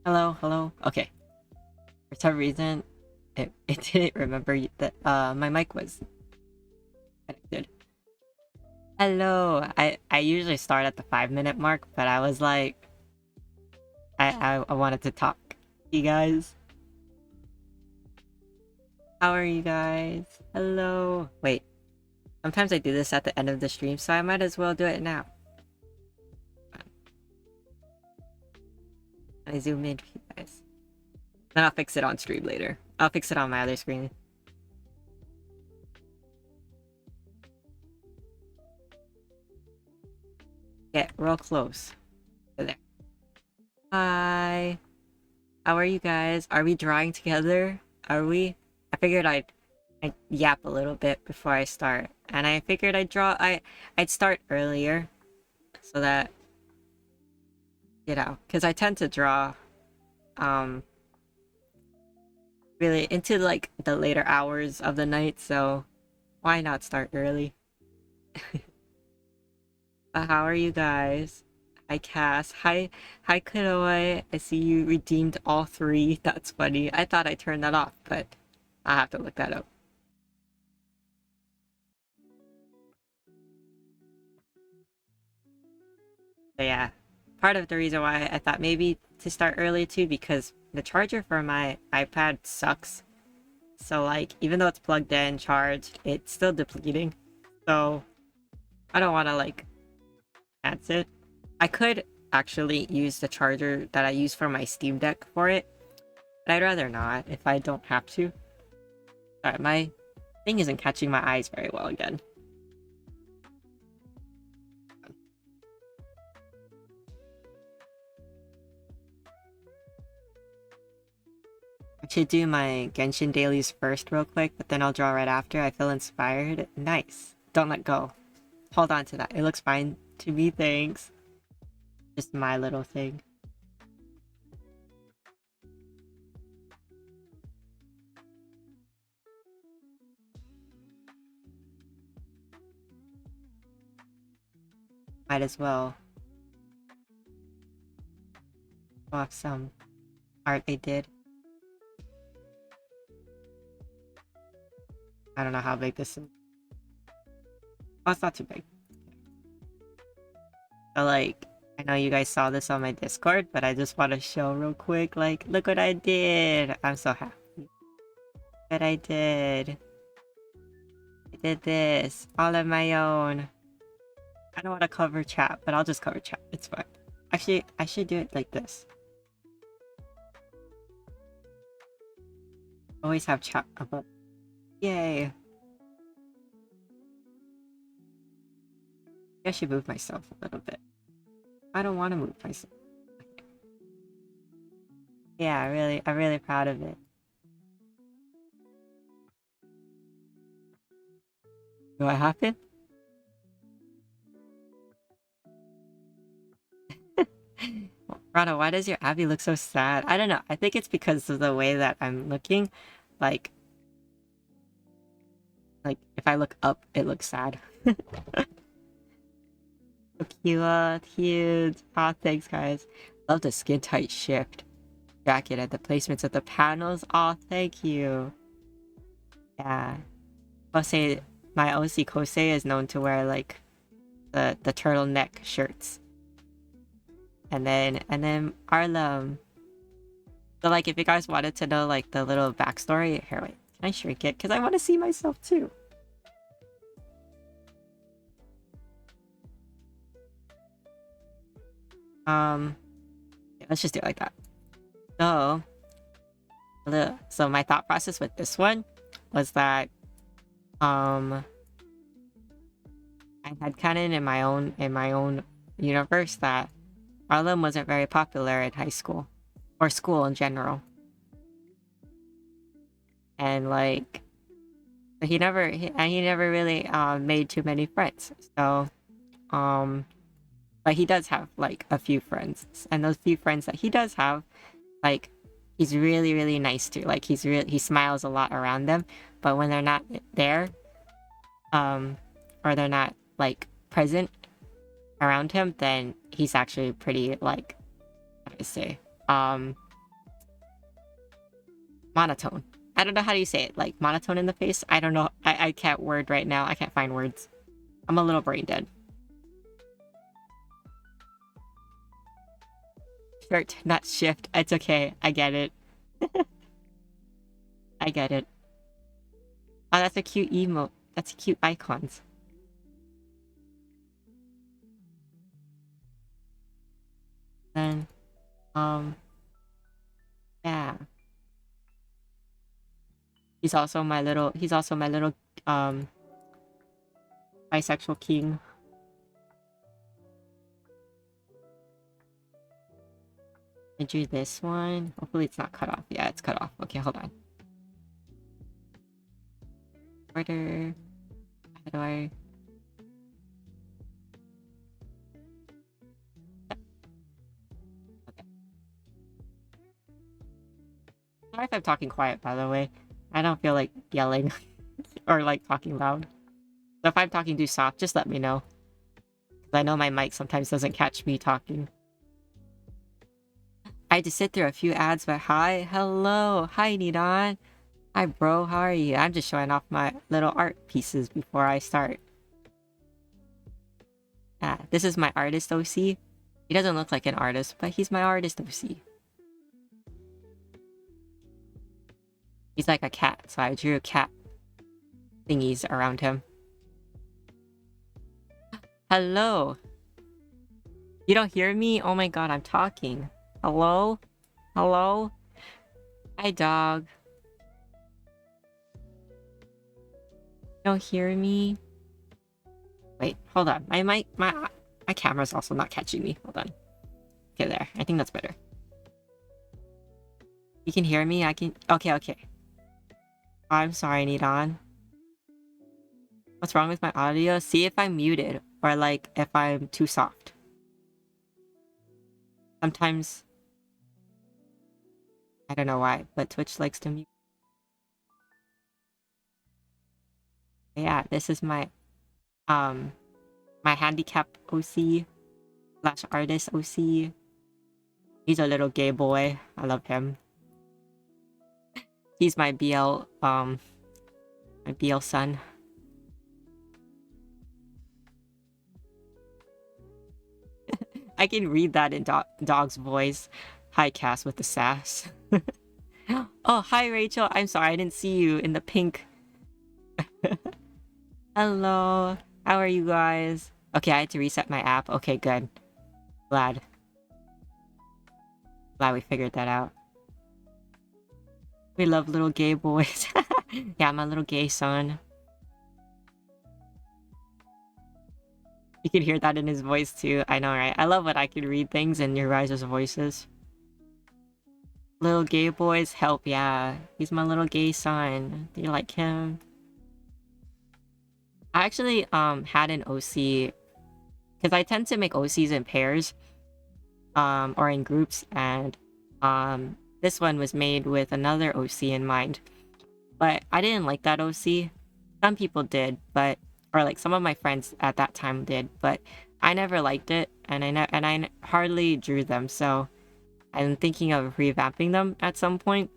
Hello, hello. Okay. For some reason, it didn't remember that my mic was connected. Hello. I usually start at the 5 minute mark, but I was like, I wanted to talk to you guys. How are you guys? Hello. Wait. Sometimes I do this at the end of the stream, so I might as well do it now. I zoom in for you guys. Then I'll fix it on stream later. I'll fix it on my other screen. Get real close. There. Hi. How are you guys? Are we drawing together? Are we? I figured I'd yap a little bit before I start. And I figured I'd start earlier so that, because I tend to draw um really into like the later hours of the night, so why not start early? But how are you guys? Hi Cass. Hi Kunoe. I see you redeemed all three. That's funny. I thought I turned that off, but I'll have to look that up. But yeah, part of the reason why I thought maybe to start early too, because the charger for my iPad sucks. So like, even though it's plugged in, charged, it's still depleting. So I don't want to like chance it. I could actually use the charger that I use for my Steam Deck for it, but I'd rather not if I don't have to. Sorry, my thing isn't catching my eyes very well again. I should do my Genshin dailies first real quick, but then I'll draw right after. I feel inspired. Nice. Don't let go. Hold on to that. It looks fine to me, thanks. Just my little thing. Might as well show off some art they did. I don't know how big this is. Oh, it's not too big. So like, I know you guys saw this on my Discord, but I just want to show real quick, like, look what I did! I'm so happy that I did. I did this all on my own. I don't want to cover chat, but I'll just cover chat. It's fine. Actually, I should do it like this. Always have chat above. Yay! I should move myself a little bit. I don't want to move myself. Yeah, I'm really proud of it. What happened? Rana, why does your Abby look so sad? I don't know. I think it's because of the way that I'm looking. Like if I look up, it looks sad. So cute, cute. Aw, thanks, guys. Love the skin tight shift jacket and the placements of the panels. Aw, thank you. Yeah. Kosei, my OC Kosei is known to wear like the turtleneck shirts. And then Arlem. So like if you guys wanted to know like the little backstory, here wait, can I shrink it? Because I want to see myself too. Yeah, let's just do it like that. So my thought process with this one was that I had canon in my own universe that Arlen wasn't very popular in high school or school in general, and like he never really made too many friends. So but he does have like a few friends, and those few friends that he does have, like he's really really nice to. Like he smiles a lot around them, but when they're not there, or they're not like present around him, then he's actually pretty like how do I say monotone. I don't know how do you say it. Like monotone in the face? I don't know. I can't word right now. I can't find words. I'm a little brain dead. Shirt, not shift. It's okay. I get it. I get it. Oh, that's a cute emote. That's cute icons. Then, yeah. He's also my little, bisexual king. I drew this one. Hopefully it's not cut off. Yeah, it's cut off. Okay, hold on. Order. How do I... Okay. Sorry if I'm talking quiet, by the way. I don't feel like yelling or like talking loud. So if I'm talking too soft, just let me know. Because I know my mic sometimes doesn't catch me talking. I had to sit through a few ads, but hi. Hello. Hi, Nidon. Hi, bro. How are you? I'm just showing off my little art pieces before I start. This is my artist OC. He doesn't look like an artist, but he's my artist OC. He's like a cat, so I drew cat thingies around him. Hello. You don't hear me? Oh my god, I'm talking. Hello? Hello? Hi, dog. You don't hear me? Wait, hold on. My camera's also not catching me. Hold on. Okay, there. I think that's better. You can hear me? I can... Okay, okay. I'm sorry, Nidon. What's wrong with my audio? See if I'm muted, or like, if I'm too soft. Sometimes... I don't know why, but Twitch likes to mute. Yeah, this is my... my handicap OC / artist OC. He's a little gay boy. I love him. He's my BL son. I can read that in Dog's voice. Hi, Cass with the sass. Oh, hi, Rachel. I'm sorry, I didn't see you in the pink. Hello. How are you guys? Okay, I had to reset my app. Okay, good. Glad we figured that out. We love little gay boys. Yeah, my little gay son. You can hear that in his voice too. I know, right? I love when I can read things in your guys' voices. Little gay boys help, yeah. He's my little gay son. Do you like him? I actually had an OC because I tend to make OCs in pairs or in groups, and this one was made with another OC in mind. But I didn't like that OC. Some people did, but or like some of my friends at that time did, but I never liked it, and I hardly drew them. So I'm thinking of revamping them at some point.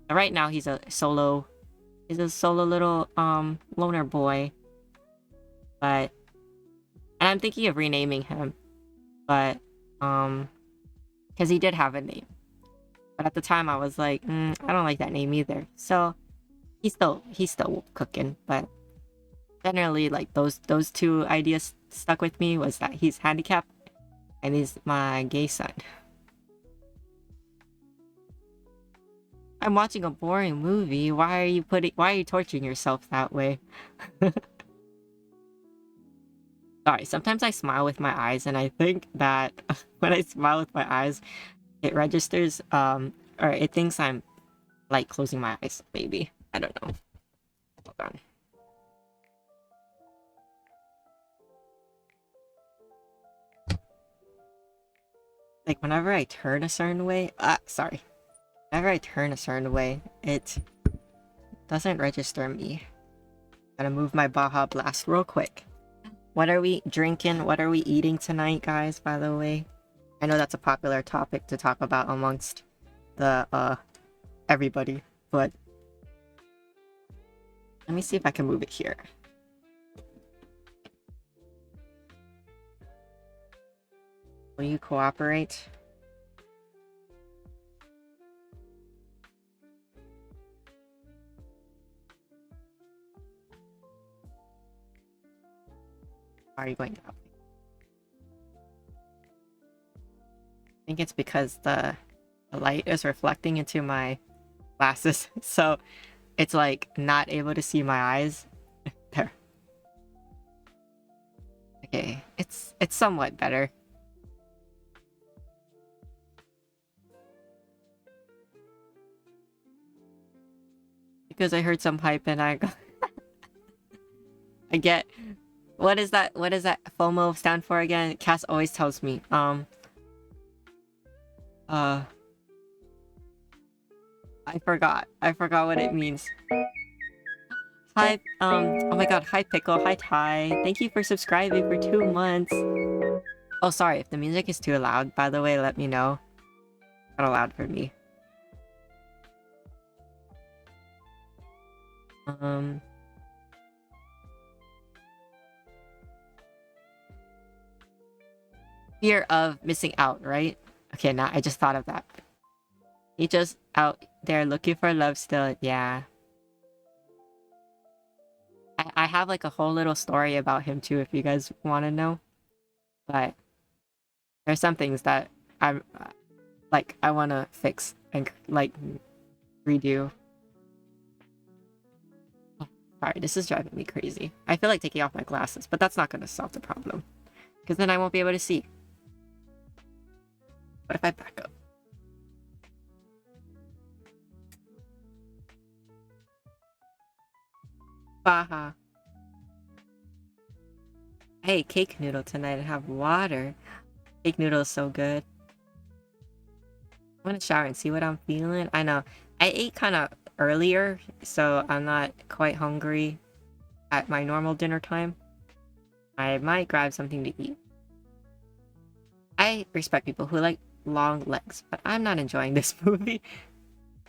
Right now he's a solo little loner boy. But and I'm thinking of renaming him. But because he did have a name. But at the time I was like, I don't like that name either. So he's still cooking, but generally like those two ideas stuck with me was that he's handicapped and he's my gay son. I'm watching a boring movie. Why are you torturing yourself that way? Sorry, sometimes I smile with my eyes, and I think that when I smile with my eyes, it registers, or it thinks I'm, like, closing my eyes, maybe. I don't know. Hold on. Like, whenever I turn a certain way, whenever I turn a certain way, it doesn't register me. Gotta move my Baja Blast real quick. What are we drinking? What are we eating tonight, guys, by the way? I know that's a popular topic to talk about amongst the, everybody. but let me see if I can move it here. Will you cooperate? Are you going to help me? I think it's because the light is reflecting into my glasses, so it's like not able to see my eyes. There. Okay, it's somewhat better. Because I heard some hype and I get what is that FOMO stand for again? Cass always tells me. I forgot what it means. Hi, oh my god, hi Pickle, hi Ty. Thank you for subscribing for 2 months. Oh, sorry, if the music is too loud, by the way, let me know. Not loud for me. Fear of missing out, right? Okay, now I just thought of that. He just out there looking for love still, yeah. I have like a whole little story about him too, if you guys want to know. But there's some things that I'm like I want to fix and like redo. Oh, sorry, this is driving me crazy. I feel like taking off my glasses, but that's not going to solve the problem because then I won't be able to see. What if I back up? Baha. Hey, cake noodle tonight. I have water. Cake noodle is so good. I'm gonna shower and see what I'm feeling. I know. I ate kind of earlier, so I'm not quite hungry at my normal dinner time. I might grab something to eat. I respect people who like long legs, but I'm not enjoying this movie.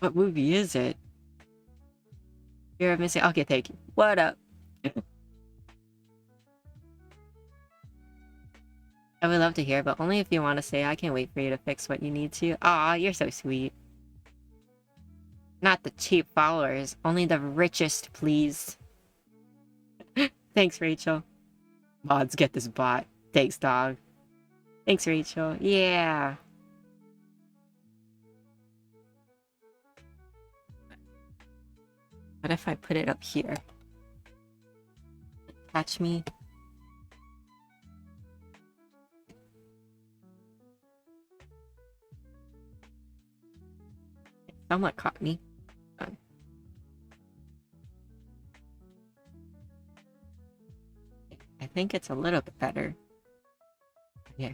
What movie is it? Fear of missing. Okay, thank you. What up? I would love to hear, but only if you want to say. I can't wait for you to fix what you need to. Aw, you're so sweet. Not the cheap followers, only the richest, please. Thanks, Rachel. Mods, get this bot. Thanks, dog. Thanks, Rachel. Yeah. What if I put it up here? Catch me. It somewhat caught me. I think it's a little bit better. Yeah.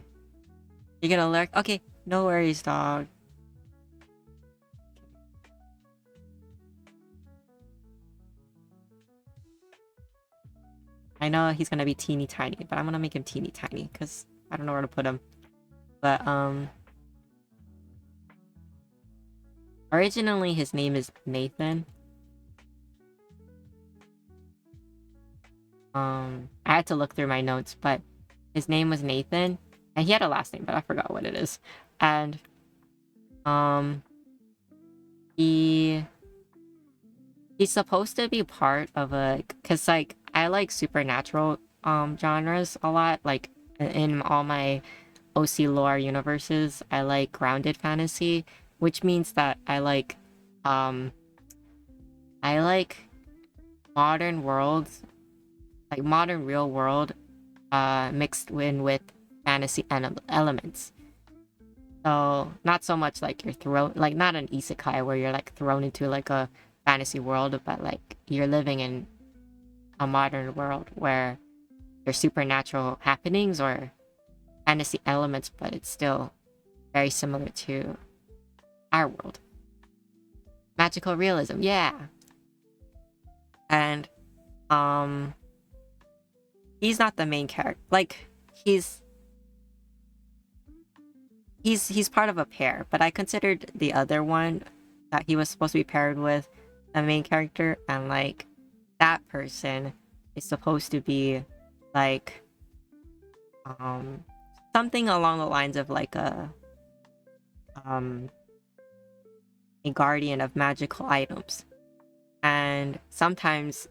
You're gonna lurk? Okay, no worries, dog. I know he's gonna be teeny tiny, but I'm gonna make him teeny tiny because I don't know where to put him. But originally his name is Nathan. I had to look through my notes, but his name was Nathan, and he had a last name, but I forgot what it is. And he's supposed to be part of a, cause like I like supernatural genres a lot. Like in all my OC lore universes, I like grounded fantasy, which means that I like modern worlds, like modern real world mixed in with fantasy elements. So not so much like you're thrown, like not an isekai where you're like thrown into like a fantasy world, but like you're living in a modern world where there's supernatural happenings or fantasy elements, but it's still very similar to our world. Magical realism, yeah. And he's not the main character. Like he's part of a pair, but I considered the other one that he was supposed to be paired with the main character, and like that person is supposed to be like um something along the lines of like um a guardian of magical items. And sometimes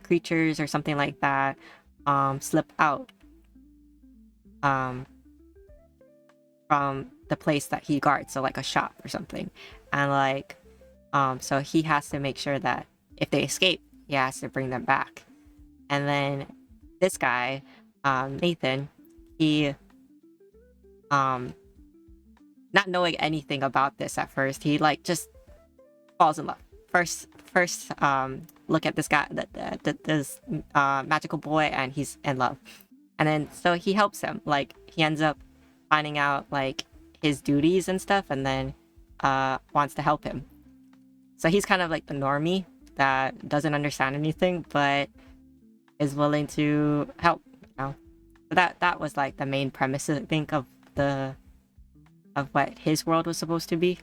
creatures or something like that slip out um from the place that he guards, so like a shop or something. And like so he has to make sure that if they escape, he has to bring them back. And then this guy, Nathan, he um not knowing anything about this at first, he like just falls in love. First look at this guy, this magical boy, and he's in love. And then so he helps him. Like he ends up finding out like his duties and stuff, and then wants to help him. So he's kind of like the normie that doesn't understand anything, but is willing to help. You know, so that was like the main premise, I think, of what his world was supposed to be.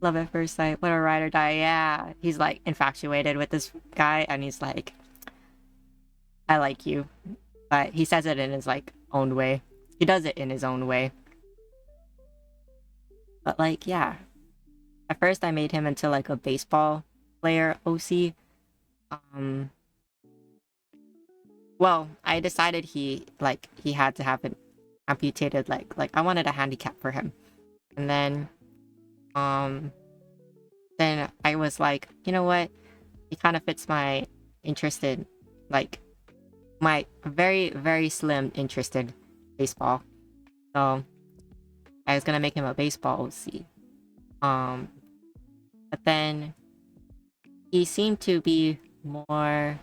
Love at first sight. What a ride or die. Yeah, he's like infatuated with this guy, and he's like, "I like you," but he says it in his like own way. He does it in his own way. But like, yeah. At first, I made him into like a baseball player OC. Um, well, I decided he had to have an amputated leg. Like I wanted a handicap for him, and um then I was like, you know what? It kind of fits my interest in, like, my very, very slim interest in baseball. So I was gonna make him a baseball OC. Um, but then he seemed to be more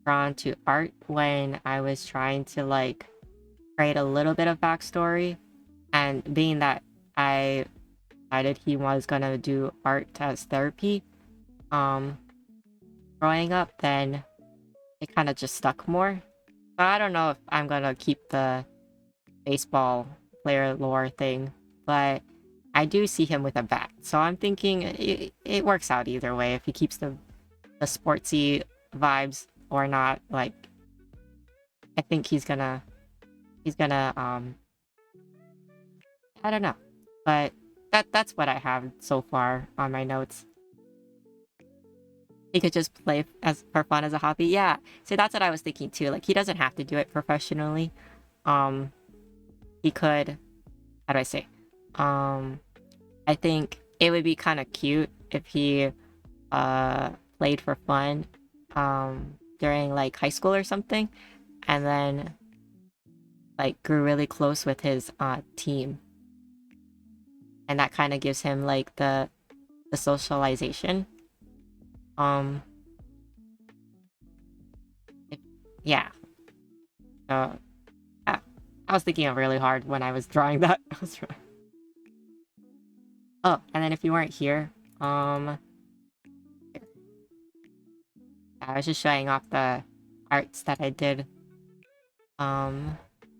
drawn to art when I was trying to like create a little bit of backstory. And being that I decided he was gonna do art as therapy, um, growing up, then it kind of just stuck more. So I don't know if I'm gonna keep the baseball player lore thing, but I do see him with a bat. So I'm thinking it works out either way if he keeps the sportsy vibes or not. Like I think he's gonna I don't know. But that's what I have so far on my notes. He could just play as for fun as a hobby. Yeah. So that's what I was thinking too. Like he doesn't have to do it professionally. Um he could, how do I say? Um I think it would be kind of cute if he played for fun during like high school or something, and then like grew really close with his team, and that kind of gives him like the socialization. Um it, yeah. Uh I, I was thinking of really hard when I was drawing that. I was Oh, and then if you weren't here, I was just showing off the arts that I did um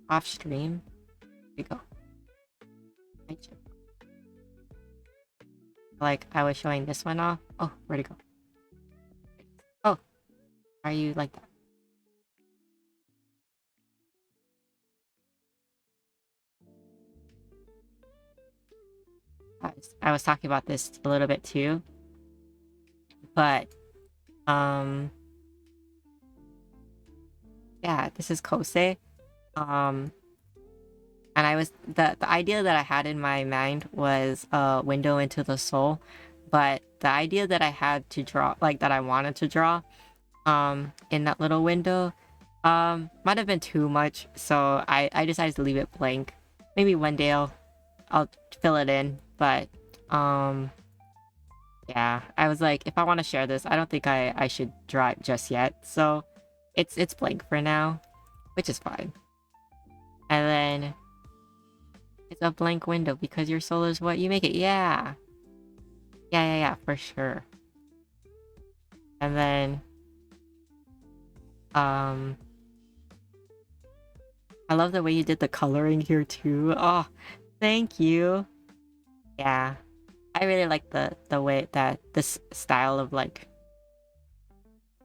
off stream. Here we go. Like I was showing this one off. Oh, where'd it go? Oh, are you like that? I was talking about this a little bit too, but um yeah, this is Kose. Um and I was the idea that I had in my mind was a window into the soul, but the idea that I had to draw, like that I wanted to draw in that little window might have been too much, so I decided to leave it blank. Maybe one day I'll fill it in, but um yeah, I was like, if I want to share this, I don't think I should draw it just yet, so it's blank for now, which is fine. And then it's a blank window because your soul is what you make it. Yeah. Yeah, for sure. And then um I love the way you did the coloring here too. Oh, thank you. Yeah. I really like the way that this style of like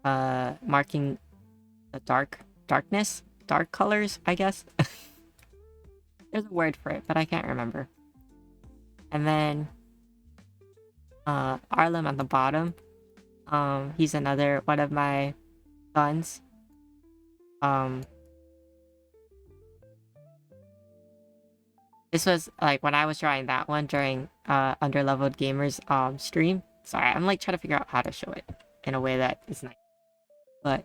marking the dark colors, I guess. There's a word for it, but I can't remember. And then Arlem on the bottom. He's another one of my sons. Um, this was like when I was drawing that one during Underleveled Gamers stream. Sorry, I'm like trying to figure out how to show it in a way that is nice. But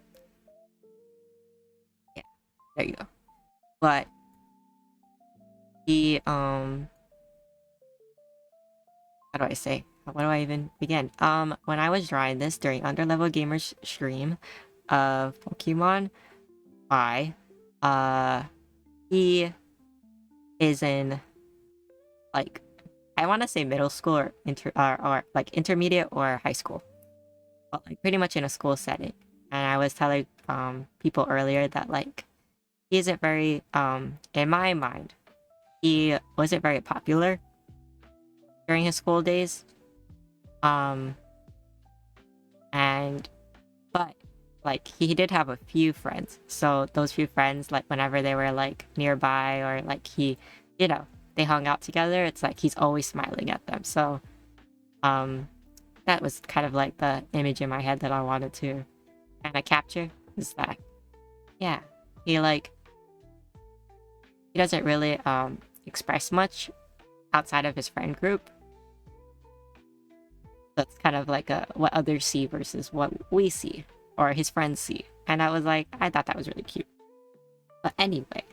yeah, there you go. But he how do I say? What do I even begin? When I was drawing this during Underleveled Gamers stream of Pokemon Y, he is in like I want to say middle school or like intermediate or high school, but like pretty much in a school setting. And I was telling people earlier that like he isn't very in my mind he wasn't very popular during his school days. And but like he did have a few friends, so those few friends, like whenever they were like nearby or like he, you know, they hung out together, it's like he's always smiling at them. So that was kind of like the image in my head that I wanted to kind of capture, is that yeah, he like he doesn't really express much outside of his friend group. That's kind of like a what others see versus what we see or his friends see. And I was like, I thought that was really cute. But anyway.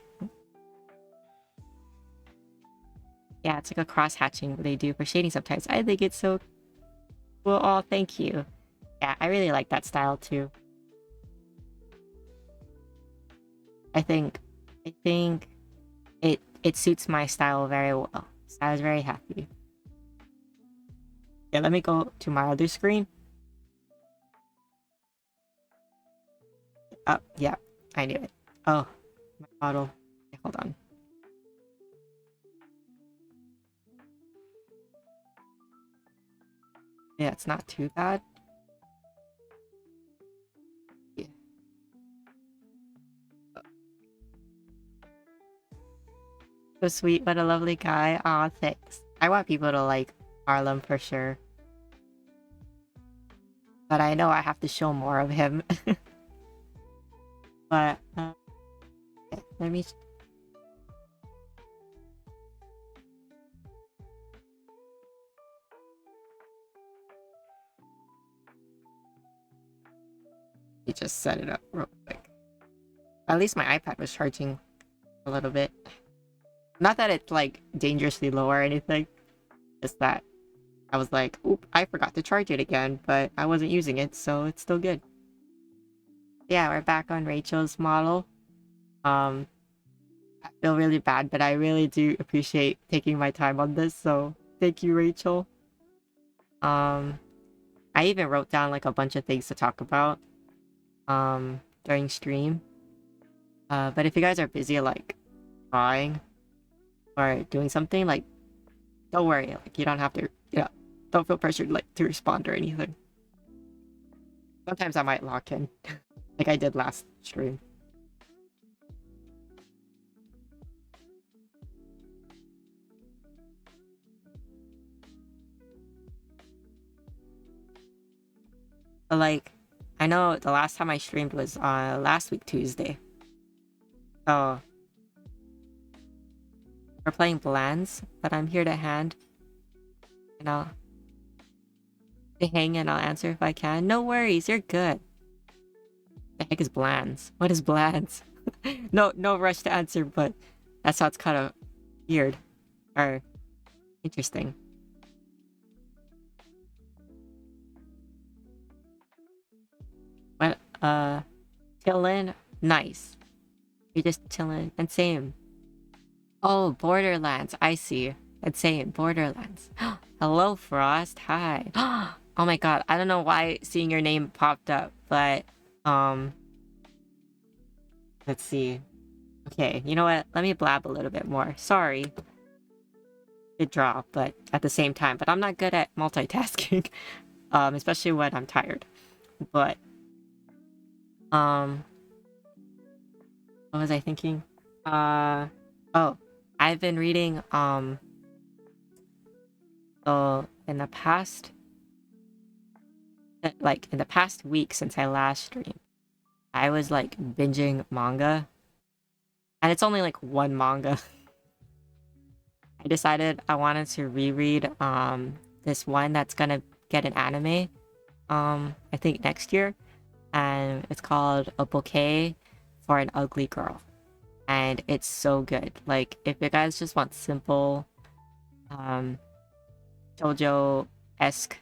Yeah, it's like a cross hatching they do for shading sometimes. I think it's so cool. Oh, thank you. Yeah, I really like that style too. I think it suits my style very well. So I was very happy. Yeah, let me go to my other screen. Oh, yeah, I knew it. Oh, my bottle. Okay, hold on. Yeah, it's not too bad. Yeah. So sweet, what a lovely guy. Aw, thanks. I want people to like Harlem for sure. But I know I have to show more of him. But, yeah, let me... just set it up real quick. At least my iPad was charging a little bit. Not that it's like dangerously low or anything. Just that I was like, oop, I forgot to charge it again, but I wasn't using it, so it's still good. Yeah, we're back on Rachel's model. I feel really bad, but I really do appreciate taking my time on this, so thank you, Rachel. I even wrote down like a bunch of things to talk about during stream. But if you guys are busy like drawing or doing something, like don't worry, like you don't have to, don't feel pressured like to respond or anything. Sometimes I might lock in, like I did last stream. But like, I know the last time I streamed was last week Tuesday. So we're playing Blands, but I'm here to hand. And I'll hang and I'll answer if I can. No worries, you're good. The heck is Blands? What is Blands? No rush to answer, but that sounds kind of weird or interesting. But chillin', nice. You're just chillin' and same. Oh, Borderlands, I see. And same, Borderlands. Hello, Frost. Hi. Oh my god, I don't know why seeing your name popped up, but let's see. Okay, you know what? Let me blab a little bit more. Sorry. good draw, but at the same time, but I'm not good at multitasking, especially when I'm tired. But um, what was I thinking? Oh, I've been reading so in the past, like in the past week since I last streamed, I was like binging manga, and it's only like one manga. I decided I wanted to reread this one that's gonna get an anime I think next year, and it's called A Bouquet for an Ugly Girl, and it's so good. Like if you guys just want simple um JoJo-esque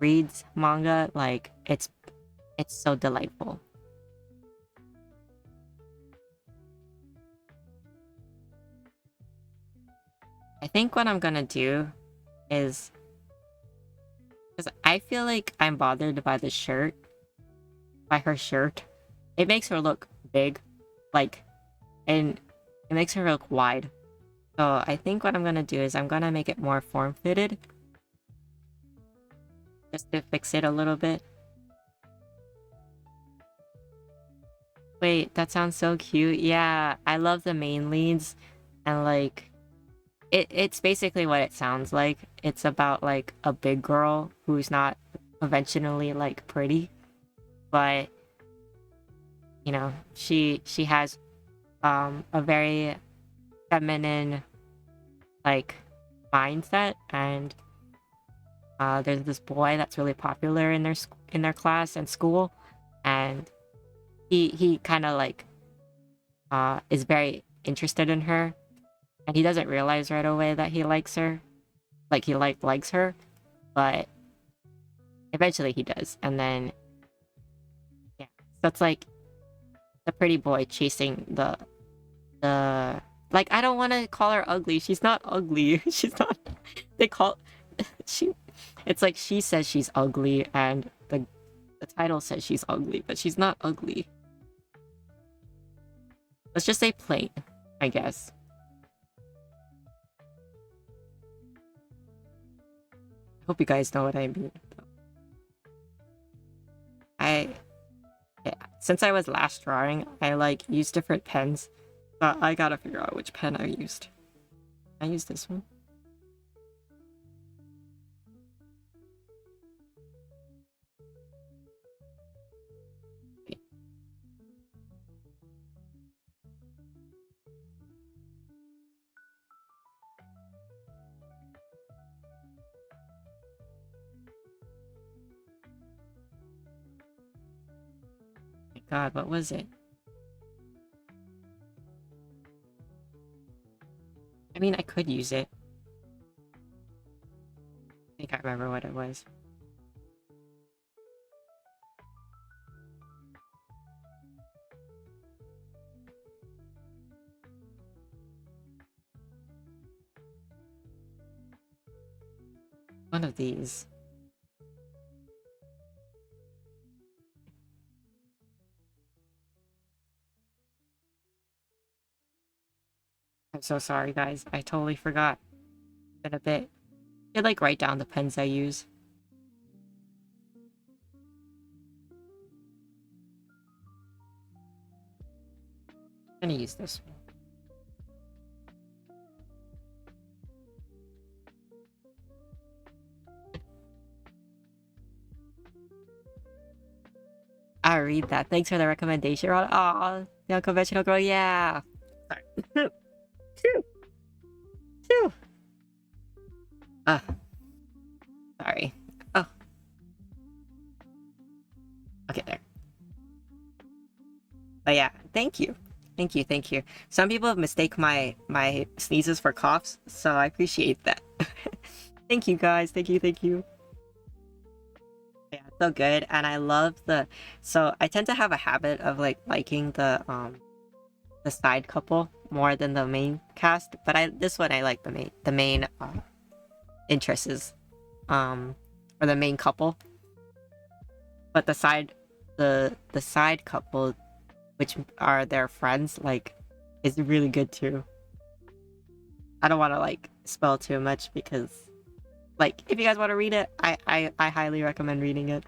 reads manga, like it's so delightful. I think what I'm gonna do is, because I feel like I'm bothered by the shirt, by her shirt. It makes her look big, like, and it makes her look wide. So I think what I'm gonna do is I'm gonna make it more form-fitted, just to fix it a little bit. Wait, that sounds so cute. Yeah, I love the main leads, and like, it's basically what it sounds like. It's about like a big girl who's not conventionally like pretty, but you know, she has a very feminine like mindset, and there's this boy that's really popular in their class and school, and he kind of like is very interested in her, and he doesn't realize right away that he likes her, like he likes her, but eventually he does, and then yeah, so it's like the pretty boy chasing the like, I don't want to call her ugly. She's not ugly. She's not. They call she. It's like she says she's ugly, and the title says she's ugly, but she's not ugly. Let's just say plain, I guess. Hope you guys know what I mean. I Yeah, since I was last drawing, I like used different pens, but I gotta figure out which pen I used. I used this one. My God, what was it? I mean, I could use it. I think I remember what it was. One of these. I'm so sorry, guys. I totally forgot. Been a bit. I like write down the pens I use. I'm gonna use this one. I'll read that. Thanks for the recommendation, Ron. Aw, the unconventional girl. Yeah. Sorry. Phew. Phew. Ah, sorry. Oh, okay, there. But yeah, thank you. Thank you, thank you. Some people mistake my sneezes for coughs, so I appreciate that. Thank you guys. Thank you, thank you. Yeah, it's so good. And I love so I tend to have a habit of like liking the side couple more than the main cast, but this one I like the main interests, or the main couple. But the side couple, which are their friends, like, is really good too. I don't want to like spoil too much because, like, if you guys want to read it, I highly recommend reading it.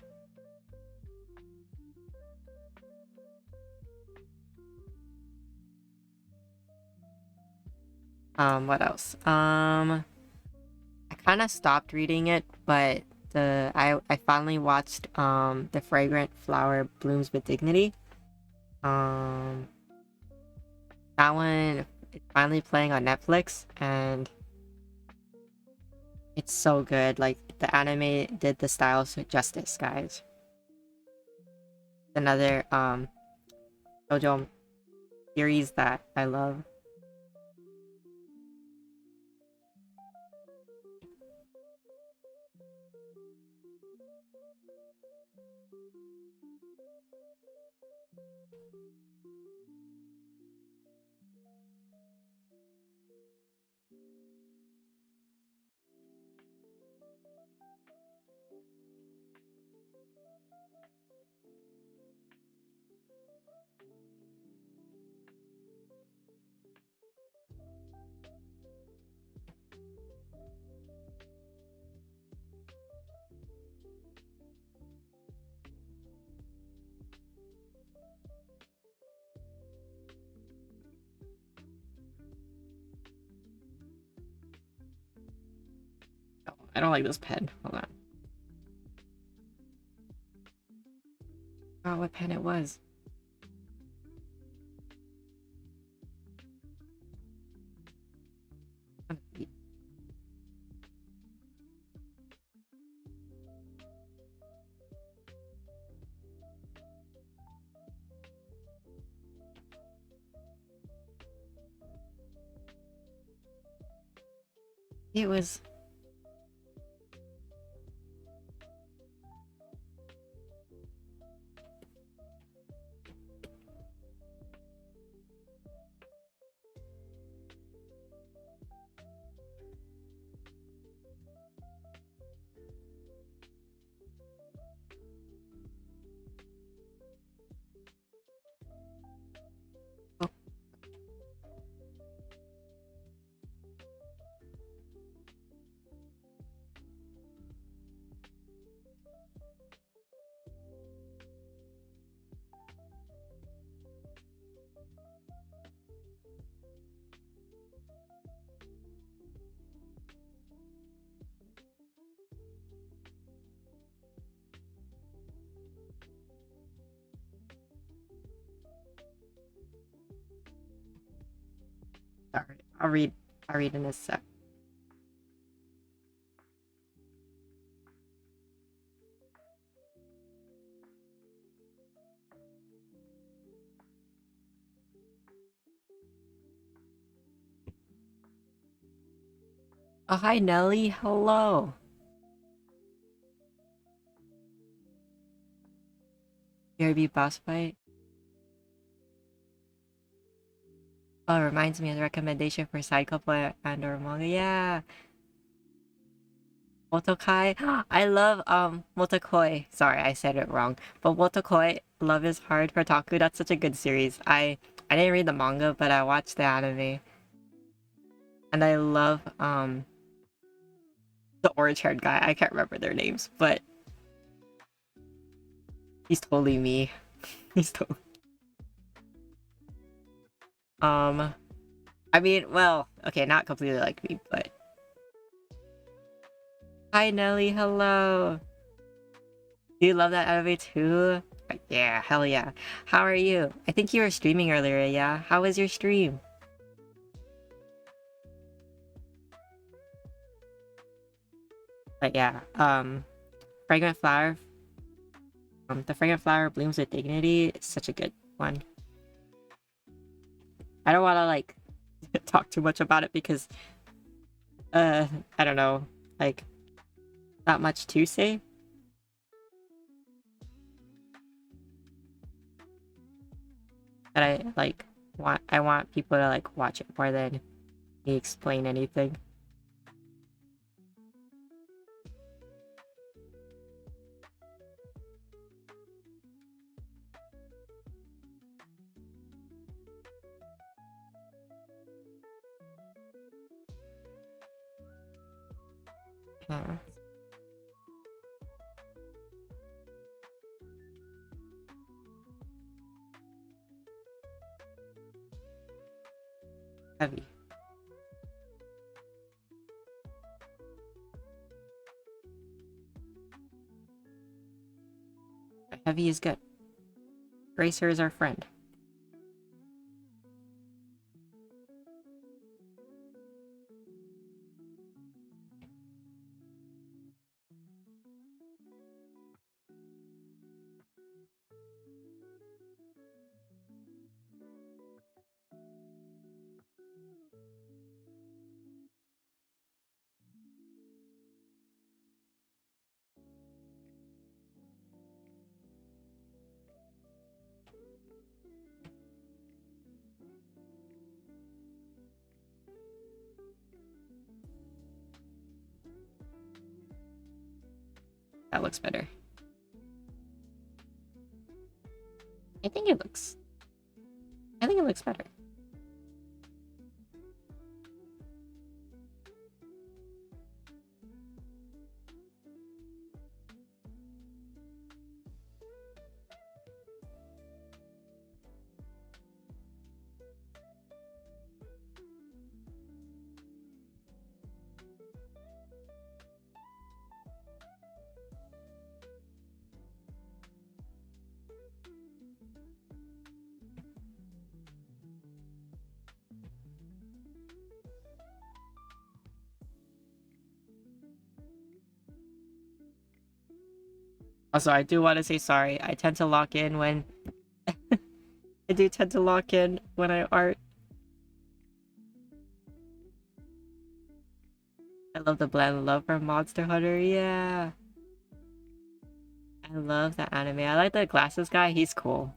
What else? I kind of stopped reading it, but I finally watched The Fragrant Flower Blooms with Dignity. Um, that one is finally playing on Netflix, and it's so good. Like the anime did the styles justice, guys. Another JoJo series that I love. Oh, I don't like this pen. Hold on. Oh, what pen it was. It was. Oh, sorry. I'll read. I'll read in a sec. Oh, hi Nelly. Hello. BRB boss fight. Oh, it reminds me of the recommendation for side couple and or manga. Yeah. Motokai. I love Motokoi. Sorry, I said it wrong. But Motokoi, Love is Hard for Taku. That's such a good series. I didn't read the manga, but I watched the anime. And I love the orange haired guy. I can't remember their names, but he's totally me. He's totally um I mean, well, okay, not completely like me, but hi Nelly, hello. Do you love that anime too? Like, yeah, hell yeah. How are you? I think you were streaming earlier, yeah? How was your stream? But yeah, Fragrant Flower, The Fragrant Flower Blooms with Dignity is such a good one. I don't want to like talk too much about it because, I don't know, like, not much to say. But I want people to like watch it more than me explain anything. Uh, heavy. Heavy is good. Racer is our friend. That looks better. I think it looks... I think it looks better. Also, I do want to say sorry. I tend to lock in when... I do tend to lock in when I art. I love the blend love for Monster Hunter, yeah. I love the anime. I like the glasses guy, he's cool.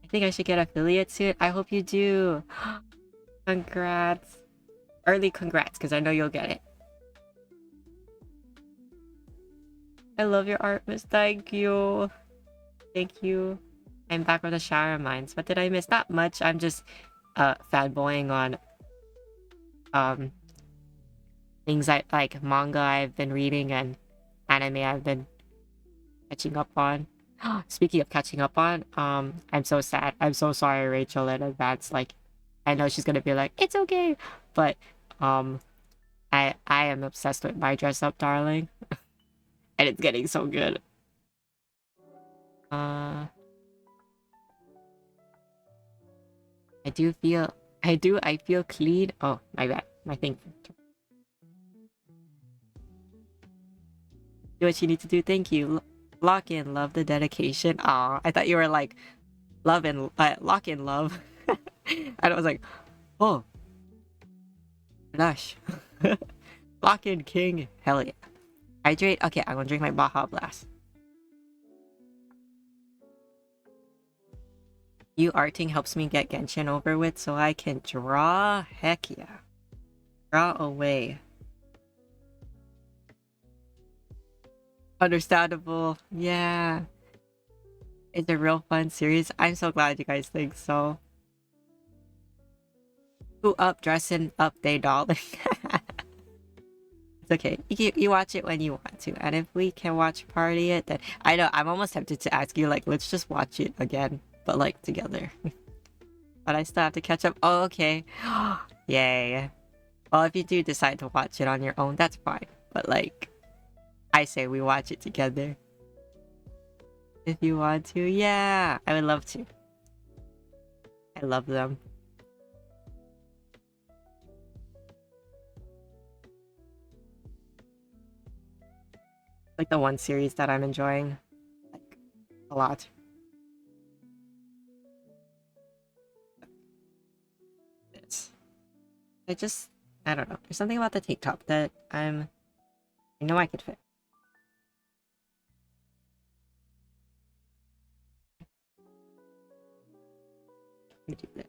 I think I should get affiliate soon. I hope you do. Congrats. Early congrats, because I know you'll get it. I love your art, miss. Thank you. Thank you. I'm back with the shower mines. What did I miss? Not much. I'm just fanboying on things like manga I've been reading and anime I've been catching up on. Speaking of catching up on, I'm so sad. I'm so sorry, Rachel, in advance. Like, I know she's gonna be like, it's okay, but I am obsessed with My Dress Up Darling, and it's getting so good. I feel clean. Oh, my bad. My thing. Do what you need to do. Thank you. Lock in, love the dedication. Aw, I thought you were like, love and lock in, love. And I was like, oh, gosh. Lock in, king. Hell yeah. Hydrate. Okay, I'm gonna drink my Baja Blast. You arting helps me get Genshin over with so I can draw. Heck yeah. Draw away. Understandable. Yeah. It's a real fun series. I'm so glad you guys think so. Who up dressing up they darling. It's okay. You watch it when you want to. And if we can watch party it, then I know I'm almost tempted to ask you like let's just watch it again. But like together. But I still have to catch up. Oh, okay. Yay. Well, if you do decide to watch it on your own, that's fine. But like, I say we watch it together. If you want to, yeah. I would love to. I love them. Like the one series that I'm enjoying. Like, a lot. It's... I don't know. There's something about the tank top that I know I could fit. Let me do that.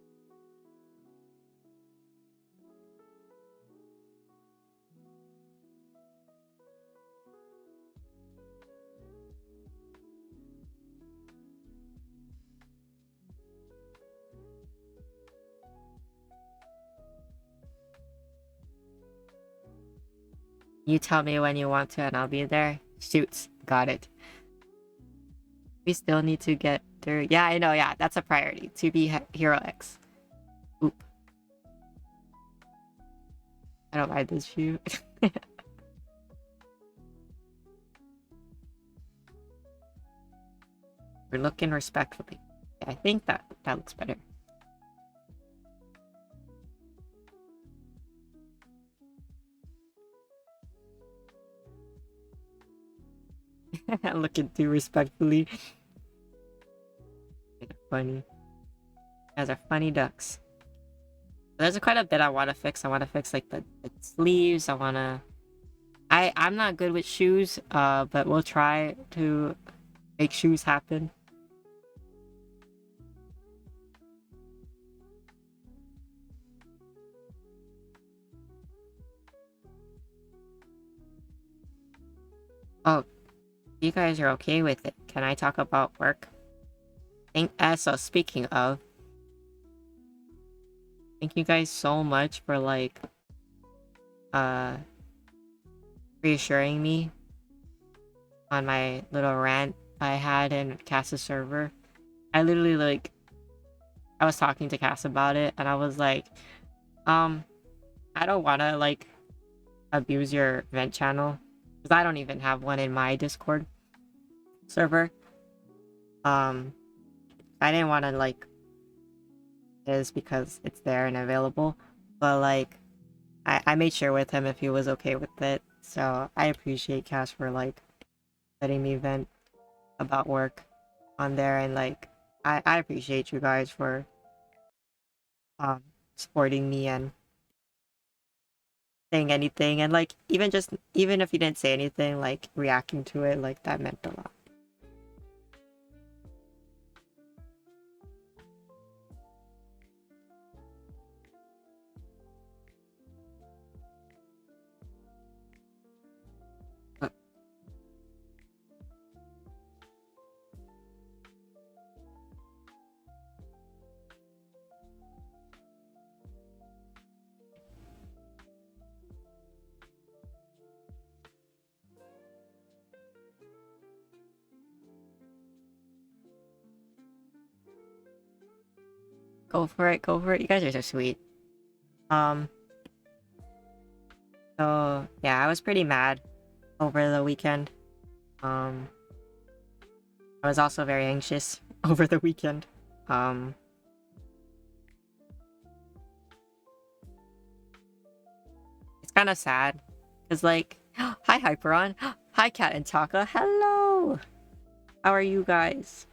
You tell me when you want to and I'll be there. Shoots. Got it. We still need to get through. Yeah, I know. Yeah, that's a priority. To be Hero X. Oop. I don't mind this view. We're looking respectfully. I think that looks better. Looking too respectfully. Funny. You guys are funny ducks. There's quite a bit I want to fix. I want to fix like the sleeves. I'm not good with shoes, but we'll try to make shoes happen. Oh, you guys are okay with it. Can I talk about work? So speaking of, thank you guys so much for like reassuring me on my little rant I had in Cass's server. I literally like I was talking to Cass about it and I was like, I don't wanna like abuse your vent channel. Because I don't even have one in my Discord server. I didn't wanna like is because it's there and available. But like I made sure with him if he was okay with it. So I appreciate Cash for like letting me vent about work on there, and like I appreciate you guys for supporting me and saying anything, and like even if you didn't say anything, like reacting to it, like that meant a lot. Go for it, go for it. You guys are so sweet. So yeah, I was pretty mad over the weekend. I was also very anxious over the weekend. It's kind of sad because like, hi Hyperon, hi Cat and Taka, hello. How are you guys?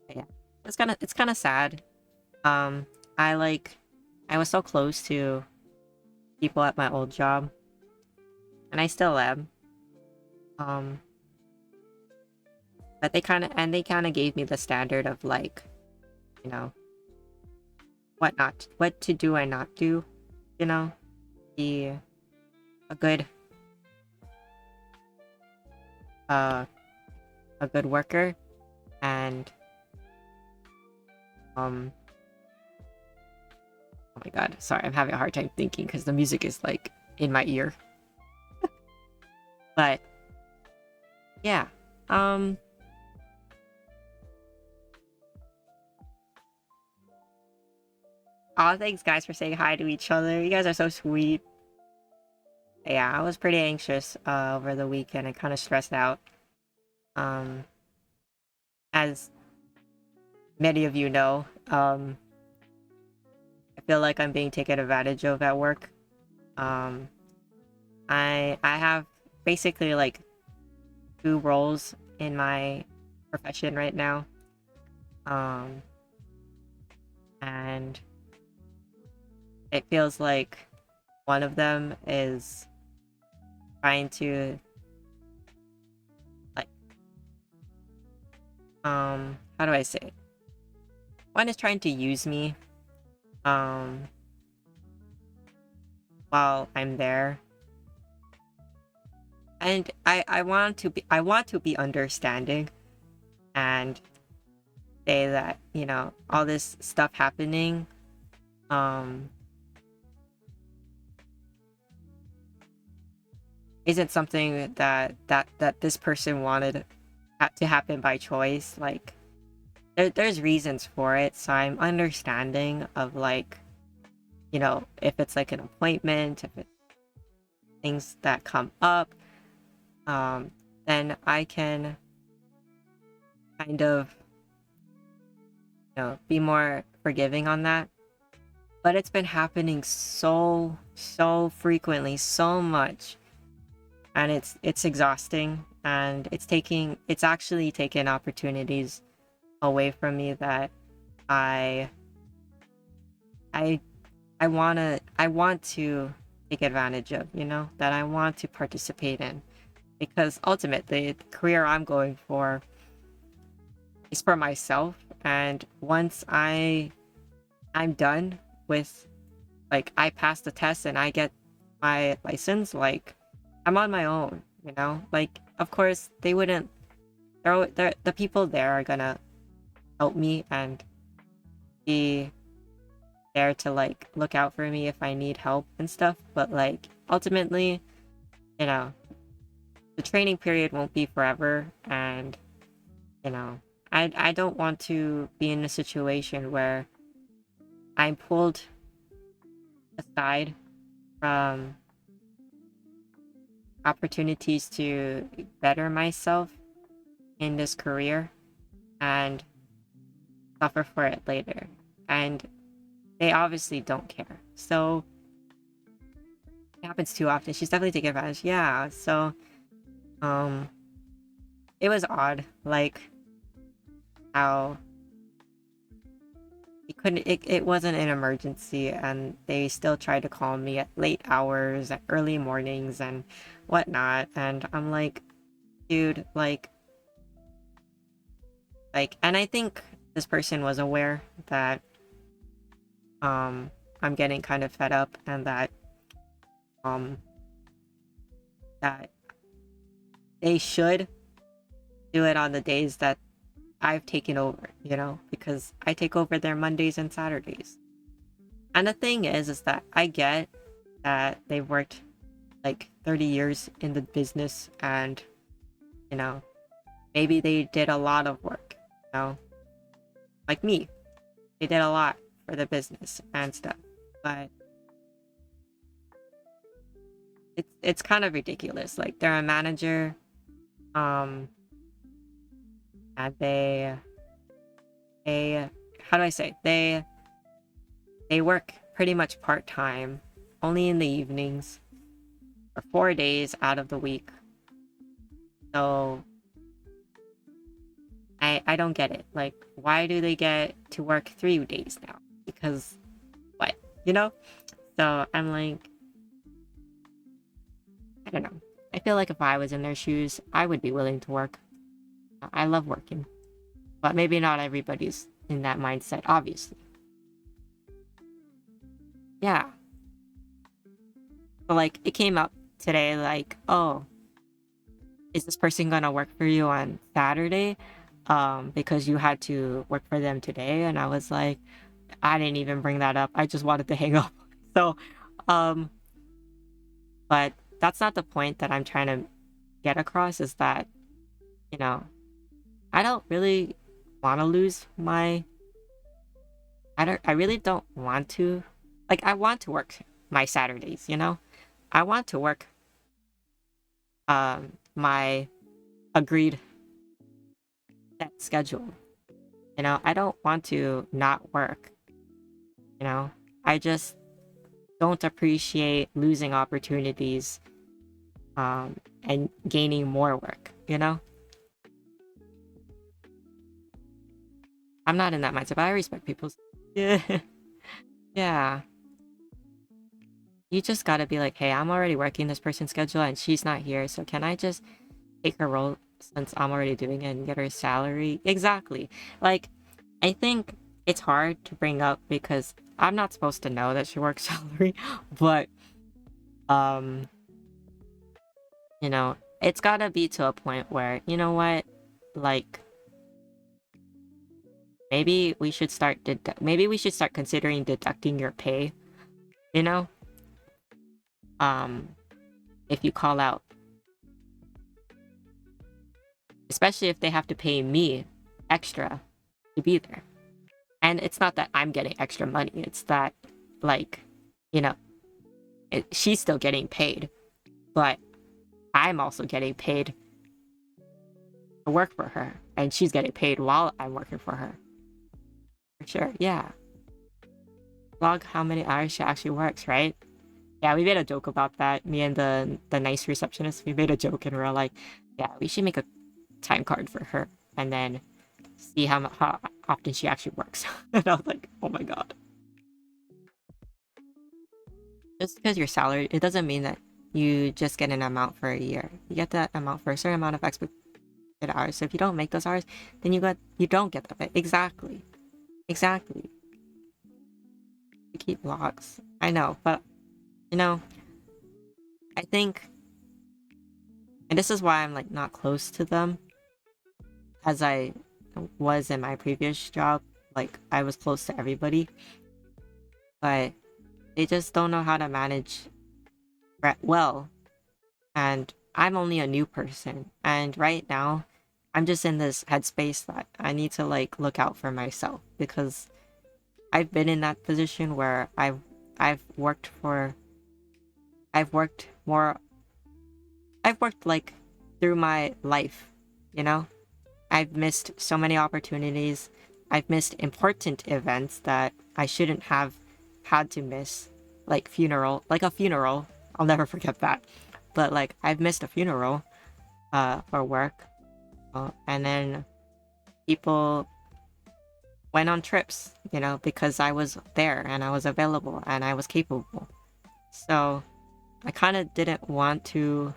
Yeah, it's kind of sad. I like I was so close to people at my old job, and I still am. Um, but they kind of gave me the standard of like, you know, what to do and not do. You know, be a good uh a good worker, and oh my god, sorry, I'm having a hard time thinking because the music is like in my ear. But yeah, aw, thanks guys for saying hi to each other. You guys are so sweet. Yeah, I was pretty anxious over the weekend and kind of stressed out. Um, as many of you know, I feel like I'm being taken advantage of at work. Um, I have basically like two roles in my profession right now. And it feels like one of them is trying to like how do I say it? One is trying to use me while I'm there. And I want to be understanding and say that, you know, all this stuff happening isn't something that this person wanted to happen by choice. Like there's reasons for it, so I'm understanding of like, if it's like an appointment, if it's things that come up, um, then I can kind of, be more forgiving on that. But it's been happening so frequently, so much, and it's exhausting, and it's actually taken opportunities away from me that I I I want to take advantage of, that I want to participate in, because ultimately the career I'm going for is for myself, and once I'm done with, like, I pass the test and I get my license, like, I'm on my own, like, of course they wouldn't, the people there are gonna help me and be there to like look out for me if I need help and stuff, but like ultimately, you know the training period won't be forever, and I don't want to be in a situation where I'm pulled aside from opportunities to better myself in this career and suffer for it later. And they obviously don't care. So it happens too often. She's definitely taking advantage. Yeah. So um it was odd, like how it wasn't an emergency, and they still tried to call me at late hours, at early mornings and whatnot, and I'm like, dude, and I think this person was aware that I'm getting kind of fed up, and um that they should do it on the days that I've taken over, because I take over their Mondays and Saturdays. And the thing is that I get that they've worked like 30 years in the business, and, maybe they did a lot of work, like me. They did a lot for the business and stuff. But it's kind of ridiculous. Like, they're a manager, and they how do I say, they work pretty much part-time, only in the evenings, for 4 days out of the week. So I don't get it. Like, why do they get to work 3 days now? Because what? So I'm like, I don't know. I feel like if I was in their shoes, I would be willing to work. I love working. But maybe not everybody's in that mindset, obviously. Yeah. But like, it came up today, like, oh, is this person gonna work for you on Saturday? Because you had to work for them today. And I was like, I didn't even bring that up. I just wanted to hang up. So, um, but that's not the point that I'm trying to get across, is that, you know, I don't really want to lose my, I really don't want to, like, I want to work my Saturdays, I want to work, my agreed set schedule, I don't want to not work, I just don't appreciate losing opportunities, and gaining more work, I'm not in that mindset, but I respect people's. Yeah. Yeah. You just gotta be like, hey, I'm already working this person's schedule and she's not here, so can I just take her role since I'm already doing it and get her salary? Exactly. Like, I think it's hard to bring up because I'm not supposed to know that she works salary, but um, it's gotta be to a point where, you know what, like, maybe we should start considering deducting your pay, you know? If you call out especially if they have to pay me extra to be there. And it's not that I'm getting extra money, it's that, like, you know, she's still getting paid, but I'm also getting paid to work for her, and she's getting paid while I'm working for her. For sure, yeah. Log how many hours she actually works, right? Yeah, we made a joke about that. Me and the nice receptionist, we made a joke and we are like, yeah, we should make a time card for her and then see how often she actually works. And I was like, oh my god. Just because you're salaried, it doesn't mean that you just get an amount for a year. You get that amount for a certain amount of expected hours. So if you don't make those hours, then you don't get that. Exactly. Exactly. You keep logs. I know, but you know, I think, and this is why I'm like not close to them as I was in my previous job. Like I was close to everybody, but they just don't know how to manage well. And I'm only a new person, and right now I'm just in this headspace that I need to like look out for myself, because I've been in that position where I've worked for I've worked more I've worked like through my life, you know? I've missed so many opportunities. I've missed important events that I shouldn't have had to miss, like like a funeral. I'll never forget that. But like I've missed a funeral for work. And then people went on trips, you know, because I was there and I was available and I was capable. So I kind of didn't want to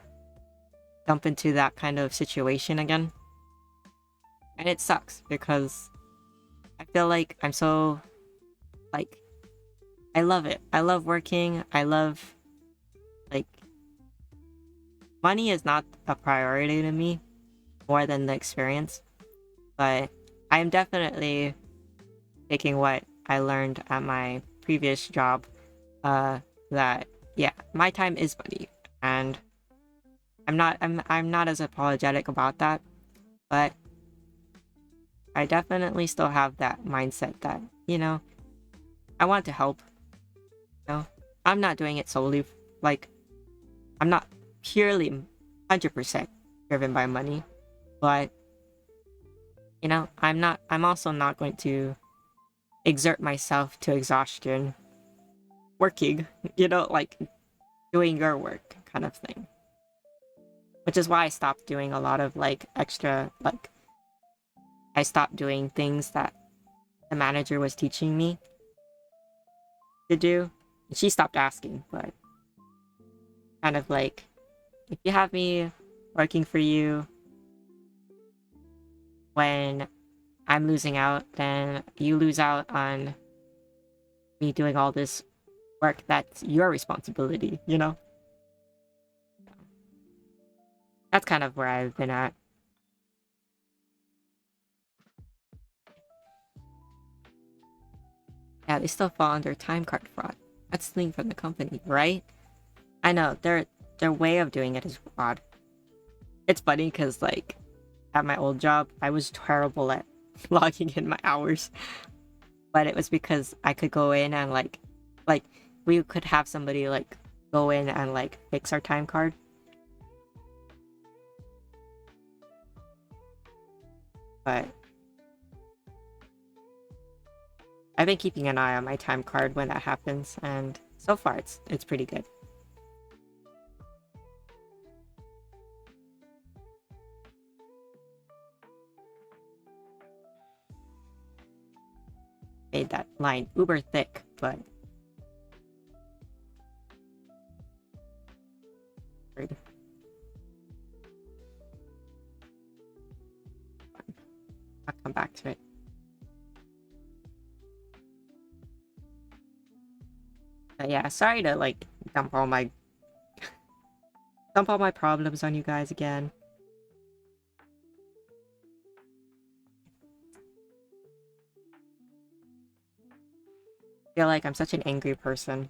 jump into that kind of situation again. And it sucks because I feel like I'm so, like, I love it. I love working. I love, like, money is not a priority to me more than the experience. But I'm definitely taking what I learned at my previous job, that, yeah, my time is money. And I'm not as apologetic about that, but I definitely still have that mindset that, you know, I want to help. You know, I'm not doing it solely, like, I'm not purely 100% driven by money, but, you know, I'm also not going to exert myself to exhaustion working, you know, like doing your work kind of thing. Which is why I stopped doing a lot of like extra, like, I stopped doing things that the manager was teaching me to do. She stopped asking, but kind of like, if you have me working for you when I'm losing out, then you lose out on me doing all this work that's your responsibility, you know? That's kind of where I've been at. Yeah, they still fall under time card fraud. That's the thing from the company, right? I know, their way of doing it is odd. It's funny because, like, at my old job, I was terrible at logging in my hours. But it was because I could go in and, like, we could have somebody, like, go in and, like, fix our time card. But I've been keeping an eye on my time card when that happens, and so far it's pretty good. Made that line uber thick, but rude. I'll come back to it. But yeah, sorry to like dump all my problems on you guys again. I feel like I'm such an angry person.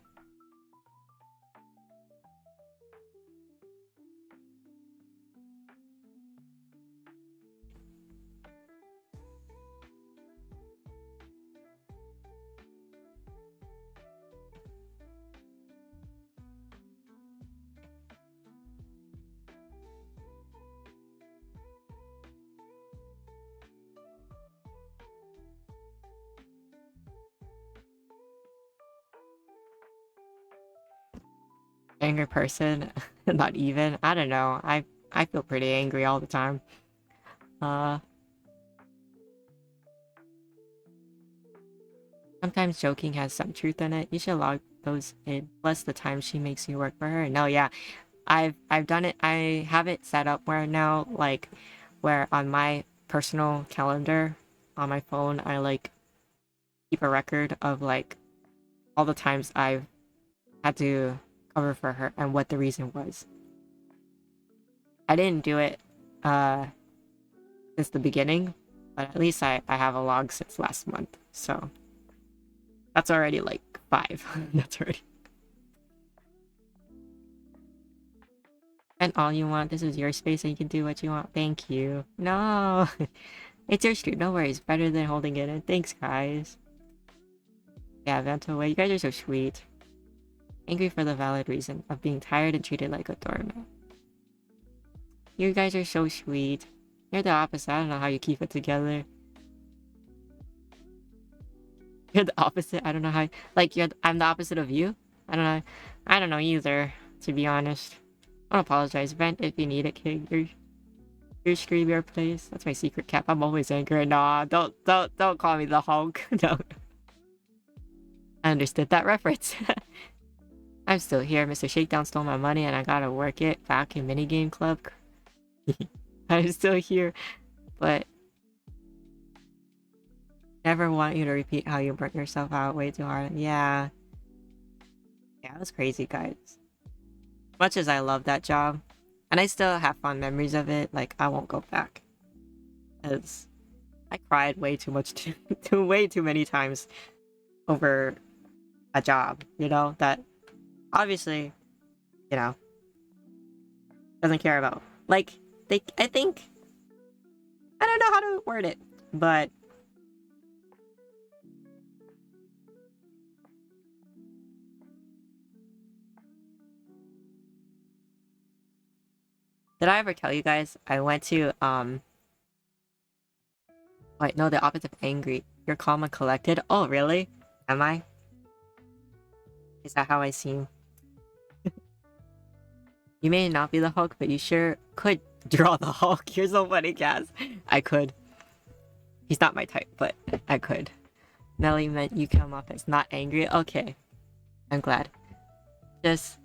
angry person. Not even. I don't know. I feel pretty angry all the time. Uh, Sometimes joking has some truth in it. You should log those in. Plus the time she makes you work for her. No, yeah. I've done it. I have it set up where now, like, where on my personal calendar on my phone, I like keep a record of like all the times I've had to cover for her and what the reason was. I didn't do it uh since the beginning, but at least I have a log since last month. So that's already like 5. That's already. And all you want, this is your space and you can do what you want. Thank you. No. It's your stream, no worries. Better than holding it in. Thanks, guys. Yeah, Vento away. You guys are so sweet. Angry for the valid reason of being tired and treated like a doormat. You guys are so sweet. You're the opposite. I don't know how you keep it together. You're the opposite. I don't know how. Like I'm the opposite of you. I don't know. I don't know either. To be honest, I don't apologize. Vent if you need it, kid. Your scream your place. That's my secret cap. I'm always angry. Nah, don't call me the Hulk. No. I understood that reference. I'm still here. Mr. Shakedown stole my money and I gotta work it back in minigame club. I'm still here, but never want you to repeat how you burnt yourself out way too hard. Yeah. Yeah, it was crazy, guys. Much as I love that job, and I still have fond memories of it, like, I won't go back. Because I cried way too much, way too many times over a job, you know, that obviously, you know, doesn't care about. Like, I think, I don't know how to word it, but did I ever tell you guys I went to, wait, no, the opposite of angry. You're calm and collected? Oh, really? Am I? Is that how I seem? You may not be the Hulk, but you sure could draw the Hulk. You're so funny, Kaz. I could. He's not my type, but I could. Nelly meant you come off as not angry. Okay. I'm glad. Just...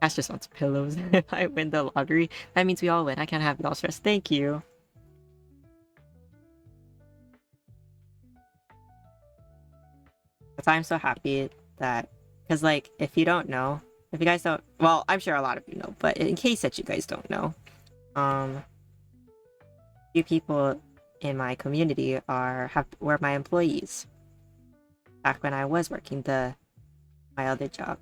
Cass just wants pillows. If I win the lottery, that means we all win. I can't have no stress. Thank you. But I'm so happy that... Because, like, if you don't know... If you guys don't... Well, I'm sure a lot of you know, but in case that you guys don't know, few people in my community were my employees back when I was working my other job,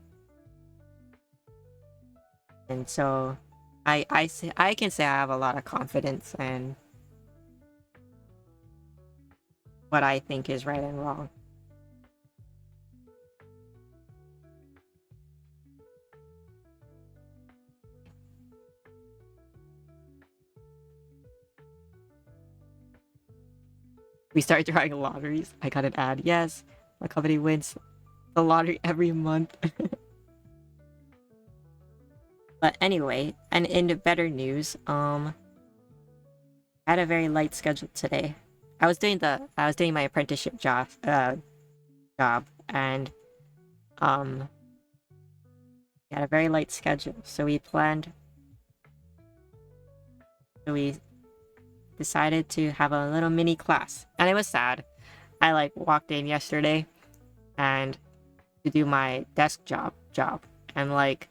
and so I can say I have a lot of confidence in what I think is right and wrong. We started drawing lotteries. I got an ad. Yes, my company wins the lottery every month. But anyway, and in better news, I had a very light schedule today. I was doing my apprenticeship job, and we had a very light schedule. So we decided to have a little mini class, and it was sad. I like walked in yesterday and to do my desk job, and like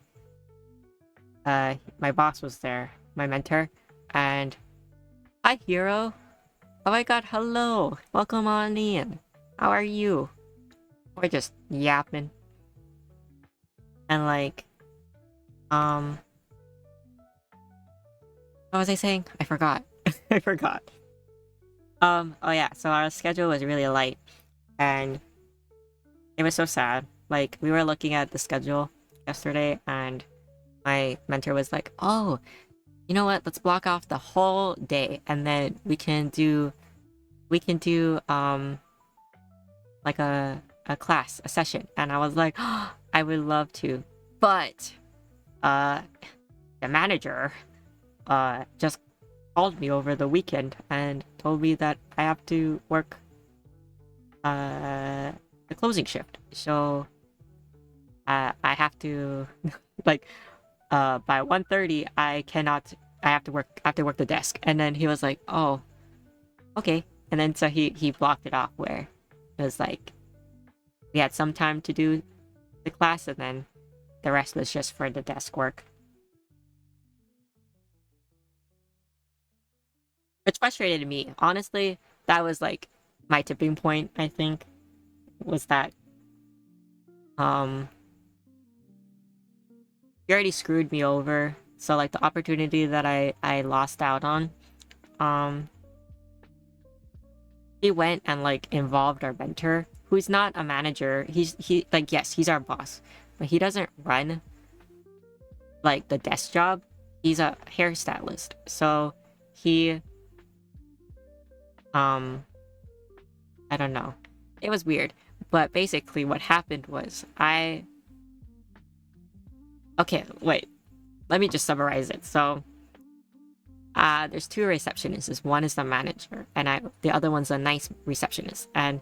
my boss was there, my mentor, and hi Hero. Oh my god, hello, welcome on in. How are you? We're just yapping, and like what was I saying? I forgot. I forgot. Oh yeah, so our schedule was really light, and it was so sad. Like, we were looking at the schedule yesterday, and my mentor was like, oh, you know what, let's block off the whole day, and then we can do like a class, a session. And I was like, oh, I would love to, but uh, the manager, just called me over the weekend and told me that I have to work, uh, the closing shift. So, I have to, like, by 1:30, I cannot, I have to work the desk. And then he was like, oh, okay. And then so he blocked it off where it was like, we had some time to do the class and then the rest was just for the desk work. Which frustrated me. Honestly, that was like my tipping point, I think, was that um he already screwed me over. So like the opportunity that I lost out on, um he went and like involved our mentor, who's not a manager. He like yes, he's our boss, but he doesn't run like the desk job. He's a hairstylist. So he um I don't know. It was weird. But basically what happened was okay, wait. Let me just summarize it. So there's two receptionists. One is the manager, and the other one's a nice receptionist. And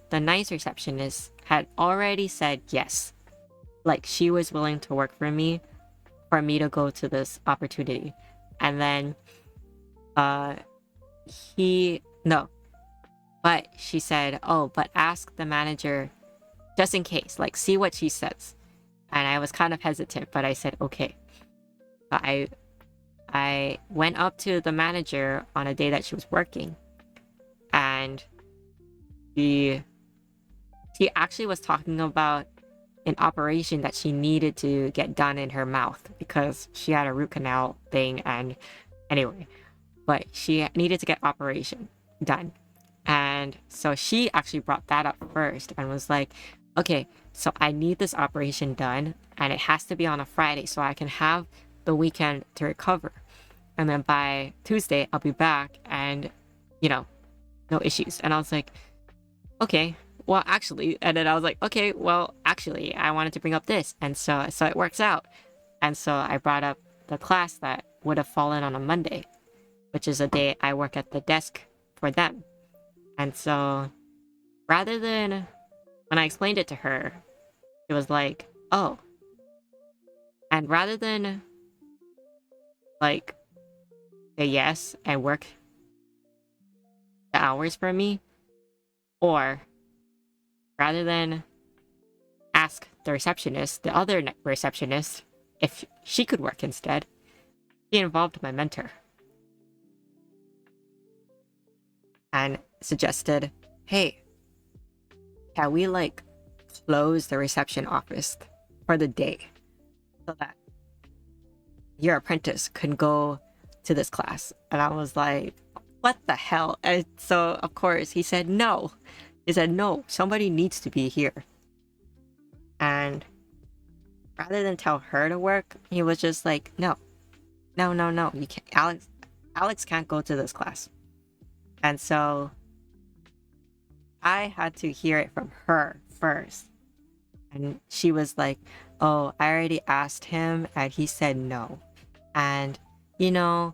the nice receptionist had already said yes. Like she was willing to work for me to go to this opportunity. And then uh he no, but she said, "Oh, but ask the manager just in case. Like see what she says." And I was kind of hesitant, but I said, "Okay." But I went up to the manager on a day that she was working, and she she actually was talking about an operation that she needed to get done in her mouth because she had a root canal thing. And anyway, but she needed to get operation done. And so she actually brought that up first and was like, okay, so I need this operation done and it has to be on a Friday so I can have the weekend to recover. And then by Tuesday, I'll be back and, you know, no issues. And I was like, okay, well, actually, and then I was like, okay, well, actually, I wanted to bring up this. And so it works out. And so I brought up the class that would have fallen on a Monday, which is a day I work at the desk for them. And so rather than, when I explained it to her, it was like, oh, and rather than like say yes and work the hours for me, or rather than ask the receptionist, the other receptionist, if she could work instead, he involved my mentor and suggested, hey, can we like close the reception office for the day so that your apprentice can go to this class? And I was like, what the hell? And so of course he said no. He said no, somebody needs to be here. And rather than tell her to work, he was just like, no, no, no, no, you can't. Alex can't go to this class. And so I had to hear it from her first. And she was like, oh, I already asked him and he said no. And, you know,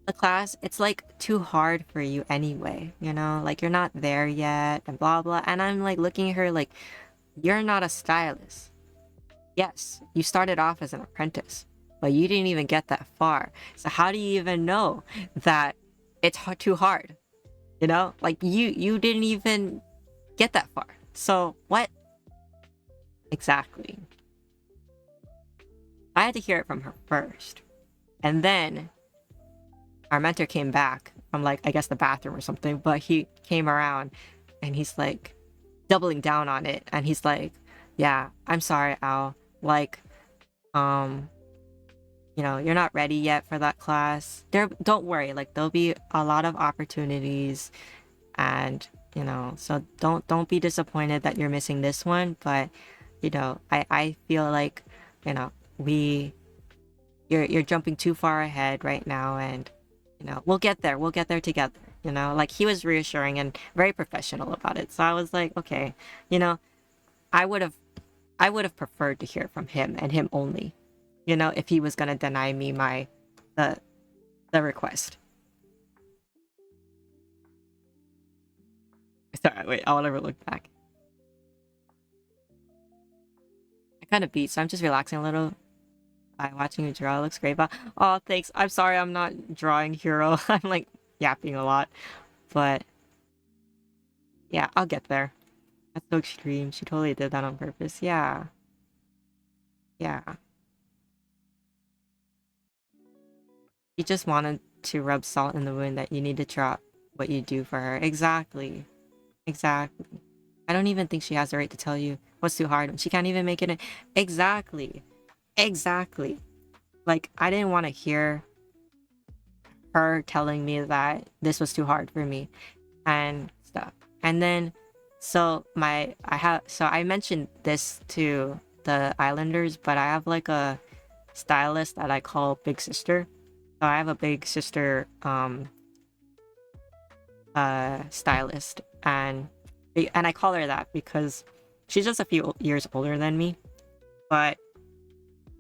the class, it's like too hard for you anyway, you know, like you're not there yet and blah, blah. And I'm like looking at her like, you're not a stylist. Yes, you started off as an apprentice, but you didn't even get that far. So how do you even know that it's too hard? You know, like you didn't even get that far. So what exactly? I had to hear it from her first. And then our mentor came back from like, I guess the bathroom or something, but he came around and he's like doubling down on it. And he's like, yeah, I'm sorry, Al. Like, you know, you're not ready yet for that class. Don't worry, like there'll be a lot of opportunities and, you know, so don't be disappointed that you're missing this one. But, you know, I feel like, you know, you're jumping too far ahead right now and, you know, we'll get there. We'll get there together. You know, like he was reassuring and very professional about it. So I was like, okay, you know, I would have preferred to hear from him and him only. you know, if he was gonna deny me the the request. Sorry, wait, I'll never look back. I kind of beat, so I'm just relaxing a little by watching you draw. It looks great, but oh, thanks. I'm sorry, I'm not drawing Hero. I'm like yapping a lot, but yeah, I'll get there. That's so extreme. She totally did that on purpose. Yeah, yeah. She just wanted to rub salt in the wound that you need to drop what you do for her. Exactly. Exactly. I don't even think she has the right to tell you what's too hard when she can't even make it in. Exactly. Exactly. Like, I didn't want to hear her telling me that this was too hard for me and stuff. And then, so I mentioned this to the Islanders, but I have like a stylist that I call Big Sister. So I have a Big Sister stylist, and I call her that because she's just a few years older than me. But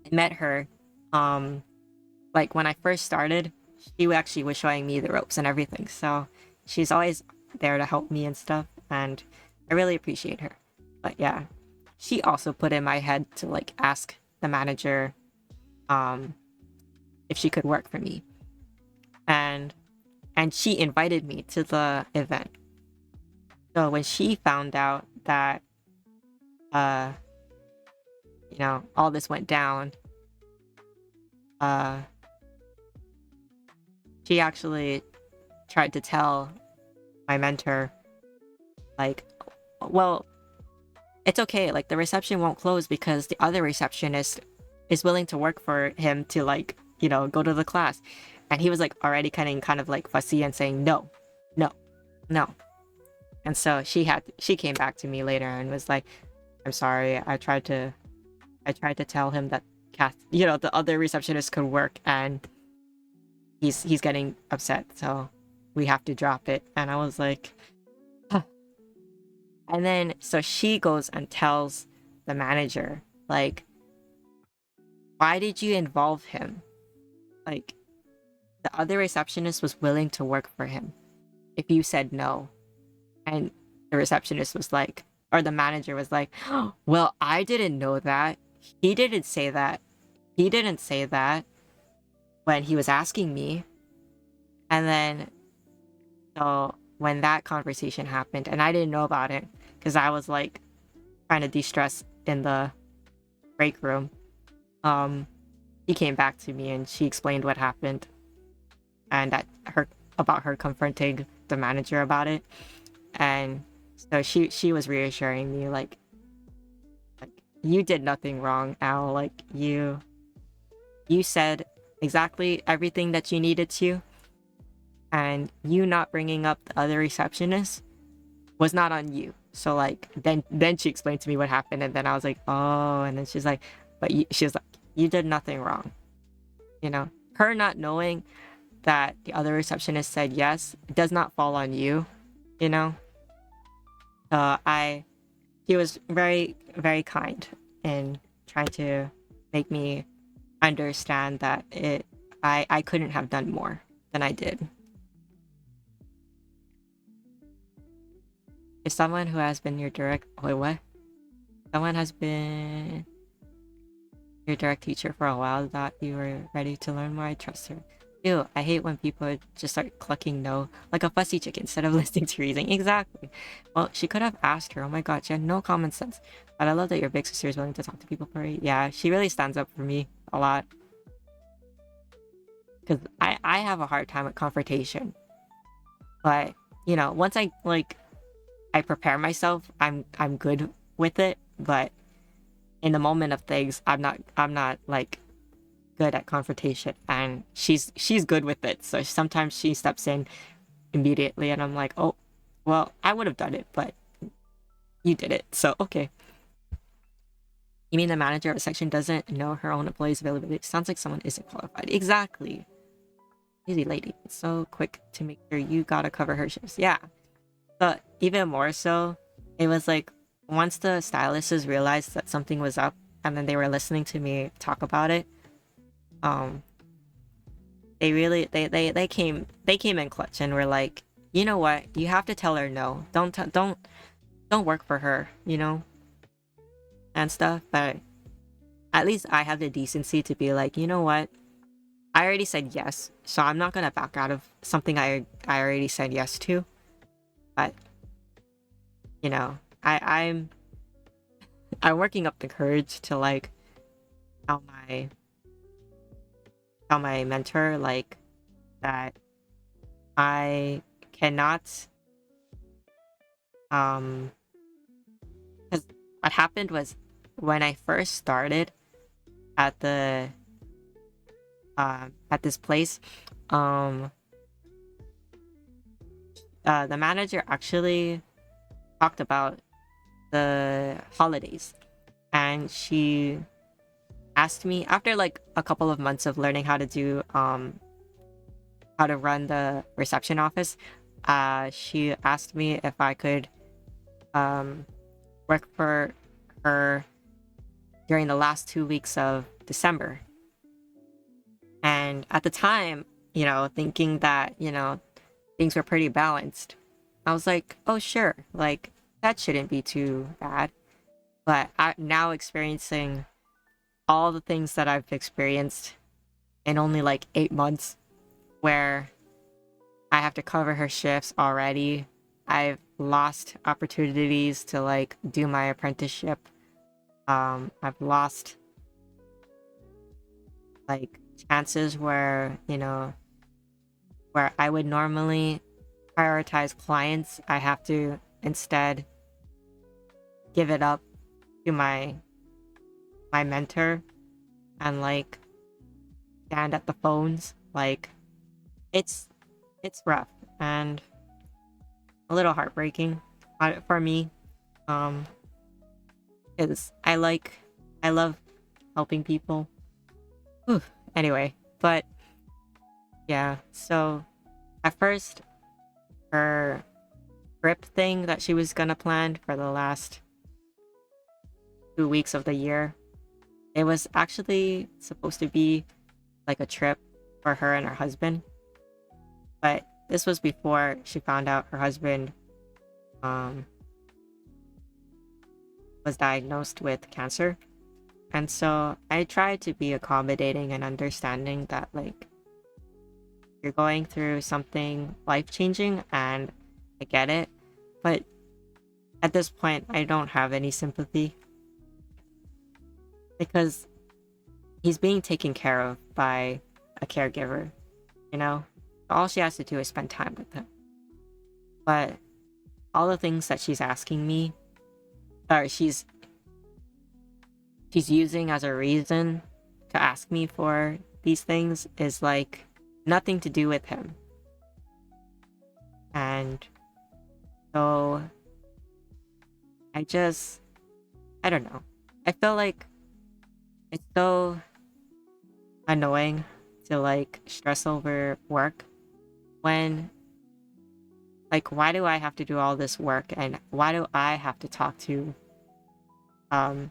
I met her like when I first started. She actually was showing me the ropes and everything, so she's always there to help me and stuff, and I really appreciate her. But yeah, she also put in my head to like ask the manager um if she could work for me, and she invited me to the event. So when she found out that uh you know, all this went down, uh she actually tried to tell my mentor, like, well, it's okay, like the reception won't close because the other receptionist is willing to work for him to, like, you know, go to the class. And he was like already kind of like fussy and saying no, no, no. And so she came back to me later and was like, I'm sorry, I tried to tell him that Kath, you know, the other receptionist could work, and he's getting upset, so we have to drop it. And I was like, huh. And then so she goes and tells the manager, like, why did you involve him? Like, the other receptionist was willing to work for him if you said no. And the receptionist was like, or the manager was like, oh, well, I didn't know that. He didn't say that. He didn't say that when he was asking me. And then, so when that conversation happened, and I didn't know about it because I was like trying to de-stress in the break room, she came back to me and she explained what happened, and that her about her confronting the manager about it. And so she was reassuring me, like you did nothing wrong, Al. Like you said exactly everything that you needed to, and you not bringing up the other receptionist was not on you. So like then she explained to me what happened, and then I was like, oh. And then she's like, but she was like, you did nothing wrong. You know, her not knowing that the other receptionist said yes does not fall on you. You know, I he was very very kind in trying to make me understand that I couldn't have done more than I did. If someone who has been your direct wait what? Someone has been your direct teacher for a while thought you were ready to learn more, I trust her. Ew, I hate when people just start clucking no like a fussy chicken instead of listening to reasoning. Exactly. Well, she could have asked her. Oh my god, she had no common sense. But I love that your big sister is willing to talk to people for you. Yeah, she really stands up for me a lot. Because I have a hard time with confrontation. But, you know, once I like I prepare myself, I'm good with it. But in the moment of things, I'm not like good at confrontation, and she's good with it. So sometimes she steps in immediately, and I'm like, oh, well, I would have done it, but you did it, so okay. You mean the manager of a section doesn't know her own employees' availability? Sounds like someone isn't qualified. Exactly. Easy lady. It's so quick to make sure you gotta cover her shifts. Yeah. But even more so, it was like once the stylists realized that something was up, and then they were listening to me talk about it, Um, they really they came in clutch and were like, you know what, you have to tell her no. Don't work for her, you know, and stuff. But at least I have the decency to be like, you know what, I already said yes, so I'm not gonna back out of something I already said yes to. But you know, I'm working up the courage to like tell my tell my mentor like that I cannot um because what happened was when I first started at the at this place, um the manager actually talked about the holidays, and she asked me after like a couple of months of learning how to do how to run the reception office. She asked me if I could um work for her during the last 2 weeks of December. And at the time, you know, thinking that, you know, things were pretty balanced, I was like, oh, sure, like that shouldn't be too bad. But now experiencing all the things that I've experienced in only like 8 months, where I have to cover her shifts already, I've lost opportunities to like do my apprenticeship. I've lost like chances where, you know, where I would normally prioritize clients, I have to instead give it up to my mentor and like stand at the phones. Like it's it's rough and a little heartbreaking for me. Um, because I love helping people. Whew. Anyway, but yeah. So at first, her trip thing that she was gonna plan for the last 2 weeks of the year, it was actually supposed to be like a trip for her and her husband. But this was before she found out her husband um was diagnosed with cancer. And so I tried to be accommodating and understanding that like you're going through something life changing and I get it. But at this point I don't have any sympathy because he's being taken care of by a caregiver, you know? All she has to do is spend time with him. But all the things that she's asking me, or she's using as a reason to ask me for these things, is like nothing to do with him. And so I just, I don't know. I feel like it's so annoying to like stress over work when, like, why do I have to do all this work and why do I have to talk to um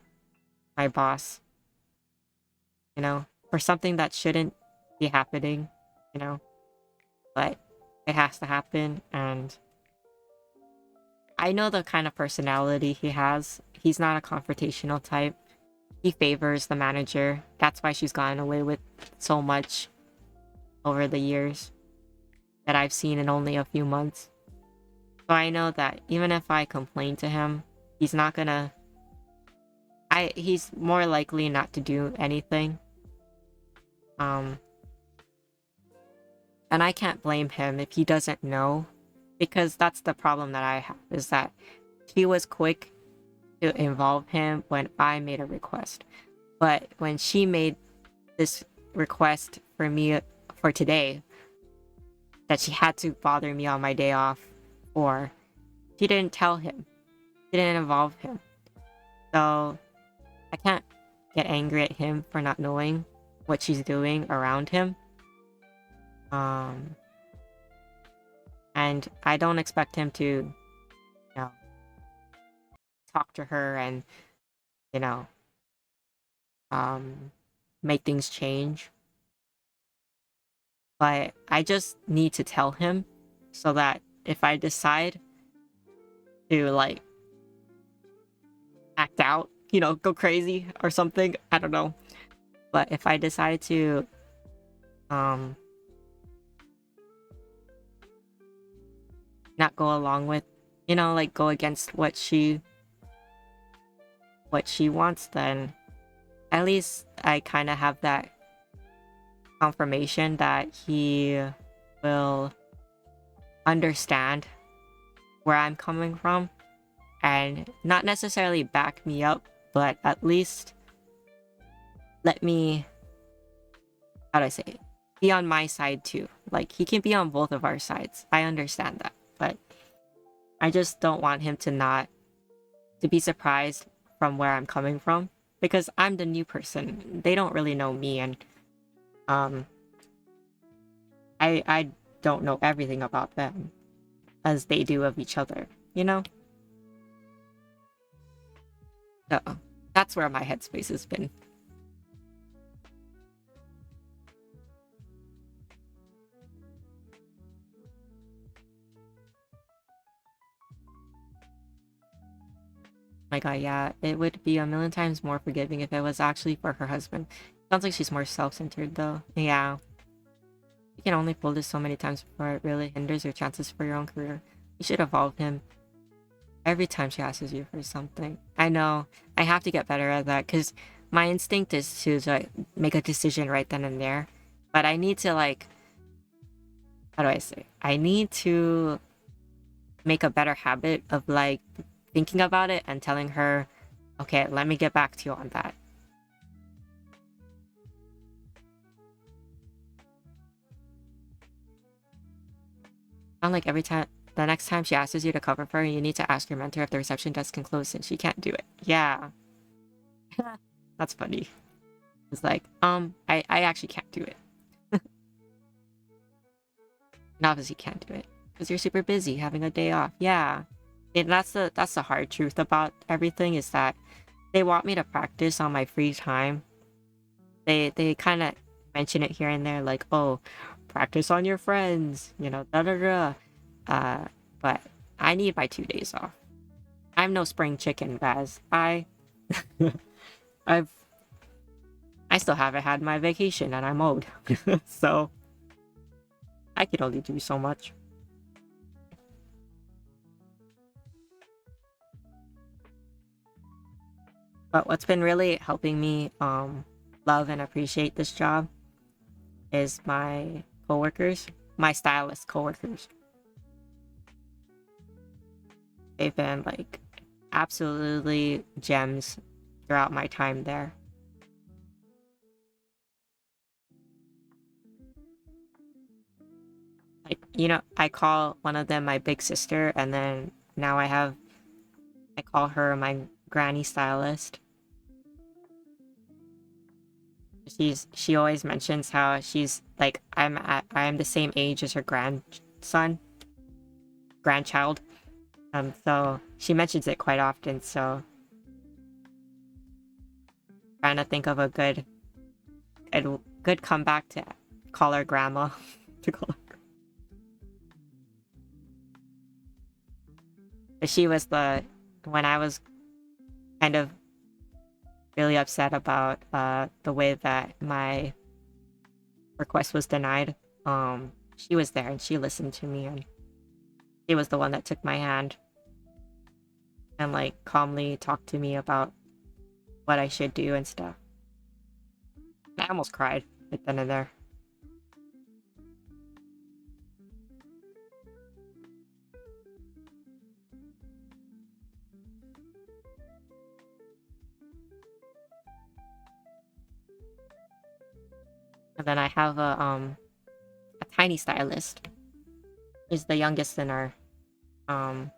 my boss, you know, for something that shouldn't be happening, you know? But it has to happen. And I know the kind of personality he has. He's not a confrontational type. He favors the manager. That's why she's gotten away with so much over the years that I've seen in only a few months. So I know that even if I complain to him, he's not gonna he's more likely not to do anything. Um and I can't blame him if he doesn't know, because that's the problem that I have, is that she was quick to involve him when I made a request. But when she made this request for me for today, that she had to bother me on my day off, or she didn't tell him, she didn't involve him. So I can't get angry at him for not knowing what she's doing around him. Um, and I don't expect him to, you know, talk to her and, you know, um, make things change. but I just need to tell him so that if I decide to like act out, go crazy or something, I don't know. But if I decide to um not go along with, like go against what she wants, then at least I kind of have that confirmation that he will understand where I'm coming from and not necessarily back me up, but at least let me, how do I say it, be on my side too. Like, he can be on both of our sides. I understand that, but I just don't want him to be surprised from where I'm coming from, because I'm the new person. They don't really know me, and um I don't know everything about them as they do of each other, you know? So that's where my headspace has been. My god, yeah, it would be a million times more forgiving if it was actually for her husband. Sounds like she's more self-centered though. Yeah. You can only pull this so many times before it really hinders your chances for your own career. You should evolve him every time she asks you for something. I know. I have to get better at that because my instinct is to like make a decision right then and there. But I need to like, how do I say? I need to make a better habit of like thinking about it and telling her, okay, let me get back to you on that. Not like every time, the next time she asks you to cover for her, you need to ask your mentor if the reception desk can close since she can't do it. Yeah. That's funny. It's like, I actually can't do it. And obviously can't do it because you're super busy having a day off. Yeah. And that's the hard truth about everything is that they want me to practice on my free time. They kind of mention it here and there, like, oh, practice on your friends, da da da. But I need my 2 days off. I'm no spring chicken, Baz. I've, I still haven't had my vacation, and I'm old, so I can only do so much. But what's been really helping me love and appreciate this job is my coworkers, my stylist coworkers. They've been like absolutely gems throughout my time there. Like, I call one of them my big sister, and then now I call her my granny stylist. She always mentions how she's like I'm the same age as her grandchild. So she mentions it quite often, so trying to think of a good comeback to call her grandma. to call her. But she was when I was kind of really upset about the way that my request was denied. She was there and she listened to me, and she was the one that took my hand and like calmly talked to me about what I should do and stuff. I almost cried right then and there. And then I have a tiny stylist. Is the youngest um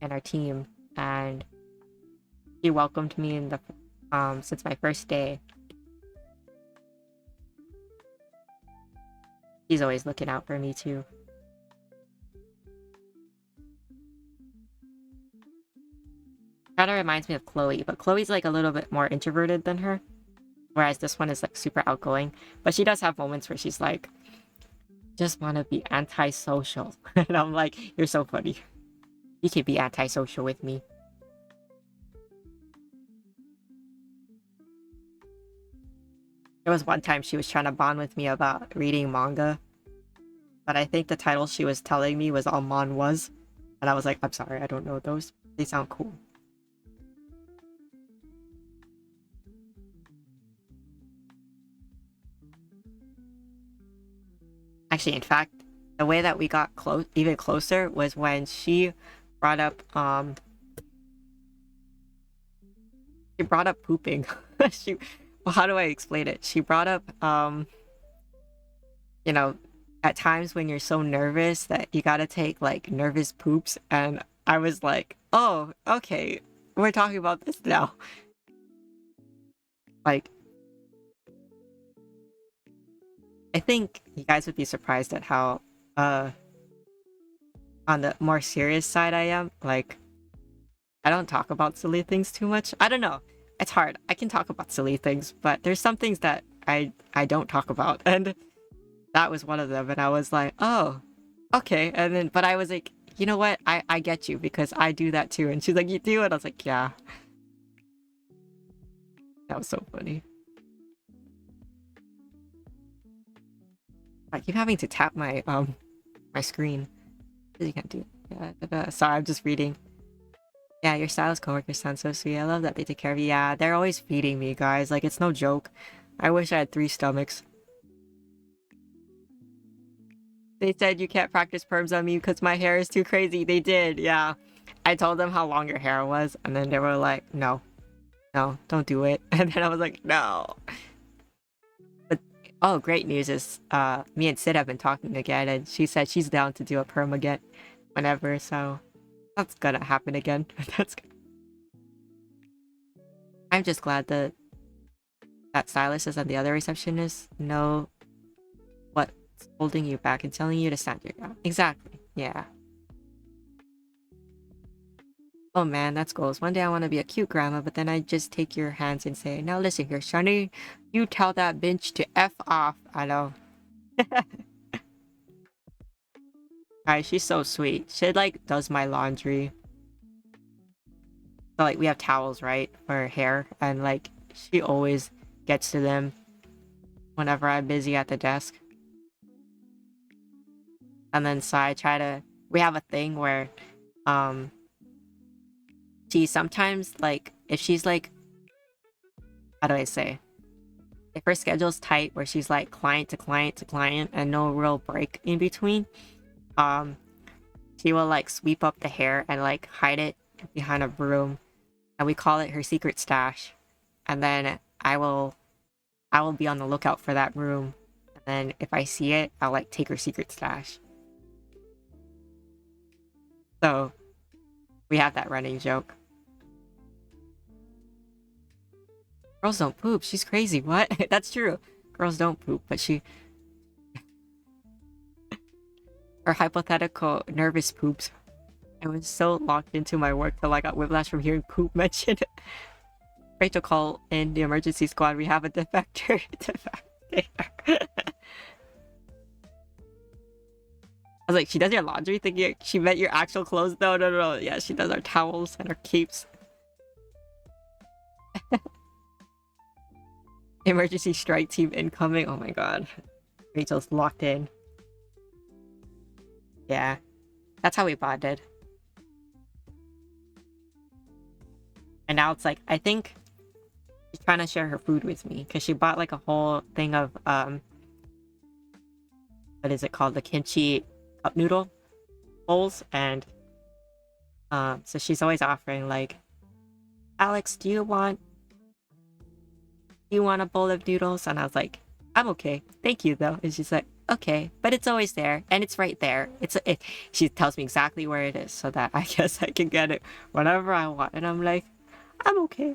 in our team, and he welcomed me in the since my first day. He's always looking out for me too. Kind of reminds me of Chloe, but Chloe's like a little bit more introverted than her. Whereas this one is like super outgoing. But she does have moments where she's like, just want to be antisocial. And I'm like, you're so funny. You can be antisocial with me. There was one time she was trying to bond with me about reading manga, but I think the title she was telling me was all manhwas. And I was like, I'm sorry, I don't know those. They sound cool. Actually, in fact, the way that we got even closer was when she brought up pooping. she well, how do I explain it? She brought up you know, at times when you're so nervous that you gotta take like nervous poops, and I was like, oh, okay, we're talking about this now. Like, I think you guys would be surprised at how on the more serious side I am. Like, I don't talk about silly things too much. I don't know. It's hard. I can talk about silly things, but there's some things that I don't talk about, and that was one of them. And I was like, oh, okay. And then, but I was like, you know what? I get you because I do that too. And she's like, you do? And I was like, yeah. That was so funny. I keep having to tap my screen. You can't do it. Yeah. Sorry, I'm just reading. Yeah, your stylist coworkers sound so sweet. I love that they take care of you. Yeah, they're always feeding me, guys. Like, it's no joke. I wish I had 3 stomachs. They said you can't practice perms on me because my hair is too crazy. They did, yeah. I told them how long your hair was, and then they were like, no, no, don't do it. And then I was like, no. But, oh, great news is me and Sid have been talking again, and she said she's down to do a perm again whenever, so that's gonna happen again. That's good. I'm just glad that stylists and the other receptionists know what's holding you back and telling you to stand your ground. Exactly. Yeah. Oh man, that's goals. One day I want to be a cute grandma, but then I just take your hands and say, now listen here, Shani, you tell that bitch to F off. I know. Alright, she's so sweet. She like does my laundry. So like we have towels, right? For hair. And like she always gets to them whenever I'm busy at the desk. And then so I try to we have a thing where um she sometimes like if she's like how do I say? If her schedule's tight where she's like client to client to client and no real break in between, um she will like sweep up the hair and like hide it behind a broom, and we call it her secret stash. And then I will be on the lookout for that room, and then if I see it I'll like take her secret stash. So we have that running joke. Girls don't poop. She's crazy. What? That's true. Girls don't poop, but she her hypothetical nervous poops. I was so locked into my work till I got whiplash from hearing poop mentioned. Rachel, call in the emergency squad. We have a defector. I was like, she does your laundry? Thinking she meant your actual clothes? No, no, no. Yeah, she does our towels and our capes. Emergency strike team incoming. Oh my god. Rachel's locked in. Yeah. That's how we bonded. And now it's like, I think she's trying to share her food with me because she bought like a whole thing of what is it called, the kimchi cup noodle bowls. And so she's always offering like, Alex, do you want a bowl of noodles? And I was like, I'm okay, thank you though. And she's like, okay, but it's always there and it's right there. She tells me exactly where it is so that I guess I can get it whenever I want. And I'm like, I'm okay.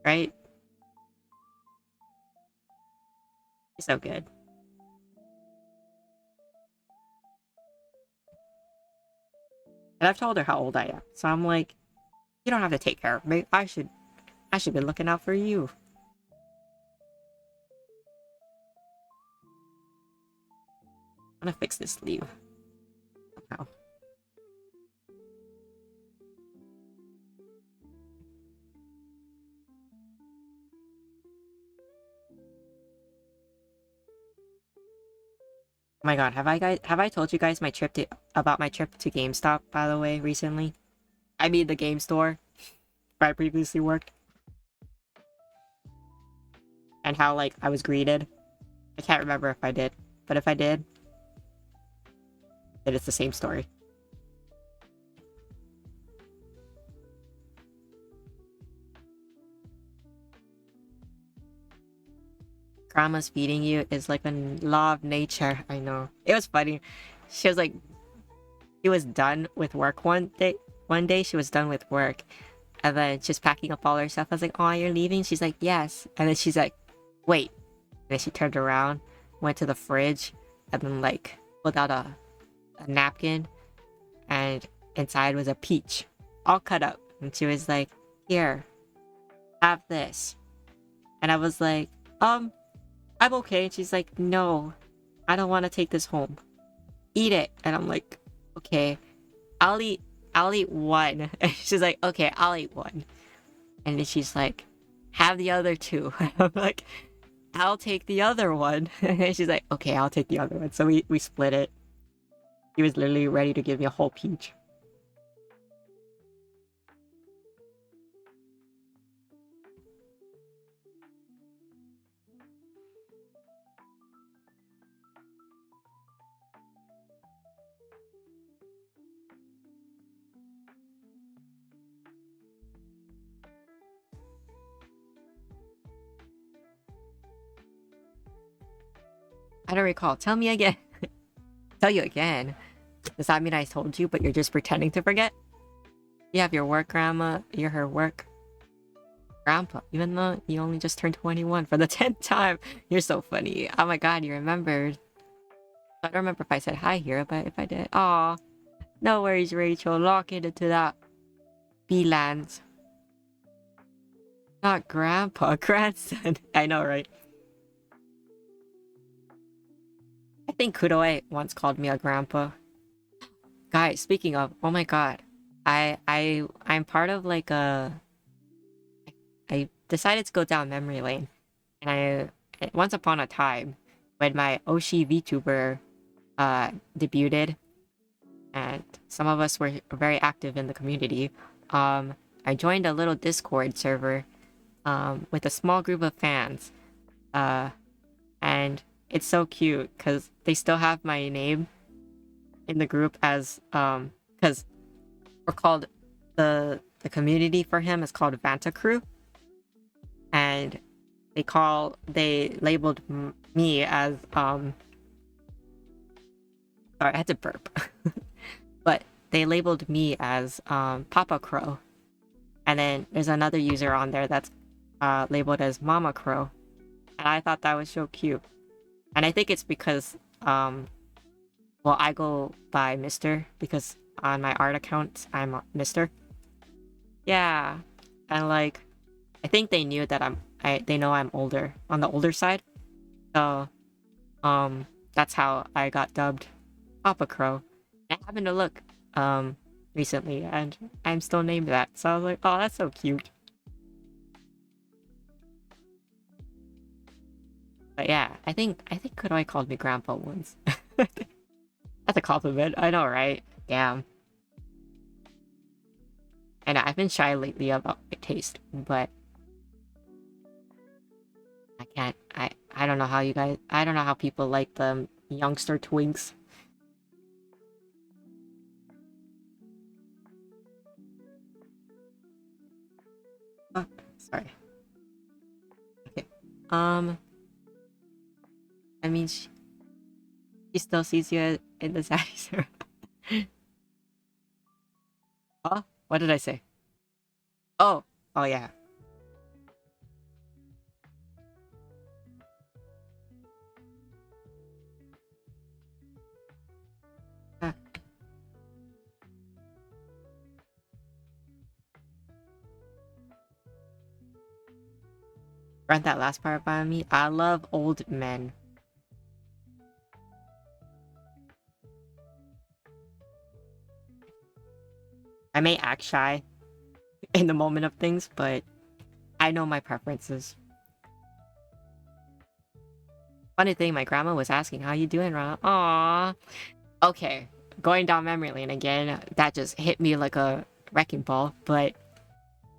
Right? She's so good. And I've told her how old I am. So I'm like, you don't have to take care of me. I should be looking out for you. I'm gonna fix this sleeve. Somehow. Oh my god, have I told you guys about my trip to GameStop, by the way, recently? I mean the game store where I previously worked. And how like I was greeted. I can't remember if I did, but if I did, then it's the same story. Grandma's feeding you is like a law of nature. I know. It was funny. She was like, she was done with work one day. One day she was done with work, and then she's packing up all her stuff. I was like, "Oh, you're leaving?" She's like, "Yes." And then she's like, "Wait." And then she turned around, went to the fridge, and then like pulled out a napkin, and inside was a peach, all cut up. And she was like, "Here, have this." And I was like, I'm okay. And she's like, "No, I don't want to take this home. Eat it." And I'm like, "Okay, I'll eat one." And she's like, "Okay, I'll eat one." And then she's like, "Have the other two." And I'm like, "I'll take the other one." And she's like, "Okay, I'll take the other one." So we split it. He was literally ready to give me a whole peach. I don't recall. Tell me again. Tell you again. Does that mean I told you, but you're just pretending to forget? You have your work grandma, you're her work grandpa, even though you only just turned 21 for the 10th time. You're so funny. Oh my god, you remembered. I don't remember if I said hi here, but if I did, aw. No worries, Rachel. Lock it into that B-lands. Not grandpa, grandson. I know, right? I think Kudoe once called me a grandpa. Guys, speaking of, oh my god. I'm part of like I decided to go down memory lane. And once upon a time, when my Oshi VTuber debuted, and some of us were very active in the community, I joined a little Discord server with a small group of fans. And it's so cute because they still have my name in the group as because we're called the community for him is called Vanta Crew, and they labeled me as sorry, I had to burp. But they labeled me as Papa Crow. And then there's another user on there that's labeled as Mama Crow. And I thought that was so cute. And I think it's because well, I go by Mr. because on my art account I'm Mr. Yeah. And like I think they knew that they know I'm older on the older side. So that's how I got dubbed Papa Crow. I happened to look recently and I'm still named that. So I was like, oh, that's so cute. But yeah, I think Kodai called me grandpa once. That's a compliment. I know, right? Damn. And I've been shy lately about my taste, but I can't I don't know how you guys I don't know how people like the youngster twinks. Oh, sorry. Okay. I mean she still sees you in the Zaddy. Huh? What did I say? Oh, oh yeah. Ah, Run that last part by me. I love old men. I may act shy in the moment of things, but I know my preferences. Funny thing, my grandma was asking, "How you doing, Ron?" Aww. Okay, going down memory lane again. That just hit me like a wrecking ball. But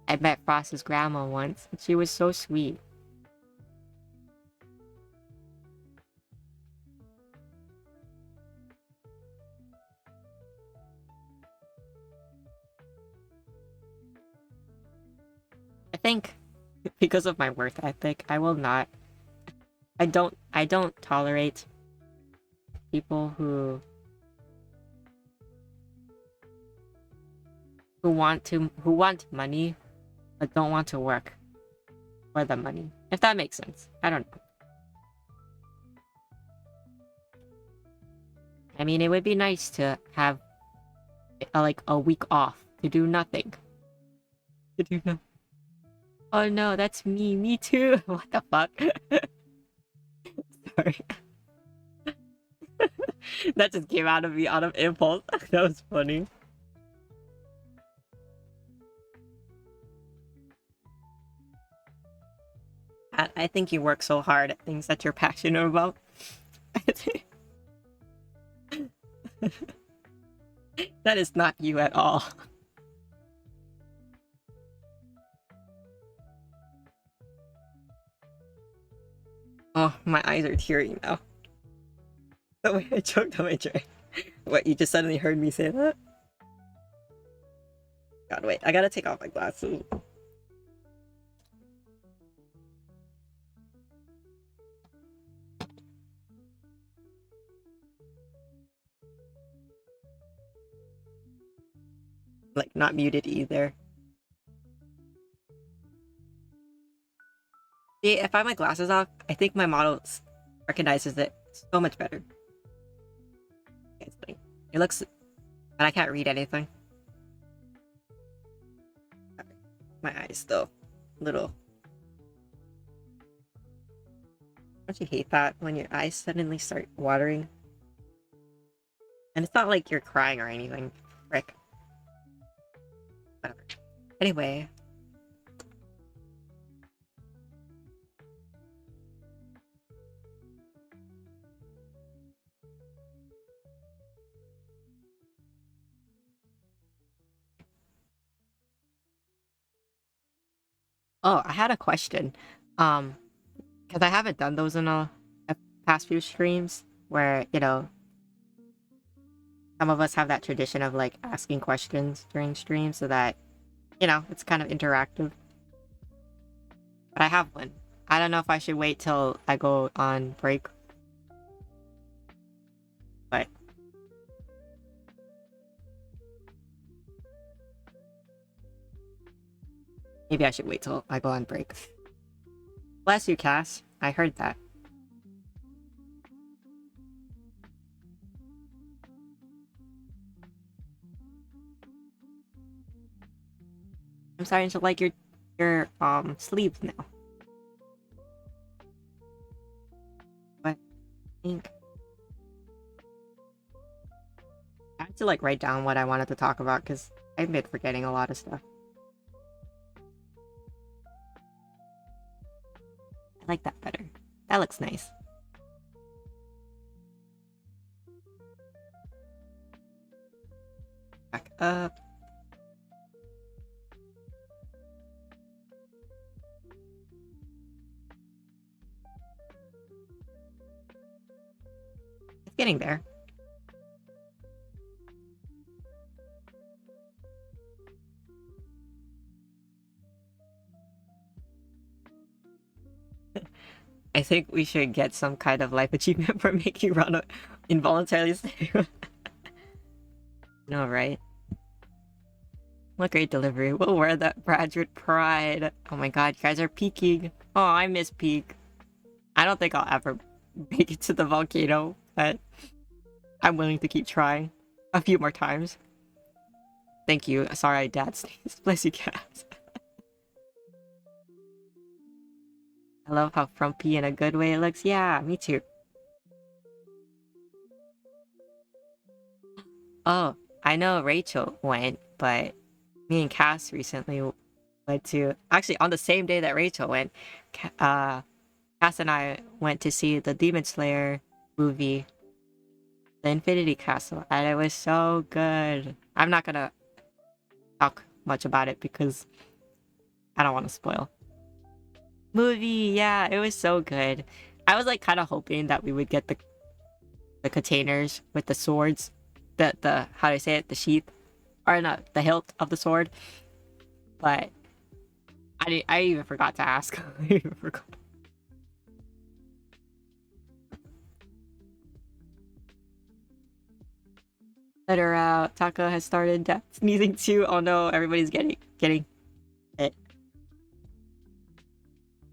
I met Frost's grandma once, and she was so sweet. I think because of my work ethic, I will not. I don't tolerate people who want money but don't want to work for the money. If that makes sense. I don't know. I mean, it would be nice to have like a week off to do nothing. To do nothing. Oh no, that's me. Me too. What the fuck? Sorry. That just came out of me out of impulse. That was funny. I think you work so hard at things that you're passionate about. That is not you at all. Oh, my eyes are teary now. The way I choked on my drink. What, you just suddenly heard me say that? God, wait, I gotta take off my glasses. Like, not muted either. See, if I have my glasses off, I think my model recognizes it so much better. It looks... and I can't read anything. My eyes still little. Don't you hate that when your eyes suddenly start watering? And it's not like you're crying or anything. Frick. Whatever. Anyway. Oh, I had a question. Because I haven't done those in a past few streams where, you know, some of us have that tradition of like asking questions during streams so that, you know, it's kind of interactive. But I have one. I don't know if I should wait till I go on break. But maybe I should wait till I go on break. Bless you, Cass. I heard that. I'm starting to like your sleeves now. But I think I had to like write down what I wanted to talk about because I've been forgetting a lot of stuff. I like that better. That looks nice. Back up. It's getting there. I think we should get some kind of life achievement for making Rana involuntarily stay. No, right? What great delivery. We'll wear that badge with pride. Oh my god, you guys are peaking. Oh, I miss peak. I don't think I'll ever make it to the volcano, but I'm willing to keep trying a few more times. Thank you. Sorry, Dad sneezed. Bless you, cats. I love how frumpy in a good way it looks. Yeah, me too. Oh, I know Rachel went, but me and Cass recently went to, actually on the same day that Rachel went, Cass and I went to see the Demon Slayer movie, The Infinity Castle, and it was so good. I'm not gonna talk much about it because I don't want to spoil. Movie, yeah, it was so good. I was like kind of hoping that we would get the containers with the swords, the how do I say it, the sheath, or not the hilt of the sword, but I even forgot to ask. I even forgot. Let her out. Taka has started sneezing too. Oh no, everybody's getting it.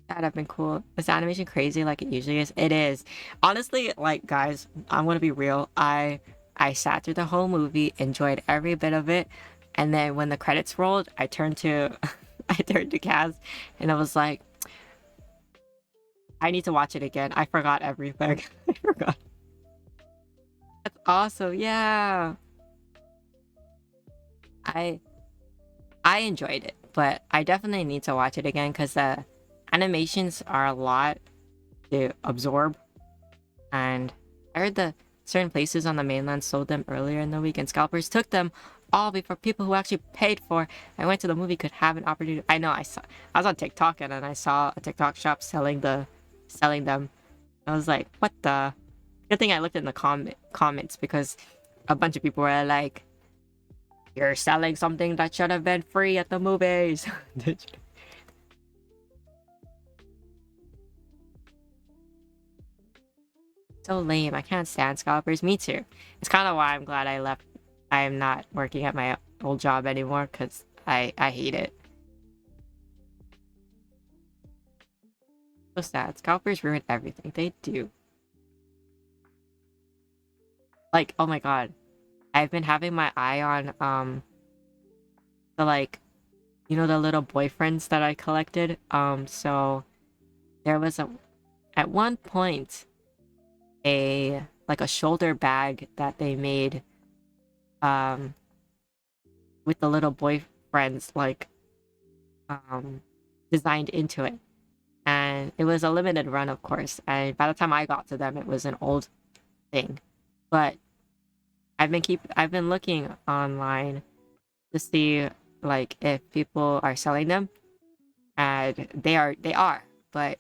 That'd have been cool. Is the animation crazy like it usually is? It is. Honestly, like guys, I'm gonna be real. I sat through the whole movie, enjoyed every bit of it, and then when the credits rolled, I turned to I turned to Kaz and I was like, I need to watch it again. I forgot everything. I forgot. That's awesome. Yeah. I I enjoyed it, but I definitely need to watch it again because the animations are a lot to absorb. And I heard that certain places on the mainland sold them earlier in the week, and scalpers took them all before people who actually paid for and went to the movie could have an opportunity. I know I was on TikTok and then I saw a TikTok shop selling them. I was like, what the? Good thing I looked in the comments because a bunch of people were like, "You're selling something that should have been free at the movies." So lame. I can't stand scalpers. Me too. It's kind of why I'm glad I left. I am not working at my old job anymore because I hate it. So sad. Scalpers ruin everything. They do. Like, oh my god. I've been having my eye on the like the little boyfriends that I collected. So there was at one point a like a shoulder bag that they made um with the little boyfriends like um designed into it. And it was a limited run, of course. And by the time I got to them, it was an old thing. But I've been looking online to see like if people are selling them, and they are, but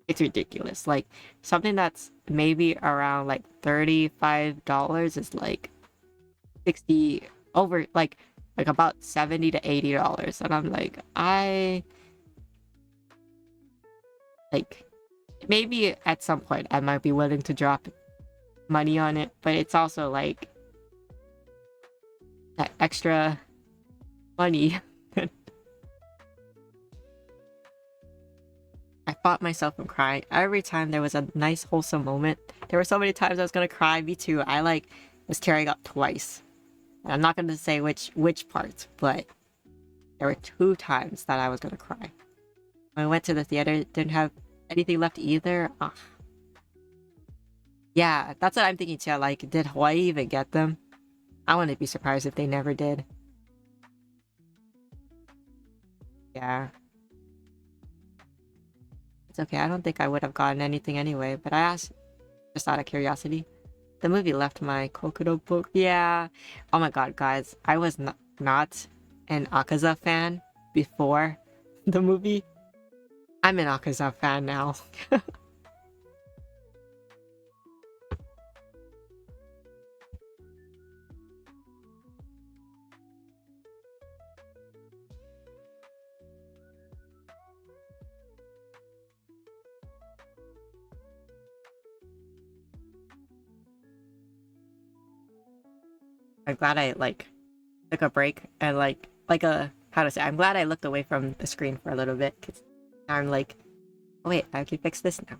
it's ridiculous. Like something that's maybe around like $35 is like 60 over like about $70 to $80, and I'm like like maybe at some point I might be willing to drop money on it, but it's also like that extra money. I fought myself from crying every time there was a nice wholesome moment. There were so many times I was gonna cry. Me too. I like was tearing up twice. And I'm not gonna say which parts, but there were two times that I was gonna cry. When I went to the theater, didn't have anything left either. Ugh. Yeah, that's what I'm thinking too. Like, did Hawaii even get them? I wouldn't be surprised if they never did. Yeah. It's okay. I don't think I would have gotten anything anyway, but I asked just out of curiosity. The movie left my Kokodo book. Yeah. Oh my god, guys. I was not an Akaza fan before the movie. I'm an Akaza fan now. I'm glad I like took a break and like a how to say. I'm glad I looked away from the screen for a little bit because I'm like, oh wait, I can fix this now.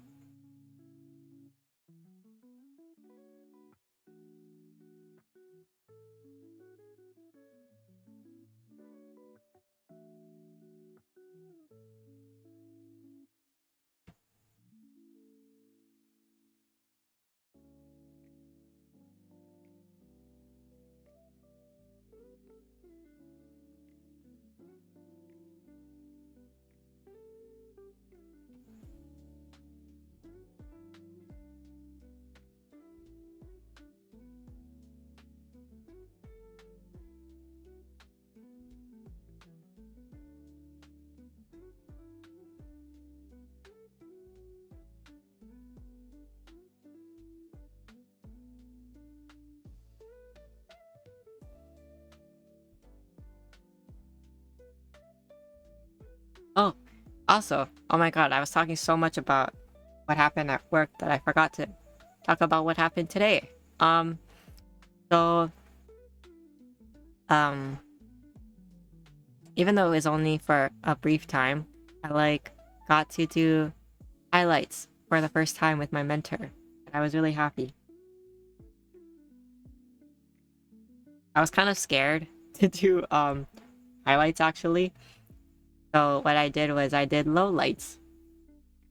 Also, oh my god, I was talking so much about what happened at work that I forgot to talk about what happened today. Um, so, um, even though it was only for a brief time, I like got to do highlights for the first time with my mentor. And I was really happy. I was kind of scared to do highlights actually. So what I did was I did lowlights.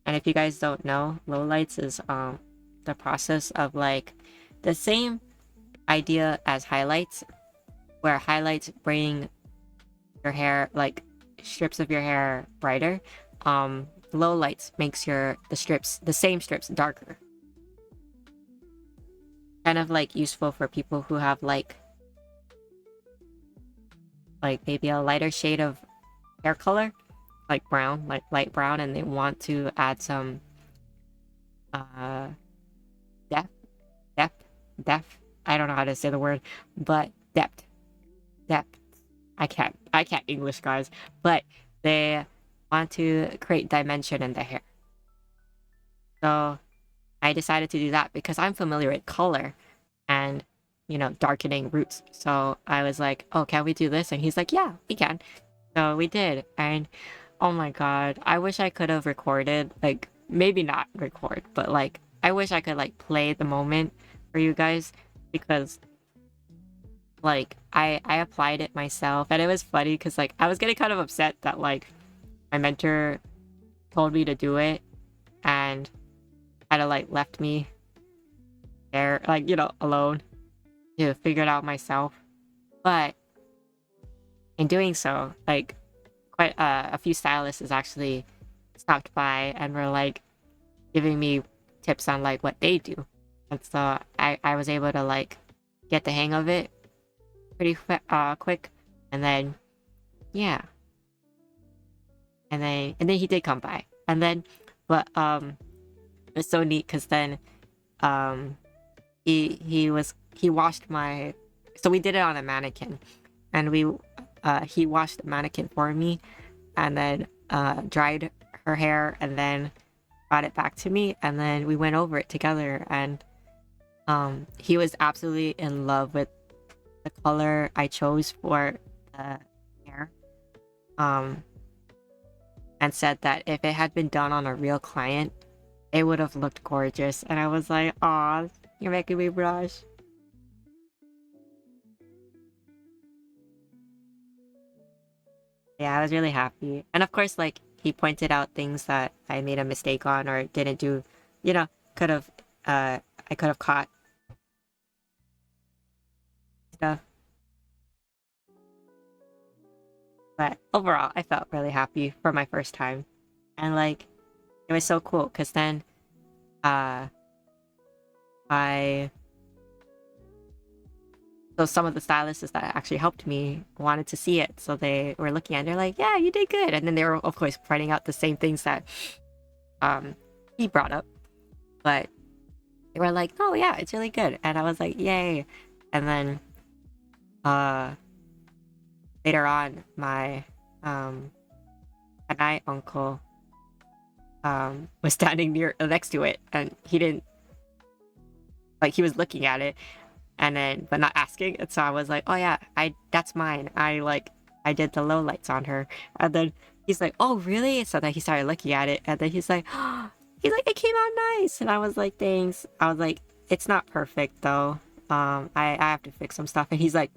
And if you guys don't know, lowlights is the process of like the same idea as highlights, where highlights bring your hair, like strips of your hair, brighter. Lowlights makes the same strips darker. Kind of like useful for people who have like maybe a lighter shade of hair color, like brown, like light brown, and they want to add some uh depth, depth, depth. I don't know how to say the word, but depth. I can't English, guys, but they want to create dimension in the hair. So I decided to do that because I'm familiar with color and, darkening roots. So I was like, oh, can we do this? And he's like, yeah, we can. So we did. And oh my God, I wish I could have recorded, like, maybe not record, but like, I wish I could like play the moment for you guys because like I applied it myself and it was funny because like I was getting kind of upset that like my mentor told me to do it and kind of like left me there, like, alone to figure it out myself. But in doing so, like, quite a few stylists actually stopped by and were like giving me tips on like what they do. And so I was able to like get the hang of it pretty quick. And then, yeah. And then he did come by. And then, but, it's so neat because then, um, he washed my, so we did it on a mannequin and he washed the mannequin for me and then dried her hair and then brought it back to me and then we went over it together and he was absolutely in love with the color I chose for the hair, and said that if it had been done on a real client it would have looked gorgeous. And I was like, aw, you're making me blush. Yeah, I was really happy. And of course, like, he pointed out things that I made a mistake on or didn't do, you know, could have, I could have caught stuff. But overall, I felt really happy for my first time. And, like, it was so cool because then, uh, I, so some of the stylists that actually helped me wanted to see it. So they were looking at it, they're like, yeah, you did good. And then they were, of course, pointing out the same things that, he brought up. But they were like, oh yeah, it's really good. And I was like, yay. And then uh later on my an uncle was standing next to it and he didn't, like, he was looking at it and then but not asking. And so I was like, oh yeah, that's mine. I did the low lights on her. And then he's like, oh really? So then he started looking at it and then he's like, it came out nice. And I was like, thanks. I was like, it's not perfect though. I have to fix some stuff. And he's like,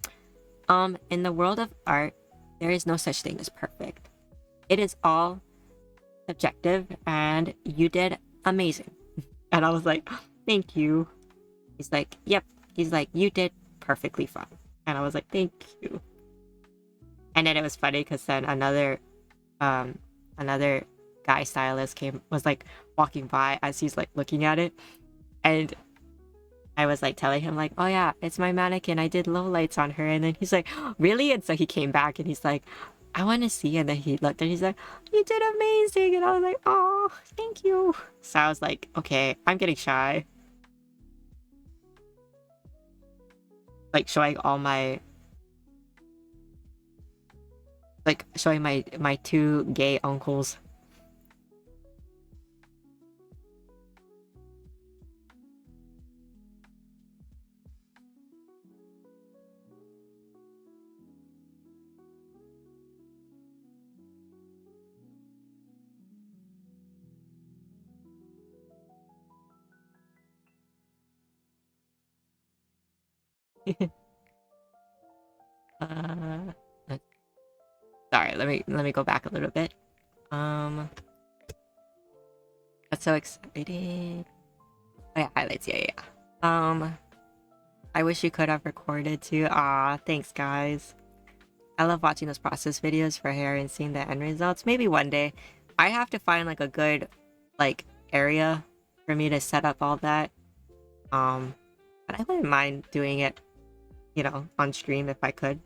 in the world of art, there is no such thing as perfect. It is all subjective and you did amazing. And I was like, thank you. He's like, yep. He's like, you did perfectly fine. And I was like, thank you. And then it was funny because then another guy stylist was like walking by as he's like looking at it. And I was like telling him like, oh yeah, it's my mannequin. I did low lights on her. And then he's like, oh, really? And so he came back and he's like, I want to see. And then he looked and he's like, you did amazing. And I was like, oh, thank you. So I was like, okay, I'm getting shy. Like showing all my, like showing my two gay uncles uh, sorry, let me go back a little bit. That's so exciting. Oh yeah, highlights, yeah, yeah. I wish you could have recorded too. Ah, thanks guys. I love watching those process videos for hair and seeing the end results. Maybe one day. I have to find like a good like area for me to set up all that. But I wouldn't mind doing it, on stream if I could.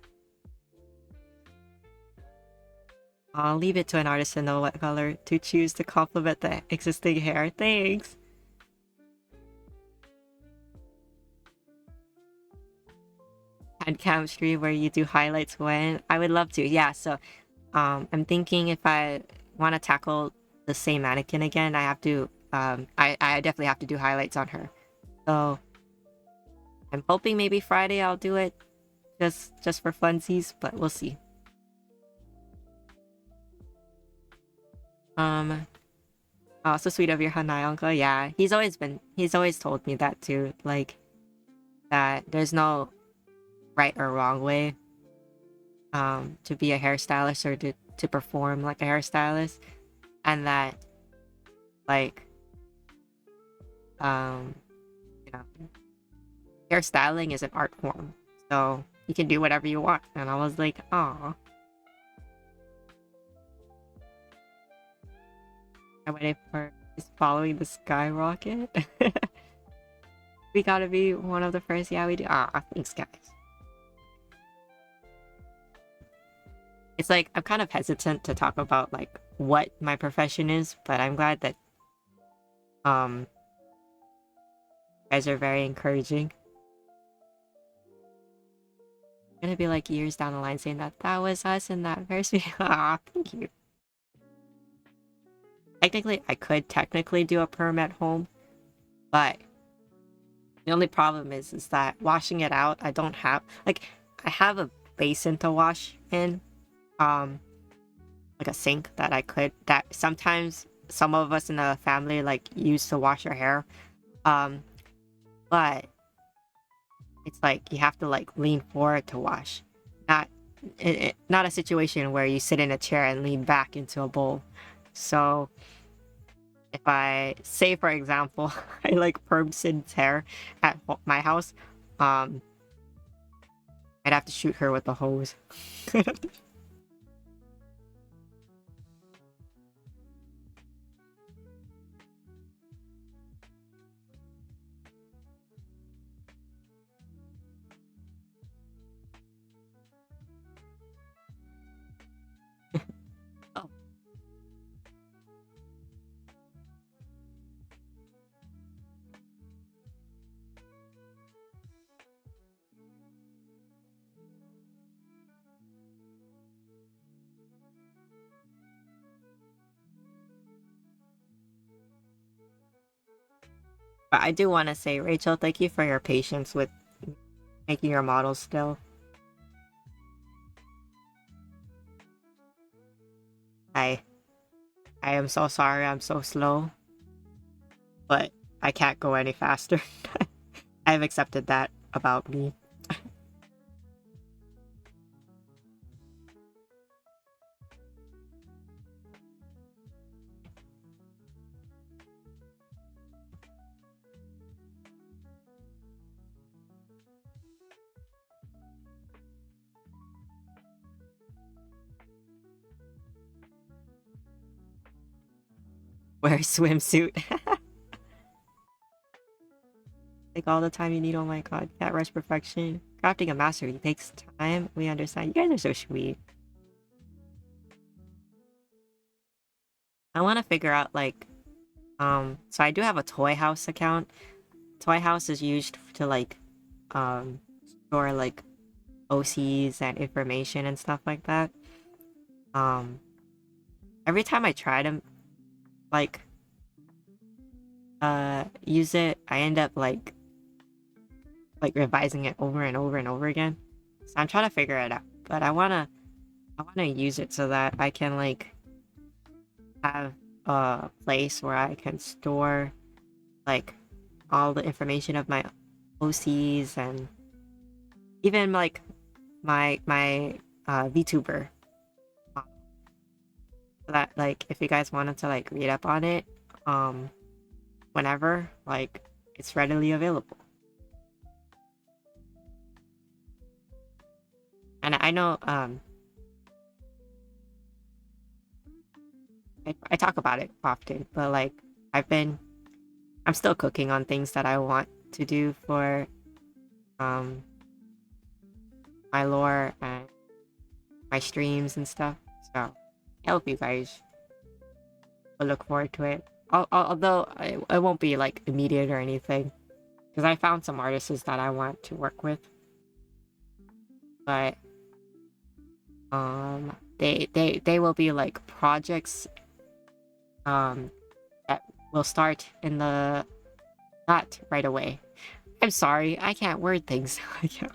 I'll leave it to an artist to know what color to choose to complement the existing hair. Thanks! And cam stream where you do highlights when? I would love to, yeah, so I'm thinking if I want to tackle the same mannequin again, I have to, I definitely have to do highlights on her. So, I'm hoping maybe Friday I'll do it just for funsies, but we'll see. Oh, so sweet of your Hanai uncle. Yeah, he's always told me that too. Like, that there's no right or wrong way to be a hairstylist or to perform like a hairstylist, and that like um you know hairstyling is an art form, so you can do whatever you want. And I was like, oh, I waited for is following the skyrocket. We gotta be one of the first. Yeah, we do. Ah, thanks guys. It's like I'm kind of hesitant to talk about like what my profession is, but I'm glad that you guys are very encouraging. I'm gonna be like years down the line saying that was us in that first video. Ah, thank you. Technically, I could technically do a perm at home, but the only problem is that washing it out, I don't have like I have a basin to wash in, like a sink that sometimes some of us in the family like use to wash our hair, but it's like you have to like lean forward to wash, not not a situation where you sit in a chair and lean back into a bowl. So if I say, for example, I like permed Sid's hair at my house, I'd have to shoot her with a hose. Oh. But I do want to say, Rachel, thank you for your patience with making your models still. I I am so sorry I'm so slow, but I can't go any faster. I've accepted that about me. Wear a swimsuit. Take all the time you need. Oh my god, can't rush perfection. Crafting a masterpiece takes time. We understand. You guys are so sweet. I want to figure out like, so I do have a Toy House account. Toy House is used to like, store like OCs and information and stuff like that. Um, every time I try to like, use it, I end up like revising it over and over and over again. So I'm trying to figure it out, but I wanna use it so that I can like have a place where I can store like all the information of my OCs and even like my VTuber, so that like if you guys wanted to like read up on it, um, whenever like it's readily available. And I know I talk about it often, but like I'm still cooking on things that I want to do for um my lore and my streams and stuff. So I hope you guys will look forward to it. Although it won't be like immediate or anything, because I found some artists that I want to work with, but they will be like projects that will start in the not right away. I'm sorry, I can't word things. I can't.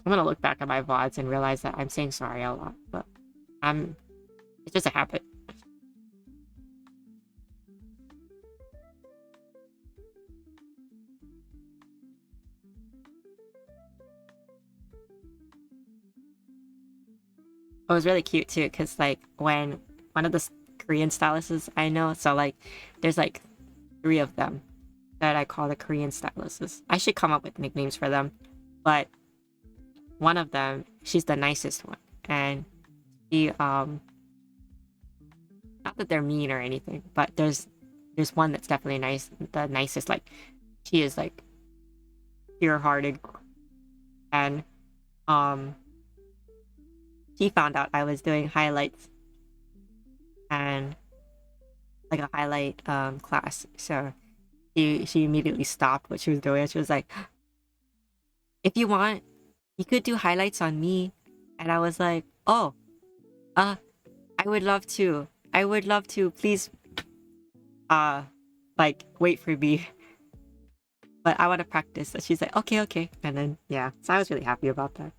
I'm gonna look back at my VODs and realize that I'm saying sorry a lot, but it's just a habit. It was really cute too, because like when one of the Korean stylists I know, so like there's like 3 of them that I call the Korean stylists. I should come up with nicknames for them, but one of them, she's the nicest one, and she not that they're mean or anything, but there's one that's definitely nice, the nicest. Like she is like pure-hearted, and um she found out I was doing highlights and like a highlight class, so she immediately stopped what she was doing. She was like, if you want, you could do highlights on me. And I was like, oh, uh I would love to. I would love to. Please uh like wait for me. But I want to practice. So she's like, okay, okay. And then yeah. So I was really happy about that.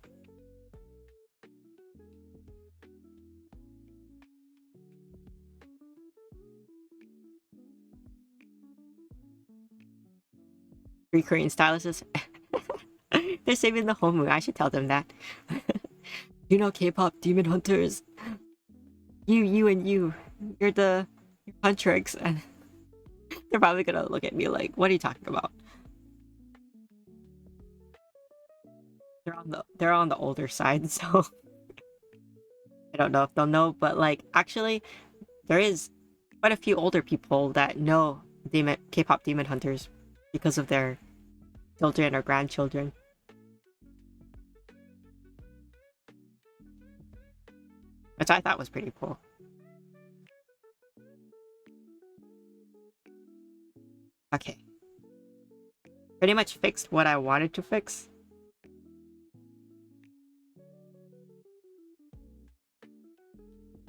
Three Korean stylists. They're saving the homeroom. I should tell them that. You know K-pop demon hunters. You and you. You're the Huntrix, and they're probably gonna look at me like, what are you talking about? They're on the older side, so I don't know if they'll know, but like actually there is quite a few older people that know demon K-pop demon hunters because of their children or grandchildren. Which I thought was pretty cool. Okay. Pretty much fixed what I wanted to fix.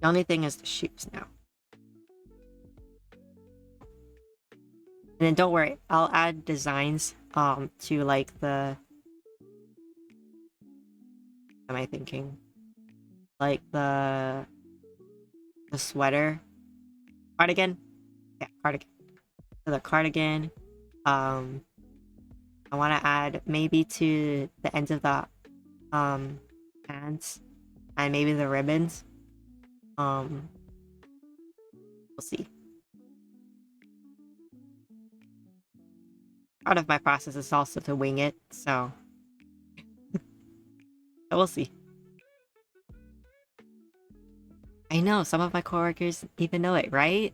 The only thing is the shoes now. And then don't worry, I'll add designs to like the what am I thinking? Like the sweater. Cardigan? Yeah, cardigan. So the cardigan. Um I wanna add maybe to the ends of the um pants and maybe the ribbons. Um we'll see. Part of my process is also to wing it, so we'll see. I know, some of my coworkers even know it, right?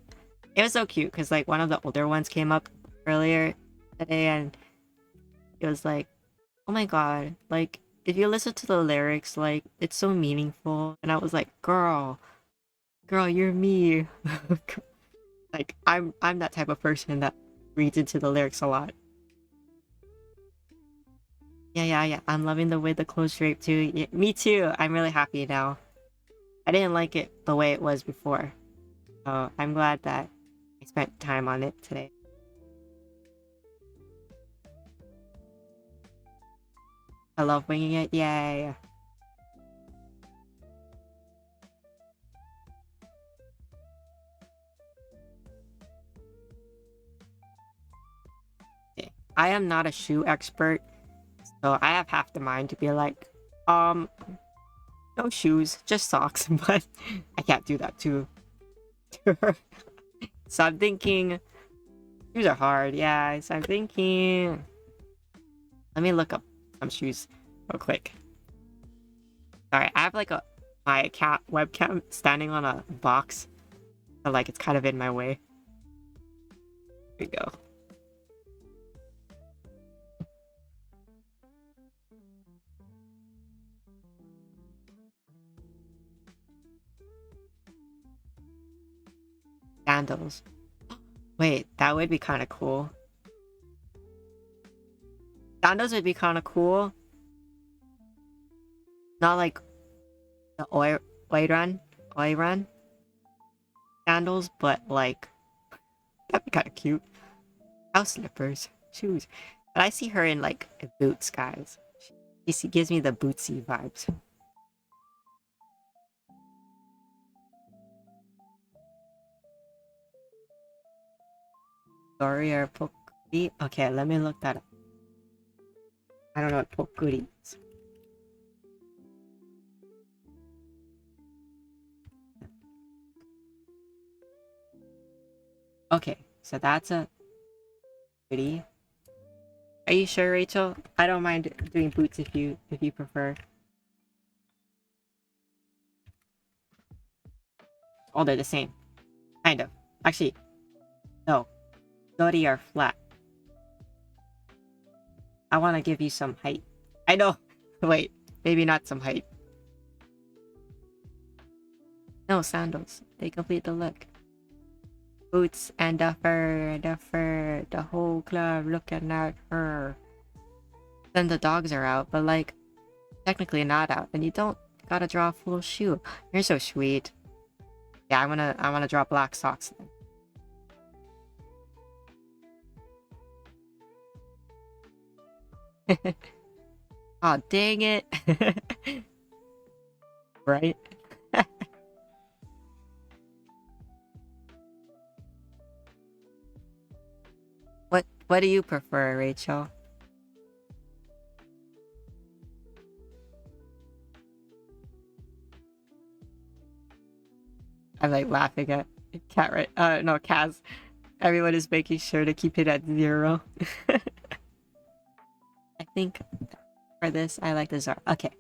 It was so cute, because like one of the older ones came up earlier today and it was like, oh my god, like if you listen to the lyrics, like it's so meaningful. And I was like, girl, you're me. Like I'm that type of person that reads into the lyrics a lot. Yeah. I'm loving the way the clothes drape too. Yeah, me too. I'm really happy now. I didn't like it the way it was before. So I'm glad that I spent time on it today. I love winging it. Yay. Okay. I am not a shoe expert, So I have half the mind to be like, no shoes, just socks, but I can't do that too. So I'm thinking, shoes are hard, yeah. So I'm thinking, let me look up some shoes real quick. Sorry, I have like my cat webcam standing on a box, so like it's kind of in my way. Here we go. Sandals. Wait, that would be kind of cool. Sandals would be kind of cool. Not like the Oiran sandals, but like that'd be kind of cute. House slippers, shoes. But I see her in like boots, guys. She gives me the bootsy vibes. Sorry or pokuri? Okay, let me look that up. I don't know what pokuri is. Okay, so that's a pretty. Are you sure, Rachel? I don't mind doing boots if you prefer. Oh, they're the same. Kind of. Actually, no. Zori are flat. I want to give you some height. I know. Wait, maybe not some height. No, sandals. They complete the look. Boots and the fur, the whole club looking at her. Then the dogs are out, but like, technically not out, and you don't gotta draw a full shoe. You're so sweet. Yeah, I wanna draw black socks then. Aw, dang it. Right? What do you prefer, Rachel? I'm like laughing at Cat, right? No, Kaz. Everyone is making sure to keep it at 0. I think for this, I like the Zara. Okay.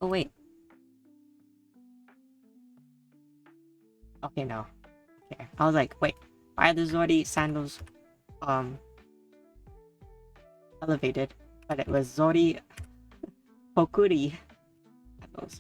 Oh, wait. Okay, no. Okay. I was like, wait. Why are the Zori sandals, elevated? But it was Zori Pokuri sandals.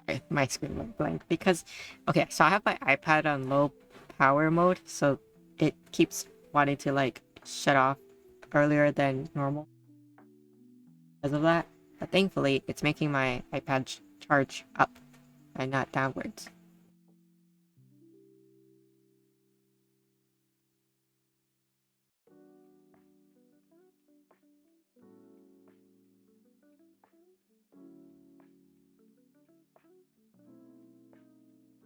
Sorry, my screen went blank because, okay, so I have my iPad on low power mode, so it keeps wanting to like shut off earlier than normal because of that. But thankfully, it's making my iPad charge up and not downwards.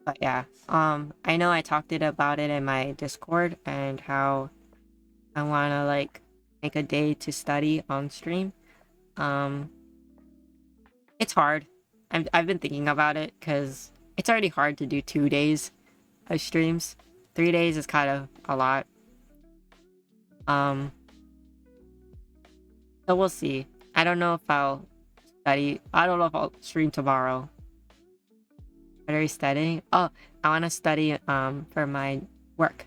But yeah, I know I talked about it in my Discord and how I wanna like make a day to study on stream. Um, it's hard. I've been thinking about it because it's already hard to do 2 days of streams. 3 days is kind of a lot. Um, so we'll see. I don't know if I'll study. I don't know if I'll stream tomorrow. What are you studying? Oh, I want to study for my work,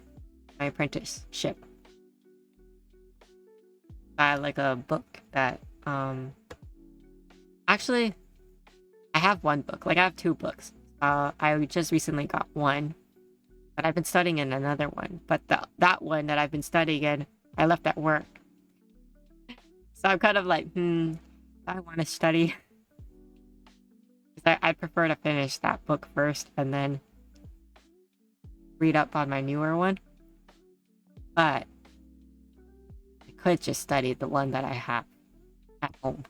my apprenticeship. I have like a book that actually I have one book. Like I have 2 books. I just recently got one, but I've been studying in another one. But that one that I've been studying in, I left at work. So I'm kind of like, I want to study. I'd prefer to finish that book first and then read up on my newer one. But I could just study the one that I have at home.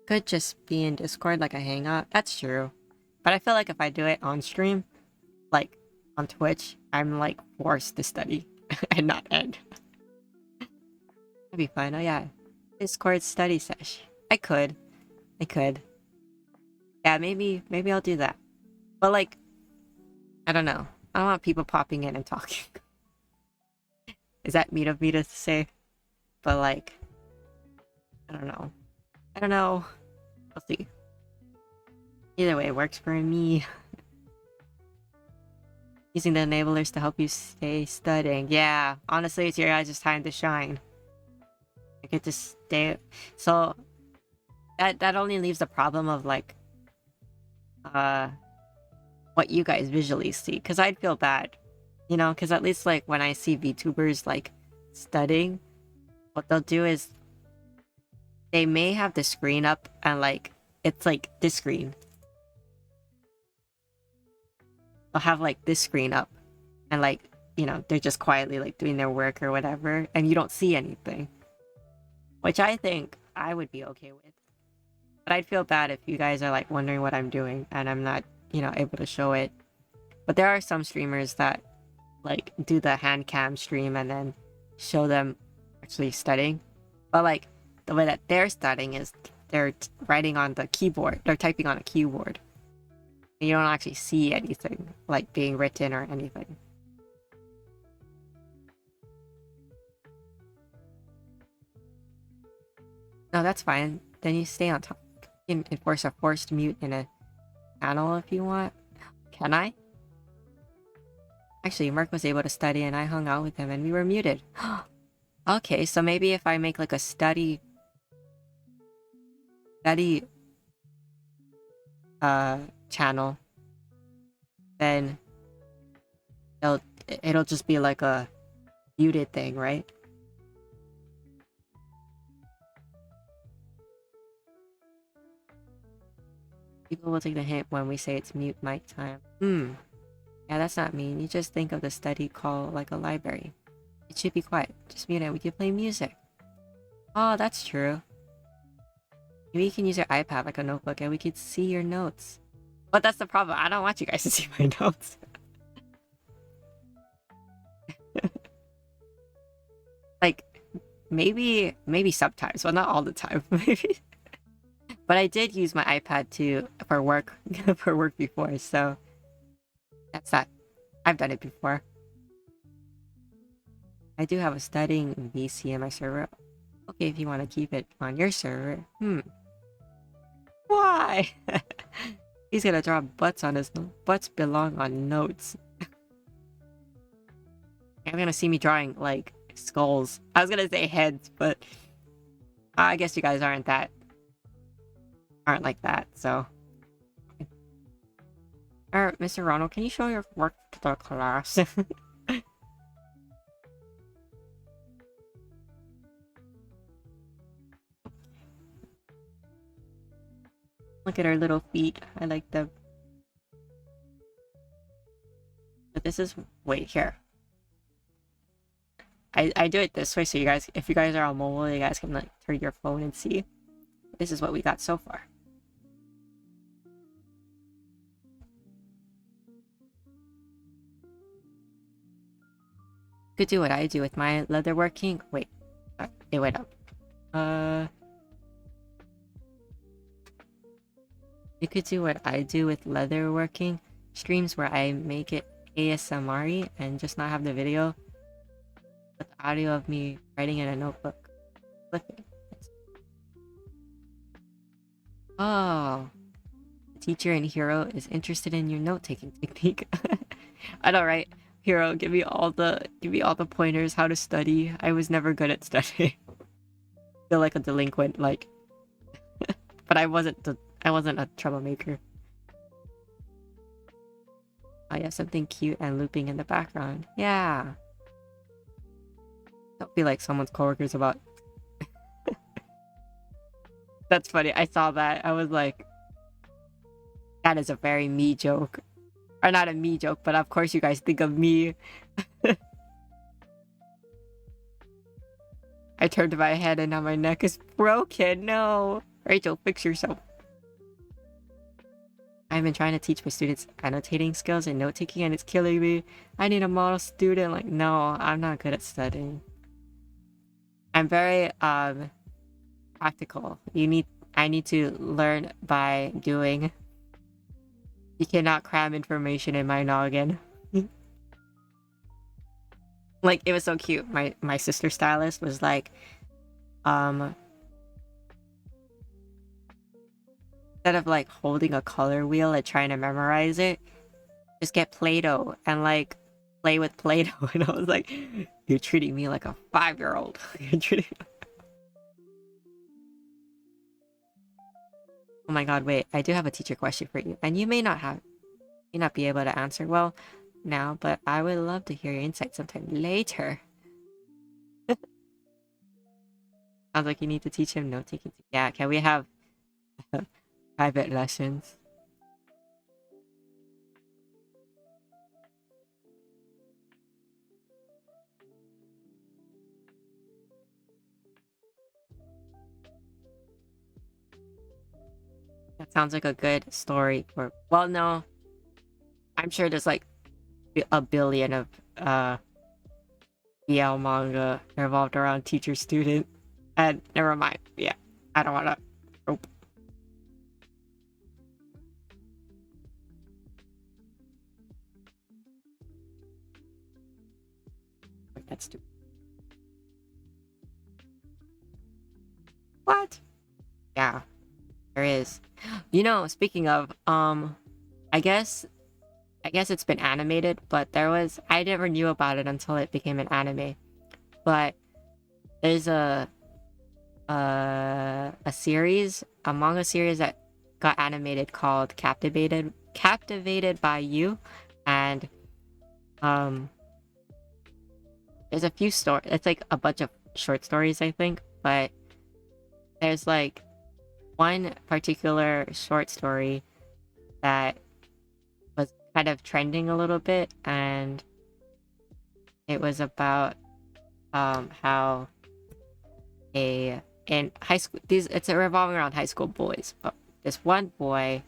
Could just be in Discord like a hangout. That's true. But I feel like if I do it on stream, like on Twitch, I'm like forced to study and not end. That'd be fun. Oh yeah. Discord study sesh. I could. Yeah, maybe I'll do that. But like, I don't know. I don't want people popping in and talking. Is that mean of me to say? But like, I don't know. We'll see. Either way, it works for me. Using the enablers to help you stay studying. Yeah, honestly, it's your guys' time to shine. I get to stay. So that only leaves the problem of like, what you guys visually see. Because I'd feel bad, you know. Because at least like when I see VTubers like studying, what they'll do is they may have the screen up and like it's like this screen. They'll have like this screen up and like, you know, they're just quietly like doing their work or whatever and you don't see anything, which I think I would be okay with. But I'd feel bad if you guys are like wondering what I'm doing and I'm not, you know, able to show it. But there are some streamers that like do the hand cam stream and then show them actually studying. But like the way that they're studying is they're writing on the keyboard. They're typing on a keyboard. And you don't actually see anything like being written or anything. No, that's fine. Then you stay on top. You can enforce a forced mute in a channel if you want. Can I? Actually, Merc was able to study and I hung out with him and we were muted. Okay, so maybe if I make like a study channel, then it'll just be like a muted thing, right? People will take the hint when we say it's mute mic time. Yeah, that's not mean. You just think of the study call like a library. It should be quiet. Just mute it. We can play music. Oh, that's true. Maybe you can use your iPad like a notebook and we could see your notes. But that's the problem. I don't want you guys to see my notes. Like, maybe sometimes, but not all the time. Maybe. But I did use my iPad for work for work before, so that's that. I've done it before. I do have a studying VC in my server. Okay, if you want to keep it on your server. Why? He's gonna draw butts on his notes. Butts belong on notes. I'm gonna see me drawing like skulls. I was gonna say heads, but I guess you guys aren't like that, so. Mr. Ronald, can you show your work to the class? Look at her little feet. I like them. But this is... Wait, here. I do it this way so you guys... If you guys are on mobile, you guys can like turn your phone and see. This is what we got so far. Could do what I do with my leatherworking. Wait. It went up. You could do what I do with leatherworking streams where I make it ASMR and just not have the video, but the audio of me writing in a notebook. Flipping. Oh. The teacher in Hero is interested in your note-taking technique. I know, right? Hero, give me all the pointers how to study. I was never good at studying. I feel like a delinquent, like but I wasn't a troublemaker. Oh, you have something cute and looping in the background. Yeah. Don't feel like someone's coworkers about. That's funny. I saw that. I was like, that is a very me joke. Or not a me joke, but of course you guys think of me. I turned my head and now my neck is broken. No. Rachel, fix yourself. I've been trying to teach my students annotating skills and note taking and it's killing me. I need a model student. Like, no, I'm not good at studying. I'm very practical. I need to learn by doing. You cannot cram information in my noggin. Like, it was so cute. My sister stylist was like, instead of like holding a color wheel and trying to memorize it, just get Play-Doh and like play with Play-Doh. And I was like, you're treating me like a 5-year-old. You're treating me... Oh my god, wait, I do have a teacher question for you. And you may not be able to answer well now, but I would love to hear your insight sometime later. Sounds like you need to teach him note taking. Yeah, can we have private lessons? That sounds like a good story for... Well, no. I'm sure there's like a billion of BL manga revolved around teacher student. And never mind. Yeah. I don't wanna... Nope. That's stupid. What? Yeah. There is. You know, speaking of, I guess it's been animated, but I never knew about it until it became an anime. But there's a series, a manga series that got animated called Captivated by You, and there's a few stories. It's like a bunch of short stories, I think, but there's like one particular short story that was kind of trending a little bit, and it was about how in high school, it's revolving around high school boys, but this one boy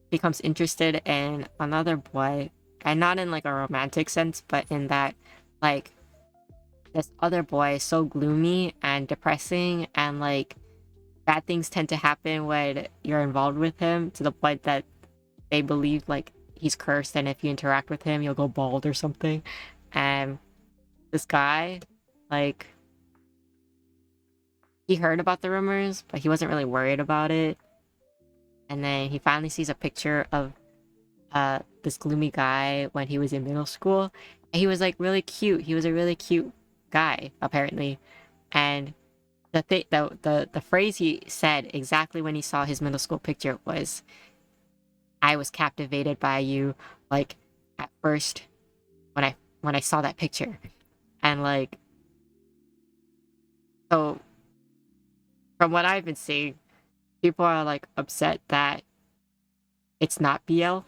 becomes interested in another boy, and not in like a romantic sense, but in that like this other boy is so gloomy and depressing, and like bad things tend to happen when you're involved with him, to the point that they believe like he's cursed, and if you interact with him you'll go bald or something. And this guy, like, he heard about the rumors, but he wasn't really worried about it. And then he finally sees a picture of this gloomy guy when he was in middle school, and he was like really cute. He was a really cute guy, apparently. And the phrase he said exactly when he saw his middle school picture was, "I was captivated by you, like, at first when I saw that picture." And like, so from what I've been seeing, people are like upset that it's not BL,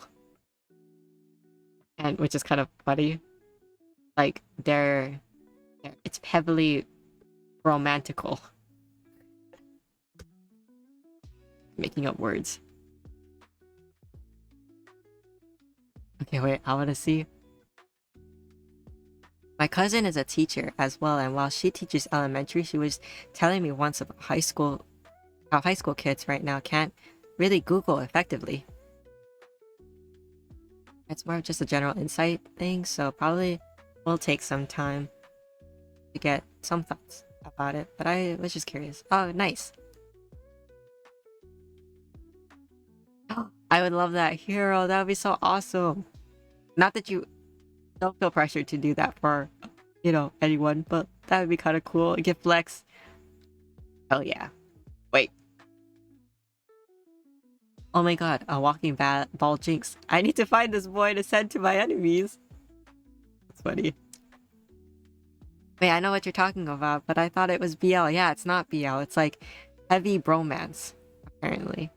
and which is kind of funny. Like, it's heavily romantical. Making up words. Okay, wait, I want to see. My cousin is a teacher as well, and while she teaches elementary, she was telling me once about how high school kids right now can't really Google effectively. It's more of just a general insight thing, so probably will take some time to get some thoughts about it, but I was just curious. Oh, nice. I would love that hero. That would be so awesome. Not that you don't feel pressured to do that for, anyone, but that would be kind of cool. Get flex. Oh yeah. Wait. Oh my god, a walking ball jinx. I need to find this boy to send to my enemies. That's funny. Wait, I know what you're talking about, but I thought it was BL. Yeah, it's not BL. It's like heavy bromance, apparently.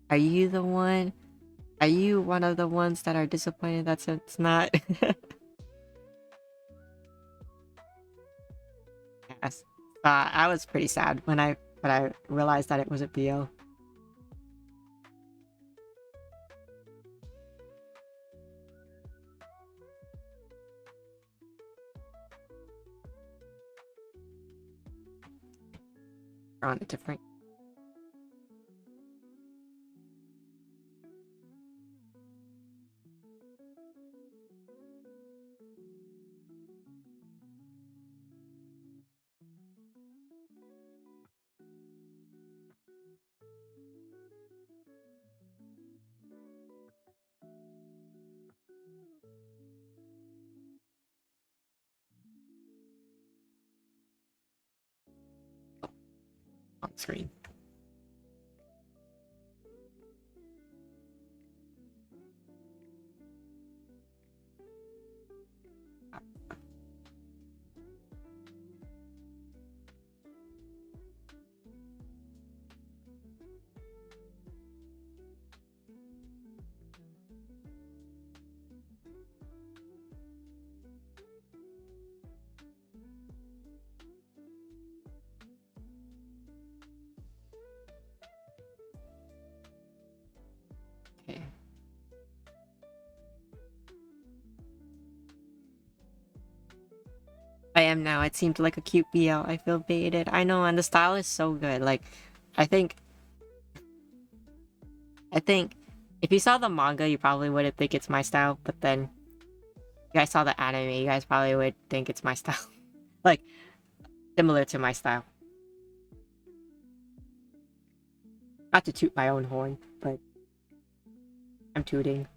Are you the one? Are you one of the ones that are disappointed that it's not? Yes. I was pretty sad when I realized that it wasn't BL. We're on a different. On screen. Okay. I am now. It seemed like a cute BL. I feel baited. I know, and the style is so good. Like, I think, I think, if you saw the manga, you probably wouldn't think it's my style. But then, you guys saw the anime, you guys probably would think it's my style. Like, similar to my style. Not to toot my own horn, but I'm tooting.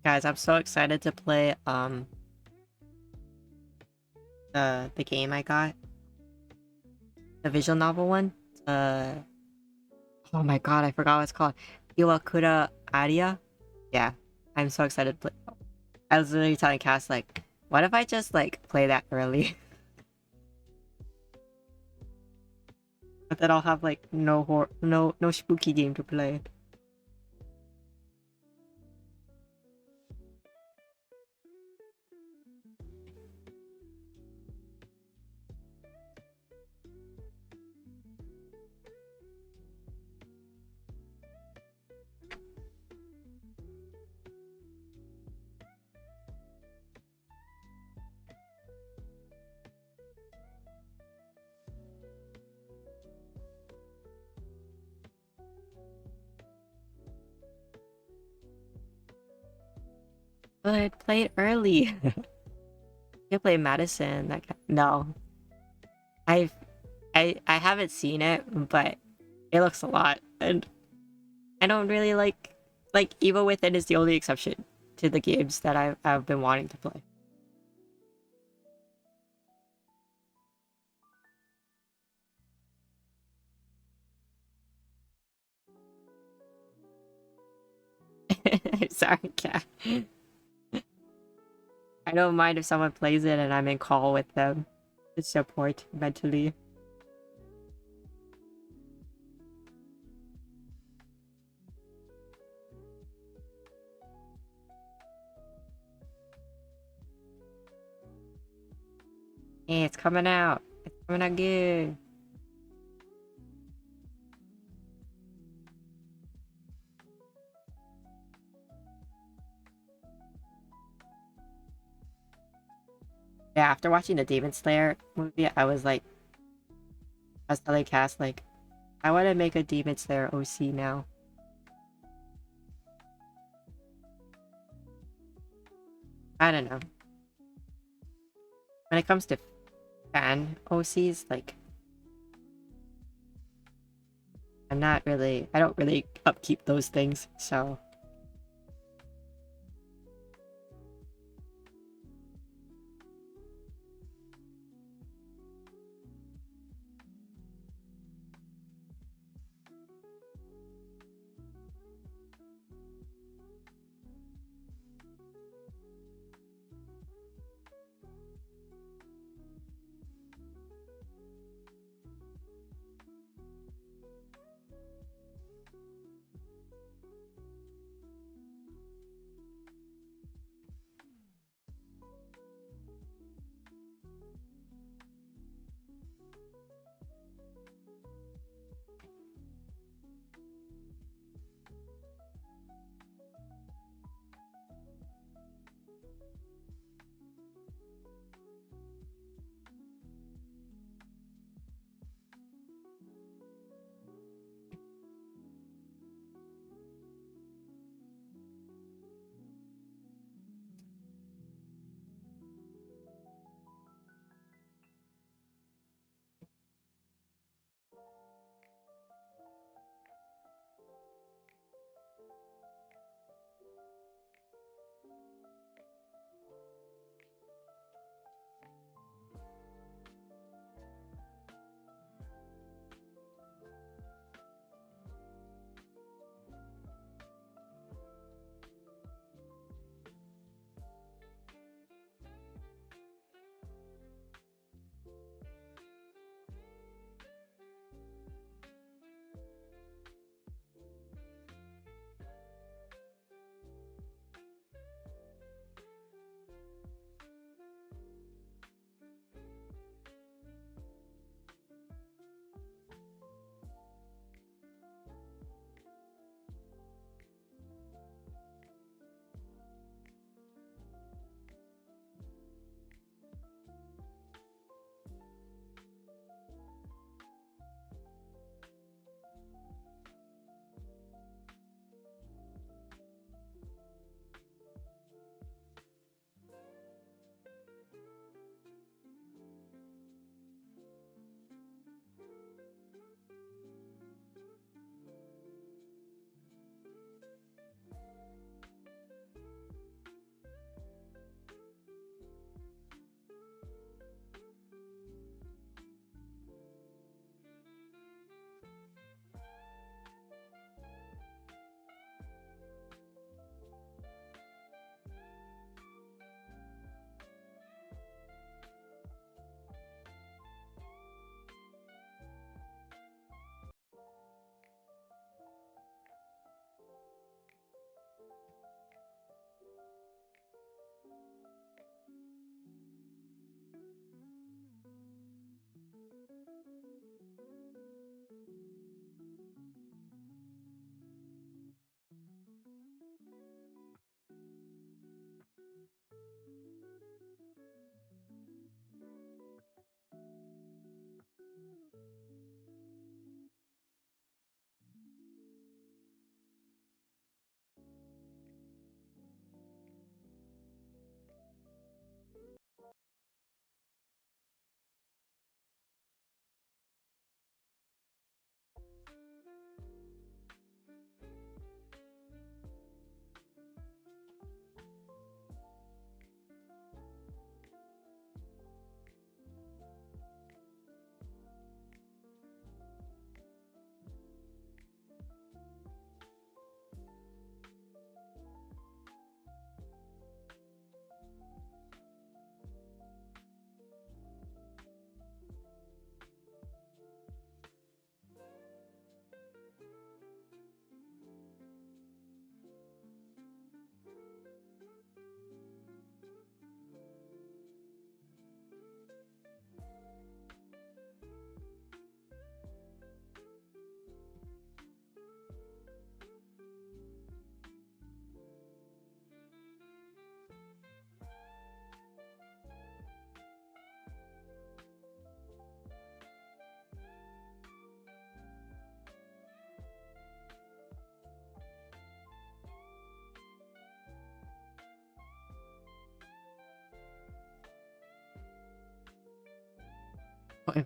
Guys, I'm so excited to play the game I got. The visual novel one. Uh oh my god, I forgot what it's called. Iwakura Aria? Yeah. I'm so excited to play. I was literally telling Cass like, what if I just like play that early? But then I'll have like no spooky game to play. But play it early. You play Madison. No, I've I haven't seen it, but it looks a lot, and I don't really like Evil Within is the only exception to the games that I've been wanting to play. I'm sorry, cat. I don't mind if someone plays it and I'm in call with them to support mentally. Hey, it's coming out. It's coming out good. Yeah, after watching the Demon Slayer movie, I was like, I was telling Cass, like, I want to make a Demon Slayer OC now. I don't know. When it comes to fan OCs, like, I don't really upkeep those things, so.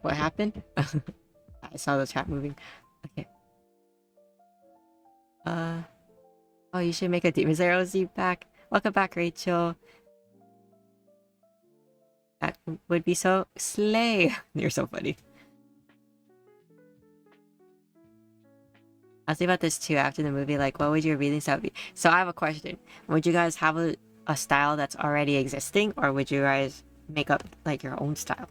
What happened? I saw the chat moving. Okay. Oh, you should make a Demon Slayer OZ pack. Welcome back, Rachel. That would be so slay. You're so funny. I was thinking about this too after the movie. Like, what would your reading style be? So I have a question. Would you guys have a style that's already existing, or would you guys make up like your own style?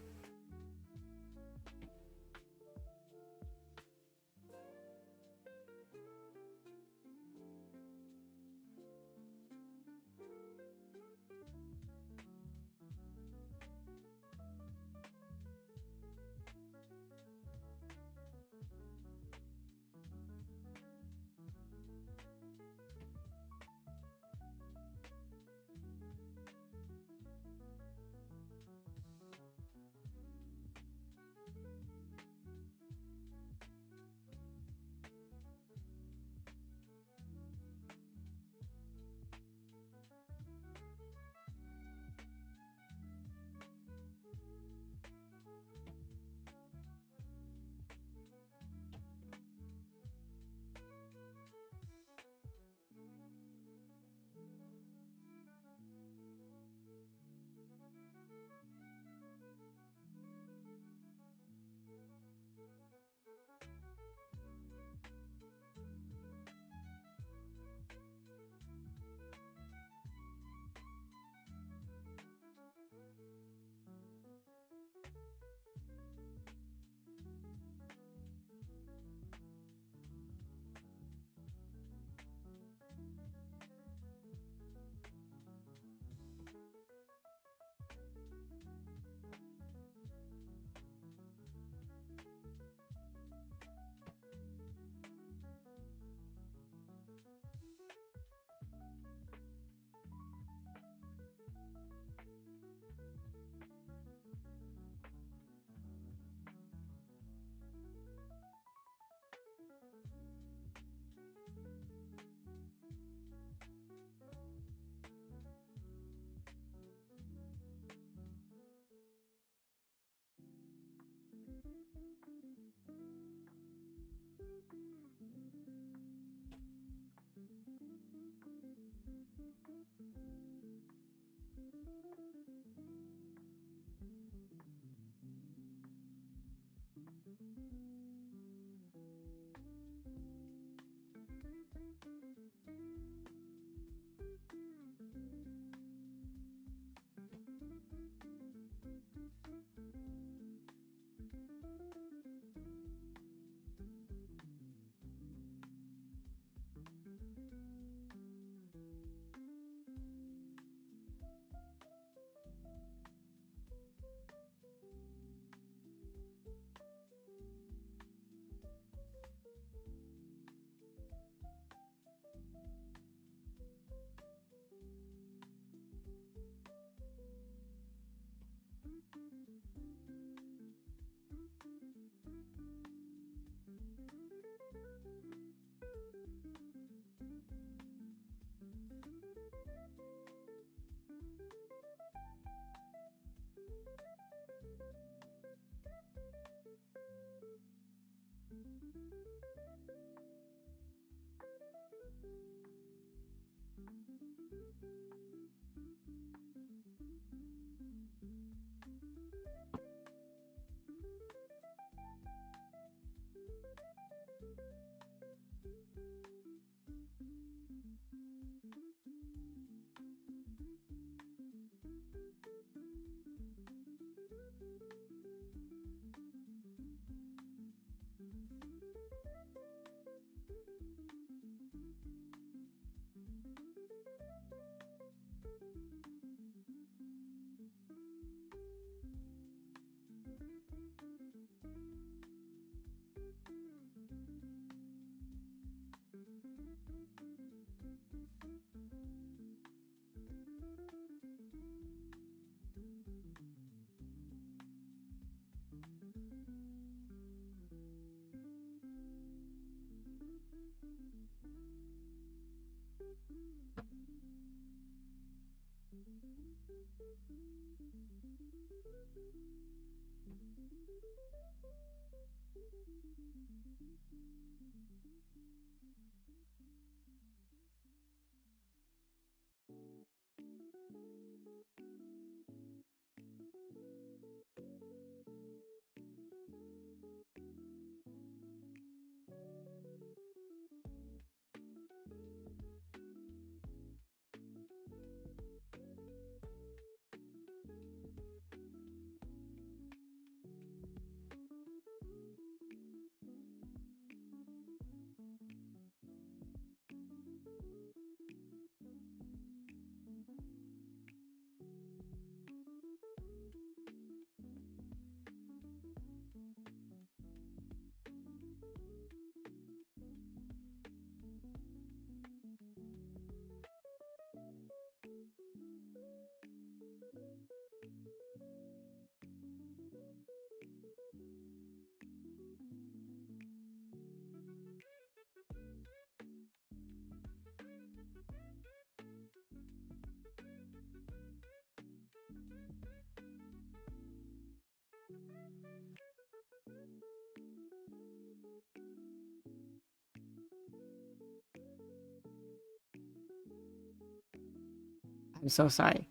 I'm so sorry.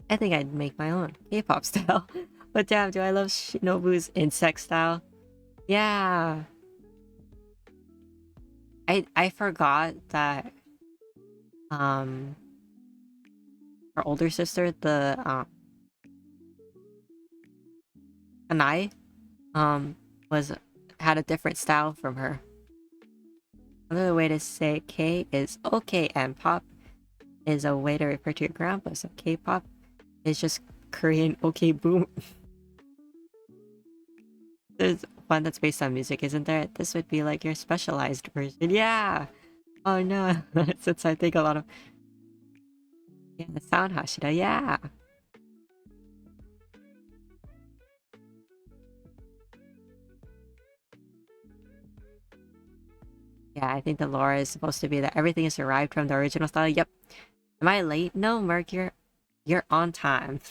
I think I'd make my own K-pop style. But damn, do I love Shinobu's insect style? Yeah. I forgot that um her older sister, the Kanai, was had a different style from her. Another way to say K is okay, and pop is a way to refer to your grandpa. So K-pop is just Korean okay boom. There's one that's based on music, isn't there? This would be like your specialized version. Yeah. Oh no. Since I think a lot of the sound Hashira. Yeah. Yeah, I think the lore is supposed to be that everything is derived from the original style. Yep. Am I late? No, Merc, you're on time.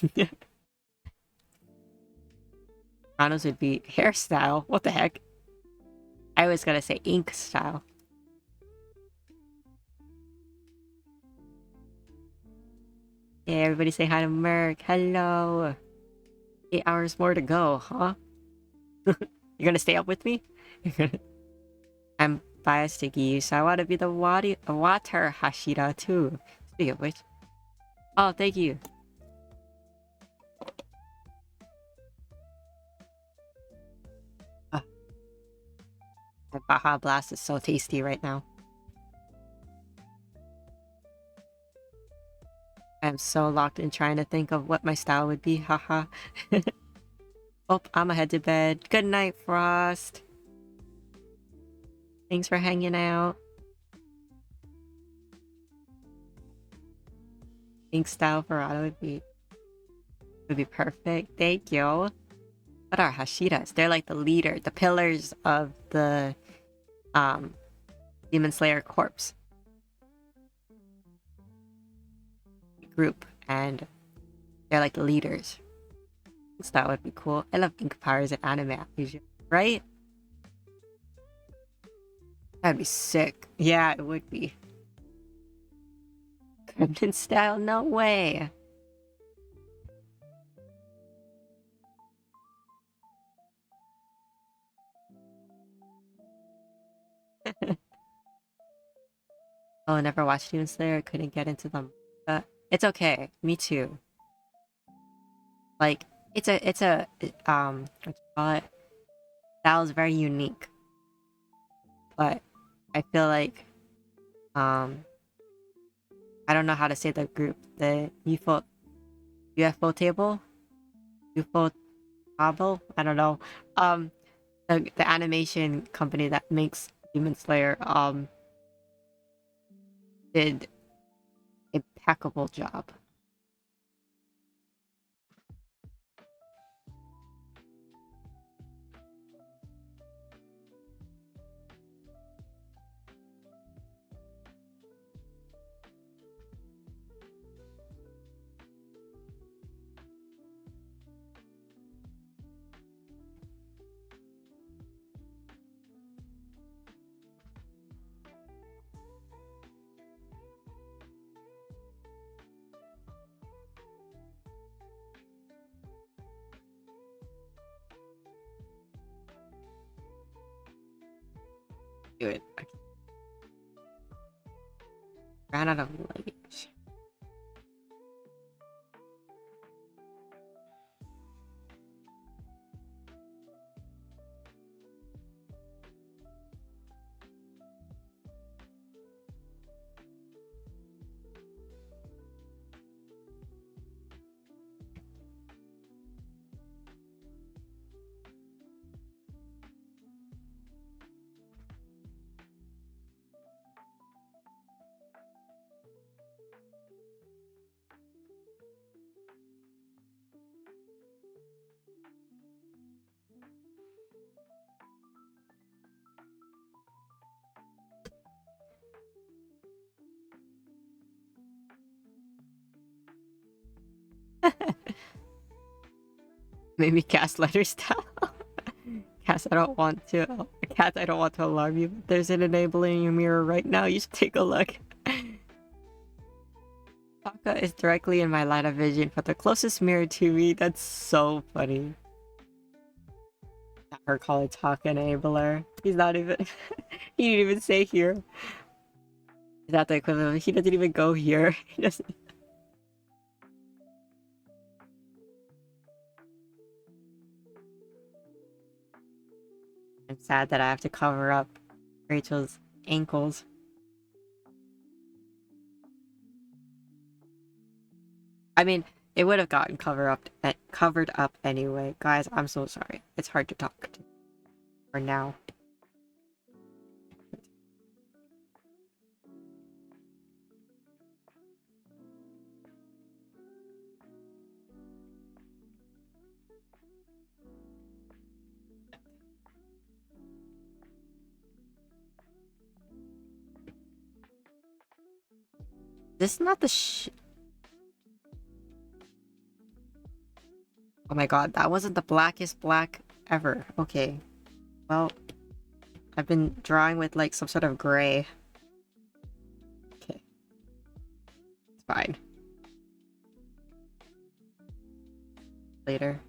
Rano's would be hairstyle. What the heck? I always gotta say ink style. Yeah, everybody say hi to Merc. Hello. 8 hours more to go, huh? You're gonna stay up with me? I'm biased to Giyu, so I want to be the water Hashira too. Speaking of which. Oh, thank you. Uh, my Baja Blast is so tasty right now. I'm so locked in trying to think of what my style would be, haha. Oh, I'ma head to bed. Good night, Frost. Thanks for hanging out. Ink style for Auto would be perfect. Thank you. What are Hashiras? They're like the leader, the pillars of the um Demon Slayer corpse group, and they're like the leaders. That would be cool. I love ink powers in anime, right? That'd be sick. Yeah, it would be. Gremlin style? No way. Oh, I never watched Demon Slayer. Couldn't get into them. But it's okay. Me too. Like, what you call it? Style is very unique. But I feel like, um, I don't know how to say the group. The UFO table? UFO table? I don't know. Um, the animation company that makes Demon Slayer, did impeccable job. do it. Okay. Ran out of luggage. Maybe gaslighter style. Cass, I don't want to. Cat, I don't want to alarm you, but there's an enabler in your mirror right now. You should take a look. Taka is directly in my line of vision, but the closest mirror to me. That's so funny. Her calling Taka enabler. He's not even. He didn't even say here. Is that the equivalent? He doesn't even go here. He doesn't. I'm sad that I have to cover up Rachel's ankles. I mean, it would have gotten covered up anyway. Guys, I'm so sorry. It's hard to talk for now. This is not the Oh my god, that wasn't the blackest black ever. Okay. Well, I've been drawing with like some sort of gray. Okay. It's fine. Later.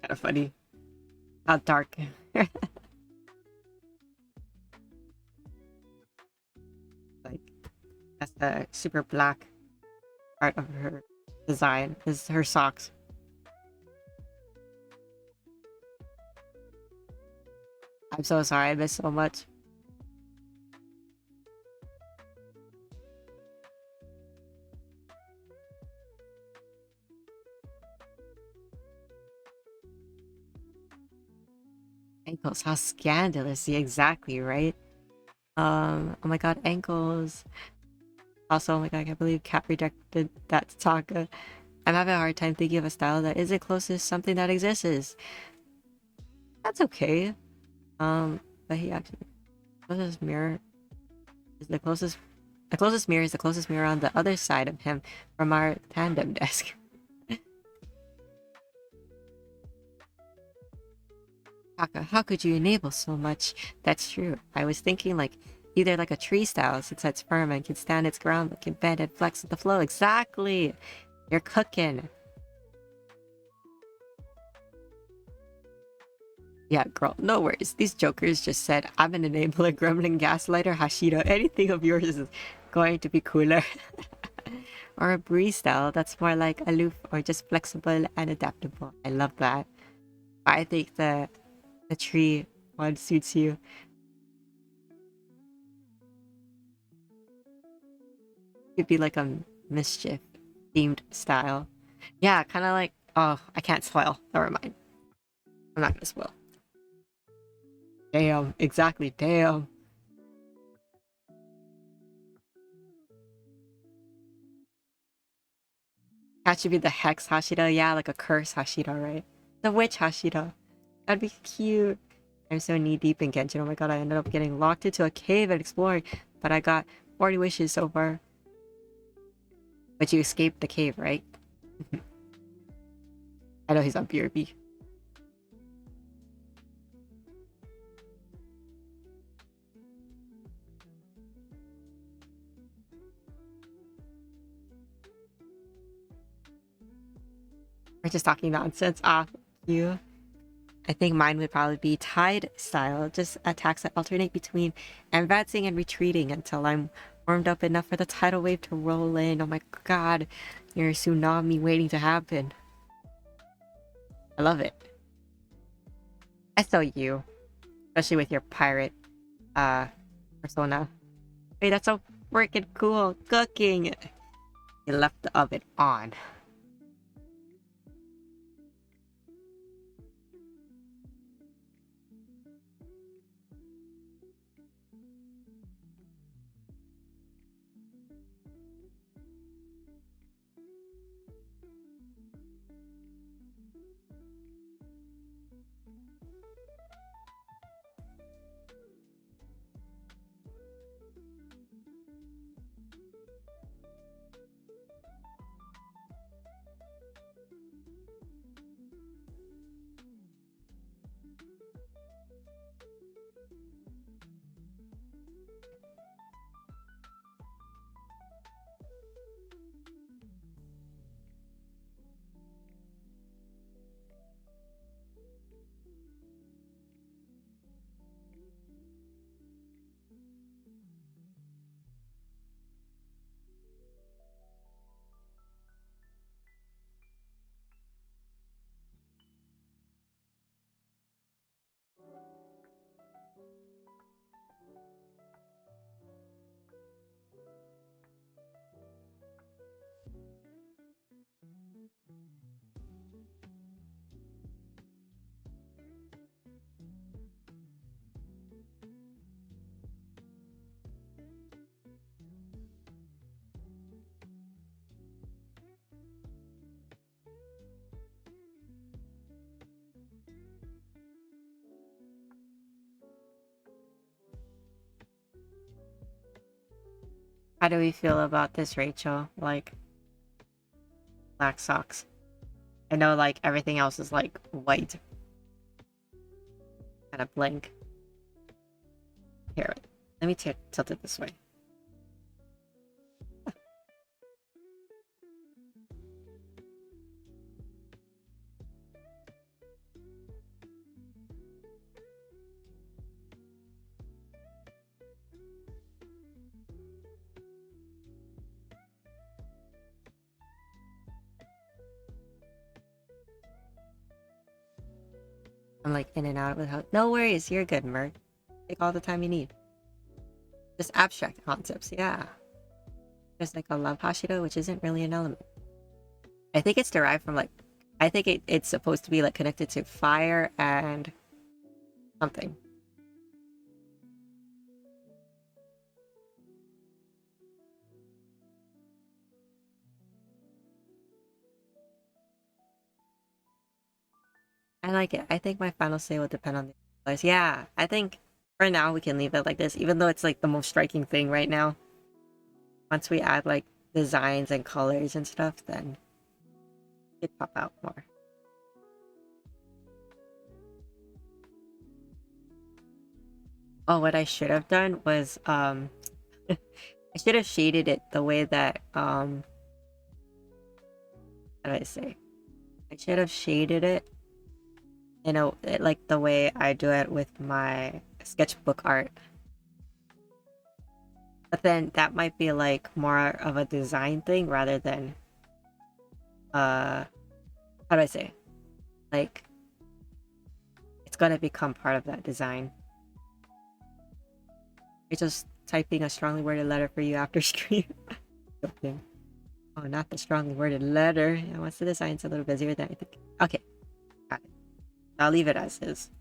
Kind of funny. How dark. Like that's the super black part of her design is her socks. I'm so sorry, I miss so much. Ankles, how scandalous. Yeah, exactly, right? Oh my god, ankles. Also, oh my god, I can't believe Cat rejected that Taka. I'm having a hard time thinking of a style that isn't closest something that exists. That's okay. But he actually closest mirror is the closest mirror is the closest mirror on the other side of him from our tandem desk. Taka, how could you enable so much? That's true. I was thinking like either like a tree style since it's firm and can stand its ground but can bend and flex with the flow. Exactly. You're cooking. Yeah, girl, no worries. These jokers just said, I'm an enabler, gremlin, gaslighter, Hashira. Anything of yours is going to be cooler. Or a breeze style that's more like aloof or just flexible and adaptable. I love that. I think the tree one suits you. Could be like a mischief themed style. Yeah, kind of like, oh, I can't spoil. Never mind. I'm not gonna spoil. Damn, exactly, damn. That should be the Hex Hashira. Yeah, like a curse Hashira, right? The Witch Hashira. That'd be cute. I'm so knee deep in Genshin. Oh my god, I ended up getting locked into a cave and exploring, but I got 40 wishes so far. But you escaped the cave, right? I know he's on BRB. We're just talking nonsense. Ah, you. I think mine would probably be Tide style, just attacks that alternate between advancing and retreating until I'm warmed up enough for the tidal wave to roll in. Oh my god, you're a tsunami waiting to happen. I love it. I saw you, especially with your pirate uh persona. Hey, that's so freaking cool. Cooking. You left the oven on. How do we feel about this, Rachel? Like, black socks. I know, like, everything else is, like, white. Kind of blank. Here, let me tilt it this way. I'm like in and out with how. No worries, you're good, Merc. Take all the time you need. Just abstract concepts, yeah. There's like a love Hashira, which isn't really an element. I think it's derived from like. I think it's supposed to be like connected to fire and something. I like it. I think my final say will depend on the colors. Yeah, I think for now we can leave it like this, even though it's like the most striking thing right now. Once we add like designs and colors and stuff, then it pop out more. Oh, what I should have done was I should have shaded it the way that how do I say? I should have shaded it you know, like the way I do it with my sketchbook art. But then that might be like more of a design thing rather than how do I say? Like it's gonna become part of that design. It's just typing a strongly worded letter for you after screen. Joking. Oh, not the strongly worded letter. Yeah, once the design's a little busier than I think. Okay, got it. I'll leave it as is.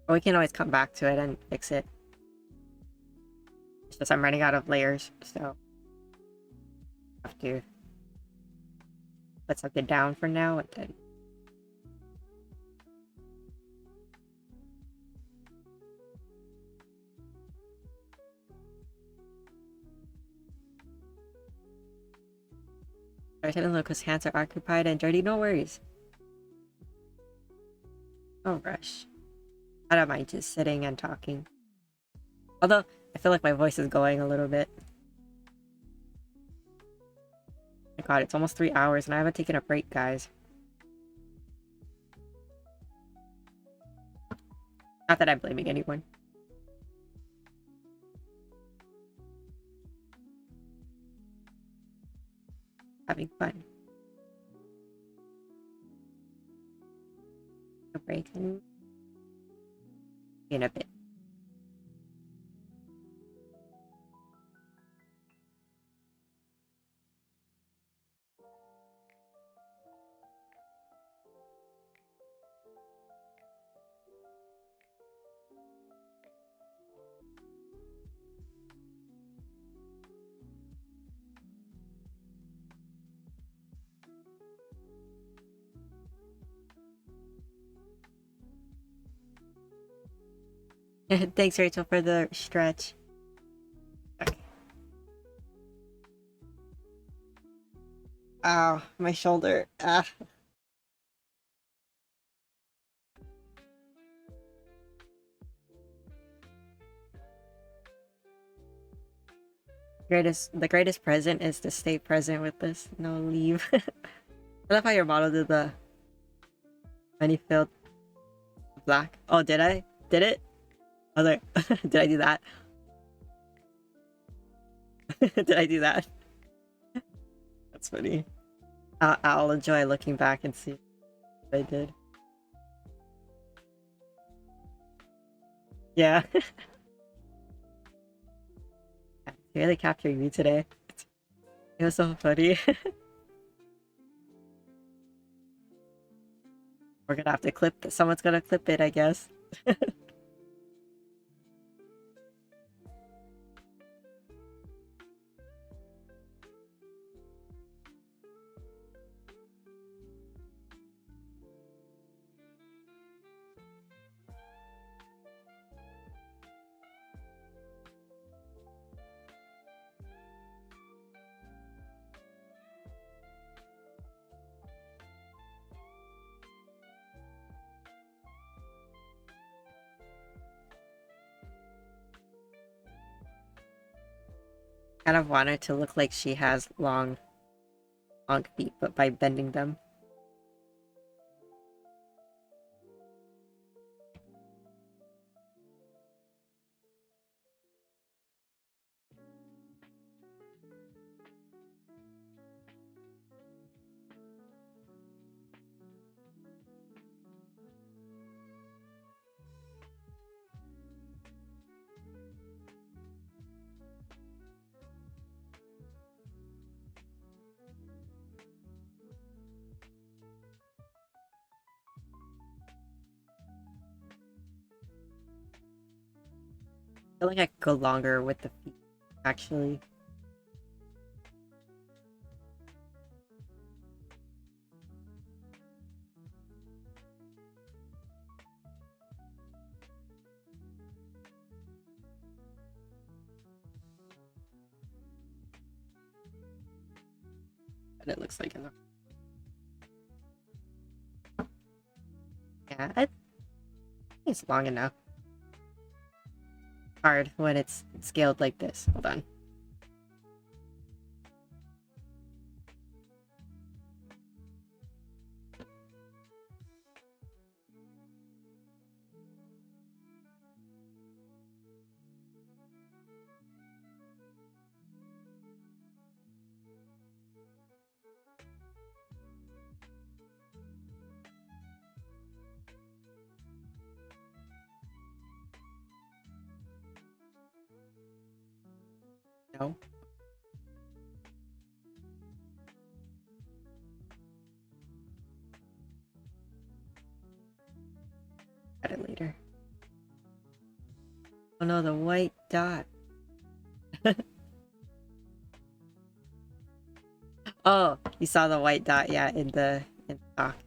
Or we can always come back to it and fix it. It's just I'm running out of layers, so I have to put something down for now and then. I didn't look because hands are occupied and dirty. No worries. No rush. I don't mind just sitting and talking. Although I feel like my voice is going a little bit. Oh my god, it's almost 3 hours and I haven't taken a break, guys. Not that I'm blaming anyone. Having fun. A break in a bit. Thanks, Rachel, for the stretch. Okay. Ow, my shoulder. Ah. The greatest present is to stay present with this. No leave. I love how your model did the honey filled black. Oh, did I? Did it? I was like, did I do that? Did I do that? That's funny. I'll enjoy looking back and see what I did. Yeah. You really captured me today. It was so funny. We're gonna have to clip this. Someone's gonna clip it, I guess. Kind of want her to look like she has long feet, but by bending them. I feel like I could go longer with the feet, actually. But it looks like enough. Yeah, I think it's long enough. Hard when it's scaled like this. Hold on. No. Got it later. Oh no, the white dot. Oh, you saw the white dot, yeah, in the talk.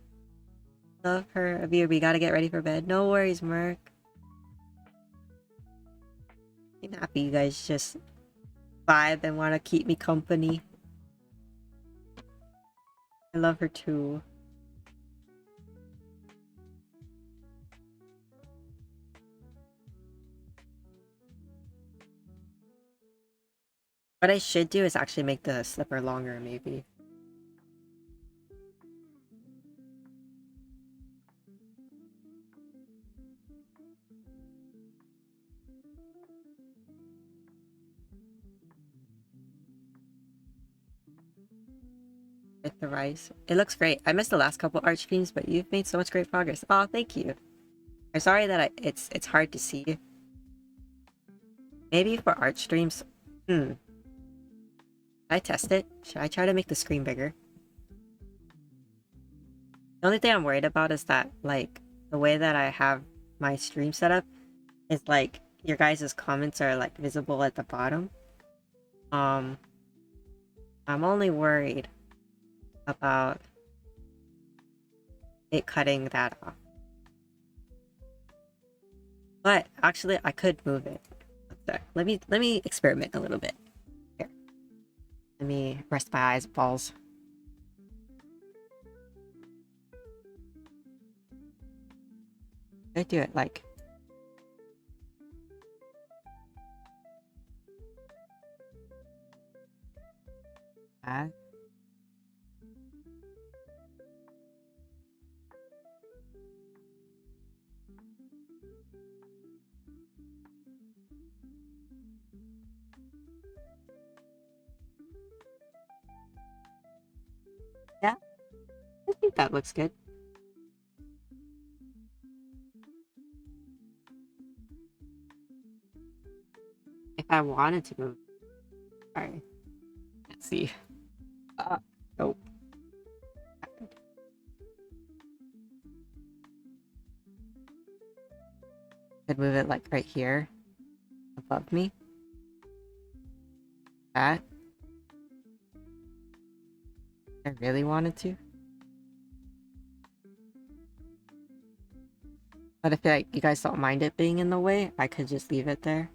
Love her, Abir. We gotta get ready for bed. No worries, Merc. I'm happy you guys just vibe and want to keep me company. I love her too. What I should do is actually make the slipper longer, maybe. With the rice. It looks great. I missed the last couple art streams, but you've made so much great progress. Oh, thank you. I'm sorry that it's hard to see. Maybe for art streams. Should I test it? Should I try to make the screen bigger? The only thing I'm worried about is that, like, the way that I have my stream set up is, like, your guys' comments are, like, visible at the bottom. I'm only worried about it cutting that off. But, actually, I could move it. Let me experiment a little bit. Here. Let me rest my eyes, balls. I do it like that. Yeah, I think that looks good. If I wanted to move, sorry. Let's see. Nope. Could move it like right here, above me. That. I really wanted to. But if like you guys don't mind it being in the way, I could just leave it there.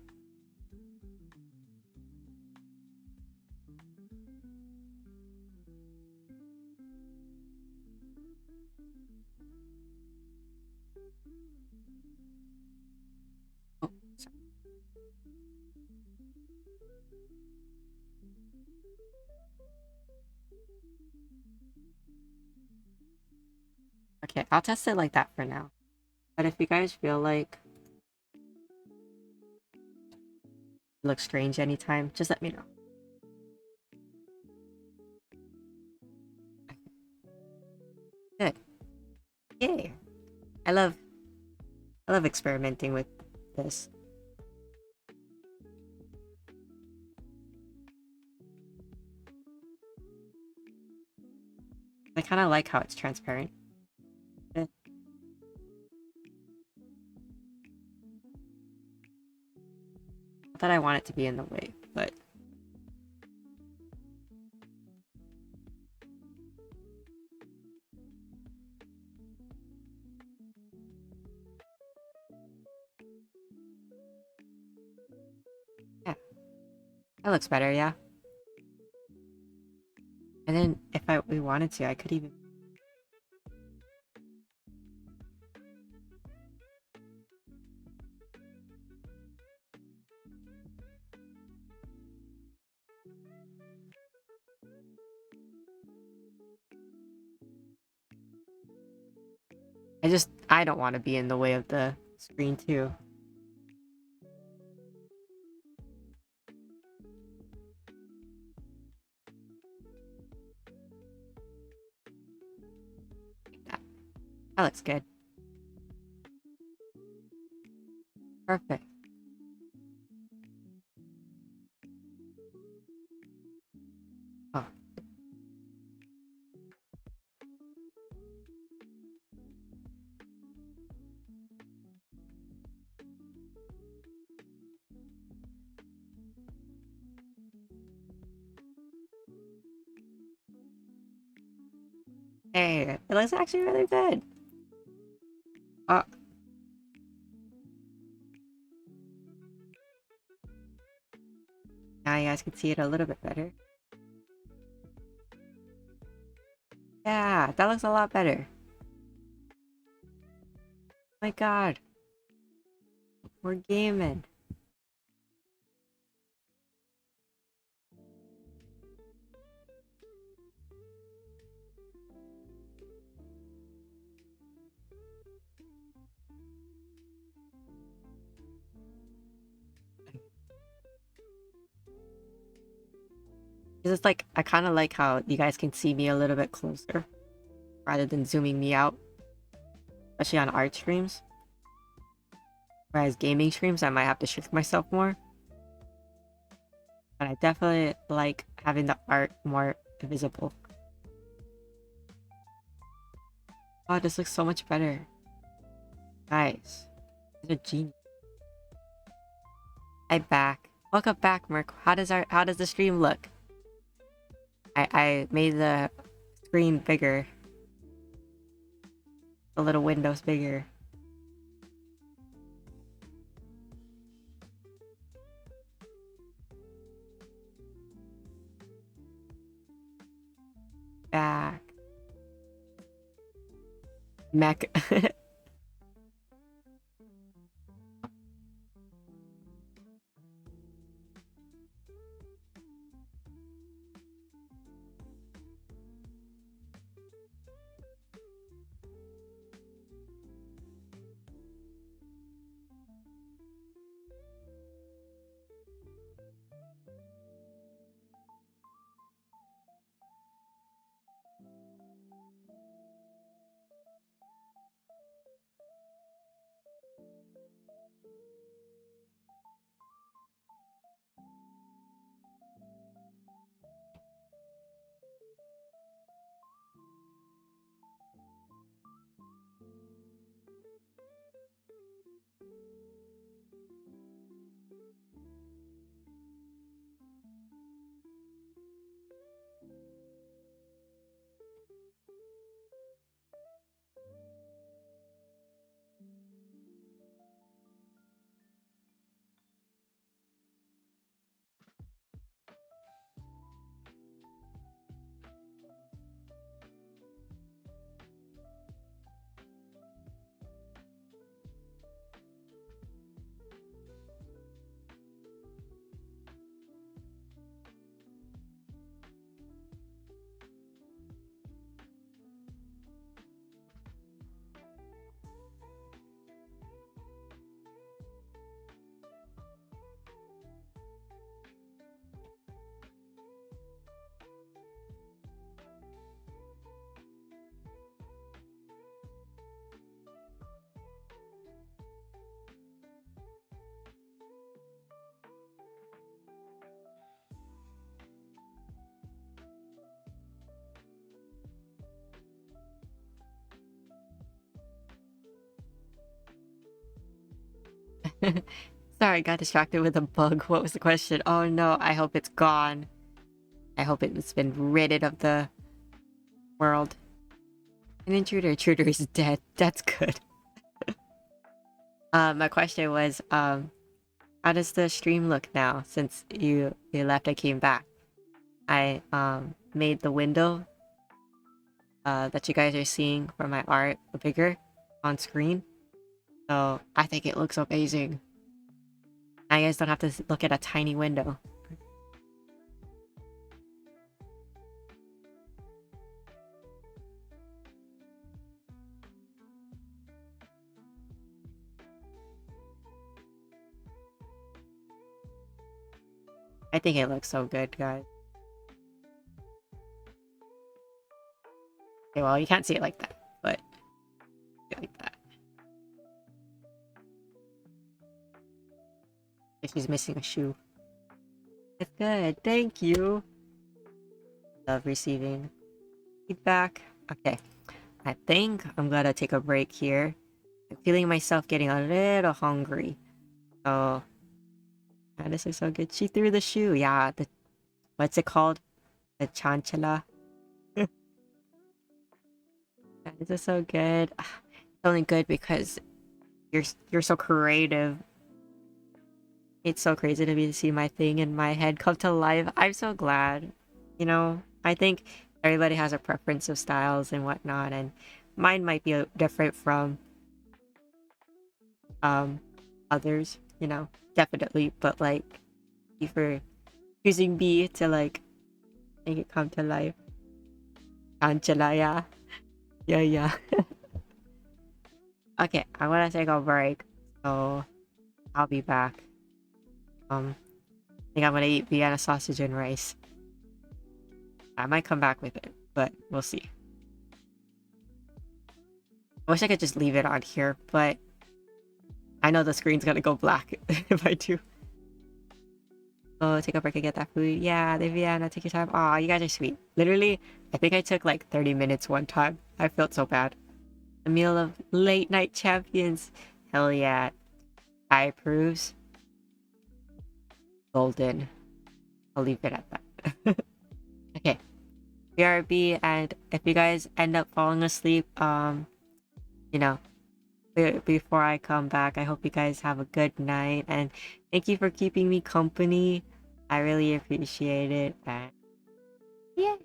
Oh, sorry. Okay, I'll test it like that for now. But if you guys feel like it looks strange anytime, just let me know. Good. Yay. I love experimenting with this. I kind of like how it's transparent. Not that I want it to be in the way, but yeah, that looks better, yeah. And then if we wanted to, I could even. I don't want to be in the way of the screen too. That, that looks good. Perfect. Oh, hey, it looks actually really good. Oh, now you guys can see it a little bit better. Yeah, that looks a lot better. My God, we're gaming. It's like I kind of like how you guys can see me a little bit closer rather than zooming me out, especially on art streams. Whereas gaming streams, I might have to shift myself more. But I definitely like having the art more visible. Oh, this looks so much better. Nice. These are genius. I'm back. Welcome back, Merc. How does the stream look? I made the screen bigger. The little windows bigger. Back. Mech. Sorry, got distracted with a bug. What was the question? Oh no, I hope it's gone. I hope it's been ridded of the world. An intruder. Intruder is dead. That's good. My question was, how does the stream look now since you left? I came back. I made the window that you guys are seeing for my art bigger on screen. So I think it looks amazing. Now you guys don't have to look at a tiny window. I think it looks so good, guys. Okay, well, you can't see it like that, but like that. She's missing a shoe. It's good. Thank you. Love receiving feedback. Okay. I think I'm gonna take a break here. I'm feeling myself getting a little hungry. So, yeah, this is so good. She threw the shoe. Yeah, the what's it called? The chanchala. Yeah, this is so good. It's only good because you're so creative. It's so crazy to me to see my thing in my head come to life. I'm so glad. You know, I think everybody has a preference of styles and whatnot, and mine might be different from others, you know, definitely. But like, thank you for choosing me to like make it come to life. Angela, yeah. Yeah, yeah. Okay, I'm gonna take a break, so I'll be back. I think I'm gonna eat Vienna sausage and rice. I might come back with it, but we'll see. I wish I could just leave it on here, but I know the screen's gonna go black if I do. Oh, take a break and get that food. Yeah, the Vienna, take your time. Aw, you guys are sweet. Literally, I think I took like 30 minutes one time. I felt so bad. A meal of late night champions. Hell yeah. I approves. Golden. I'll leave it at that. Okay. BRB, and if you guys end up falling asleep, you know, before I come back, I hope you guys have a good night, and thank you for keeping me company. I really appreciate it, and yeah.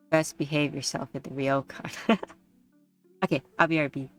Best behave yourself at the Ryokan. Okay, I'll be RB.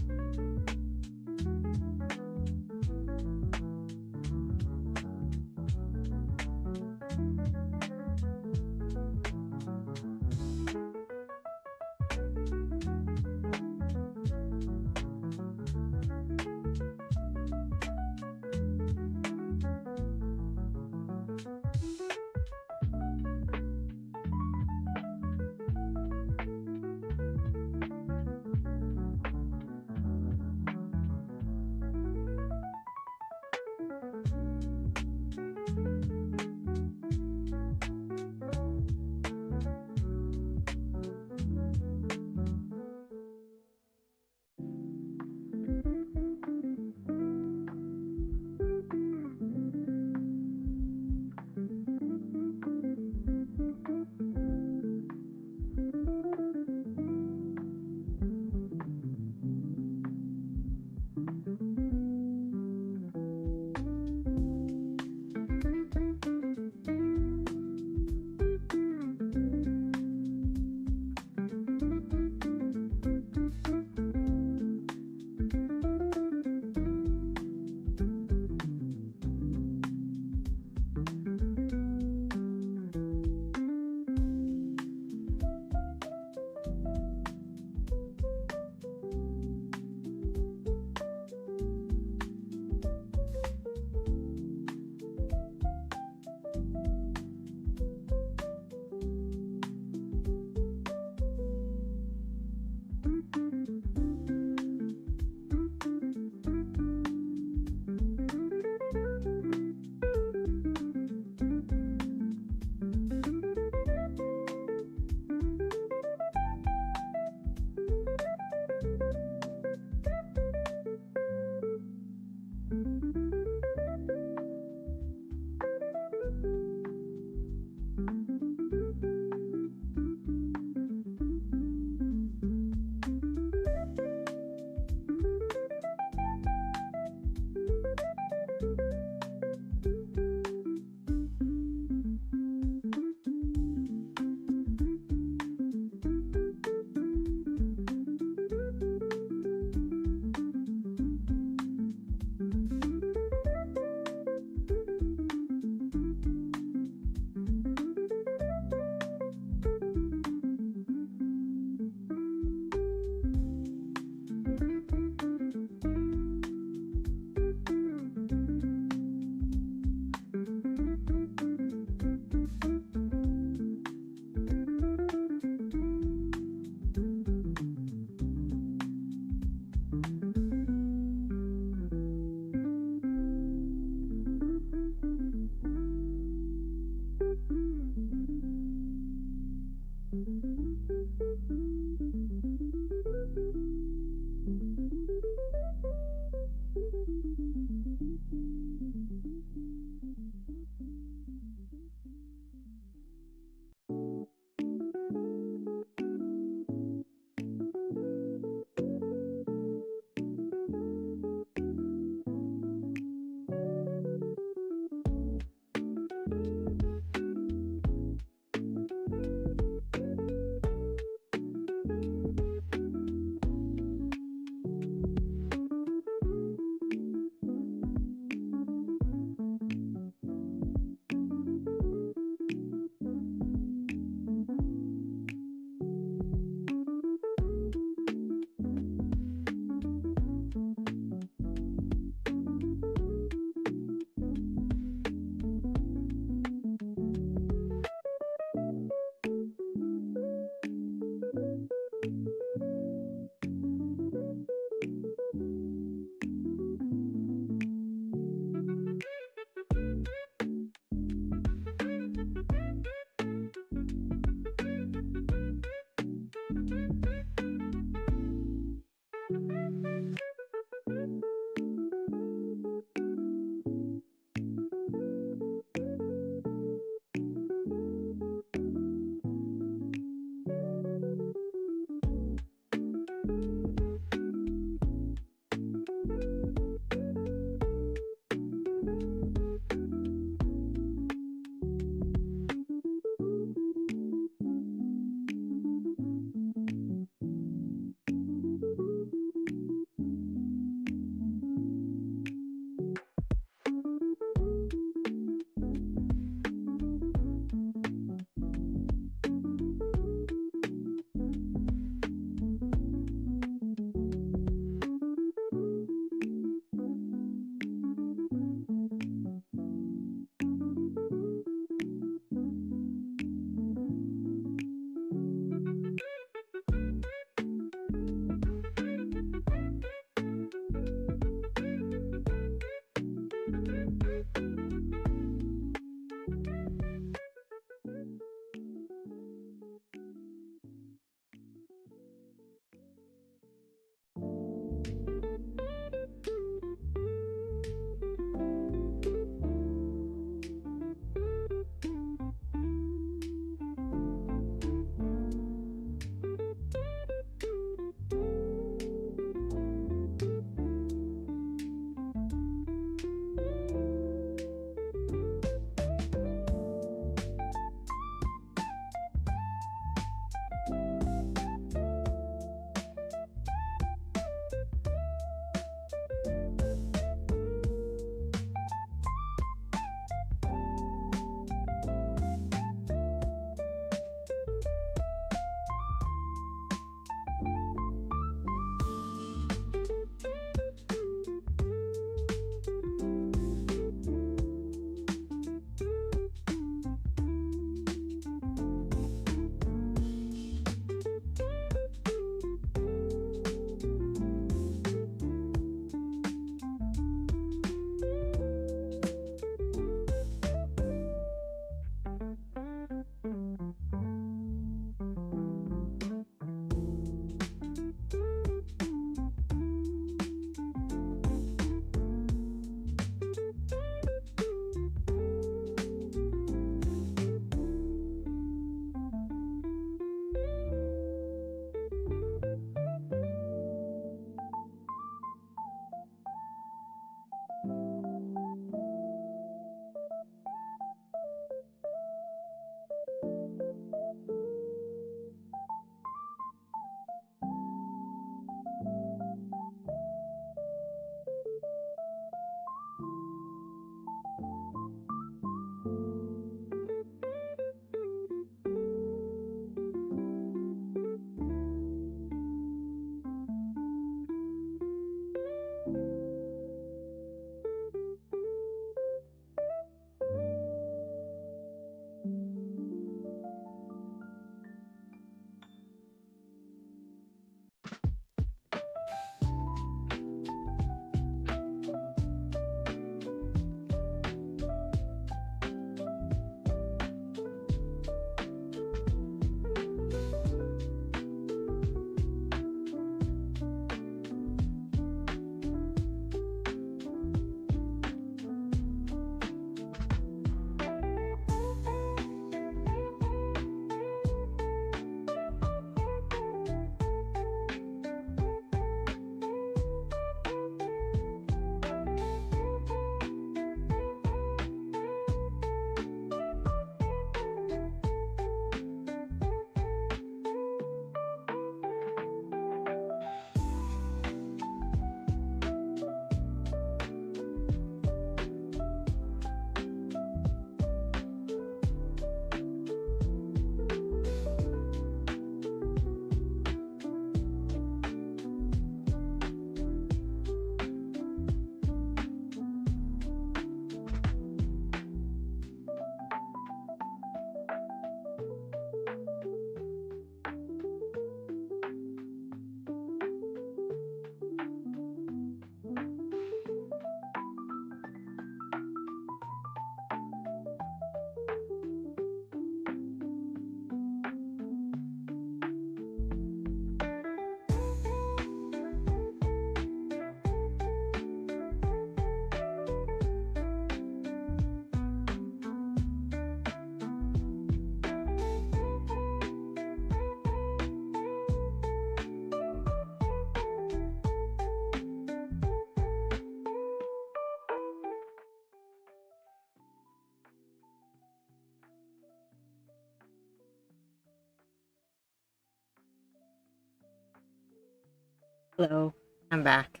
Hello, I'm back.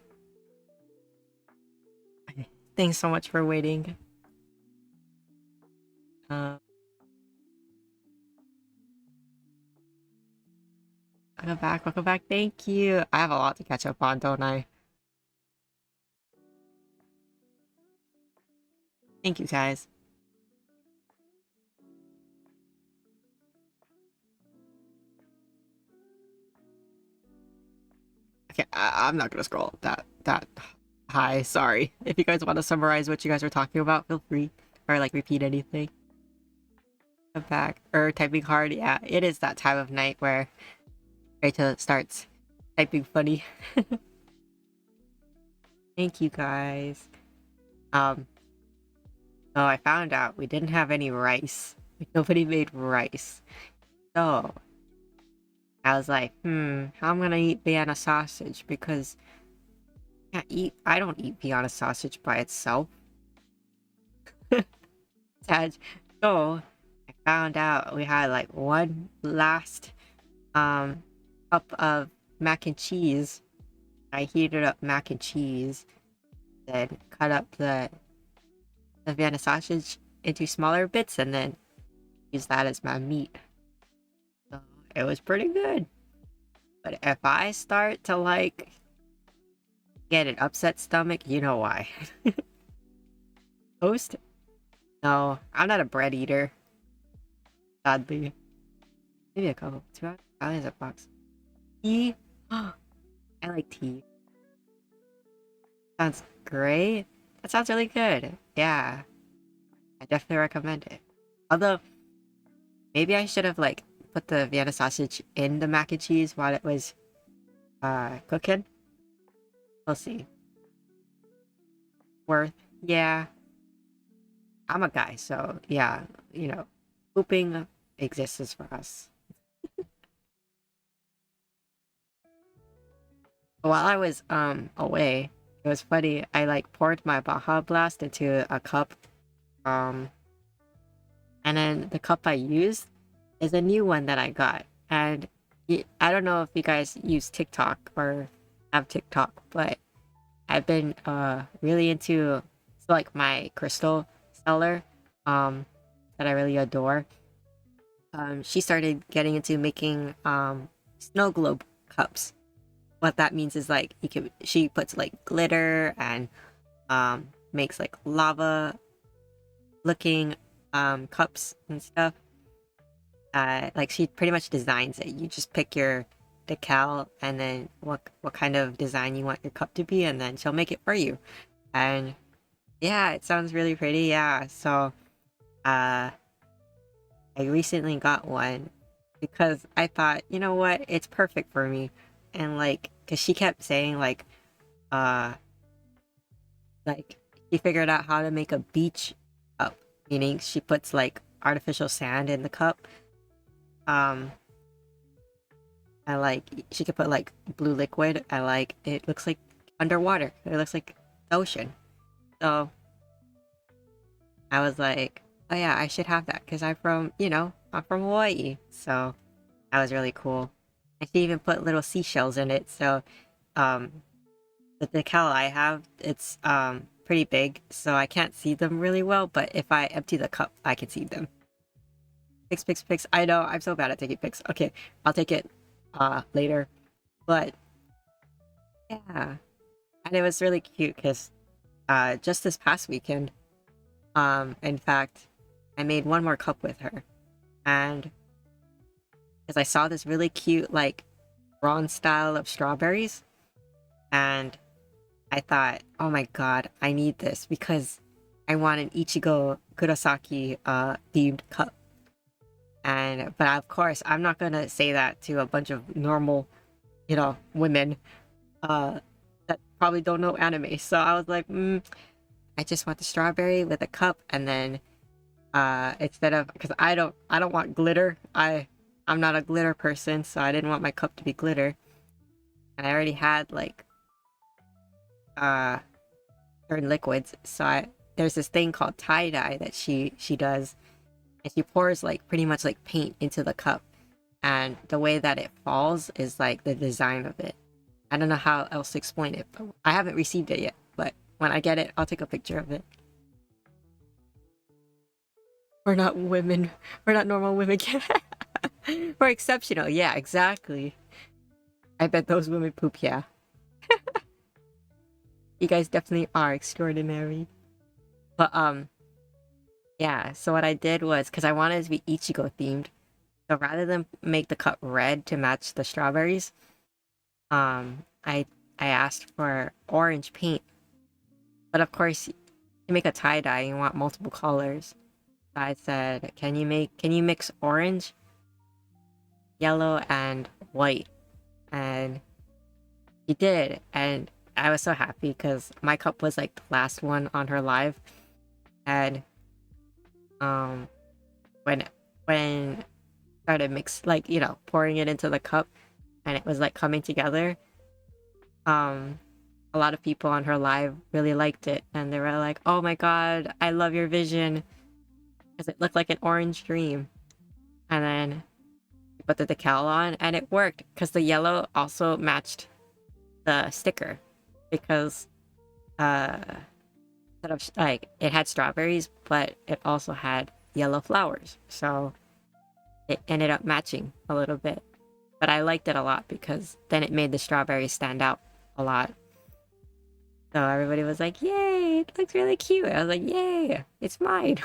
Okay, thanks so much for waiting. Uh, welcome back, welcome back. Thank you. I have a lot to catch up on, don't I? Thank you, guys. Okay, I'm not gonna scroll that high. Sorry. If you guys want to summarize what you guys were talking about, feel free, or like repeat anything. I'm back. Or typing hard. Yeah, it is that time of night where Rachel starts typing funny. Thank you, guys. Um, so I found out we didn't have any rice. Like, nobody made rice. So I was like, how am I gonna eat Vienna sausage? Because I don't eat Vienna sausage by itself. Sad. So I found out we had like one last cup of mac and cheese. I heated up mac and cheese, then cut up the Vienna sausage into smaller bits, and then use that as my meat. So it was pretty good. But if I start to like get an upset stomach, you know why. Toast? No, I'm not a bread eater. Sadly. Maybe a couple. $2 a box. Tea? I like tea. Sounds great. That sounds really good. Yeah. I definitely recommend it. Although, maybe I should have like put the Vienna sausage in the mac and cheese while it was cooking. We'll see. Worth. Yeah. I'm a guy, so yeah, pooping exists for us. While I was away, it was funny. I like poured my Baja Blast into a cup, um, and then the cup I used is a new one that I got. And I don't know if you guys use TikTok or have TikTok, but I've been really into like my crystal seller, that I really adore. She started getting into making snow globe cups. What that means is like she puts like glitter and makes like lava looking cups and stuff. Like she pretty much designs it. You just pick your decal and then what kind of design you want your cup to be, and then she'll make it for you. And yeah, it sounds really pretty. Yeah, so I recently got one because I thought, you know what, it's perfect for me. And like, cause she kept saying uh, like she figured out how to make a beach cup, meaning she puts like artificial sand in the cup. Um, and like she could put like blue liquid, and like it looks like underwater. It looks like the ocean. So I was like, oh yeah, I should have that because I'm from Hawaii. So that was really cool. And she even put little seashells in it. So um, the decal I have, it's pretty big, so I can't see them really well. But if I empty the cup, I can see them. Pics. I know I'm so bad at taking pics. Okay, I'll take it later. But yeah, and it was really cute because just this past weekend, in fact, I made one more cup with her, and because I saw this really cute like bronze style of strawberries, and I thought, oh my god, I need this because I want an Ichigo Kurosaki themed cup. And but of course, I'm not gonna say that to a bunch of normal, women uh that probably don't know anime. So I was like, I just want the strawberry with a cup, and then instead of, because I don't want glitter. I'm not a glitter person, so I didn't want my cup to be glitter. And I already had like uh certain liquids. So there's this thing called tie dye that she does, and she pours like pretty much like paint into the cup, and the way that it falls is like the design of it. I don't know how else to explain it, but I haven't received it yet. But when I get it, I'll take a picture of it. We're not women. We're not normal women. We're exceptional. Yeah, exactly. I bet those women poop, yeah. You guys definitely are extraordinary. But yeah, so what I did was because I wanted it to be Ichigo themed. So rather than make the cup red to match the strawberries, I asked for orange paint. But of course, to make a tie-dye, you want multiple colors. So I said, can you mix orange, yellow, and white? And he did, and I was so happy because my cup was like the last one on her live. And um when when started mix like, pouring it into the cup and it was like coming together, um a lot of people on her live really liked it and they were like, "Oh my god, I love your vision," because it looked like an orange dream. And then we put the decal on and it worked because the yellow also matched the sticker because uh sort of like it had strawberries but it also had yellow flowers, so it ended up matching a little bit. But I liked it a lot because then it made the strawberries stand out a lot. So everybody was like, "Yay, it looks really cute." I was like, "Yay, it's mine."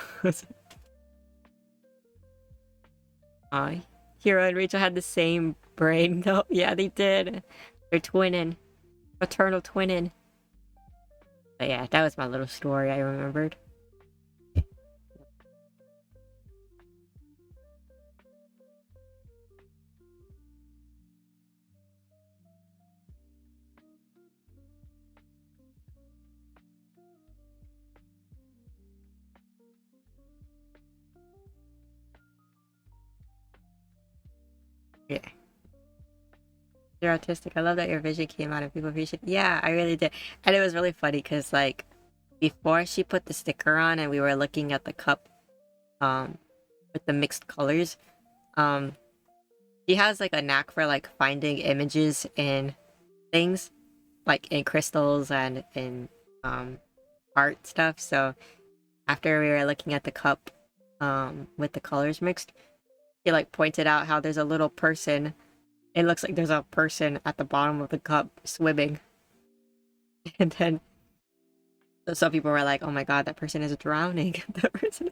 uh, Hero and Rachel had the same brain. No, yeah, they did. They're twinning. Fraternal twinning. But yeah, that was my little story I remembered. Yeah. You're autistic. I love that your vision came out and people appreciate it. Yeah, I really did. And it was really funny because like before she put the sticker on and we were looking at the cup um with the mixed colors, um she has like a knack for like finding images in things, like in crystals and in um art stuff. So after we were looking at the cup with the colors mixed, she like pointed out how there's a little person. It looks like there's a person at the bottom of the cup swimming. And then so some people were like, "Oh my god, that person is drowning." That person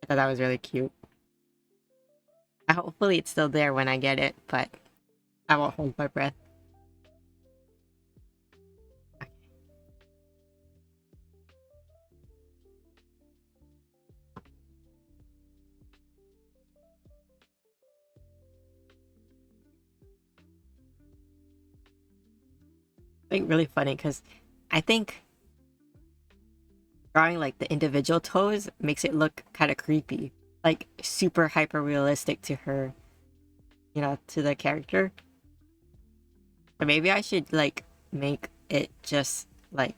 I thought that was really cute. Hopefully it's still there when I get it, but I won't hold my breath. Like really funny because I think drawing like the individual toes makes it look kind of creepy, like super hyper realistic to her, to the character. Or maybe I should like make it just like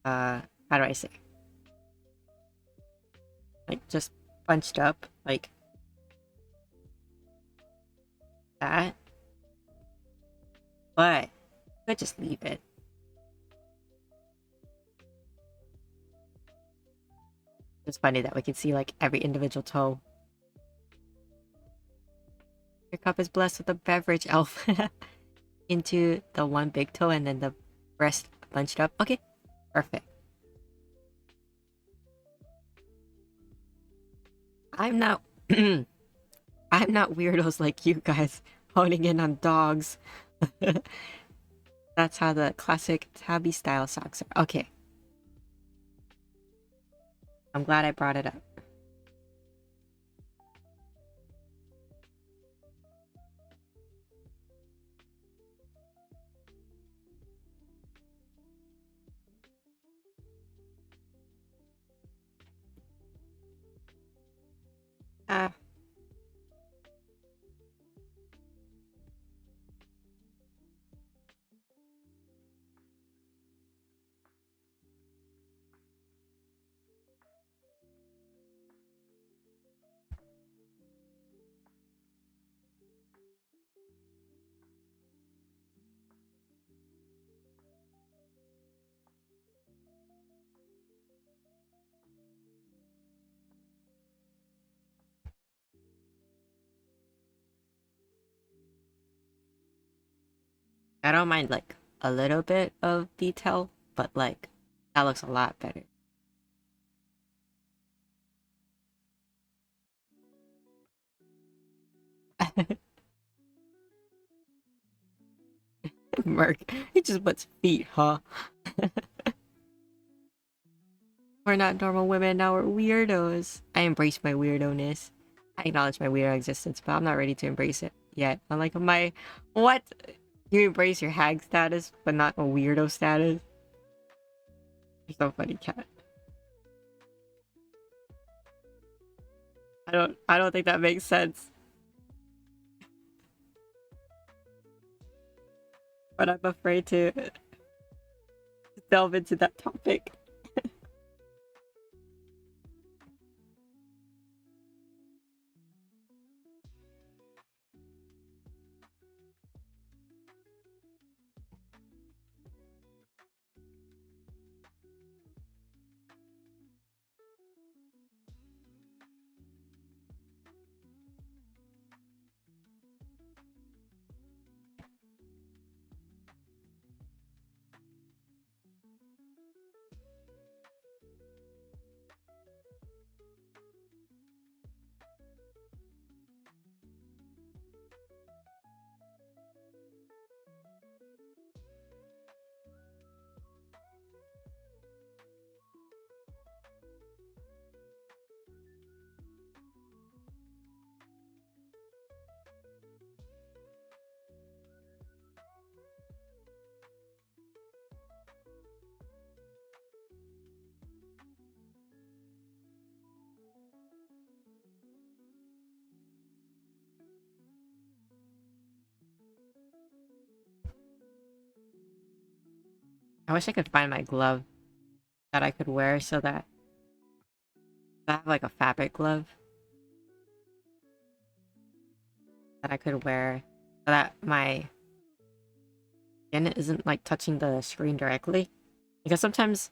how do I say, like just punched up like that, but I could just leave it. It's funny that we can see like every individual toe. Your cup is blessed with a beverage, elf. Into the one big toe and then the rest bunched up. Okay, perfect. I'm not I'm not weirdos like you guys honing in on dogs. That's how the classic tabby style socks are. Okay, I'm glad I brought it up. Ah, I don't mind like a little bit of detail, but like that looks a lot better. Merc, he just puts feet, huh? We're not normal women, now we're weirdos. I embrace my weirdo-ness. I acknowledge my weirdo existence, but I'm not ready to embrace it yet. Unlike my... What? You embrace your hag status, but not a weirdo status? You're so funny, cat. I don't think that makes sense. But I'm afraid to delve into that topic. I wish I could find my glove that I could wear so that I have like a fabric glove that I could wear so that my skin isn't like touching the screen directly. Because sometimes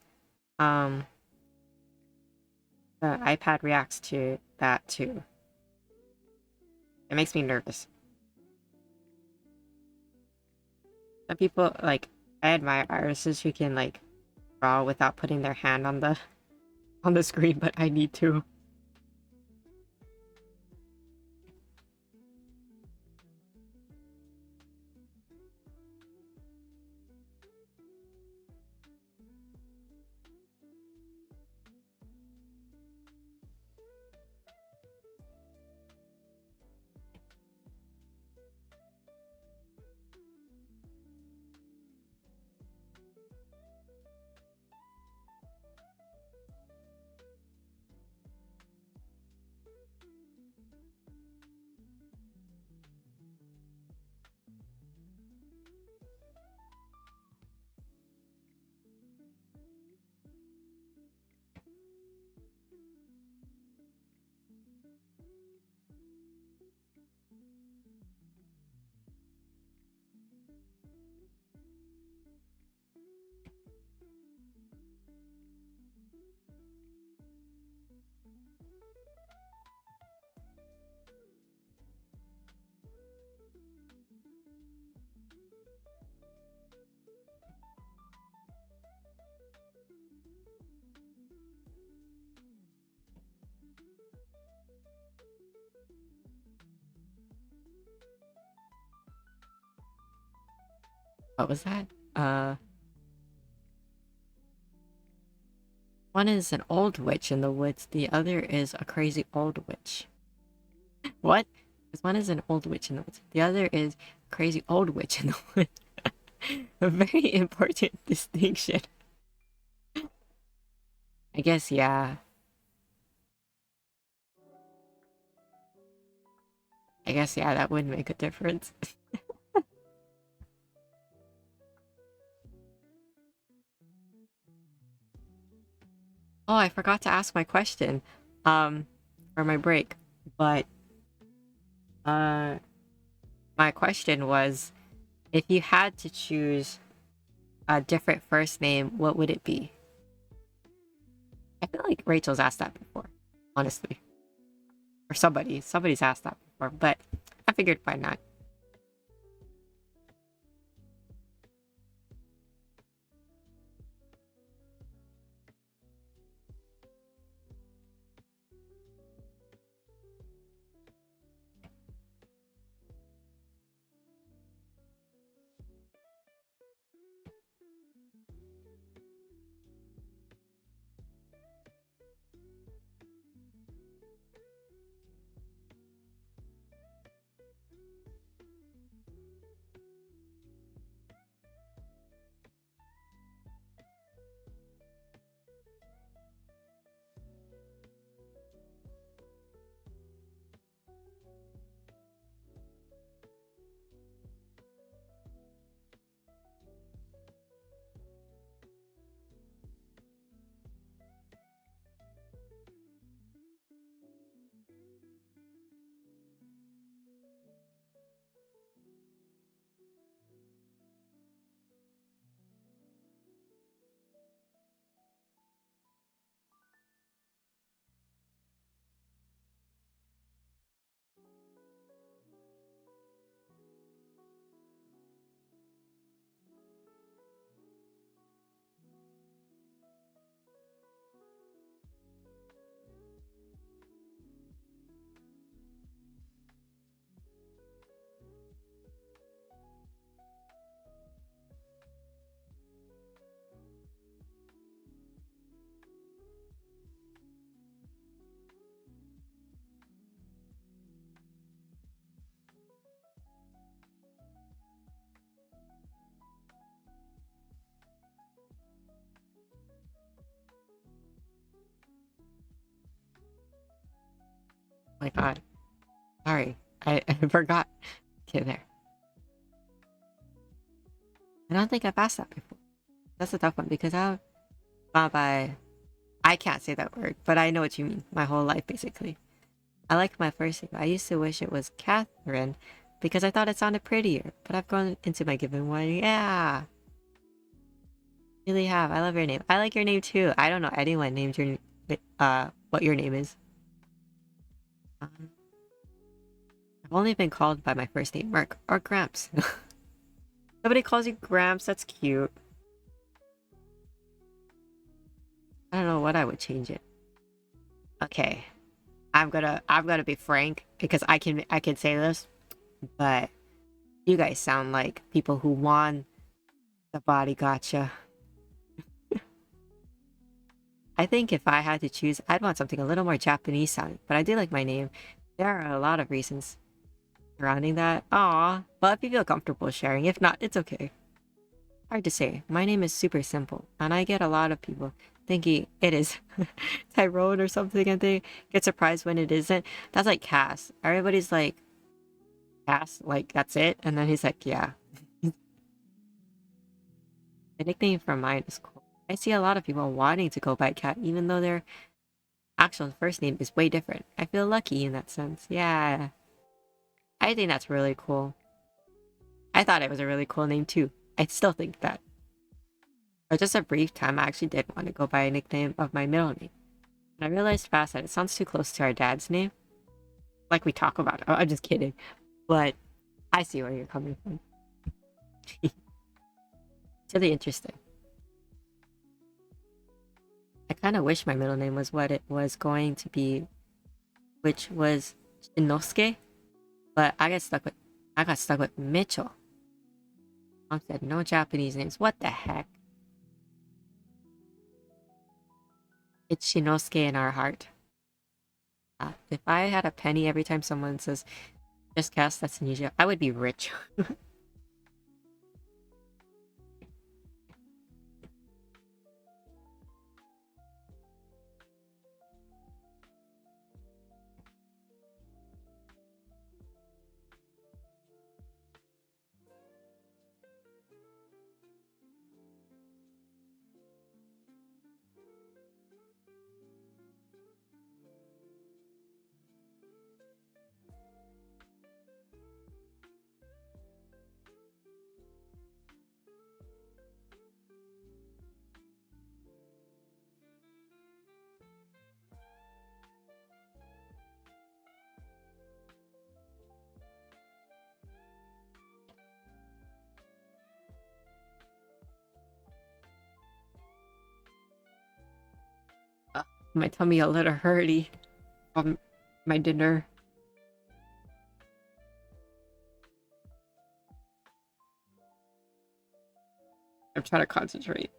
um the iPad reacts to that too. It makes me nervous. Some people like I admire artists who can like draw without putting their hand on the screen, but I need to. What was that? One is an old witch in the woods, the other is a crazy old witch. What? Because one is an old witch in the woods, the other is a crazy old witch in the woods. A very important distinction. I guess, yeah. I guess, yeah, that would make a difference. Oh, I forgot to ask my question, um, for my break. But, uh, my question was, if you had to choose a different first name, what would it be? I feel like Rachel's asked that before, honestly. Or somebody's asked that before, but I figured why not? my god. Sorry. I forgot. Okay, there. I don't think I've asked that before. That's a tough one because I've gone by. I can't say that word, but I know what you mean. My whole life, basically. I like my first name. I used to wish it was Catherine because I thought it sounded prettier, but I've gone into my given one. Yeah, really have. I love your name. I like your name too. I don't know anyone named your what your name is. Um, I've only been called by my first name, Mark or Gramps. Somebody calls you Gramps. That's cute. I don't know what I would change it. Okay, I'm gonna be frank because I can say this, but you guys sound like people who won the body gotcha. I think if I had to choose, I'd want something a little more Japanese sounding, but I do like my name. There are a lot of reasons surrounding that. Aw, but if you feel comfortable sharing, if not, it's okay. Hard to say. My name is super simple, and I get a lot of people thinking it is Tyrone or something, and they get surprised when it isn't. That's like Cass. Everybody's like, Cass, like, that's it? And then he's like, yeah. The nickname for mine is cool. I see a lot of people wanting to go by Cat, even though their actual first name is way different. I feel lucky in that sense. Yeah. I think that's really cool. I thought it was a really cool name too. I still think that. For just a brief time, I actually did want to go by a nickname of my middle name. And I realized fast that it sounds too close to our dad's name. Like we talk about it. Oh, I'm just kidding. But I see where you're coming from. It's really interesting. I kind of wish my middle name was what it was going to be, which was Shinosuke. But I got stuck with Mitchell. Mom said no Japanese names. What the heck? It's Shinosuke in our heart. If I had a penny every time someone says, just cast that's Tunisia, I would be rich. My tummy a little hurty from my dinner. I'm trying to concentrate.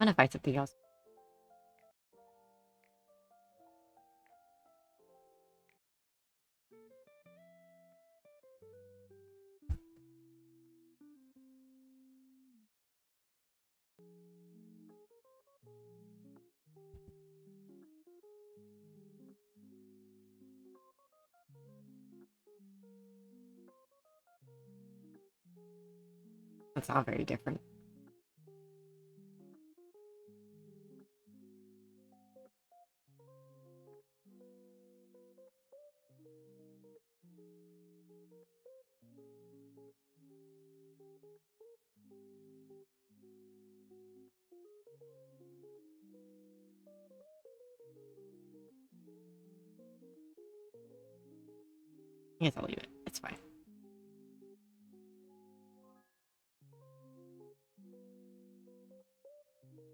I'm gonna find something else. That's all very different. I guess I'll leave it. It's fine.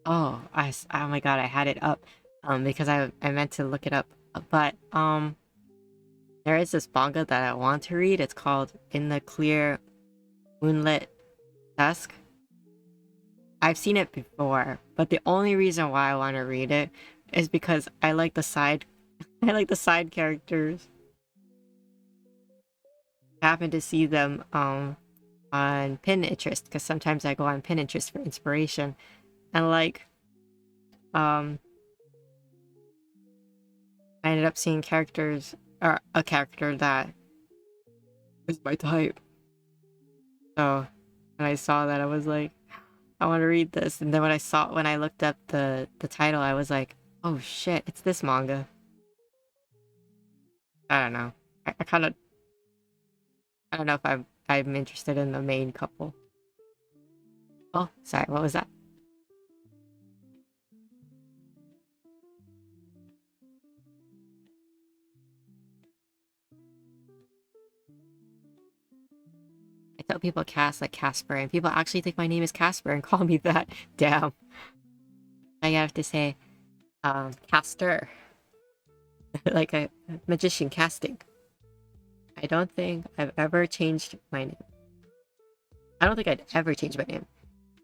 Oh, oh my god, I had it up. Because I meant to look it up. But there is this manga that I want to read. It's called In the Clear Moonlit Dusk. I've seen it before, but the only reason why I want to read it is because I like the side I like the side characters. I happen to see them on Pinterest because sometimes I go on Pinterest for inspiration. And like um I ended up seeing characters or a character that is my type. So when I saw that I was like, I want to read this. And then when I looked up the title, I was like, oh shit, it's this manga. I don't know. I kind of I don't know if I'm interested in the main couple. Oh, sorry, what was that? I tell people cast like Casper, and people actually think my name is Casper and call me that. Damn. I have to say, caster, like a magician casting. I don't think I've ever changed my name. I don't think I'd ever change my name.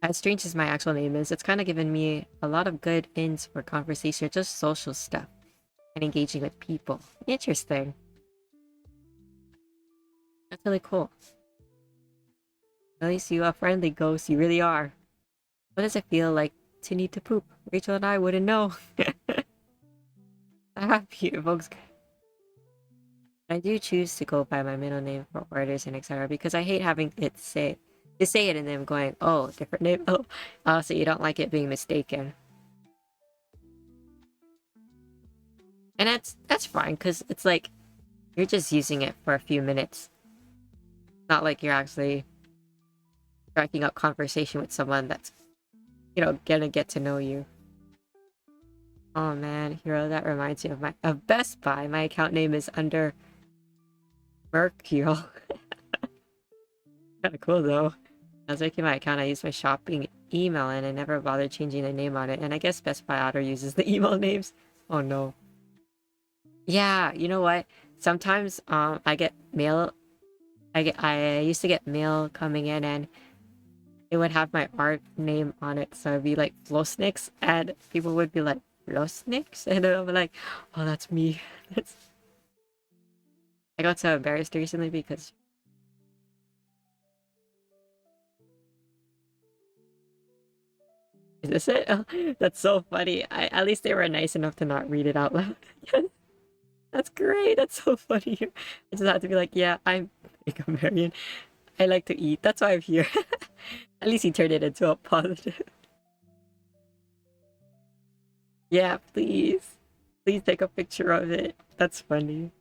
As strange as my actual name is, it's kind of given me a lot of good ins for conversation, just social stuff, and engaging with people. Interesting. That's really cool. At least you are friendly ghost, you really are. What does it feel like to need to poop? Rachel and I wouldn't know. I'm happy folks. I do choose to go by my middle name for orders and etc. because I hate having it say to say it and then going, oh, different name. Oh, so you don't like it being mistaken. And that's fine because it's like you're just using it for a few minutes. Not like you're actually striking up conversation with someone that's, gonna get to know you. Oh man, hero, that reminds me of Best Buy. My account name is under Mercurial. Kinda cool though. I was making my account, I used my shopping email and I never bothered changing the name on it. And I guess Best Buy Auto uses the email names. Oh no. Yeah, you know what? Sometimes I get mail I used to get mail coming in and it would have my art name on it. So it'd be like Flosnix and people would be like Flosnix and then I'll be like, oh that's me. That's I got so embarrassed recently because is this it? Oh, that's so funny. At least they were nice enough to not read it out loud. Yes, that's great. That's so funny. I just have to be like, yeah, I'm Marion. I like to eat. That's why I'm here. At least he turned it into a positive. Yeah, please. Please take a picture of it. That's funny.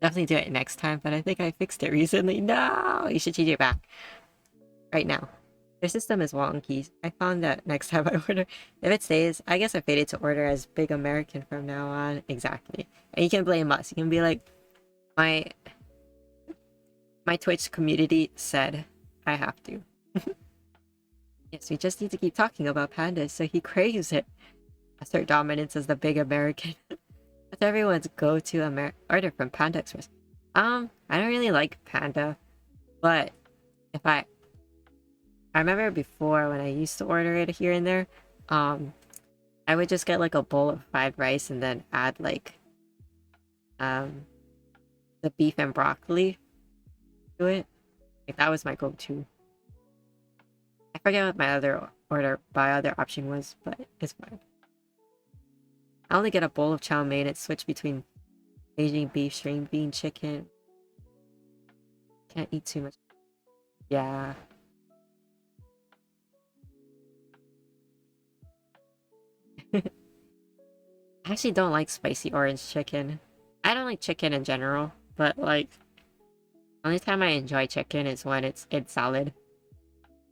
Definitely do it next time, but I think I fixed it recently. No! You should change it back. Right now. Their system is wonky. I found that next time I order, if it stays, I guess I faded to order as Big American from now on. Exactly. And you can blame us. You can be like, my my Twitch community said I have to. Yes, we just need to keep talking about pandas so he craves it. Assert dominance as the big American. That's everyone's go-to order from Panda Express. I don't really like Panda, but if I remember before when I used to order it here and there, um, I would just get like a bowl of fried rice and then add like um the beef and broccoli to it. Like that was my go-to. I forget what my other option was, but it's fine. I only get a bowl of chow mein and switch between Beijing beef, string bean, chicken. Can't eat too much. Yeah. I actually don't like spicy orange chicken. I don't like chicken in general, but like only time I enjoy chicken is when it's salad.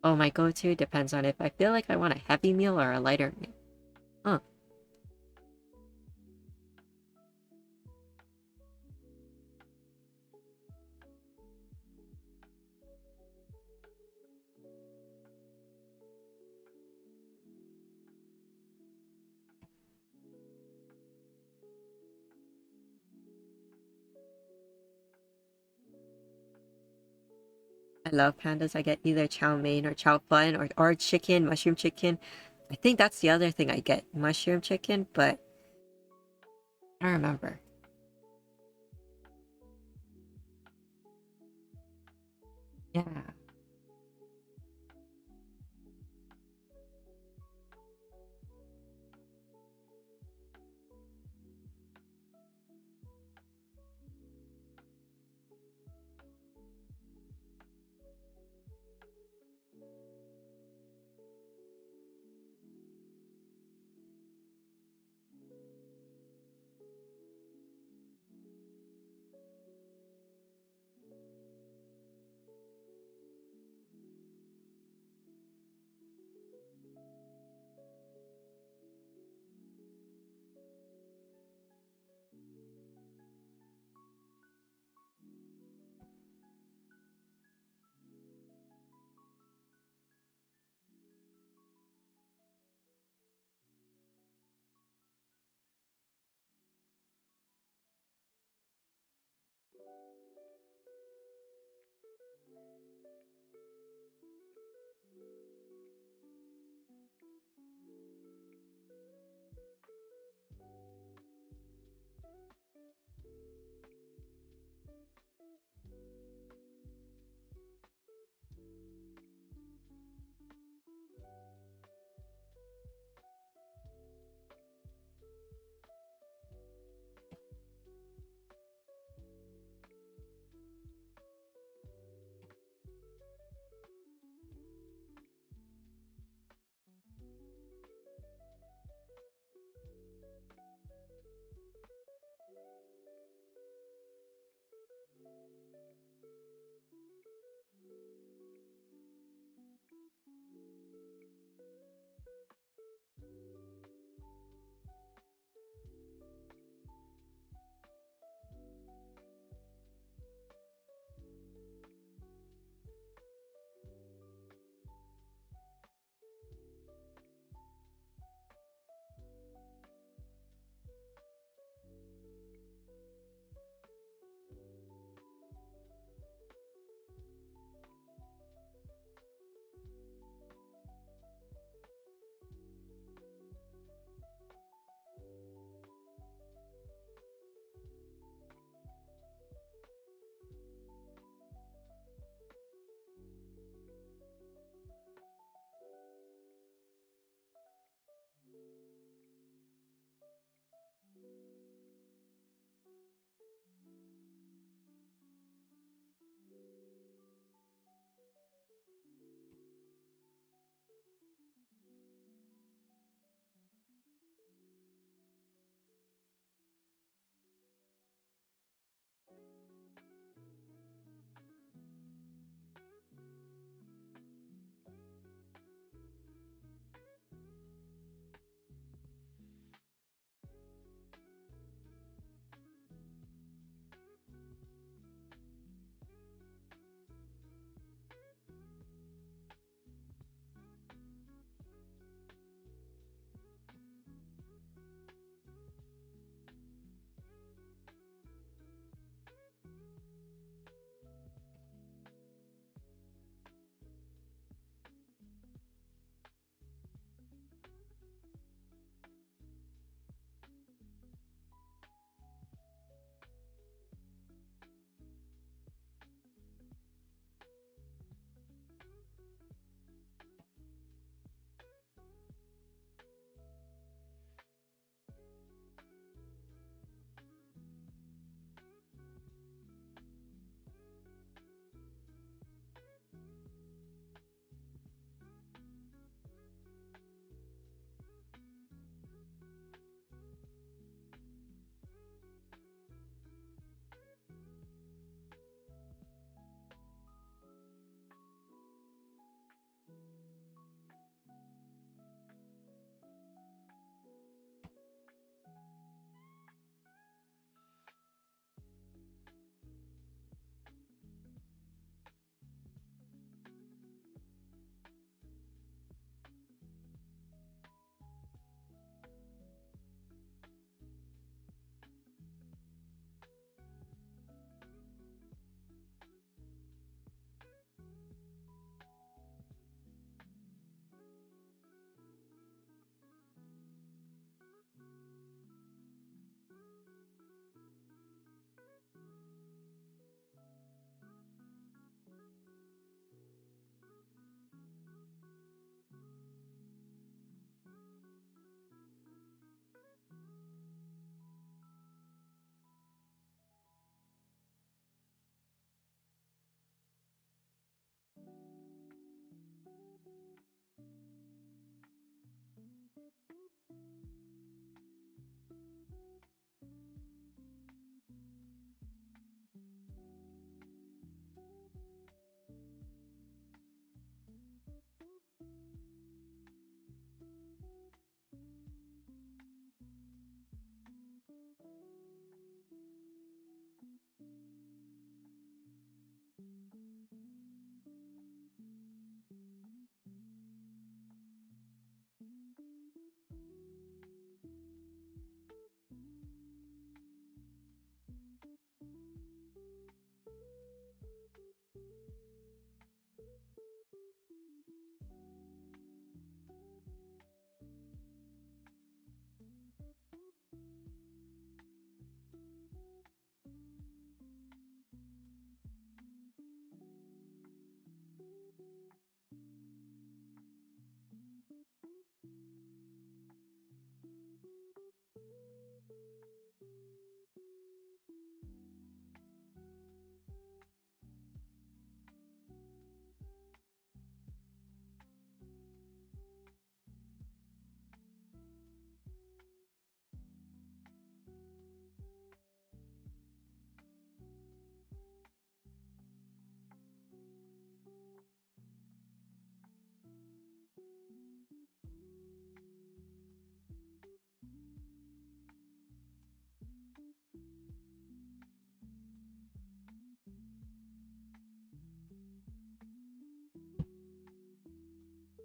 Oh, my go-to depends on if I feel like I want a heavy meal or a lighter meal. Huh. I love pandas. I get either chow mein or chow fun or chicken, mushroom chicken. I think that's the other thing I get, mushroom chicken, but I don't remember. Yeah.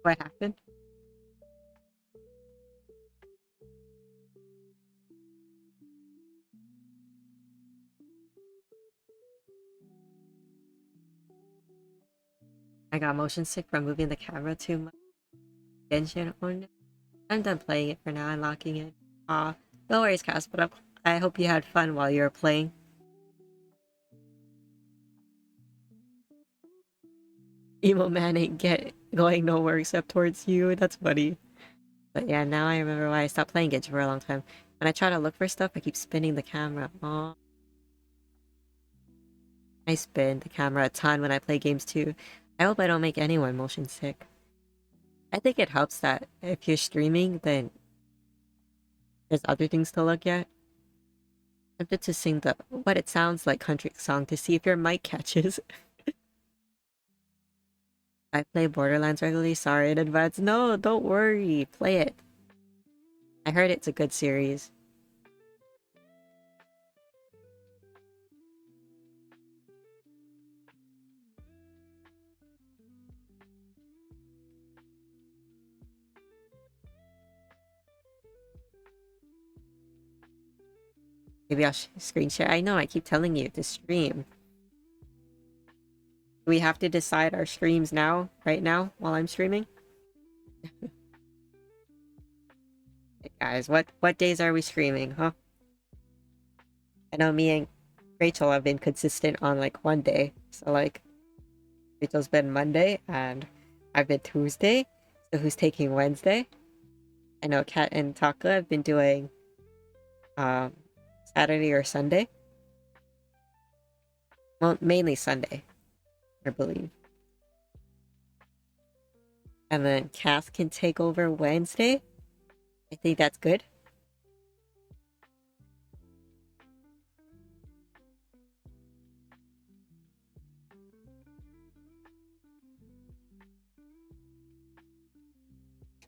What happened? I got motion sick from moving the camera too much. Genshin. Oh no. I'm done playing it for now. I'm locking it. Aw, no worries, Cass, but I hope you had fun while you were playing. Emo man ain't going nowhere except towards you. That's funny. But yeah, now I remember why I stopped playing Genshin for a long time. When I try to look for stuff, I keep spinning the camera. Aw. I spin the camera a ton when I play games too. I hope I don't make anyone motion sick. I think it helps that if you're streaming, then there's other things to look at. I'm tempted to sing the what it sounds like country song to see if your mic catches. I play Borderlands regularly. Sorry in advance. No, don't worry. Play it. I heard it's a good series. Maybe I'll screen share. I know, I keep telling you to stream. We have to decide our streams now, right now, while I'm streaming. Hey guys, what days are we streaming, huh? I know me and Rachel have been consistent on like one day. So like Rachel's been Monday and I've been Tuesday. So who's taking Wednesday? I know Kat and Taka have been doing um Saturday or Sunday. Well, mainly Sunday, I believe. And then Cass can take over Wednesday. I think that's good.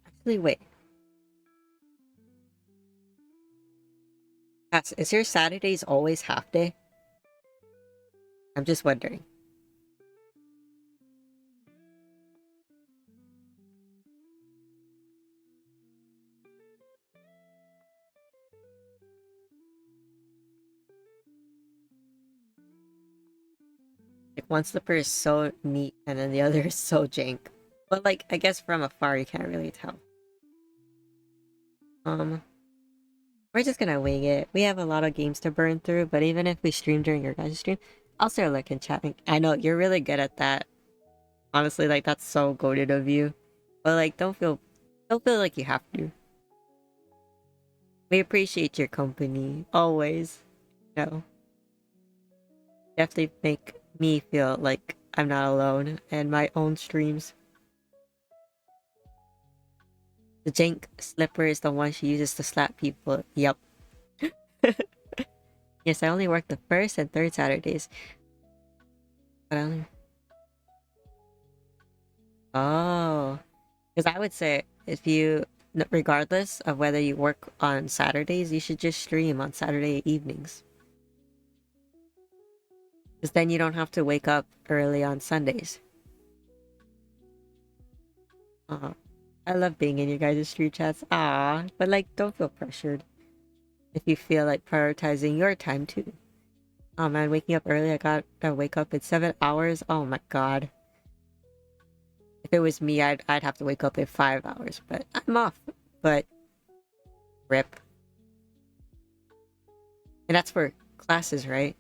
Actually, wait. Cass, is your Saturdays always half day? I'm just wondering. Like one slipper is so neat and then the other is so jank. But like I guess from afar you can't really tell. Um we're just gonna wing it. We have a lot of games to burn through, but even if we stream during your guys' stream, I'll start looking chatting. I know you're really good at that. Honestly, like that's so goated of you. But like don't feel like you have to. We appreciate your company. Always. No. Definitely make me feel like I'm not alone and my own streams. The Jank slipper is the one she uses to slap people. Yep. Yes, I only work the first and third Saturdays. But I only... Oh. Because I would say if you, regardless of whether you work on Saturdays, you should just stream on Saturday evenings. Because then you don't have to wake up early on Sundays. I love being in your guys' stream chats. But like, don't feel pressured if you feel like prioritizing your time too. Oh man, waking up early, I gotta wake up in 7 hours. Oh my god. If it was me, I'd have to wake up in 5 hours, but I'm off. But rip. And that's for classes, right?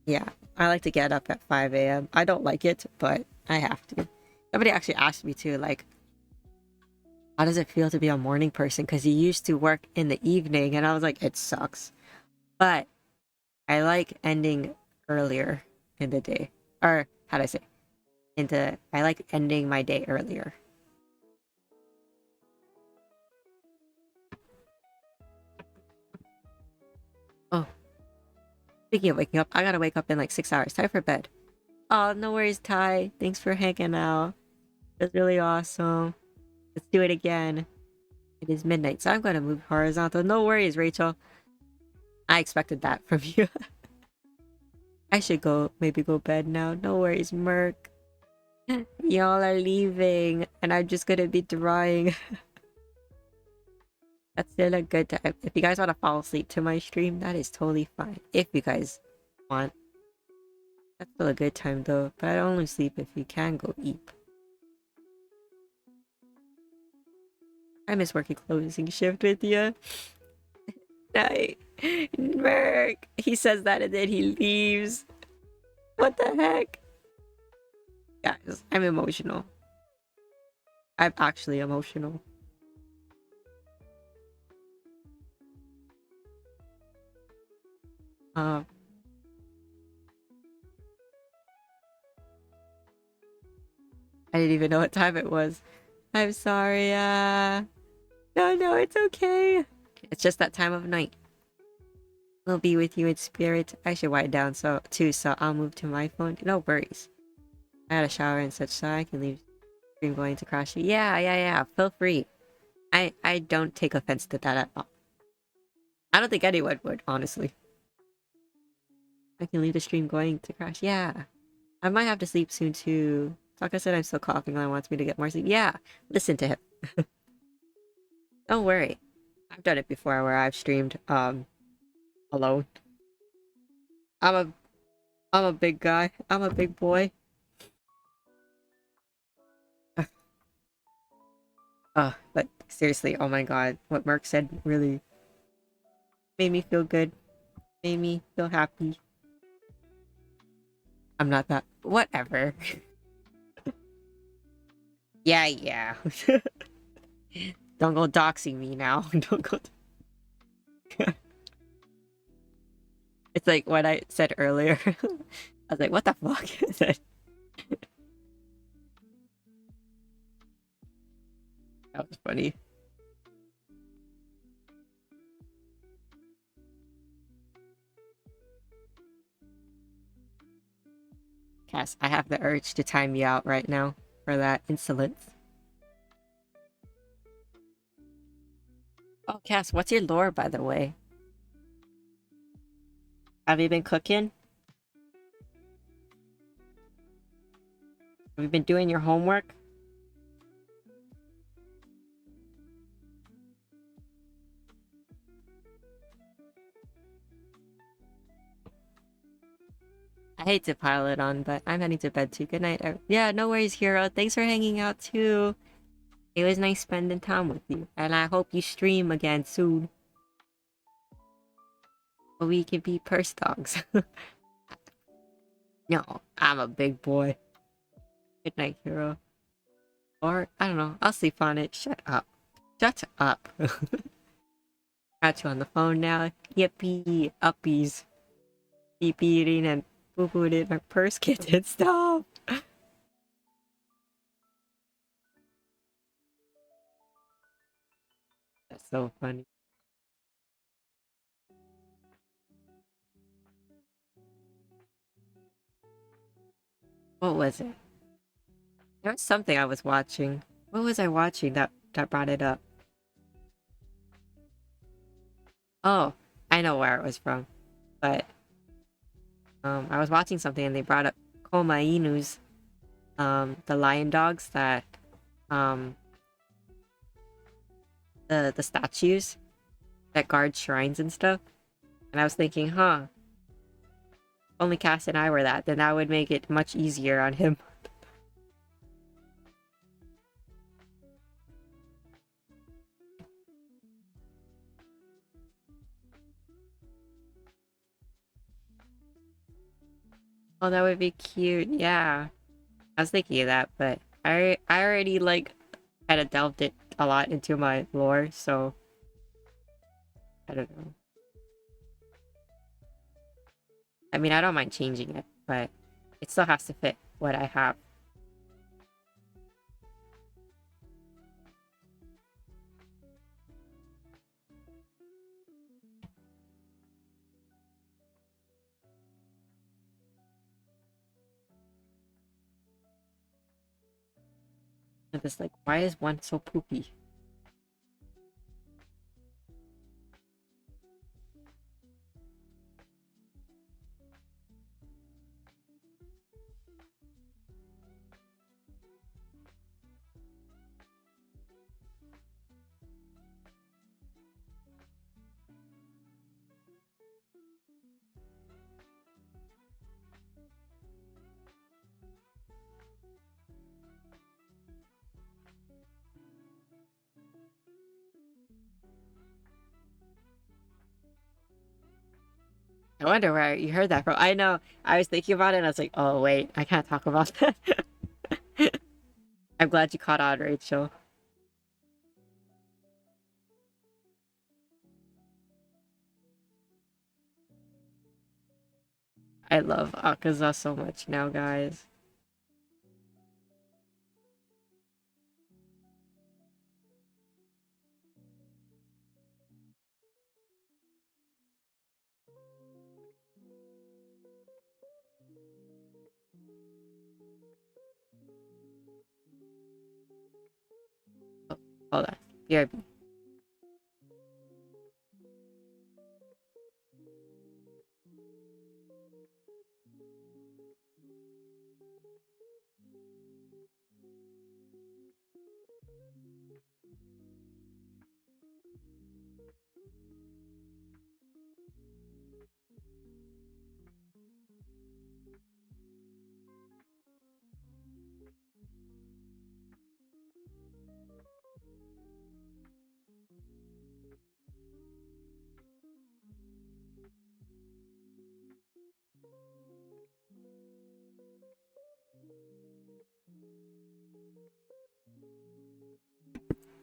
Yeah, I like to get up at 5 a.m. I don't like it, but I have to. Somebody actually asked me to, like, how does it feel to be a morning person? Because you used to work in the evening, and I was like, it sucks. But I like ending earlier in the day. Or, how do I say? I like ending my day earlier. Oh, speaking of waking up, I gotta wake up in like 6 hours. Time for bed. Oh, no worries, Ty. Thanks for hanging out. It was really awesome. Let's do it again. It is midnight, so I'm gonna move horizontal. No worries, Rachel. I expected that from you. I should maybe go bed now. No worries, Merc. Y'all are leaving, and I'm just gonna be drawing. That's still a good time. If you guys want to fall asleep to my stream, that is totally fine. If you guys want. That's still a good time though, but I only sleep if you can go eat. I miss working closing shift with you. Night. Merc. He says that and then he leaves. What the heck? Guys, I'm emotional. I'm actually emotional. I didn't even know what time it was. I'm sorry, no, it's okay. It's just that time of night. We'll be with you in spirit. I should wind down too, so I'll move to my phone. No worries. I had a shower and such, so I can leave stream going to crash. Yeah. Feel free. I don't take offense to that at all. I don't think anyone would, honestly. I can leave the stream going to crash. Yeah. I might have to sleep soon too. Like I said, I'm still coughing and I wants me to get more sleep. Yeah. Listen to him. Don't worry. I've done it before where I've streamed alone. I'm a big guy. I'm a big boy. But seriously, oh my god, what Mark said really made me feel good. Made me feel happy. I'm not that. Whatever. Yeah. Don't go doxing me now. Don't go. It's like what I said earlier. I was like, what the fuck? That was funny. Cass, I have the urge to time you out right now for that insolence. Oh, Cass, what's your lore, by the way? Have you been cooking? Have you been doing your homework? I hate to pile it on, but I'm heading to bed too. Good night. Yeah, no worries, Hero. Thanks for hanging out too. It was nice spending time with you, and I hope you stream again soon. So we can be purse dogs. No, I'm a big boy. Good night, Hero. Or, I don't know, I'll sleep on it. Shut up. Shut up. Got you on the phone now. Yippee, uppies. Keep eating and poo-pooed in our purse kitten. Stop. so funny. What was it? There was something I was watching. What was I watching that brought it up? Oh, I know where it was from. But I was watching something and they brought up Koma Inus, the lion dogs that um the statues that guard shrines and stuff. And I was thinking, huh, only Cass and I were that, then that would make it much easier on him. Oh, that would be cute. Yeah. I was thinking of that, but I already like kind of delved it a lot into my lore, so I don't know. I mean, I don't mind changing it, but it still has to fit what I have. I'm just like, why is one so poopy? I wonder where you heard that from. I know. I was thinking about it and I was like, oh wait, I can't talk about that. I'm glad you caught on, Rachel. I love Akaza so much now, guys. Oh, hold on. BRB.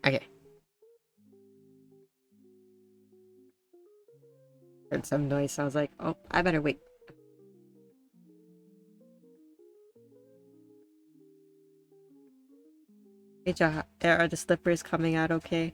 Okay. Heard some noise, so I was like, oh, I better wait. Hey, are the slippers coming out okay?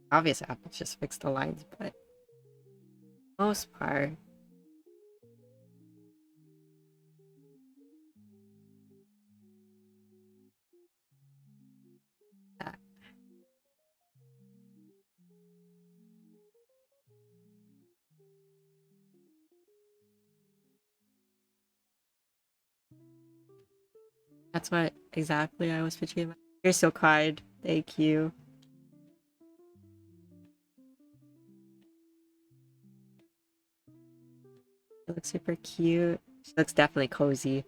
Obviously, I have to just fix the lines, but most part, uh, that's what exactly I was pitching. You're so kind. Thank you. It looks super cute. She looks definitely cozy.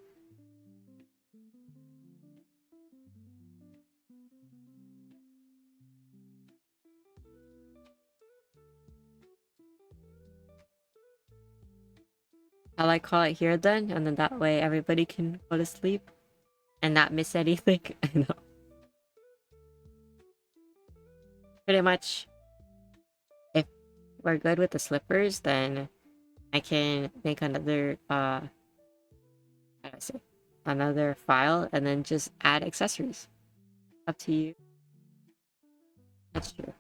I like call it here then, and then that way everybody can go to sleep and not miss anything. I know. Pretty much, if we're good with the slippers, then I can make another how do I say, another file and then just add accessories. Up to you. That's true.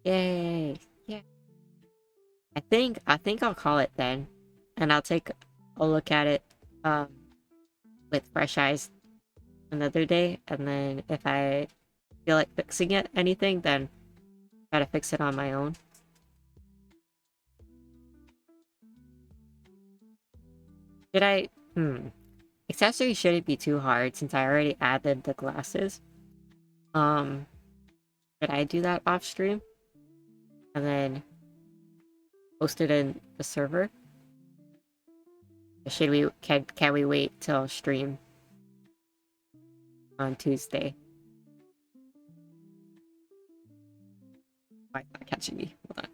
Yay! Yeah. I think I'll call it then, and I'll take a look at it um with fresh eyes another day, and then if I feel like fixing it anything, then try to fix it on my own. Did I? Accessory shouldn't be too hard since I already added the glasses. Um, should I do that off stream and then post it in the server? Or should we can we wait till stream on Tuesday? Why not catching me? Hold on.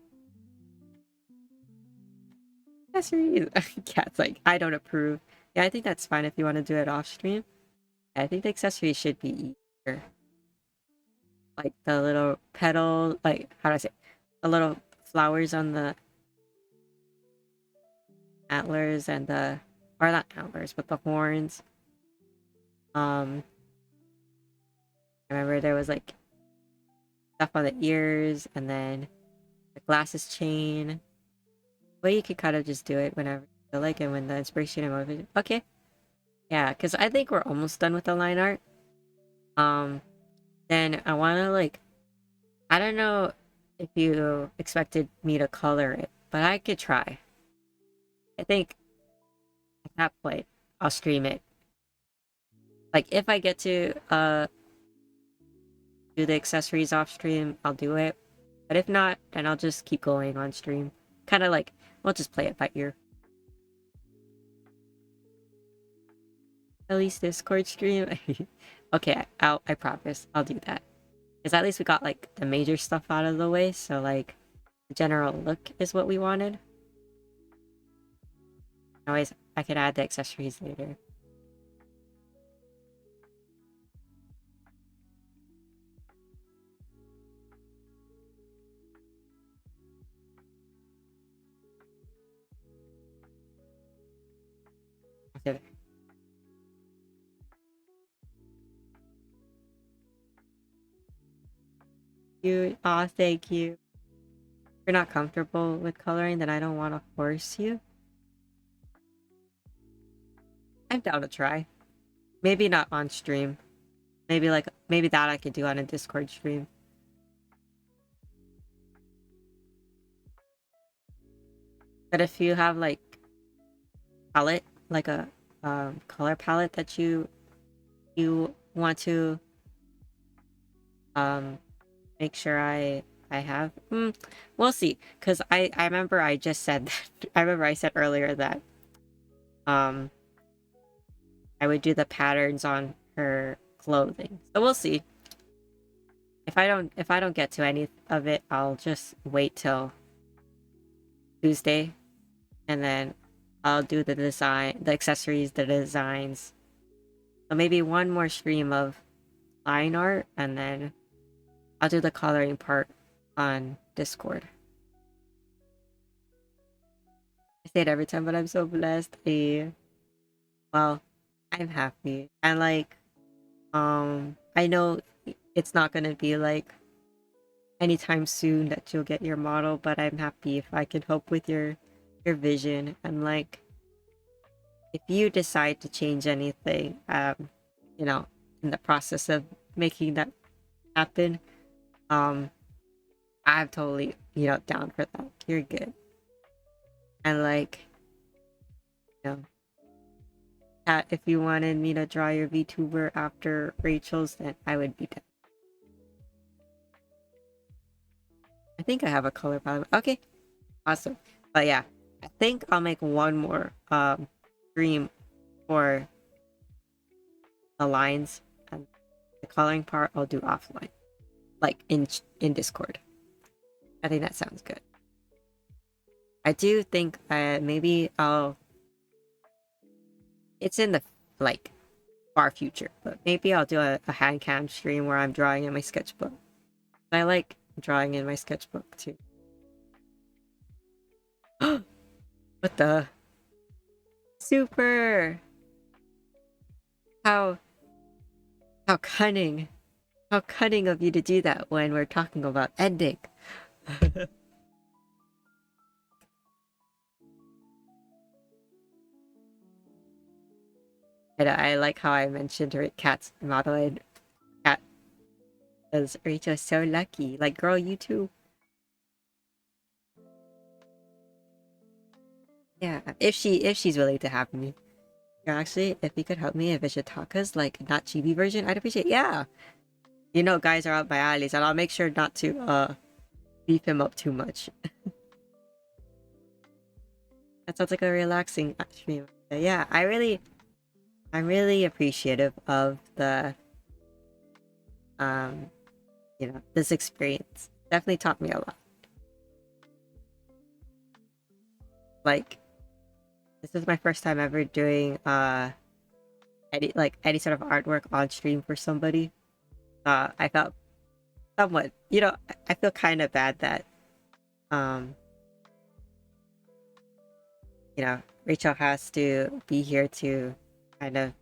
Accessories. Cat's like I don't approve. Yeah, I think that's fine if you want to do it off stream. I think the accessories should be easier. Like the little petal, like how do I say, the little flowers on the antlers and the, or not antlers, but the horns. Um, I remember there was like stuff on the ears and then the glasses chain. Well, you could kind of just do it whenever you feel like and when the inspiration and motivation. Okay, yeah, because I think we're almost done with the line art. Um, then I want to like, I don't know if you expected me to color it, but I could try. I think at that point I'll stream it. Like if I get to do the accessories off stream, I'll do it. But if not, then I'll just keep going on stream. Kind of like, we'll just play it by ear. At least Discord stream. Okay, I promise. I'll do that. Because at least we got like the major stuff out of the way, so like the general look is what we wanted. Always, I could add the accessories later. Okay. You, aw, thank you. If you're not comfortable with coloring, then I don't want to force you. I'm down to try. Maybe not on stream. Maybe that I could do on a Discord stream. But if you have like palette, like a color palette that you want to um make sure I have, we'll see. Cause I remember I just said that. I remember I said earlier that um I would do the patterns on her clothing. So we'll see if I don't get to any of it, I'll just wait till Tuesday, and then I'll do the design, the accessories, the designs. So maybe one more stream of line art, and then I'll do the coloring part on Discord. I say it every time, but I'm so blessed. Well, I'm happy. And like, I know it's not gonna be like anytime soon that you'll get your model, but I'm happy if I can help with your vision. And like, if you decide to change anything, you know, in the process of making that happen, um, I'm totally, down for that. You're good. And like, you know, if you wanted me to draw your VTuber after Rachel's, then I would be down. I think I have a color palette. Okay, awesome. But yeah, I think I'll make one more stream for the lines, and the coloring part I'll do offline, like in Discord. I think that sounds good. I do think maybe I'll. It's in the like far future, but maybe I'll do a hand cam stream where I'm drawing in my sketchbook. I like drawing in my sketchbook too. What the? Super! How how cunning. How cunning of you to do that when we're talking about ending. And I like how I mentioned her cat's Madeline cat, because Rachel's so lucky. Like, girl, you too. Yeah, if she's willing to have me. Yeah, actually, if you could help me if Ishitaka's like not chibi version, I'd appreciate. Yeah, guys are up my alleys, and I'll make sure not to beef him up too much. That sounds like a relaxing stream. Yeah, I'm really appreciative of the this experience. Definitely taught me a lot. Like, this is my first time ever doing any sort of artwork on stream for somebody. I felt somewhat, I feel kind of bad that um Rachel has to be here to kind of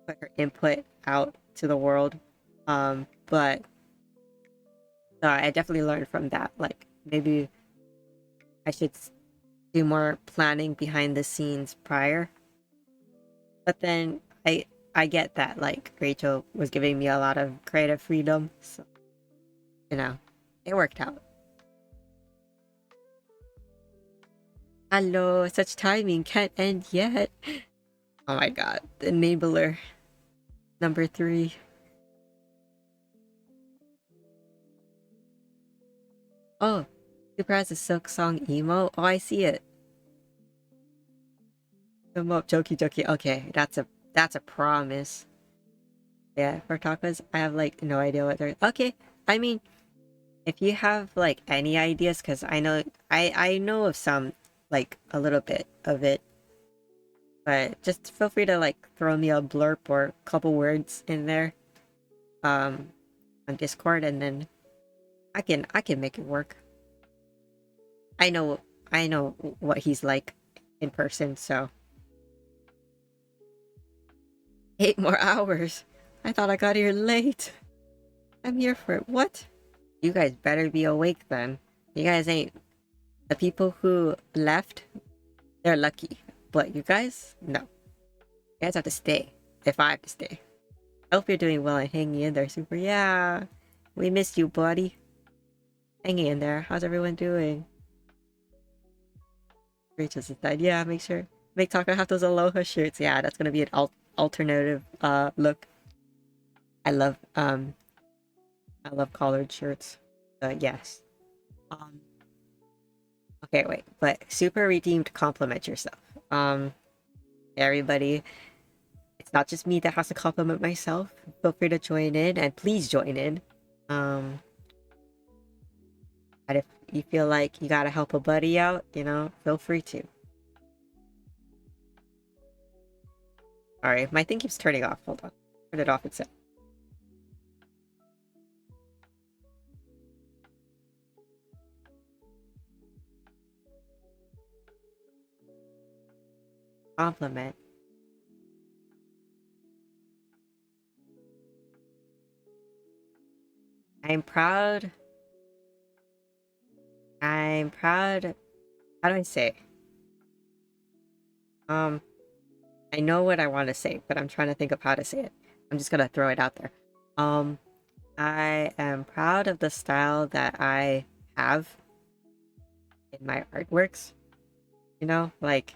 put her input out to the world. But I definitely learned from that. Like, maybe I should do more planning behind the scenes prior. But then I get that like Rachel was giving me a lot of creative freedom, so it worked out. Hello, such timing can't end yet. Oh my god, the enabler number 3. Oh, Super has a Silk Song emo. Oh, I see it. Come up, jokey jokey. Okay, that's a promise. Yeah, for tacos, I have like no idea what they're. Okay, I mean, if you have like any ideas, because I know of some, like a little bit of it, but just feel free to like throw me a blurb or a couple words in there, on Discord, and then I can make it work. I know what he's like in person, so 8 more hours. I thought I got here late. I'm here for what? You guys better be awake then. You guys ain't the people who left. They're lucky, but you guys, no. You guys have to stay if I have to stay. I hope you're doing well and hanging in there, Super. Yeah, we missed you, buddy. Hanging in there. How's everyone doing? Rachel said, yeah, make Taco have those Aloha shirts. Yeah, that's gonna be an alternative look. I love collared shirts. Yes. Okay, wait, but super redeemed compliment yourself. Everybody, it's not just me that has to compliment myself. Feel free to join in, and please join in. Um, and if you feel like you gotta help a buddy out, feel free to. Alright, my thing keeps turning off. Hold on. Turn it off itself. Compliment. I'm proud. I'm proud. How do I say? Um, I know what I want to say, but I'm trying to think of how to say it. I'm just gonna throw it out there. Um, I am proud of the style that I have in my artworks. Like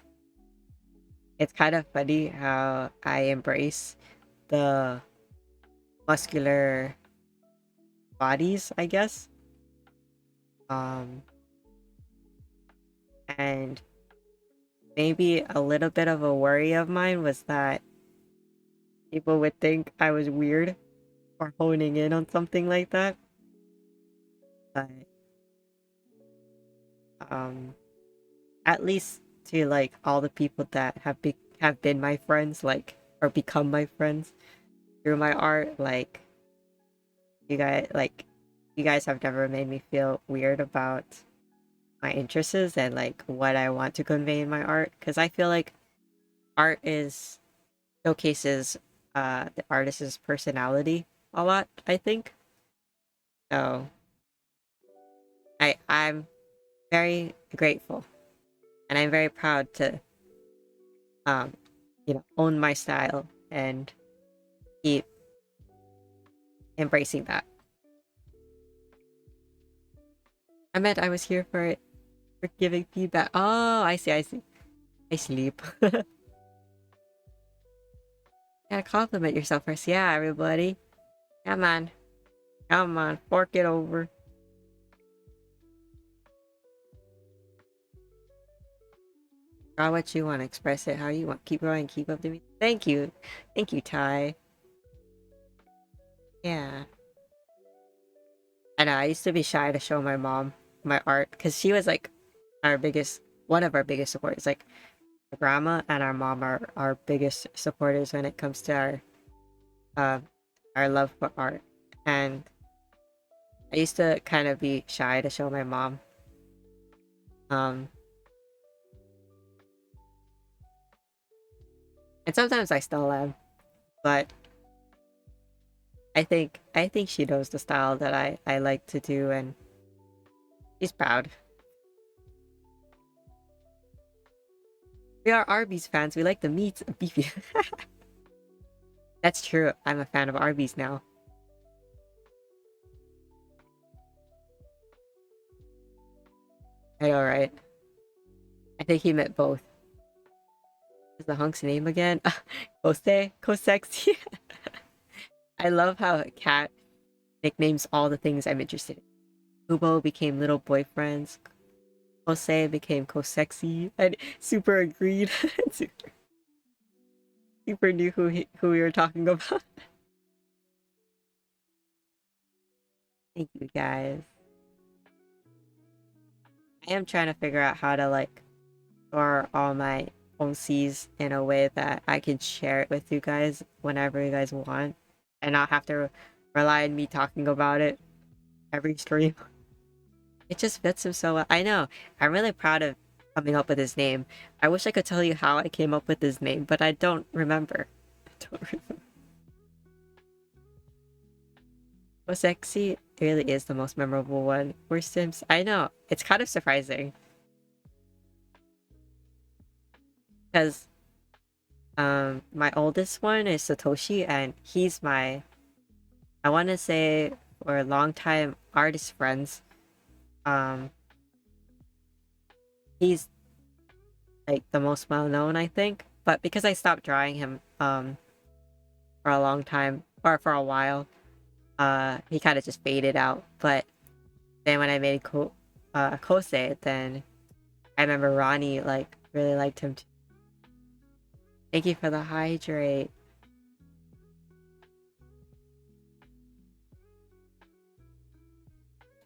it's kind of funny how I embrace the muscular bodies, I guess. Um, and maybe a little bit of a worry of mine was that people would think I was weird or honing in on something like that. But um, at least to like all the people that have been my friends, like or become my friends through my art, you guys have never made me feel weird about my interests and like what I want to convey in my art. Because I feel like art is showcases the artist's personality a lot, I think. So I'm very grateful and I'm very proud to um own my style and keep embracing that. I meant I was here for it, for giving feedback. Oh, I see. I sleep. Yeah, compliment yourself first. Yeah, everybody. Come on. Come on. Fork it over. Draw what you want. Express it how you want. Keep growing. Keep up to me. Thank you. Thank you, Ty. Yeah. I know. I used to be shy to show my mom my art because she was like one of our biggest supporters. Like, our grandma and our mom are our biggest supporters when it comes to uh, our love for art. And I used to kind of be shy to show my mom. Um, and sometimes I still am, but I think she knows the style that I like to do, and she's proud. We are Arby's fans. We like the meat beefy. That's true. I'm a fan of Arby's now. I know, right? I think he meant both. What's the hunk's name again? Kosexy. I love how Cat nicknames all the things I'm interested in. Kubo became little boyfriends. Jose became Kosexy. And super agreed. Super knew who we were talking about. Thank you guys. I am trying to figure out how to like store all my OCs in a way that I can share it with you guys whenever you guys want and not have to rely on me talking about it every stream. It just fits him so well. I know. I'm really proud of coming up with his name. I wish I could tell you how I came up with his name, but I don't remember. I don't remember. Well, sexy really is the most memorable one. We're Sims. I know. It's kind of surprising. Because my oldest one is Satoshi and he's my, I want to say, we're longtime artist friends. Um he's like the most well known, I think, but because I stopped drawing him for a long time or for a while, he kind of just faded out. But then when I made Kose, then I remember Ronnie like really liked him too. Thank you for the hydrate.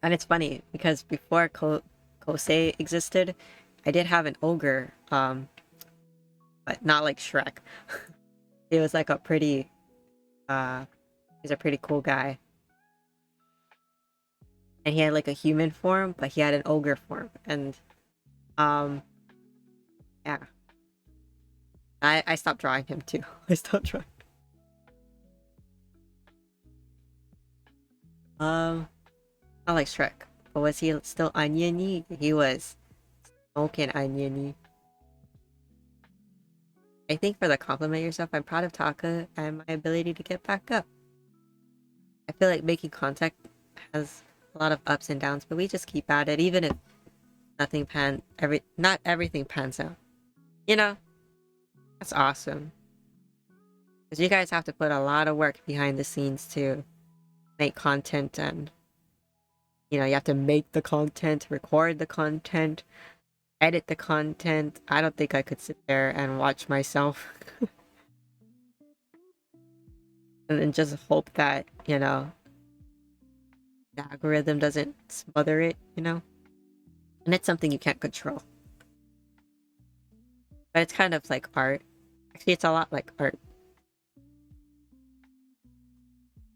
And it's funny because before Kosei existed, I did have an ogre, but not like Shrek. He was like a pretty, uh, he's a pretty cool guy. And he had like a human form, but he had an ogre form. And, um, yeah. I stopped drawing him too. I stopped drawing. Not like Shrek. But was he still oniony? He was smoking oniony. I think for the compliment yourself, I'm proud of Taka and my ability to get back up. I feel like making contact has a lot of ups and downs, but we just keep at it, even if not everything pans out. You know, that's awesome. Because you guys have to put a lot of work behind the scenes to make content, and you know, you have to make the content, record the content, edit the content. I don't think I could sit there and watch myself and then just hope that, you know, the algorithm doesn't smother it, you know? And it's something you can't control. But it's kind of like art. Actually, it's a lot like art.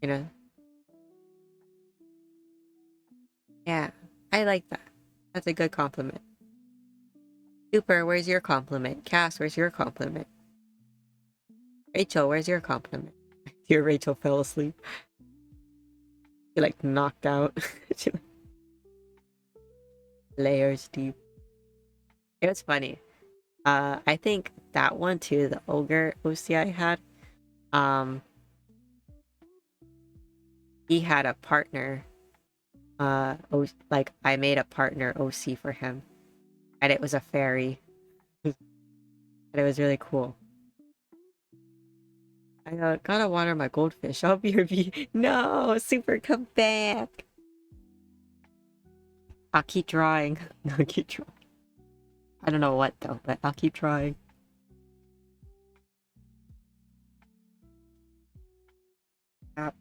You know? Yeah, I like that. That's a good compliment. Super, where's your compliment? Cass, where's your compliment? Rachel, where's your compliment? Dear Rachel fell asleep. She like knocked out. She, like, layers deep. It was funny. I think that one too, the ogre OC I had, um, he had a partner. Like I made a partner OC for him, and it was a fairy, and it was really cool. I gotta water my goldfish. I'll be BRB. No, super, come back. I'll keep drawing. I'll keep drawing. I don't know what though, but I'll keep trying. Yep.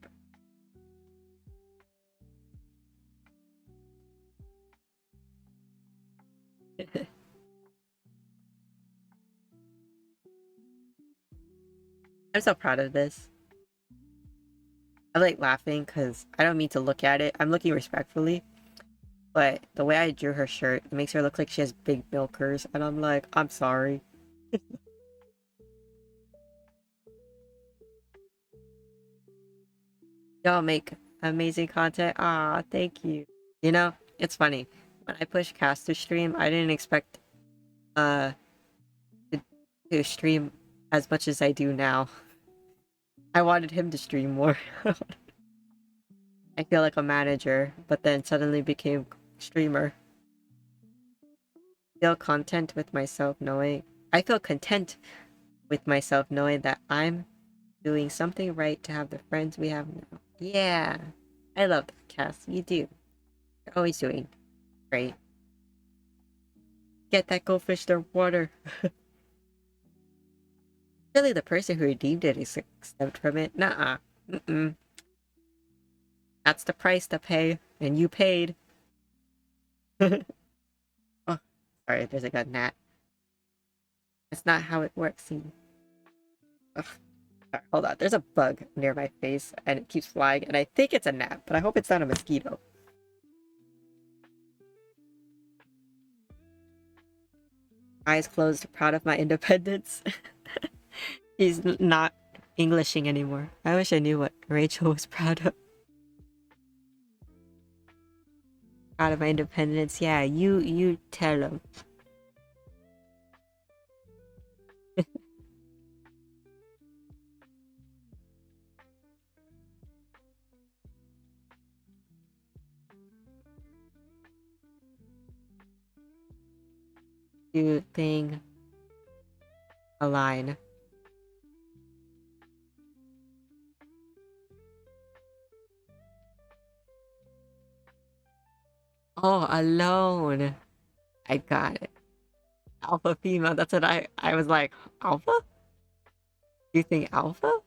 I'm so proud of this. I like laughing because I don't mean to look at it. I'm looking respectfully, but the way I drew her shirt, it makes her look like she has big milkers, and I'm like, I'm sorry. Y'all make amazing content. Ah, thank you. You know, it's funny. When I pushed Cast to stream, I didn't expect uh to, to stream as much as I do now. I wanted him to stream more. I feel like a manager, but then suddenly became streamer. Feel content with myself knowing I feel content with myself knowing that I'm doing something right to have the friends we have now. Yeah. I love that, Cass. You do. You're always doing great. Get that goldfish their water. Really, the person who redeemed it is exempt from it. Nuh-uh. Mm-mm. That's the price to pay, and you paid. Oh, sorry, there's like a gnat. That's not how it works. See? Ugh. Sorry, hold on. There's a bug near my face, and it keeps flying, and I think it's a gnat, but I hope it's not a mosquito. Eyes closed, proud of my independence. He's not Englishing anymore. I wish I knew what Rachel was proud of. Proud of my independence. Yeah, you tell him. Do thing align. Oh, alone. I got it. Alpha female. That's what I was like. Alpha? You think alpha?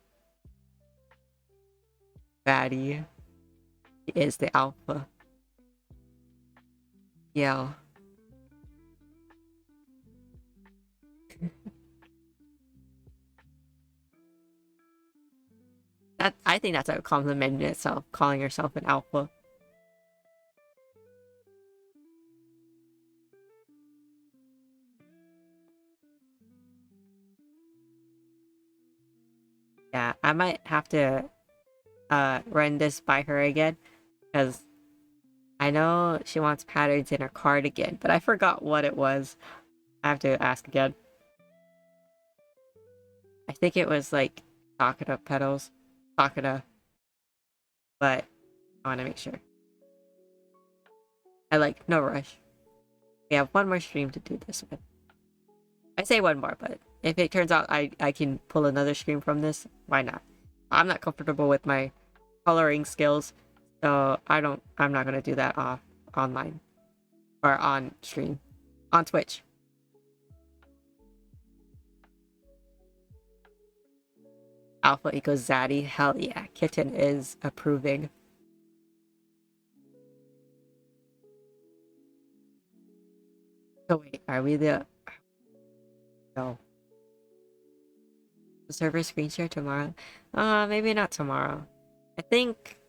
Fatty is the alpha. Yeah. That I think that's a compliment in itself, calling yourself an alpha. Yeah, I might have to run this by her again because I know she wants patterns in her cardigan, but I forgot what it was. I have to ask again. I think it was like Sakura petals. Sakura, but I want to make sure. I like no rush. We have one more stream to do this with. I say one more, but if it turns out I can pull another stream from this, why not? I'm not comfortable with my coloring skills, so I'm not gonna do that online or on stream on Twitch. Alpha equals Zaddy. Hell yeah, Kitten is approving. So wait, are we the no? The server screen share tomorrow? Maybe not tomorrow. I think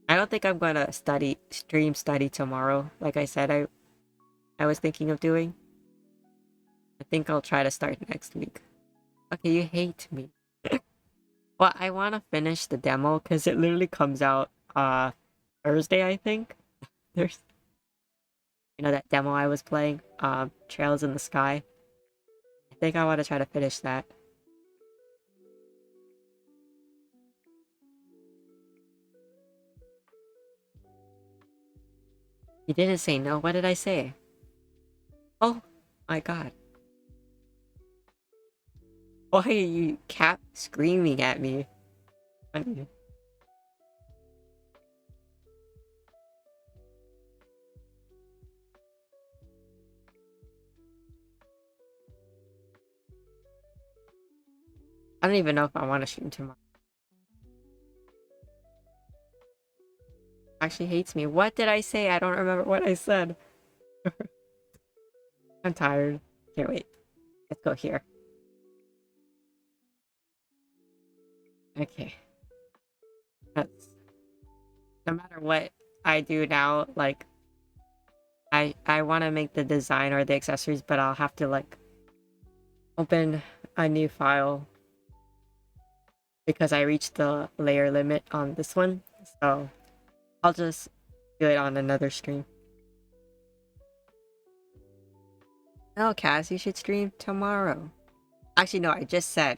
I don't think I'm gonna stream study tomorrow. Like I said, I was thinking of doing. I think I'll try to start next week. Okay, you hate me. Well, I want to finish the demo because it literally comes out Thursday, I think. There's that demo I was playing, Trails in the Sky. I think I want to try to finish that. You didn't say no. What did I say? Oh my god. Why are you screaming at me? Funny. I don't even know if I want to stream tomorrow. Actually hates me. What did I say? I don't remember what I said. I'm tired. Can't wait. Let's go here. Okay. That's no matter what I do now, like I want to make the design or the accessories, but I'll have to like open a new file because I reached the layer limit on this one. So I'll just do it on another stream. No, Cass, you should stream tomorrow. Actually, no, I just said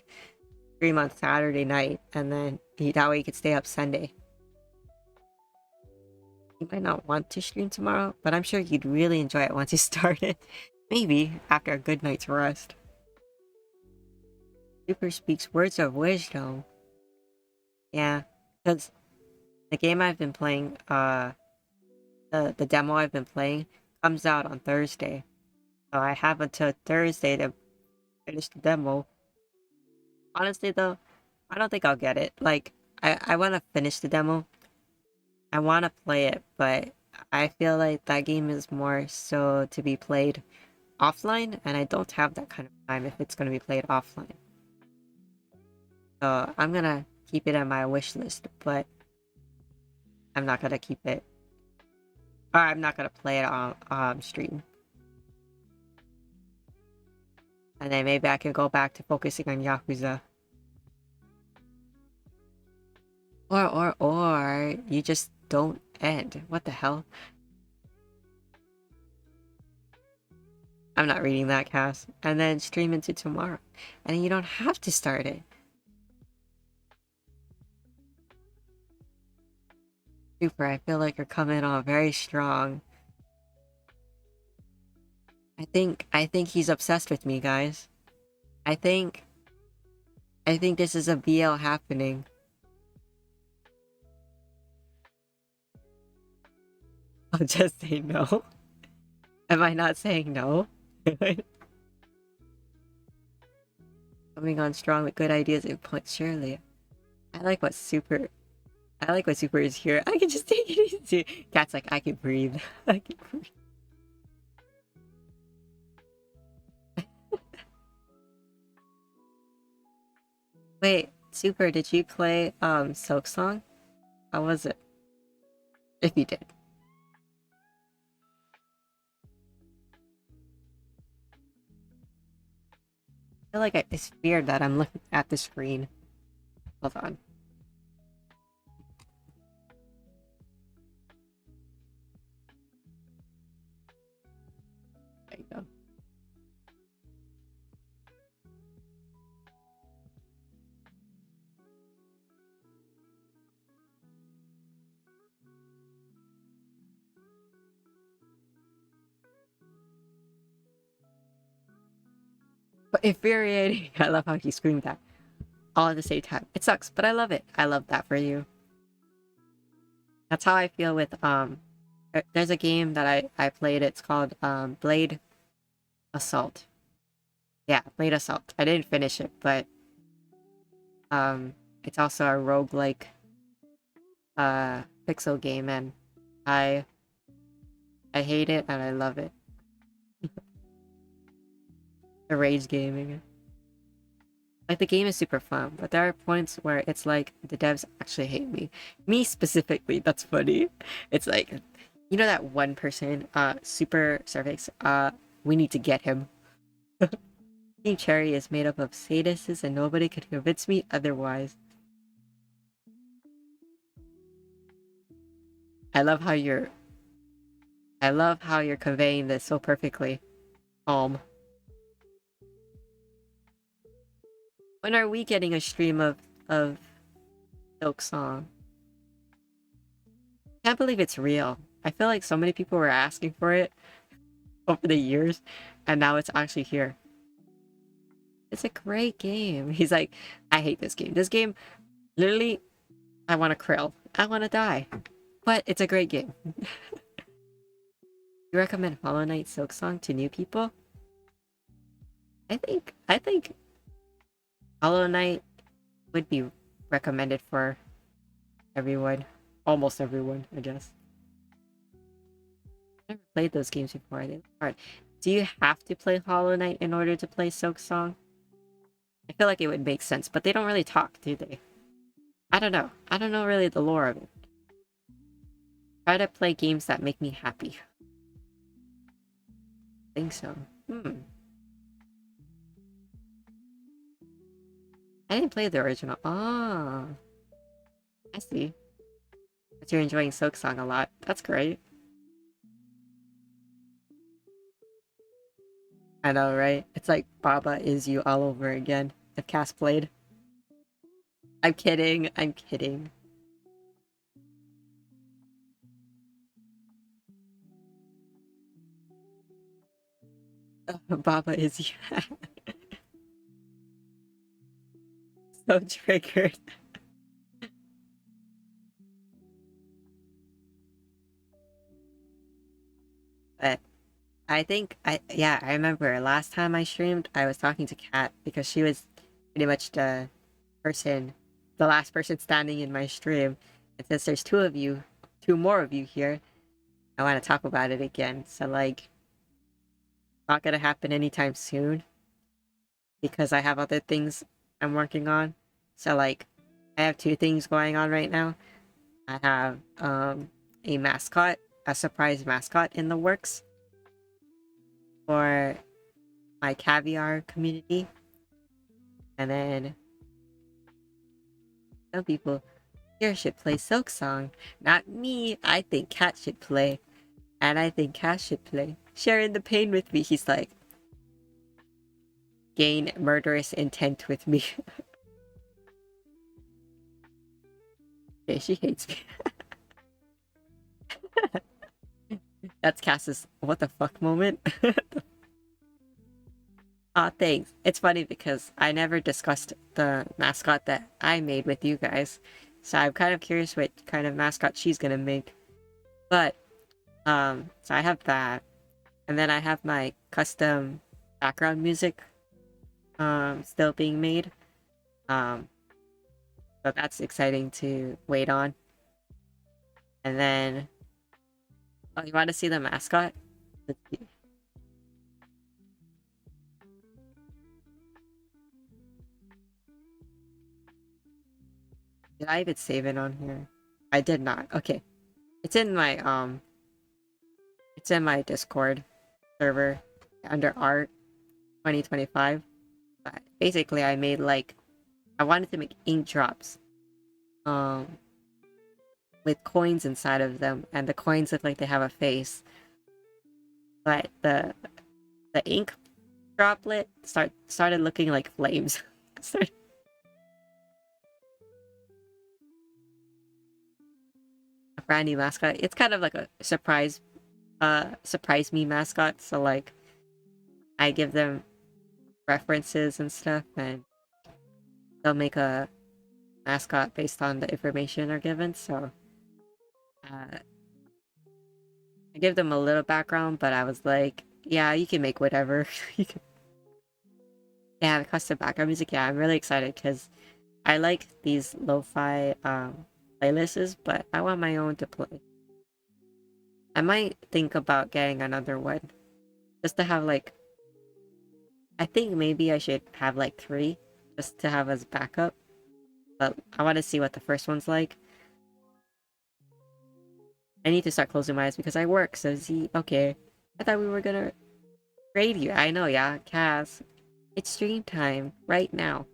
stream on Saturday night, and then that way you could stay up Sunday. You might not want to stream tomorrow, but I'm sure you'd really enjoy it once you start it. Maybe after a good night's rest. Super speaks words of wisdom. Yeah, because the game I've been playing, the demo I've been playing comes out on Thursday. So I have until Thursday to finish the demo. Honestly though, I don't think I'll get it. Like, I want to finish the demo. I want to play it, but I feel like that game is more so to be played offline, and I don't have that kind of time if it's going to be played offline. So I'm gonna keep it on my wish list, but I'm not gonna keep it. Or I'm not gonna play it on stream. And then maybe I can go back to focusing on Yakuza. Or you just don't end. What the hell? I'm not reading that, Cass. And then stream into tomorrow. And you don't have to start it. Super, I feel like you're coming on very strong. I think he's obsessed with me, guys. I think this is a BL happening. I'll just say no. Am I not saying no? Coming on strong with good ideas and points, surely. I like what I like when Super is here. I can just take it easy. Cat's like, I can breathe. I can breathe. Wait, Super, did you play Silk Song? How was it? If you did. I feel like it's weird that I'm looking at the screen. Hold on. There you go. But infuriating. I love how he screamed that all at the same time. It sucks, but I love it. I love that for you. That's how I feel with there's a game that I played. It's called Blade Assault. Yeah, Blade Assault. I didn't finish it, but it's also a roguelike pixel game, and I I hate it and I love it. The rage gaming. Like, the game is super fun, but there are points where it's like the devs actually hate me. Me specifically, that's funny. It's like, you know that one person, Super Cervix, we need to get him. Team Cherry is made up of sadists and nobody could convince me otherwise. I love how you're conveying this so perfectly. When are we getting a stream of Silk Song? Can't believe it's real. I feel like so many people were asking for it over the years, and now it's actually here. It's a great game. He's like, I hate this game. This game, literally, I want to krill. I want to die. But it's a great game. You recommend Hollow Knight Silk Song to new people? I think Hollow Knight would be recommended for everyone. Almost everyone, I guess. I've never played those games before. They're hard. Do you have to play Hollow Knight in order to play Silk Song? I feel like it would make sense, but they don't really talk, do they? I don't know. I don't know really the lore of it. Try to play games that make me happy. I think so. I didn't play the original. Ah, I see. But you're enjoying Silk Song a lot. That's great. I know, right? It's like Baba is you all over again. If Cass played. I'm kidding. I'm kidding. Baba is you. So triggered. But yeah, I remember last time I streamed, I was talking to Kat because she was pretty much person, the last person standing in my stream. And since there's two more of you here, I want to talk about it again. So, like, not gonna happen anytime soon because I have other things I'm working on. So, like, I have two things going on right now. I have a mascot, a surprise mascot in the works for my caviar community. And then some people here should play Silk Song. Not me. I think Cat should play. And I think Cat should play. Sharing the pain with me. He's like, gain murderous intent with me. Okay, she hates me. That's Cass's what the fuck moment. Aw, thanks. It's funny because I never discussed the mascot that I made with you guys. So I'm kind of curious what kind of mascot she's gonna make. But, so I have that. And then I have my custom background music, still being made. So that's exciting to wait on. And then, oh, you want to see the mascot? Let's see. Did I even save it on here? I did not. Okay. It's in my Discord server under art 2025. But basically I made like I wanted to make ink drops um with coins inside of them, and the coins look like they have a face. But the ink droplet started looking like flames. Started- a brand new mascot. It's kind of like a surprise me mascot. So like I give them references and stuff, and they'll make a mascot based on the information they're given. So I give them a little background, but I was like, yeah, you can make whatever. You can... Yeah, the custom background music. Yeah, I'm really excited because I like these lo-fi playlists, but I want my own to play. I might think about getting another one just to have like. I think maybe I should have like 3 just to have as backup. But I want to see what the first one's like. I need to start closing my eyes because I work. So see, okay. I thought we were gonna raid you. I know, yeah, Cass. It's stream time right now.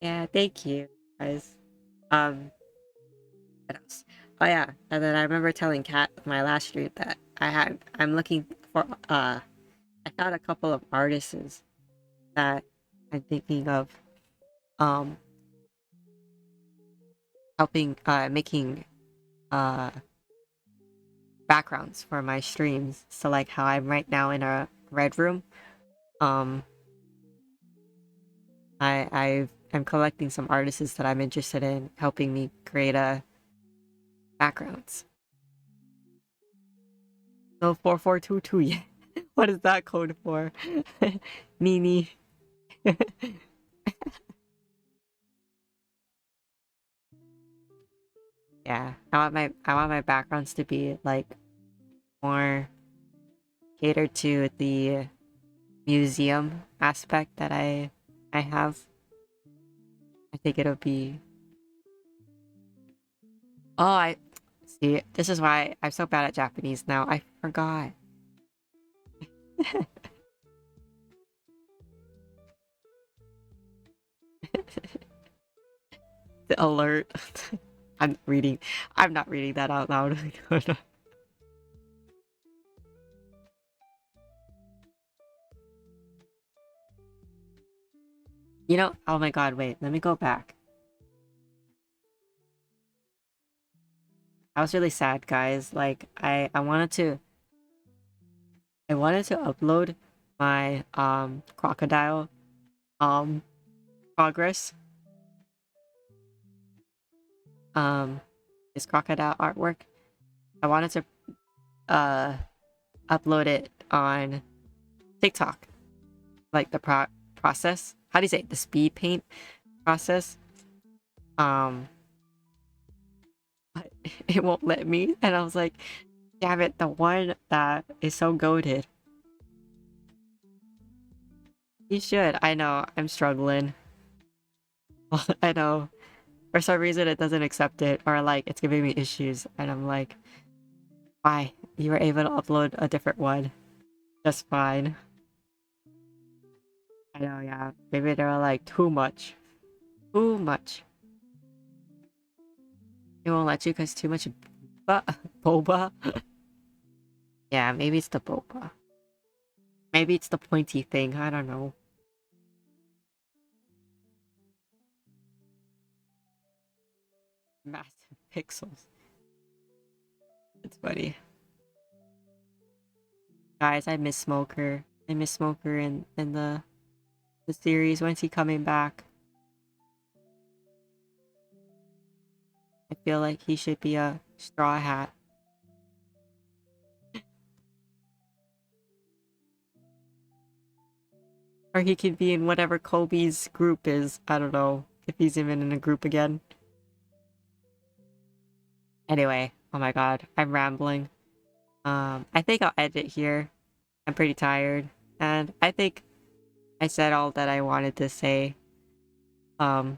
Yeah, thank you, guys. Um, what else? Oh yeah, and then I remember telling Kat my last stream that I'm looking for I found a couple of artists that I'm thinking of um helping making uh backgrounds for my streams. So like how I'm right now in a red room. Um I'm collecting some artists that I'm interested in helping me create backgrounds. No 4422 yet. What is that code for? Nini. Yeah, I want my backgrounds to be like more catered to the museum aspect that I have. I think it'll be. Oh, I see. This is why I'm so bad at Japanese now. I forgot. The alert. I'm reading. I'm not reading that out loud. You know, oh my god, wait, let me go back. I was really sad, guys. Like I wanted to upload my crocodile progress. His crocodile artwork. I wanted to uh upload it on TikTok. Like the process. How do you say it? The speed paint process? Um but it won't let me. And I was like, damn it, the one that is so goated. You should. I know. I'm struggling. I know. For some reason, it doesn't accept it, or like it's giving me issues, and I'm like, why? You were able to upload a different one. Just fine. I know, yeah. Maybe they were like, too much. Too much. It won't let you because too much boba. Yeah, maybe it's the boba. Maybe it's the pointy thing. I don't know. Massive pixels. It's funny. Guys, I miss Smoker. I miss Smoker in the series. When's he coming back? I feel like he should be a Straw Hat. Or he could be in whatever Kobe's group is. I don't know if he's even in a group again. Anyway, oh my god, I'm rambling. I think I'll end it here. I'm pretty tired, and I think I said all that I wanted to say. Um,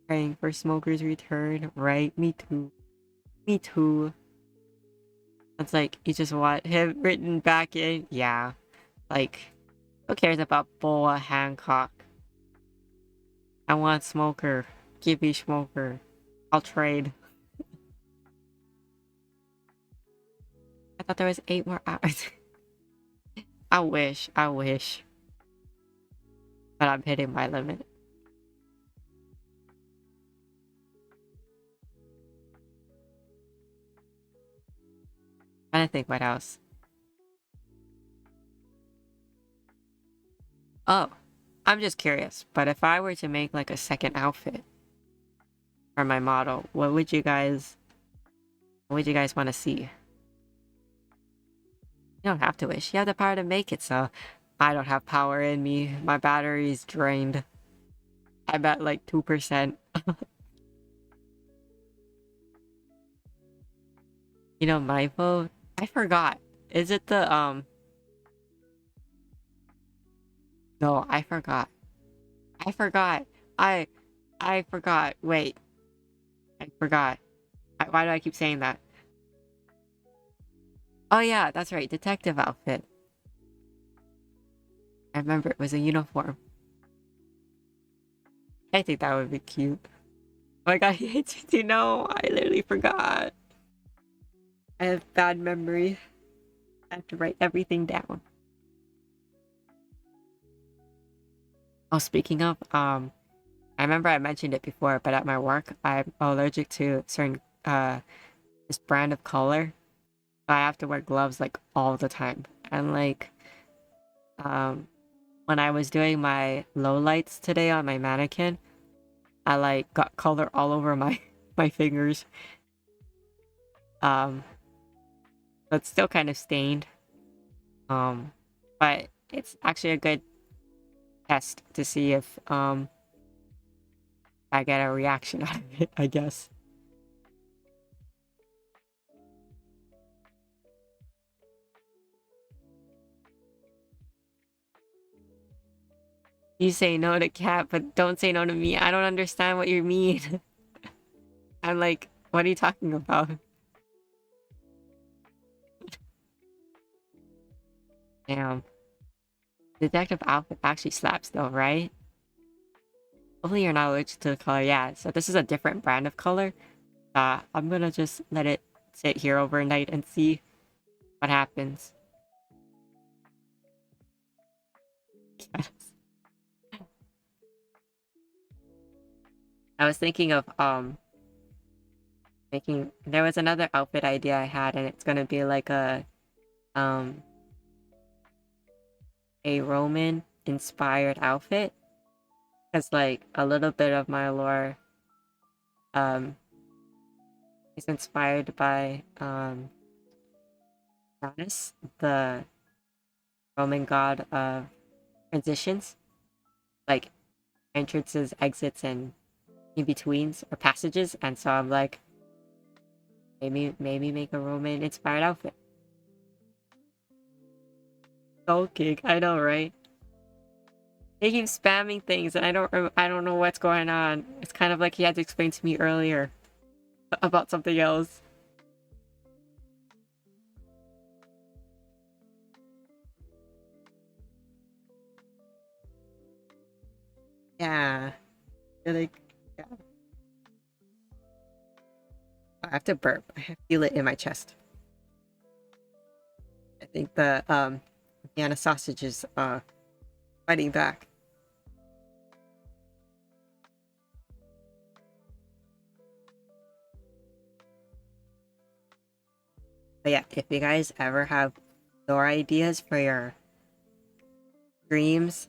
Praying for Smoker's return, right? Me too. Me too. It's like, you just want him written back in? Yeah. Like, who cares about Boa Hancock? I want Smoker. Give me Smoker. I'll trade. I thought there was 8 more hours. I wish. I wish. But I'm hitting my limit. Trying to think what else. Oh, I'm just curious. But if I were to make like a second outfit for my model, what would you guys want to see? You don't have to wish. You have the power to make it, so I don't have power in me. My battery's drained. I'm at like 2%. You know, my vote? I forgot. Is it the, No, I forgot. I forgot. I... I forgot. Wait. I forgot. Why do I keep saying that? Oh yeah, that's right. Detective outfit. I remember it was a uniform. I think that would be cute. Oh my god, you know, I literally forgot. I have bad memory. I have to write everything down. Oh, speaking of, I remember I mentioned it before, but at my work, I'm allergic to certain, this brand of color. I have to wear gloves, like, all the time. And, like, um, when I was doing my low lights today on my mannequin, I, like, got color all over my, my fingers. But still kind of stained. But it's actually a good test to see if, I get a reaction out of it, I guess. You say no to cat, but don't say no to me. I don't understand what you mean. I'm like, what are you talking about? Damn. Detective outfit actually slaps though, right? Hopefully you're not allergic to the color. Yeah, so this is a different brand of color. I'm gonna just let it sit here overnight and see what happens. Yes. I was thinking of making, there was another outfit idea I had, and it's gonna be like um a Roman inspired outfit. Because like a little bit of my lore um is inspired by Janus, the Roman god of transitions, like entrances, exits, and in betweens or passages. And so I'm like, maybe make a Roman inspired outfit. Soul King, I know, right? They keep spamming things, and I don't know what's going on. It's kind of like he had to explain to me earlier about something else. Yeah, they're like, yeah. I have to burp. I feel it in my chest. I think the Vienna sausage is fighting back. But yeah, if you guys ever have your ideas for your dreams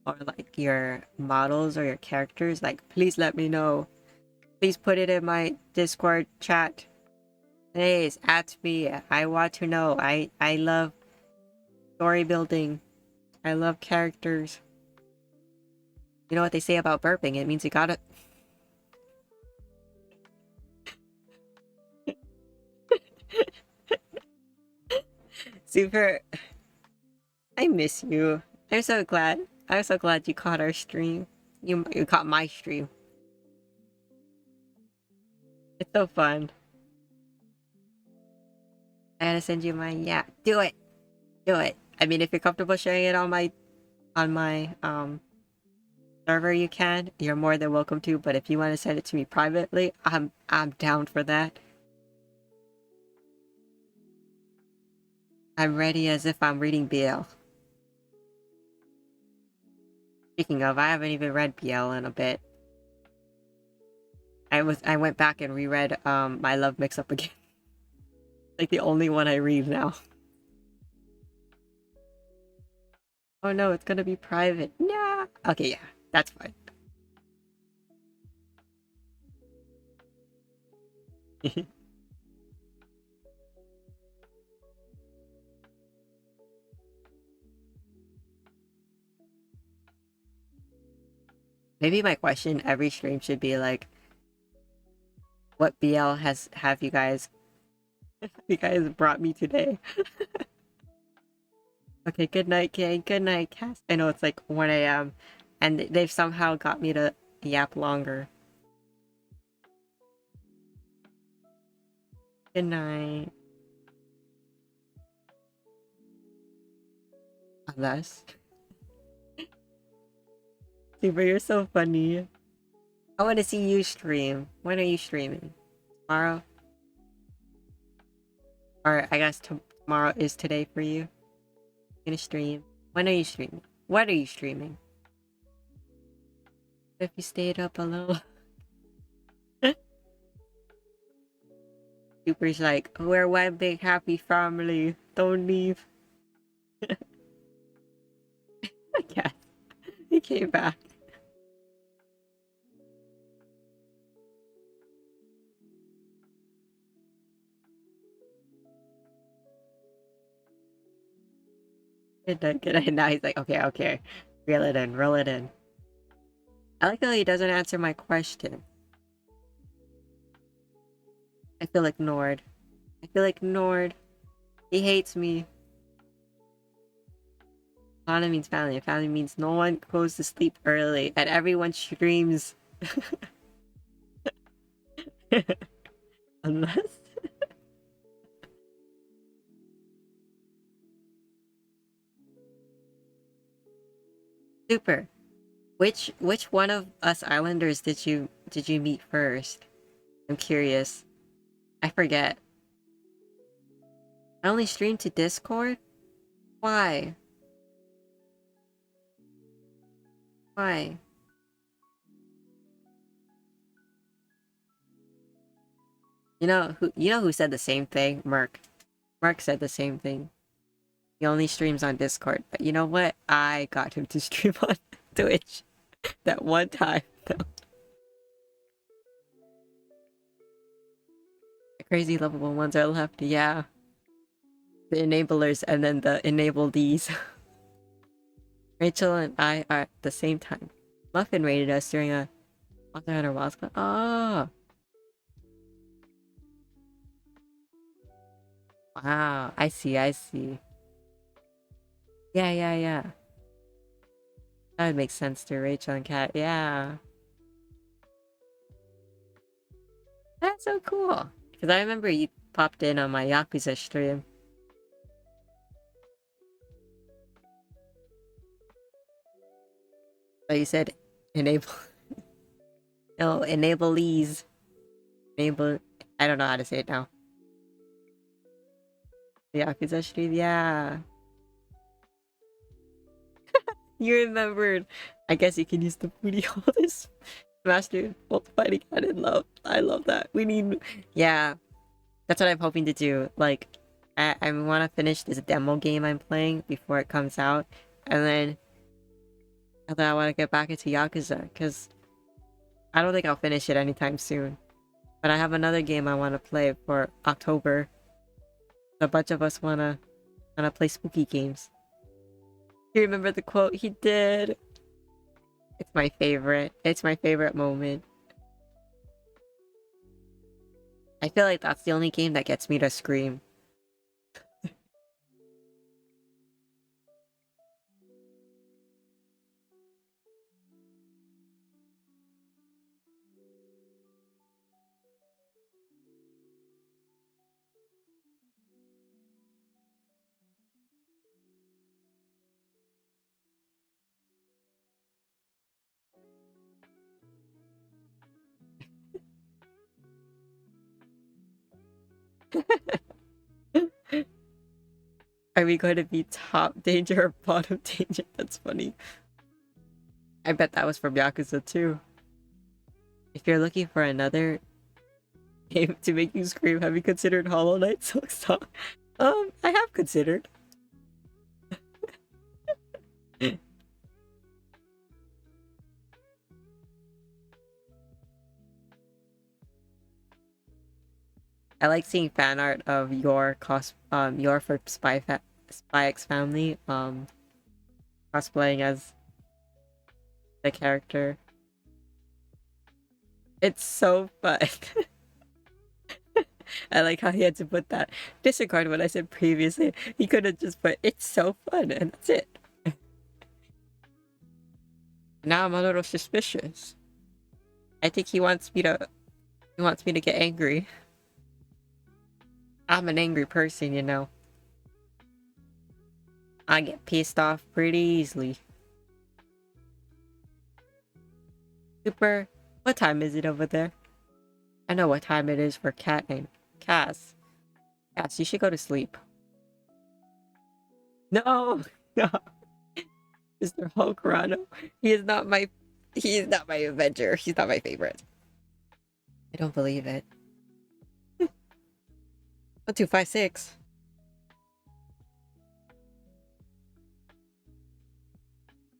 or like your models or your characters, like please let me know. Please put it in my Discord chat. Please at me. I want to know. I love story building. I love characters. You know what they say about burping? It means you gotta Super. I miss you. I'm so glad. I'm so glad you caught our stream. You caught my stream. It's so fun. I gotta send you my do it. Do it. I mean, if you're comfortable sharing it on my server, you can. You're more than welcome to, but if you want to send it to me privately, I'm down for that. I'm ready as if I'm reading BL. Speaking of, I haven't even read BL in a bit. I went back and reread My Love Mix-Up again. Like the only one I read now. Oh no, it's gonna be private. Nah. Okay, yeah, that's fine. Maybe my question every stream should be like, what BL have you guys brought me today? Okay, good night, gang. Good night, Cass. I know it's like 1 a.m. and they've somehow got me to yap longer. Good night. Unless. Super, you're so funny. I want to see you stream. When are you streaming? Tomorrow? Or I guess tomorrow is today for you. You're gonna stream. When are you streaming? What are you streaming? If you stayed up a little. Super's like, we're one big happy family. Don't leave. Yes, he came back. Good night, good night. Now he's like, okay, okay. Reel it in, roll it in. I like how he doesn't answer my question. I feel ignored. I feel ignored. He hates me. Lana means family, and family means no one goes to sleep early, and everyone streams. Unless... Super. Which one of us islanders did you meet first? I'm curious. I forget. I only stream to Discord? Why? Why? You know who said the same thing? Merc. Merc said the same thing. He only streams on Discord. But you know what? I got him to stream on Twitch. That one time. The crazy lovable ones are left. Yeah. The enablers and then the enablees. Rachel and I are at the same time. Muffin rated us during a Monster Hunter Wilds class. Oh! Wow. I see, I see. Yeah, yeah, yeah. That would make sense to Rachel and Kat. Yeah. That's so cool. Because I remember you popped in on my Yakuza stream. But you said enable. No, enablees. Enable. I don't know how to say it now. The Yakuza stream, yeah. You remembered. I guess you can use the booty holders. Master both fighting hand in love. I love that. We need. Yeah. That's what I'm hoping to do. Like, I want to finish this demo game I'm playing before it comes out. And then I want to get back into Yakuza. Because I don't think I'll finish it anytime soon. But I have another game I want to play for October. A bunch of us wanna play spooky games. You remember the quote he did? It's my favorite. It's my favorite moment. I feel like that's the only game that gets me to scream. Are we going to be top danger or bottom danger? That's funny. I bet that was from Yakuza too. If you're looking for another game to make you scream, have you considered Hollow Knight Silksong? I have considered. I like seeing fan art of your for Spy X Family, cosplaying as the character. It's so fun. I like how he had to put that. Disregard what I said previously. He could have just put, it's so fun, and that's it. Now I'm a little suspicious. I think he wants me to get angry. I'm an angry person, you know. I get pissed off pretty easily. Super, what time is it over there? I know what time it is for Cat and Cass. Cass, you should go to sleep. No, no, Mr. Hulkrano. He is not my Avenger. He's not my favorite. I don't believe it. 1256.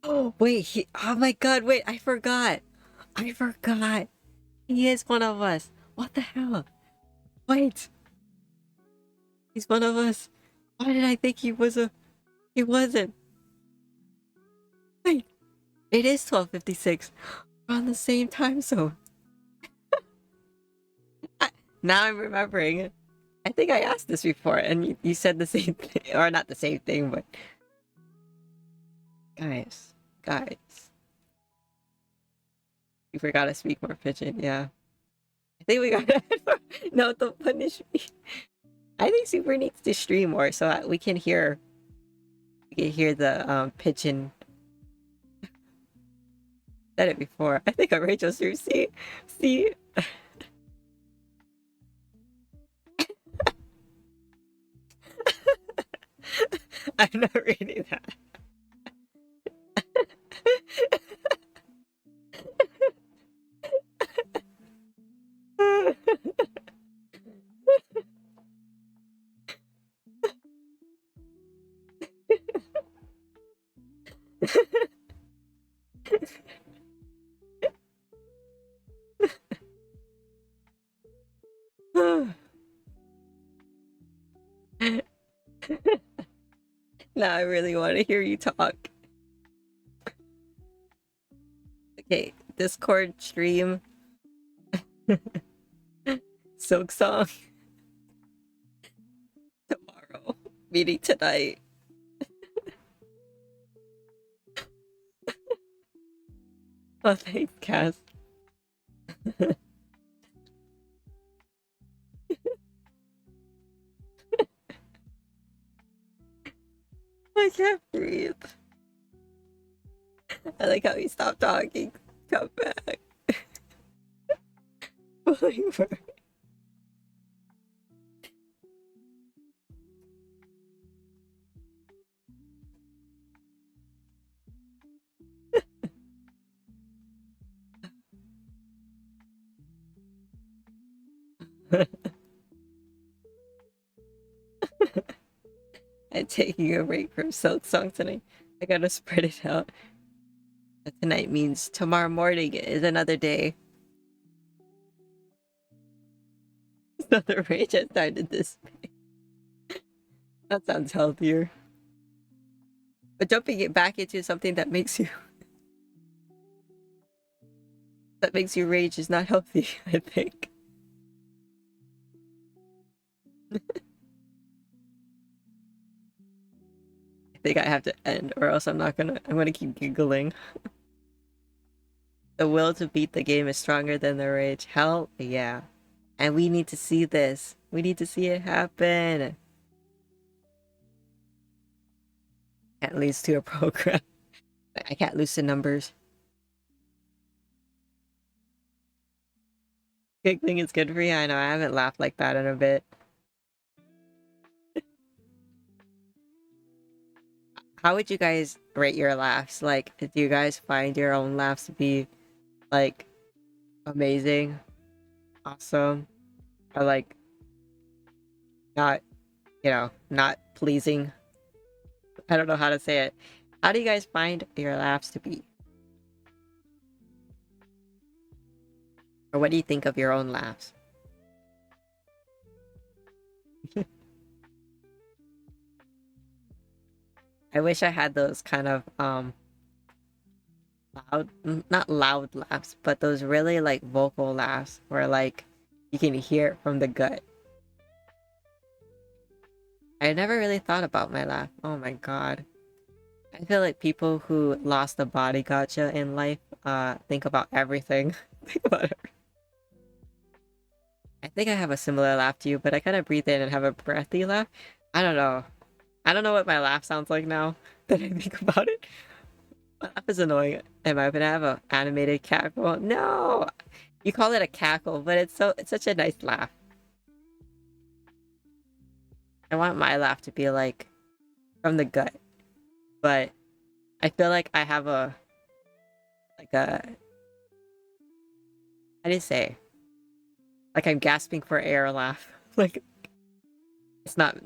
Oh wait, oh my god, wait, I forgot. I forgot. He is one of us. What the hell? Wait. He's one of us. Why did I think he was a... He wasn't. Wait. It is 1256. We're on the same time zone. Now I'm remembering. I think I asked this before and you said the same thing. Or not the same thing, but... Guys. You forgot to speak more pigeon, yeah. I think we gotta... No, don't punish me. I think Super needs to stream more so that we can hear the pigeon. Said it before. I think I'm Rachel stream. See. I'm not reading that. Now I really want to hear you talk. Okay, Discord stream. Silksong. Tomorrow. Meeting tonight. Oh, thanks, Cass. I can't breathe. I like how he stopped talking. Come back. Believer. I'm taking a break from Silksong tonight. I gotta spread it out. Tonight means tomorrow morning is another day. So the rage has started this way. That sounds healthier. But jumping it back into something that makes you rage is not healthy, I think. I think I have to end or else I'm gonna keep giggling. The will to beat the game is stronger than the rage. Hell yeah. And we need to see this. We need to see it happen. Can't lose to a program. I can't lose to numbers. Giggling is good for you. I know, I haven't laughed like that in a bit. How would you guys rate your laughs? Like, do you guys find your own laughs to be like amazing, awesome, or like not, not pleasing? I don't know how to say it. How do you guys find your laughs to be? Or what do you think of your own laughs? I wish I had those kind of not loud laughs, but those really like vocal laughs where like you can hear it from the gut. I never really thought about my laugh. Oh my god. I feel like people who lost the body gotcha in life think about everything. Think about it. I think I have a similar laugh to you, but I kind of breathe in and have a breathy laugh. I don't know. I don't know what my laugh sounds like now that I think about it. My laugh is annoying. Am I gonna have an animated cackle? No! You call it a cackle, but it's such a nice laugh. I want my laugh to be like from the gut, but I feel like I have a like a how do you say? Like I'm gasping for air laugh. Like it's not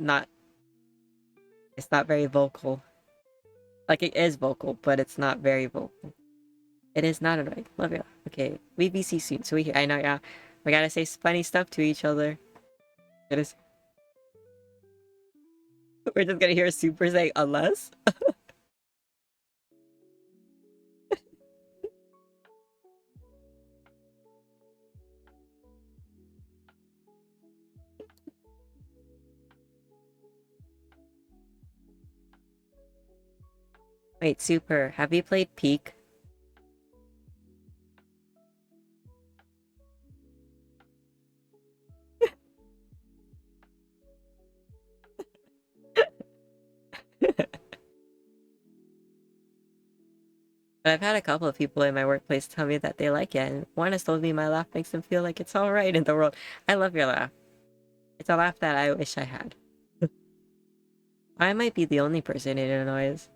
it's not very vocal. Like it is vocal, but it's not very vocal. It is not annoying. Love you. Okay, we BC soon, so I know, yeah. We gotta say funny stuff to each other. It is. We're just gonna hear Super say unless. Wait, Super, have you played Peak? I've had a couple of people in my workplace tell me that they like it, and one has told me my laugh makes them feel like it's alright in the world. I love your laugh. It's a laugh that I wish I had. I might be the only person it annoys.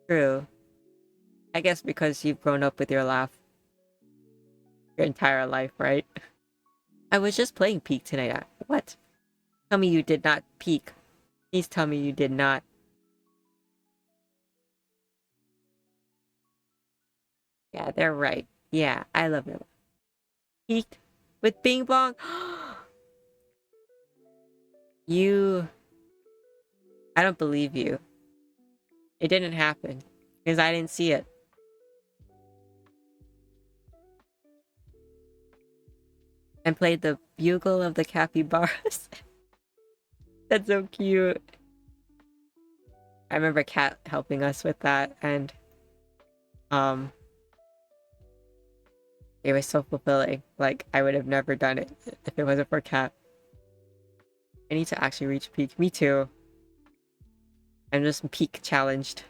True. I guess because you've grown up with your laugh your entire life, right? I was just playing Peak tonight. What? Tell me you did not peek. Please tell me you did not. Yeah, they're right. Yeah, I love your laugh. Peaked with Bing Bong. You. I don't believe you. It didn't happen because I didn't see it. And played the Bugle of the Capybaras. That's so cute. I remember Kat helping us with that, and um, it was so fulfilling. Like I would have never done it if it wasn't for Kat. I need to actually reach peak. Me too. I'm just peak challenged.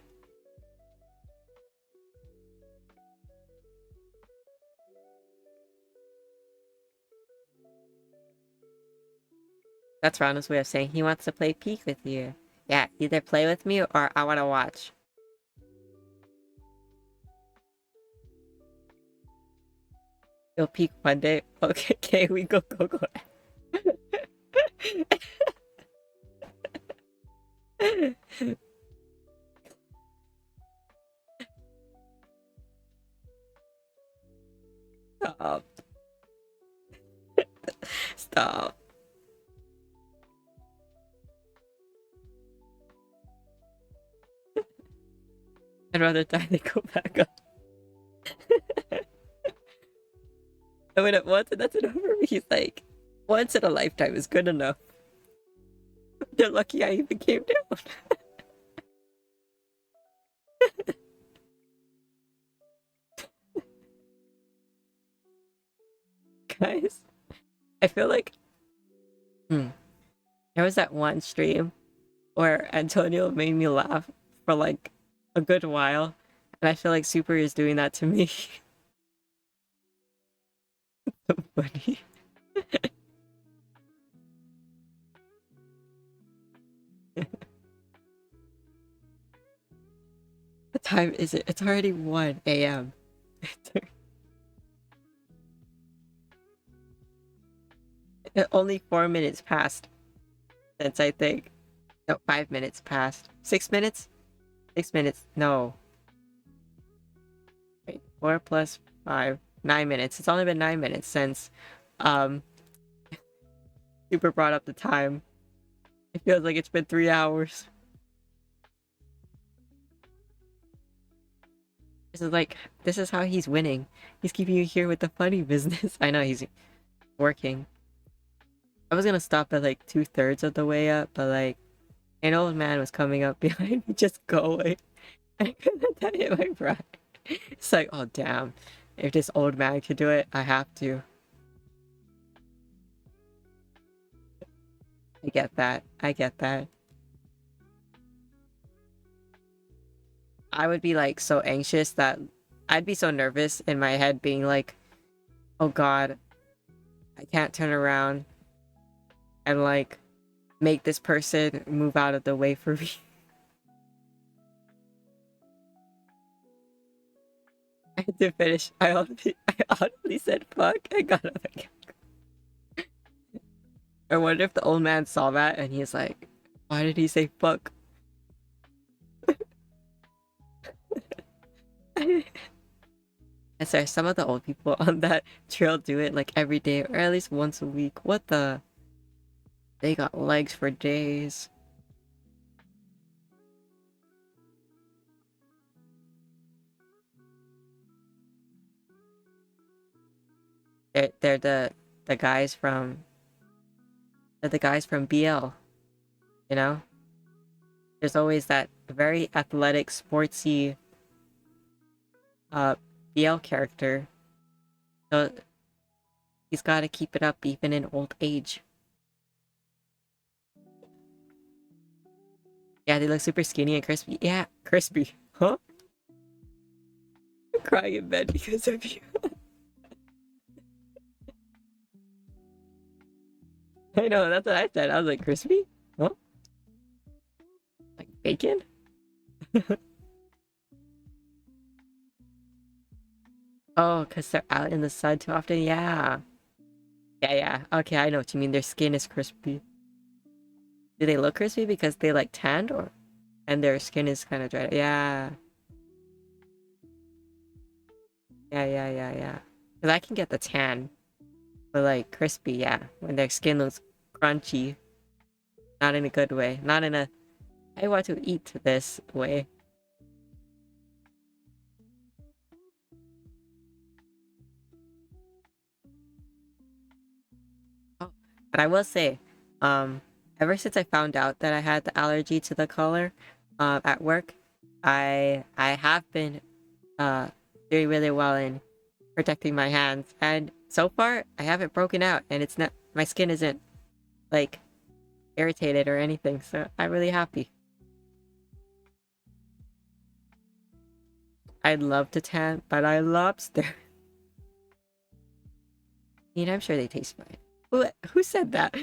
That's Ronald's way of saying he wants to play peak with you. Yeah, either play with me or I want to watch. You'll peak one day. Okay, okay, we go. Stop. Stop. I'd rather die than go back up. I mean, once and that's enough for me. He's like, once in a lifetime is good enough. They're lucky I even came down. Guys, I feel like there was that one stream where Antonio made me laugh for like a good while, and I feel like Super is doing that to me. So funny. time is it? It's already 1 a.m. Only 4 minutes passed since I think. No, 5 minutes passed. 6 minutes? 6 minutes. No. Wait, 4 plus 5. 9 minutes. It's only been 9 minutes since um Super brought up the time. It feels like it's been 3 hours. This is how he's winning. He's keeping you here with the funny business. I know he's working. I was gonna stop at like 2/3 of the way up, but like an old man was coming up behind me. Just go away. I couldn't let that hit my pride. It's like, oh damn. If this old man could do it, I have to. I get that. I get that. I would be like so anxious that I'd be so nervous in my head being like, oh god, I can't turn around and like make this person move out of the way for me. I had to finish. I audibly said fuck. I got up again. I wonder if the old man saw that and he's like, why did he say fuck? And sorry, some of the old people on that trail do it like every day or at least once a week. What the? They got legs for days. They're the guys from they're the guys from BL, you know? There's always that very athletic, sportsy uh BL character. So he's gotta keep it up even in old age. Yeah, they look super skinny and crispy. Yeah, crispy. Huh? I'm crying in bed because of you. I know, that's what I said. I was like, crispy? Huh? Like bacon? Oh, because they're out in the sun too often? Yeah. Yeah, yeah. Okay, I know what you mean. Their skin is crispy. Do they look crispy because they like tanned or and their skin is kind of dry? Yeah. Yeah, yeah, yeah, yeah. Because I can get the tan, but like crispy, yeah. When their skin looks crunchy. Not in a good way. Not in a I want to eat this way. Oh, but I will say, um, ever since I found out that I had the allergy to the color, at work, I have been doing really well in protecting my hands, and so far I haven't broken out, and it's not my skin isn't like irritated or anything, so I'm really happy. I'd love to tan, but I lobster. You know, I'm sure they taste fine. Who said that?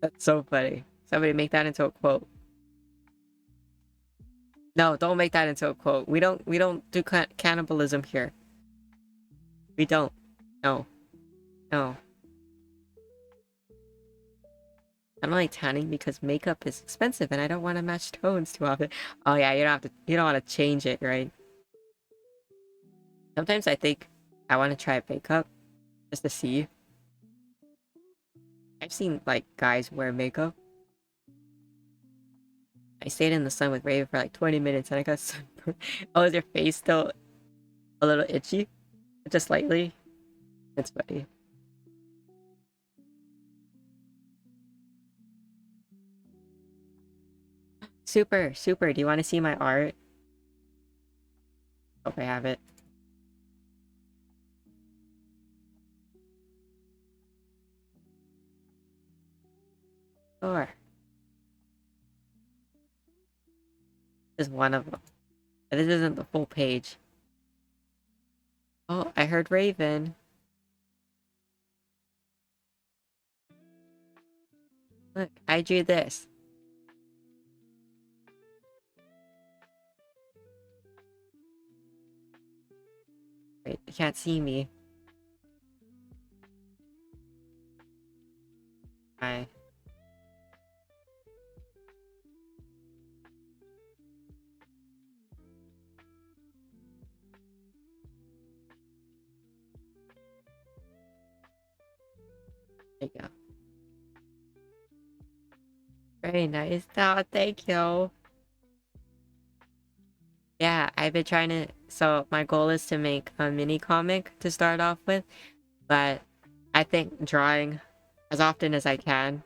That's so funny. Somebody make that into a quote. No, don't make that into a quote. We don't do cannibalism here. We don't. No. No. I'm only tanning because makeup is expensive and I don't want to match tones too often. Oh yeah, you don't want to change it, right? Sometimes I think I want to try makeup just to see. I've seen like guys wear makeup. I stayed in the sun with Raven for like 20 minutes and I got sunburned. Oh, is your face still a little itchy? Just slightly? It's funny. Super, super. Do you want to see my art? Hope I have it. Sure. This is one of them. This isn't the full page. Oh, I heard Raven. Look, I drew this. Wait, you can't see me. I There you go. Very nice. Oh, thank you. Yeah, I've been trying to. So my goal is to make a mini comic to start off with, but I think drawing as often as I can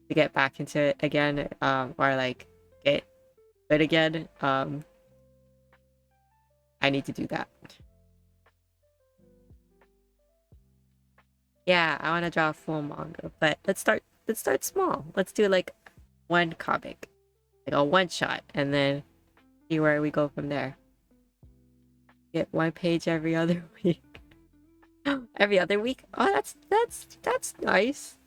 to get back into it again, or like get good again. I need to do that. Yeah, I want to draw a full manga, but let's start small. Let's do like one comic, like a one shot, and then see where we go from there. Get one page every other week. Every other week? Oh, that's nice.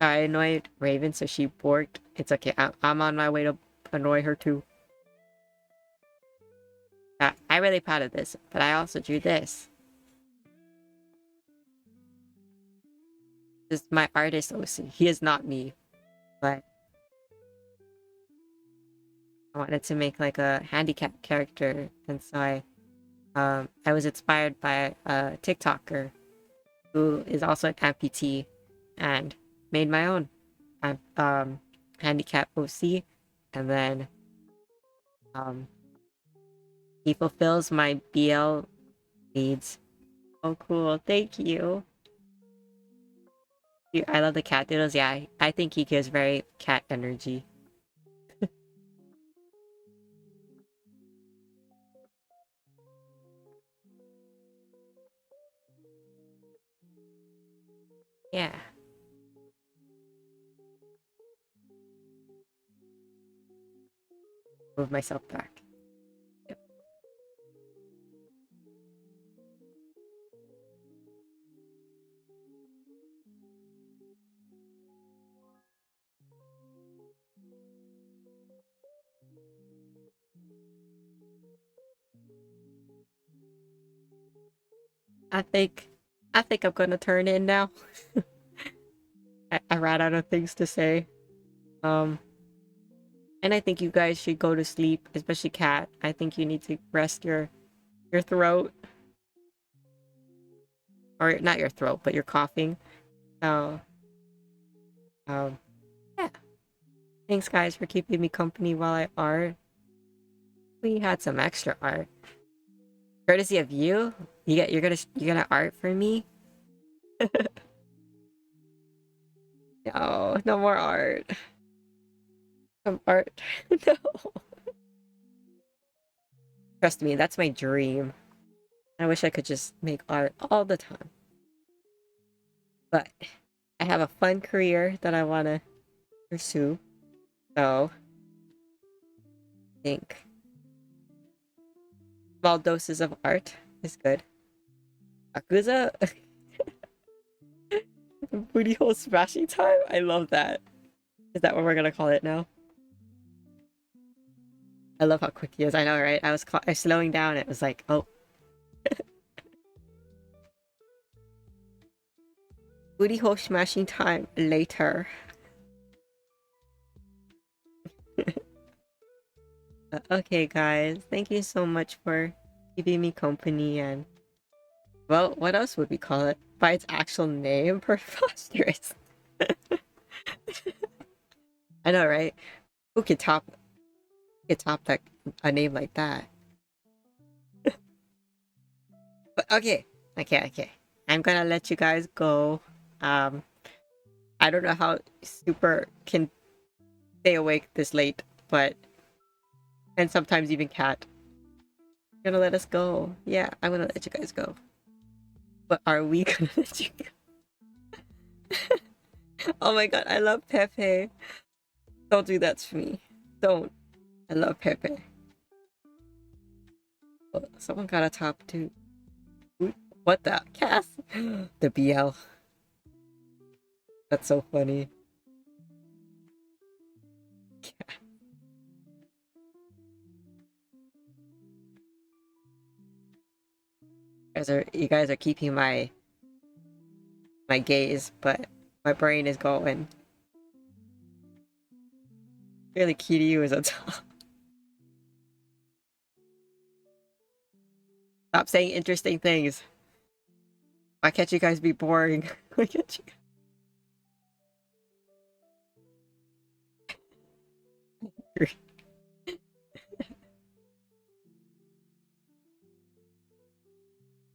I annoyed Raven, so she borked. It's okay. I'm on my way to annoy her too. I'm really proud of this, but I also drew this. This is my artist OC. He is not me, but I wanted to make like a handicap character, and so I was inspired by a TikToker who is also an amputee, and made my own handicap OC, and then um he fulfills my BL needs. Oh, cool! Thank you. I love the cat doodles. Yeah, I think he gives very cat energy. Yeah, move myself back. Yep. I think, I think I'm gonna turn in now. I ran out of things to say. Um, and I think you guys should go to sleep, especially Cat. I think you need to rest your throat, or not your throat, but your coughing. So, um, yeah. Thanks, guys, for keeping me company while I art. We had some extra art, courtesy of you. You're gonna art for me. No, no more art. Some art. No. Trust me, that's my dream. I wish I could just make art all the time. But I have a fun career that I want to pursue. So I think small doses of art is good. Akuza booty hole smashing time. I love that. Is that what we're gonna call it now? I love how quick he is. I know, right? I was slowing down. It was like, oh, booty hole smashing time later. Okay, guys. Thank you so much for keeping me company. And well, what else would we call it? By its actual name, preposterous. I know, right? Who could top that a name like that? But okay. I'm gonna let you guys go. Um, I don't know how Super can stay awake this late, but and sometimes even Cat. Gonna let us go. Yeah, I'm gonna let you guys go. But are we gonna let you go? Oh my god, I love Pepe. Don't do that to me. Don't. I love Pepe. Oh, someone got a top too. What the? Cass? The BL. That's so funny. You guys are keeping my gaze, but my brain is going. Really key to you is a top. Stop saying interesting things. Why can't you guys be boring? Why can't you?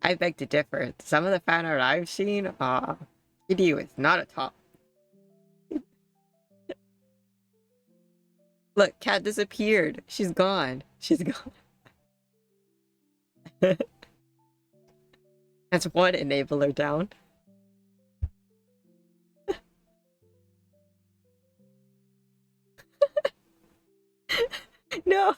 I beg to differ. Some of the fan art I've seen, Kiryu is not a top. Look, Cat disappeared. She's gone. She's gone. That's one enabler down. No.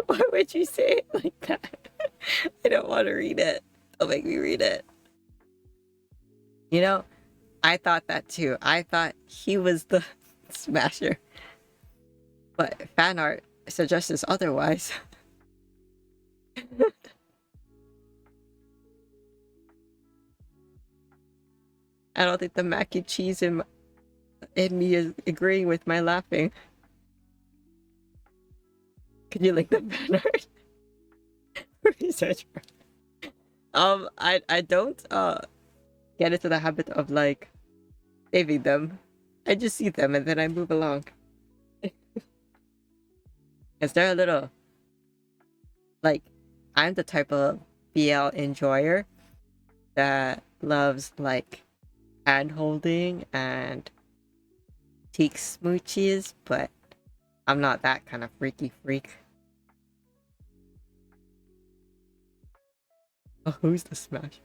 Why would you say it like that? I don't want to read it. Don't make me read it. You know, I thought that too. I thought he was the smasher. But fan art suggests otherwise. I don't think the mac and cheese in me is agreeing with my laughing. Could you link the fan art? Research. I don't get into the habit of like saving them. I just see them and then I move along. Is there a little like I'm the type of BL enjoyer that loves like hand holding and teak smoochies, but I'm not that kind of freaky freak. Oh, who's the smash?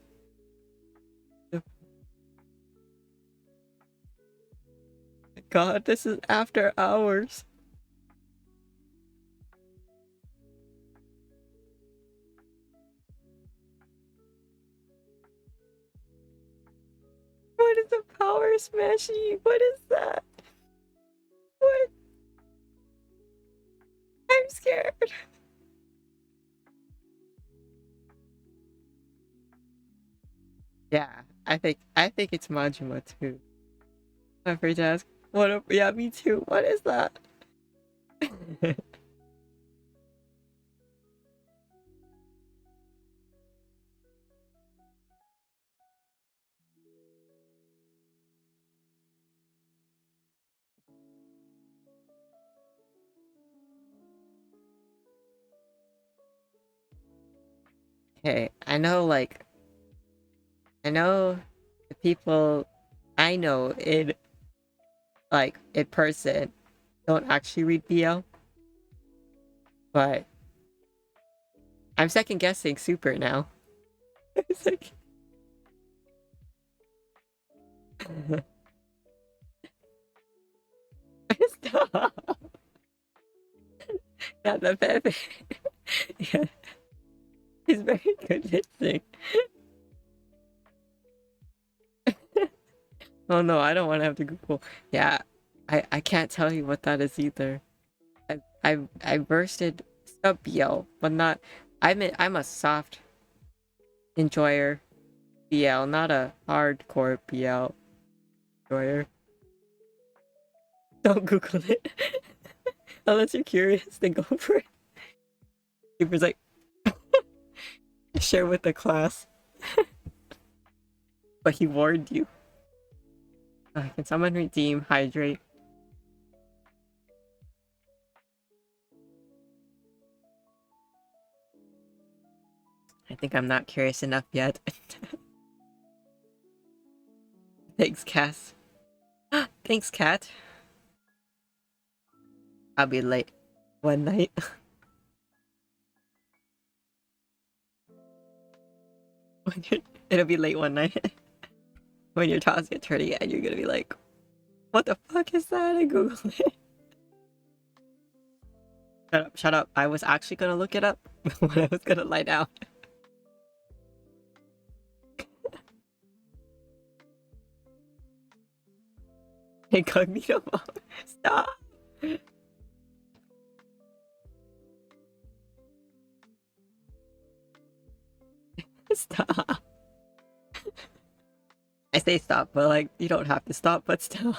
God, this is after hours. What is a power smashy? What is that? What? I'm scared. Yeah, I think it's Majima too. I'm afraid to ask. Yeah, me too. What is that? Okay, I know the people I know in person don't actually read BL, but I'm second guessing Super now. It's like stop. Not the Pepe. Yeah, he's very good at sing. Oh no, I don't want to have to Google. Yeah, I can't tell you what that is either. I bursted sub BL, but not. I'm a soft enjoyer BL, not a hardcore BL enjoyer. Don't Google it unless you're curious. Then go for it. Cooper's like share with the class, but he warned you. Can someone redeem hydrate? I think I'm not curious enough yet. Thanks, Cass. Thanks, Cat. I'll be late one night. It'll be late one night when your toss get turning and you're gonna be like, what the fuck is that? I Googled it. Shut up, shut up. I was actually gonna look it up, when I was gonna lie down. Incognito mode. Stop. Stop. I say stop, but like you don't have to stop, but still.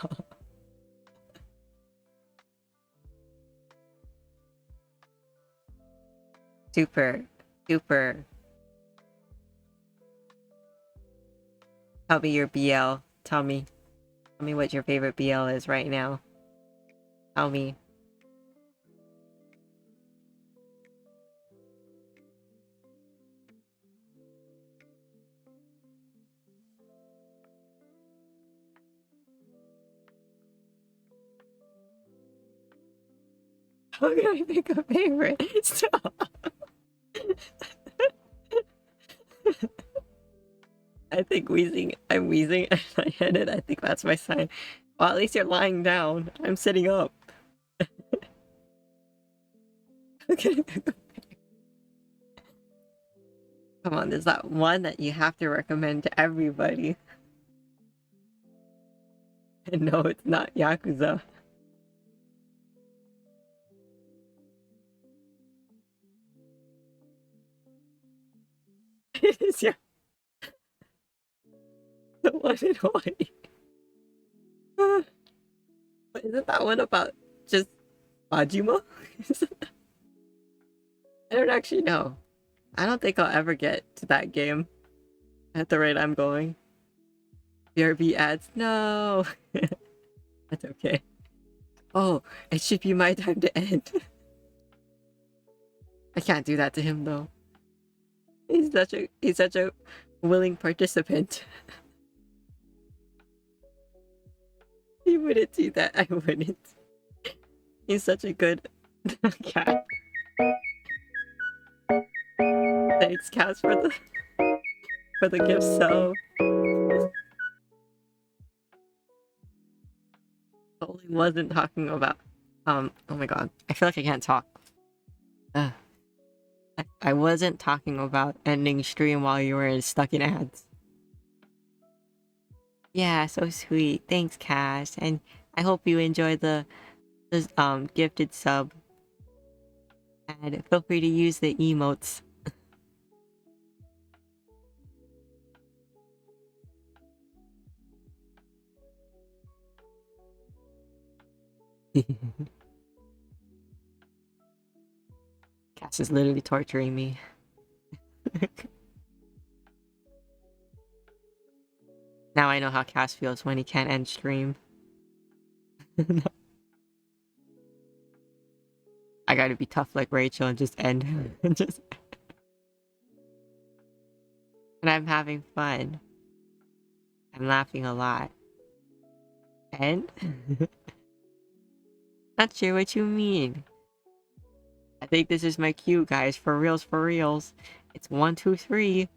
Super, super. Tell me your BL. Tell me. Tell me what your favorite BL is right now. Tell me. How can I pick a favorite? Stop. I think wheezing. I'm wheezing and I hit it. I think that's my sign. Well, at least you're lying down. I'm sitting up. Okay. Come on, there's that one that you have to recommend to everybody. And no, it's not Yakuza. It is the one in Hawaii. But isn't that one about just Majima? I don't actually know. I don't think I'll ever get to that game at the rate I'm going. BRB ads, no. That's okay. Oh, it should be my time to end. I can't do that to him though. He's such a willing participant. He wouldn't do that. I wouldn't. He's such a good cat. Thanks, Cass, for the gift. So totally wasn't talking about. Oh my god, I feel like I can't talk. I wasn't talking about ending stream while you were stuck in ads. Yeah, so sweet. Thanks, Cass, and I hope you enjoy the gifted sub. And feel free to use the emotes. Cass is literally torturing me. Now I know how Cass feels when he can't end stream. I gotta be tough like Rachel and just end. And I'm having fun. I'm laughing a lot. And? Not sure what you mean. I think this is my cue, guys. For reals, for reals. It's 1, 2, 3.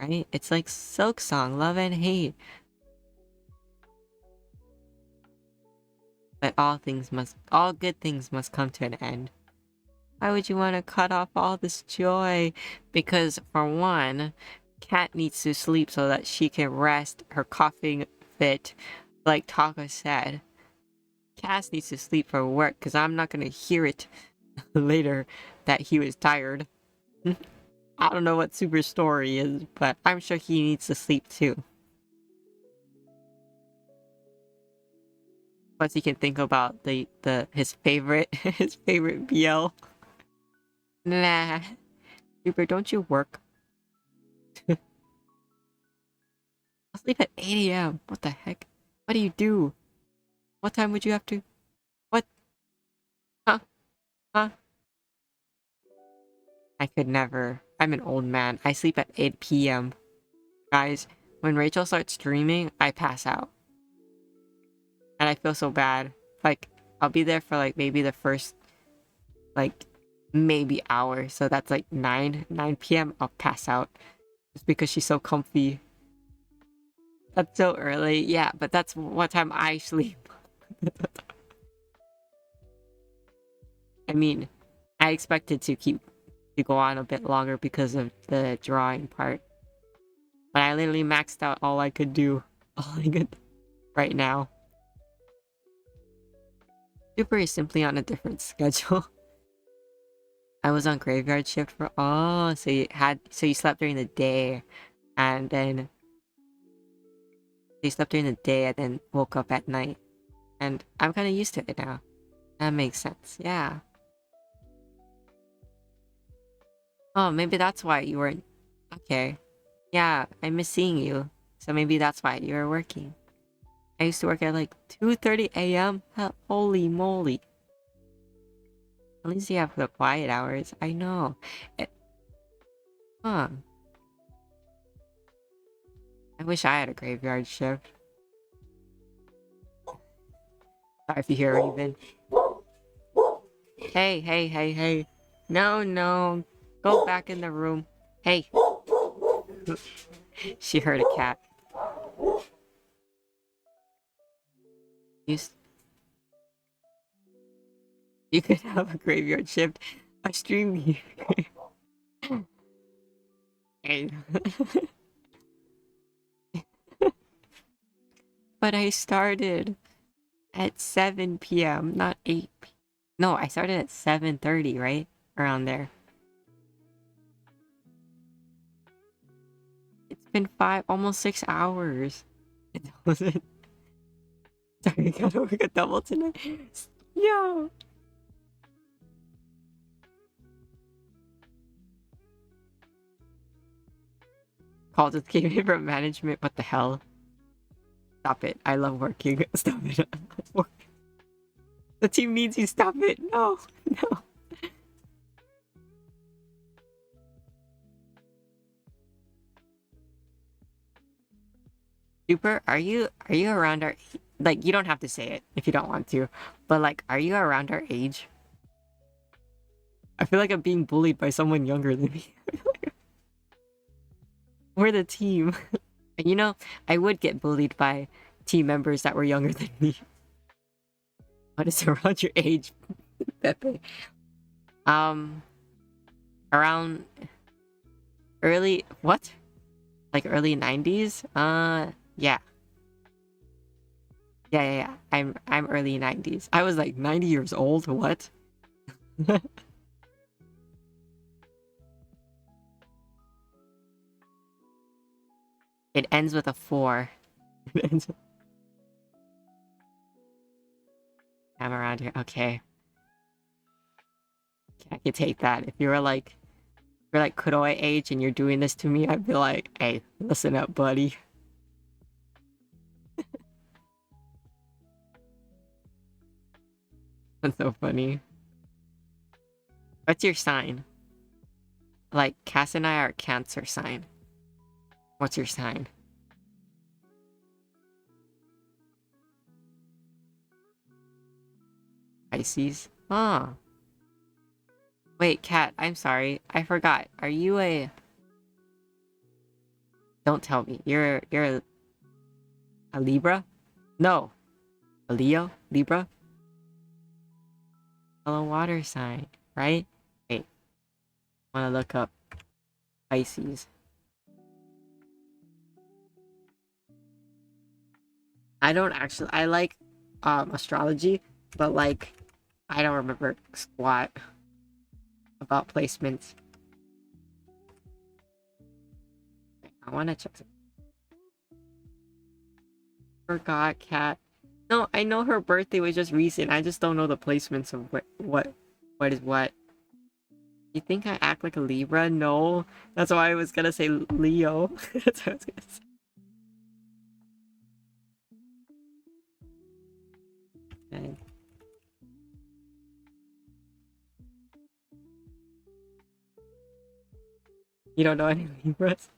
Right? It's like Silk Song, Love and Hate. But all good things must come to an end. Why would you want to cut off all this joy? Because for one, Cat needs to sleep so that she can rest her coughing fit, like Taka said. Cass needs to sleep for work because I'm not gonna hear it later that he was tired. I don't know what Super Story is, but I'm sure he needs to sleep too. Plus he can think about his favorite BL. Nah. Super, don't you work? I'll sleep at 8 a.m. What the heck? What do you do? What time would you have to? What? Huh? Huh? I could never. I'm an old man. I sleep at 8 p.m. Guys, when Rachel starts streaming, I pass out. And I feel so bad. Like, I'll be there for like maybe the first, like, maybe hour. So that's like 9 p.m. I'll pass out. Just because she's so comfy. That's so early. Yeah, but that's what time I sleep. I mean, I expected to go on a bit longer because of the drawing part. But I literally maxed out all I could do. All I could right now. Super is simply on a different schedule. I was on graveyard shift for so you slept during the day and then you slept during the day and then woke up at night. And I'm kinda used to it now. That makes sense, yeah. Oh, maybe that's why you weren't okay. Yeah, I miss seeing you. So maybe that's why you were working. I used to work at like 2:30 a.m. Holy moly. At least you have the quiet hours. I know. Huh. I wish I had a graveyard shift. Sorry if you hear Raven. Hey, hey, hey, hey. No, no. Go back in the room. Hey. She heard a cat. You could have a graveyard shift. I stream you. Hey. But I started at 7 p.m., not 8 p.m. No, I started at 7:30, right? Around there. It's been almost 6 hours. It wasn't. Sorry, I gotta work a double tonight. Yo! Call just came in from management. What the hell? Stop it. I love working. Stop it. The team needs you. Stop it. No. No. Super, are you around our like you don't have to say it if you don't want to, but like are you around our age? I feel like I'm being bullied by someone younger than me. We're the team. And you know, I would get bullied by team members that were younger than me. What is around your age, Pepe? Around early what? Like early 90s? Yeah. Yeah. I'm early 90s. I was like 90 years old. What? It ends with a 4. I'm around here. Okay. I can take that. If you're like Kuroi age and you're doing this to me, I'd be like, hey, listen up, buddy. That's so funny. What's your sign? Like, Cass and I are Cancer sign. What's your sign? Pisces? Oh. Wait, Kat, I'm sorry. I forgot. Are you a... Don't tell me. You're a Libra? No. A Leo? Libra? Fellow water sign, right? Wait. I want to look up Pisces. I don't actually... I like astrology, but like, I don't remember squat about placements. I want to check. Forgot, Cat. No, I know her birthday was just recent. I just don't know the placements of what is what. You think I act like a Libra? No. That's why I was gonna say Leo. That's what I was gonna say. Okay. You don't know any Libras?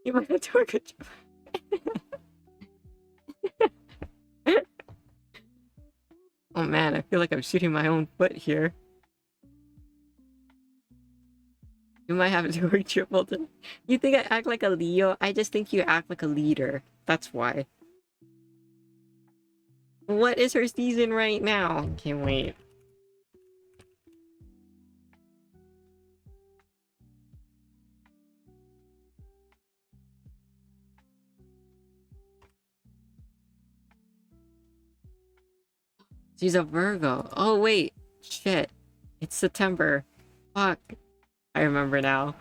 You might have to work a job. Oh man, I feel like I'm shooting my own foot here. You might have to work triple time. You think I act like a Leo? I just think you act like a leader. That's why. What is her season right now? Can't wait. She's a Virgo. Oh, wait. Shit. It's September. Fuck. I remember now.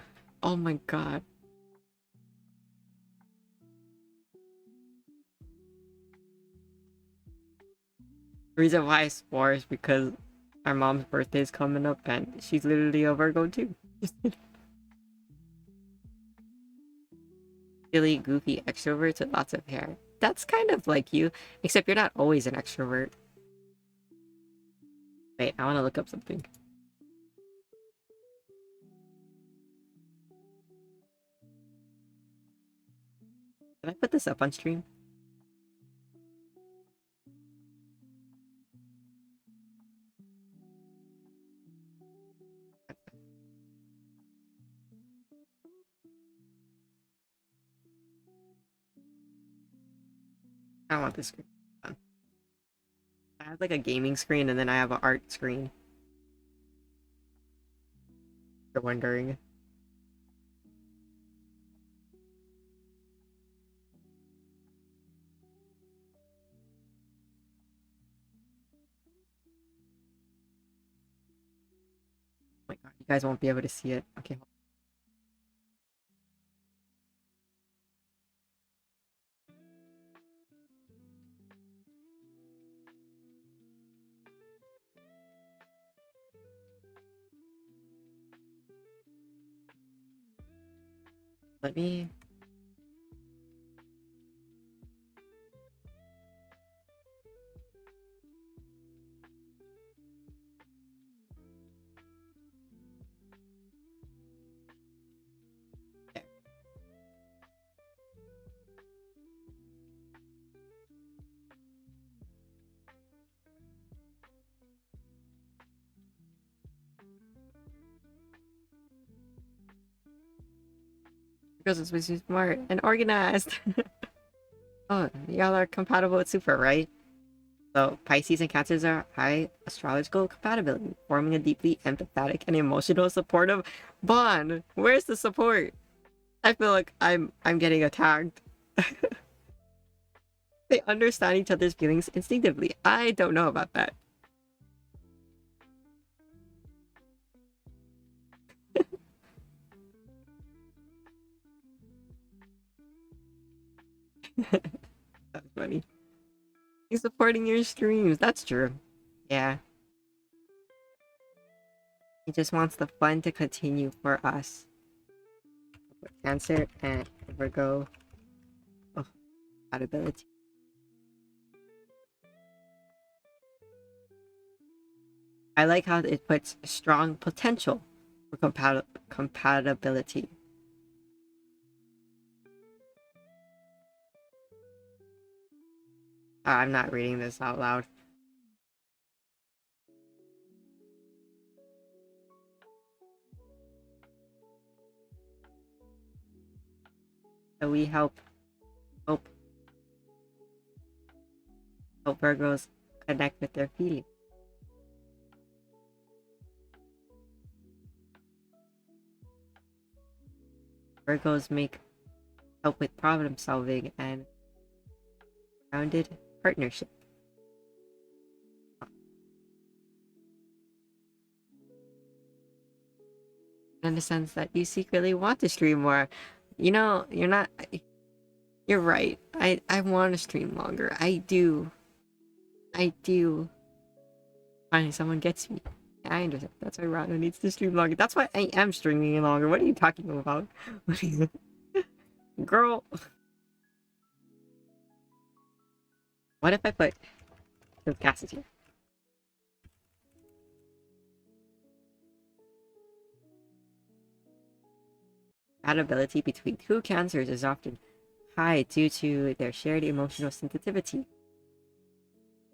Oh my god. The reason why I swore is because our mom's birthday is coming up and she's literally a Virgo too. Really goofy extroverts with lots of hair. That's kind of like you, except you're not always an extrovert. Wait, I want to look up something. Did I put this up on stream? I don't want this screen. I have like a gaming screen and then I have an art screen. You're wondering. Oh my god, you guys won't be able to see it. Okay. Let me. There. Because it's supposed to be smart and organized. Oh, y'all are compatible with Super, right? So, Pisces and Cancers are high astrological compatibility, forming a deeply empathetic and emotional supportive bond. Where's the support? I feel like I'm getting attacked. They understand each other's feelings instinctively. I don't know about that. That's funny. He's supporting your streams. That's true. Yeah. He just wants the fun to continue for us. Cancer and Virgo. Oh, compatibility. I like how it puts strong potential for compatibility. I'm not reading this out loud. So we hope, help Virgos connect with their feelings. Virgos help with problem solving and grounded partnership. In the sense that you secretly want to stream more. You know, you're right. I want to stream longer. I do. I do. Finally, someone gets me. I understand. That's why Rano needs to stream longer. That's why I am streaming longer. What are you talking about? Girl. What if I put some Cassis here? Compatibility between two cancers is often high due to their shared emotional sensitivity.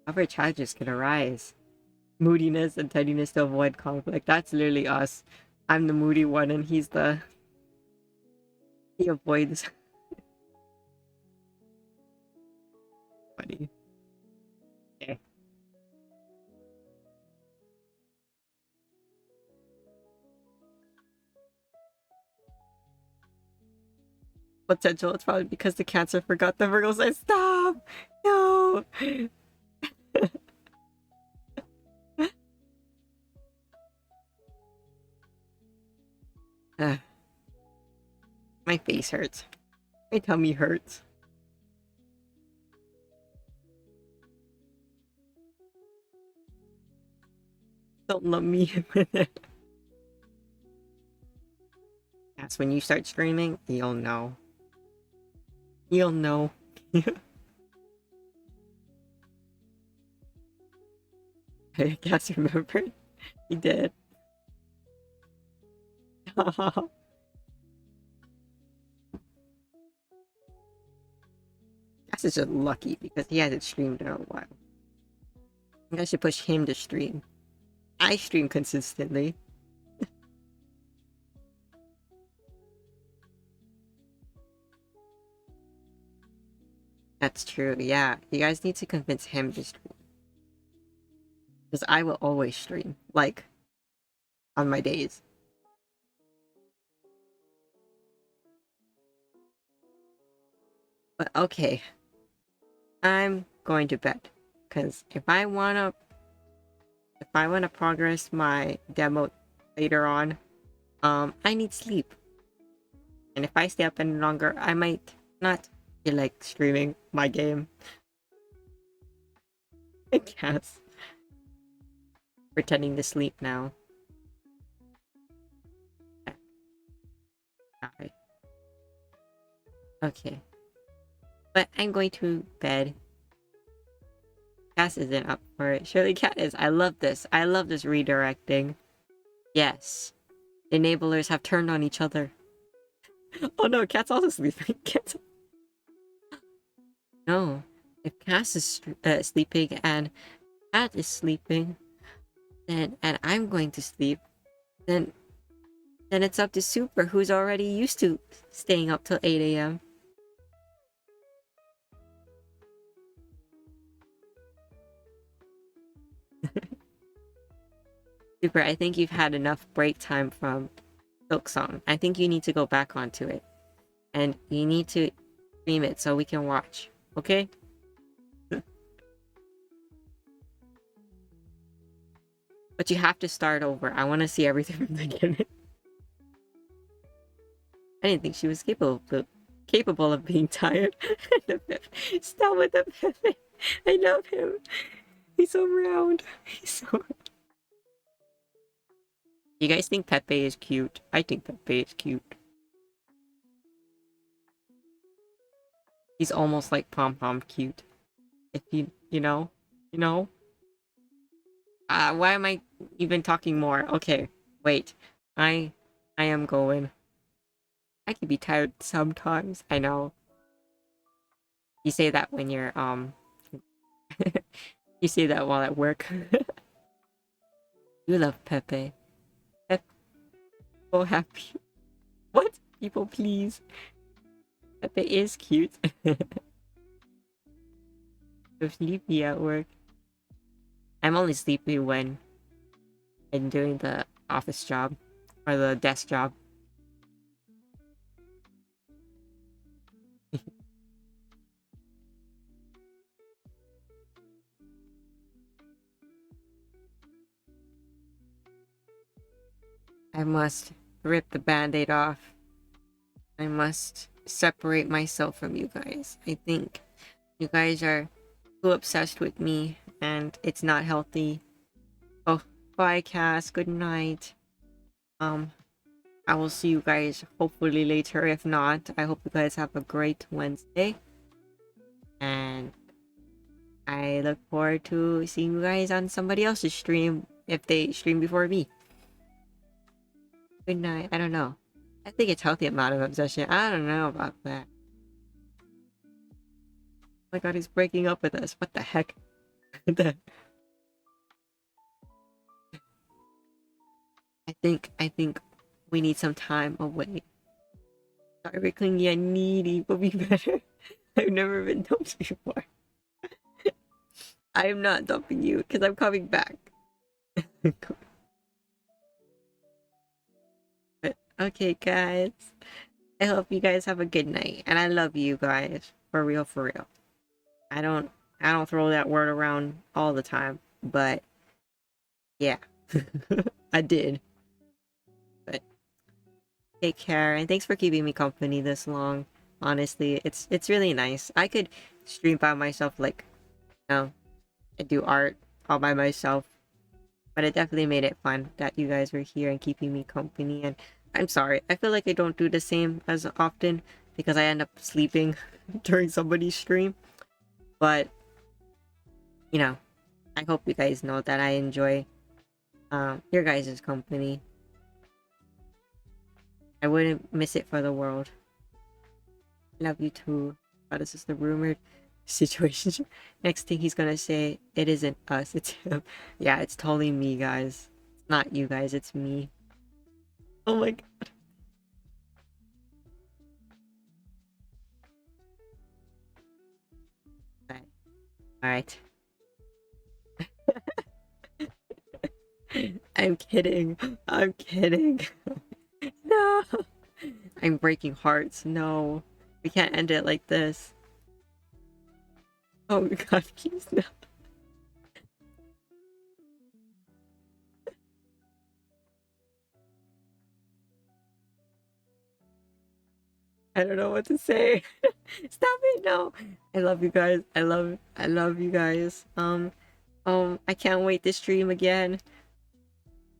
However, challenges can arise. Moodiness and tidiness to avoid conflict. That's literally us. I'm the moody one and he avoids. Funny. Okay. Potential. It's probably because the cancer forgot the Virgo sign. Stop! No! Ugh, my face hurts. My tummy hurts. Don't lump me in with it. Yes, when you start streaming, you'll know. You'll know. I guess remember. He did. Cass is just lucky because he hasn't streamed in a while. I think I should push him to stream. I stream consistently. That's true, yeah. You guys need to convince him to stream. Because I will always stream. Like, on my days. But okay. I'm going to bed. Because if I wanna progress my demo later on, I need sleep. And if I stay up any longer, I might not feel like streaming my game. I guess. Pretending to sleep now. Alright. Okay. But I'm going to bed. Cass isn't up for it. Surely Cat is. I love this. I love this redirecting. Yes. Enablers have turned on each other. Oh no, Cat's also sleeping. Cat's... No. If Cass is sleeping and Cat is sleeping, then and I'm going to sleep, then it's up to Super, who's already used to staying up till 8 a.m. Super, I think you've had enough break time from Silksong. I think you need to go back onto it. And you need to stream it so we can watch. Okay? But you have to start over. I want to see everything from the beginning. I didn't think she was capable of being tired. Stop with the Pepe. I love him. He's so round. He's so... You guys think Pepe is cute? I think Pepe is cute. He's almost like Pom Pom cute. If you know? You know? Why am I even talking more? Okay, wait. I am going. I can be tired sometimes. I know. You say that when you're you say that while at work. You love Pepe. Pepe so happy. What? People please. Pepe is cute. So sleepy at work. I'm only sleepy when I'm doing the office job or the desk job. I must rip the band-aid off. I must separate myself from you guys. I think you guys are too obsessed with me and it's not healthy. Oh, bye Cass. Good night. I will see you guys hopefully later. If not, I hope you guys have a great Wednesday. And I look forward to seeing you guys on somebody else's stream if they stream before me. Good night. I don't know. I think it's healthy amount of obsession. I don't know about that. Oh my god, he's breaking up with us. What the heck? I think we need some time away. Sorry, clingy and needy will be better. I've never been dumped before. I am not dumping you because I'm coming back. But, okay, guys. I hope you guys have a good night, and I love you guys for real, for real. I don't throw that word around all the time, but yeah, I did. But Take care, and thanks for keeping me company this long. Honestly, it's really nice. I could stream by myself, like, you know, and do art all by myself, but it definitely made it fun that you guys were here and keeping me company. And I'm sorry, I feel like I don't do the same as often because I end up sleeping during somebody's stream. But you know, I hope you guys know that I enjoy your guys' company. I wouldn't miss it for the world. Love you too. Oh, this is the rumored situation. Next thing he's gonna say, it isn't us, it's him. Yeah, it's totally me, guys. It's not you guys, it's me. Oh my god. Alright. I'm kidding. I'm kidding. No. I'm breaking hearts. No. We can't end it like this. Oh god, please no. I don't know what to say. Stop it, no. I love you guys. I love you guys. I can't wait to stream again.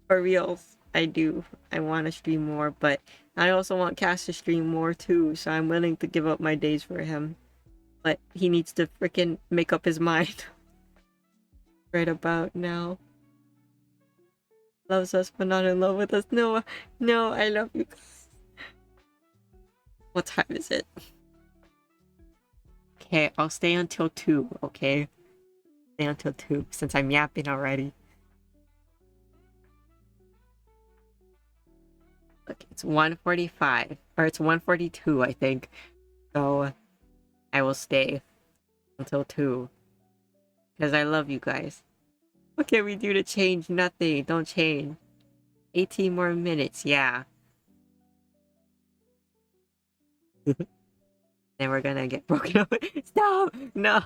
For reals. I do. I want to stream more, but I also want Cass to stream more too, so I'm willing to give up my days for him. But he needs to freaking make up his mind right about now. Loves us but not in love with us. No, no, I love you. What time is it? Okay, I'll stay until 2, okay? Stay until 2, since I'm yapping already. Look, it's 1:45, or it's 1:42, I think. So, I will stay until 2, because I love you guys. What can we do to change? Nothing, don't change. 18 more minutes, yeah. Then we're gonna get broken up. Stop! No!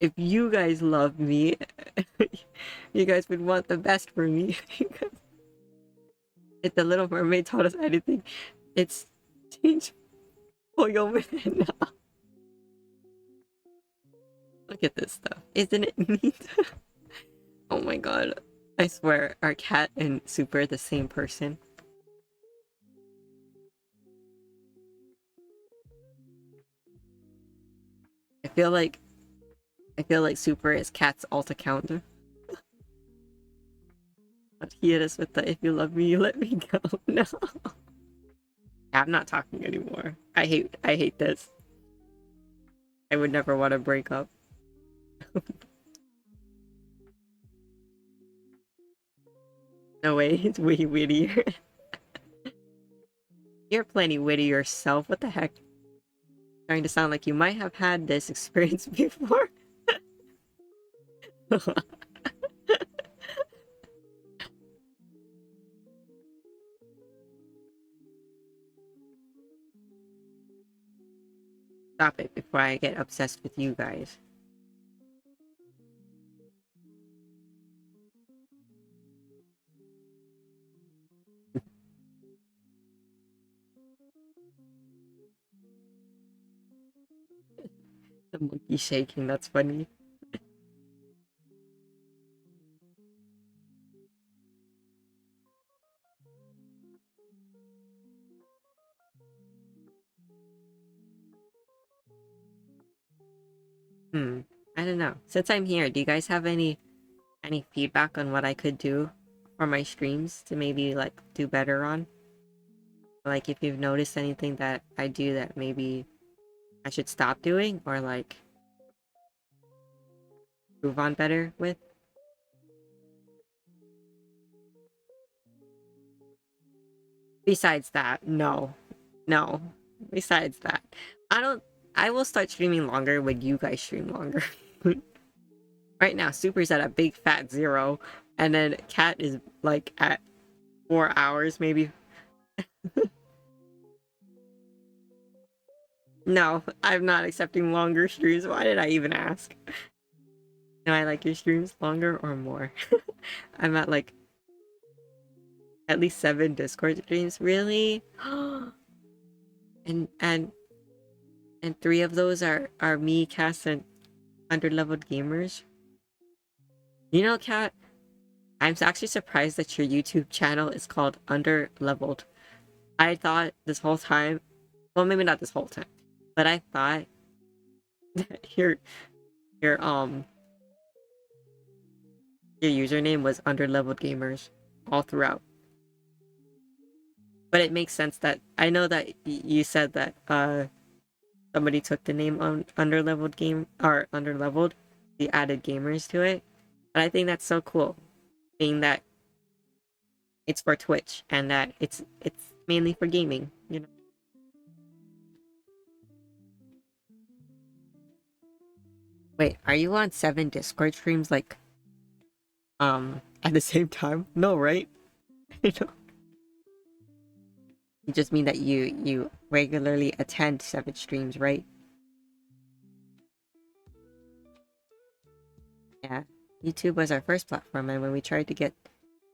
If you guys love me, you guys would want the best for me. If the Little Mermaid taught us anything, it's change for your man. Look at this stuff. Isn't it neat? Oh my god. I swear, our cat and Super are the same person. I feel like I feel like Super is Cat's alt account. But he hit us with the "if you love me, you let me go." No. I'm not talking anymore. I hate this. I would never want to break up. No way, it's way wittier. You're plenty witty yourself. What the heck? Starting to sound like you might have had this experience before. Stop it before I get obsessed with you guys. The monkey shaking, that's funny. I don't know. Since I'm here, do you guys have any feedback on what I could do for my streams to maybe like do better on? Like if you've noticed anything that I do that maybe I should stop doing or like move on better with? Besides that, no. No. Besides that. I don't I will start streaming longer when you guys stream longer. Right now, Super's at a big fat 0, and then Cat is like at 4 hours maybe. No, I'm not accepting longer streams. Why did I even ask? Do I like your streams longer or more? I'm at like At least 7 Discord streams, really? and and and 3 of those are me, Cass, and underleveled gamers. You know, Kat, I'm actually surprised that your YouTube channel is called Underleveled. I thought this whole time, well, maybe not this whole time, but I thought that your your username was Underleveled Gamers all throughout. But it makes sense that I know that you said that somebody took the name on Underleveled game or Underleveled, the added gamers to it. But I think that's so cool, being that it's for Twitch and that it's mainly for gaming, you know. Wait, are you on 7 Discord streams like at the same time? No, right? You know, you just mean that you regularly attend 7 streams, right? Yeah. YouTube was our first platform, and when we tried to get